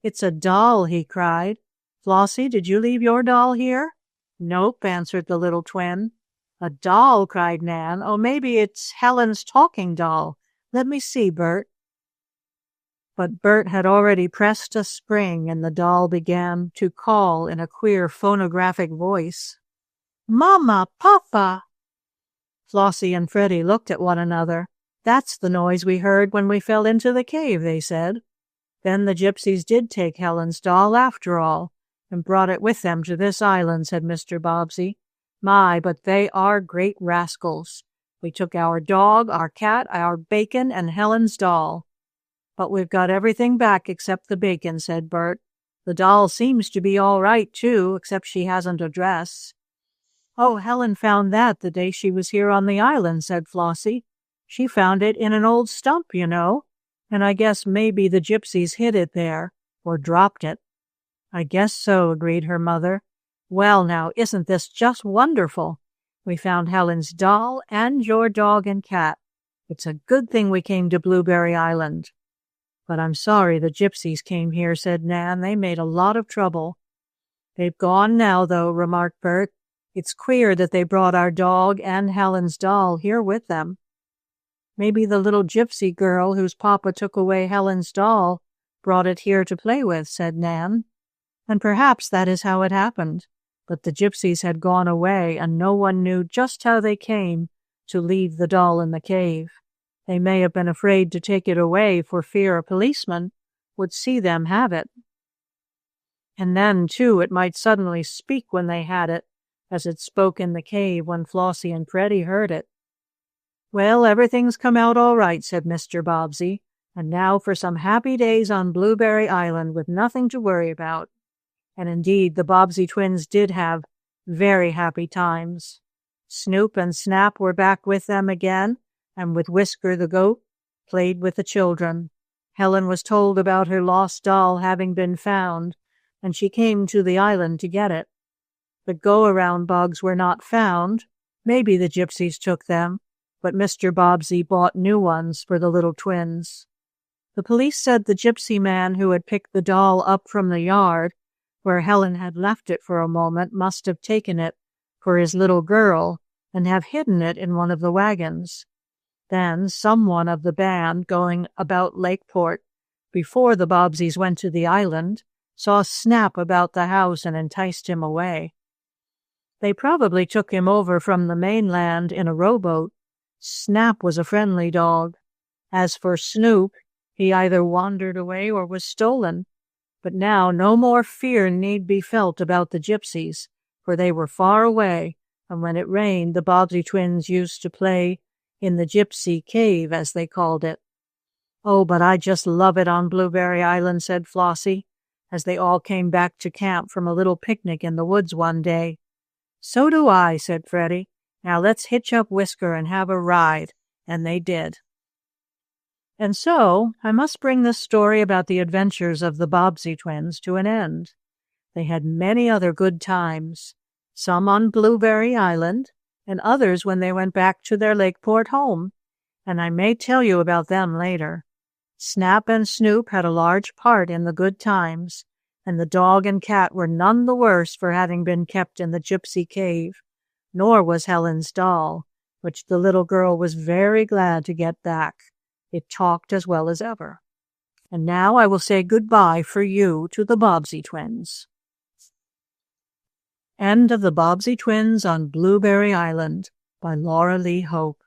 "It's a doll!" he cried. "Flossie, did you leave your doll here?" "Nope," answered the little twin. "A doll!" cried Nan. "Oh, maybe it's Helen's talking doll. Let me see, Bert." But Bert had already pressed a spring, and the doll began to call in a queer phonographic voice. "Mama! Papa!" Flossie and Freddie looked at one another. "That's the noise we heard when we fell into the cave," they said. "Then the Gypsies did take Helen's doll after all, and brought it with them to this island," said Mr. Bobbsey. "My, but they are great rascals. We took our dog, our cat, our bacon, and Helen's doll." "But we've got everything back except the bacon," said Bert. "The doll seems to be all right, too, except she hasn't a dress." "Oh, Helen found that the day she was here on the island," said Flossie. "She found it in an old stump, you know, and I guess maybe the Gypsies hid it there, or dropped it." "I guess so," agreed her mother. "Well, now, isn't this just wonderful? We found Helen's doll and your dog and cat. It's a good thing we came to Blueberry Island." "But I'm sorry the Gypsies came here," said Nan. "They made a lot of trouble." "They've gone now, though," remarked Bert. "It's queer that they brought our dog and Helen's doll here with them." "Maybe the little gypsy girl whose papa took away Helen's doll brought it here to play with," said Nan. "And perhaps that is how it happened. But the Gypsies had gone away, and no one knew just how they came to leave the doll in the cave. They may have been afraid to take it away for fear a policeman would see them have it. And then, too, it might suddenly speak when they had it, as it spoke in the cave when Flossie and Freddie heard it." "Well, everything's come out all right," said Mr. Bobbsey. "And now for some happy days on Blueberry Island with nothing to worry about." And indeed, the Bobbsey twins did have very happy times. Snoop and Snap were back with them again, and with Whisker the goat, played with the children. Helen was told about her lost doll having been found, and she came to the island to get it. The go-around bugs were not found. Maybe the Gypsies took them, but Mr. Bobbsey bought new ones for the little twins. The police said the gypsy man who had picked the doll up from the yard, where Helen had left it for a moment, must have taken it for his little girl and have hidden it in one of the wagons. Then someone of the band going about Lakeport before the Bobbseys went to the island saw Snap about the house and enticed him away. They probably took him over from the mainland in a rowboat. Snap was a friendly dog. As for Snoop, he either wandered away or was stolen. But now no more fear need be felt about the Gypsies, for they were far away and when it rained, the Bobbsey twins used to play in the Gypsy cave, as they called it. "Oh, but I just love it on Blueberry Island," said Flossie, as they all came back to camp from a little picnic in the woods one day. "So do I," said Freddie. "Now let's hitch up Whisker and have a ride," and they did. And so I must bring this story about the adventures of the Bobbsey twins to an end. They had many other good times, some on Blueberry Island, and others when they went back to their Lakeport home, and I may tell you about them later. Snap and Snoop had a large part in the good times, and the dog and cat were none the worse for having been kept in the Gypsy cave, nor was Helen's doll, which the little girl was very glad to get back. It talked as well as ever. And now I will say goodbye for you to the Bobbsey twins. End of the Bobbsey Twins on Blueberry Island by Laura Lee Hope.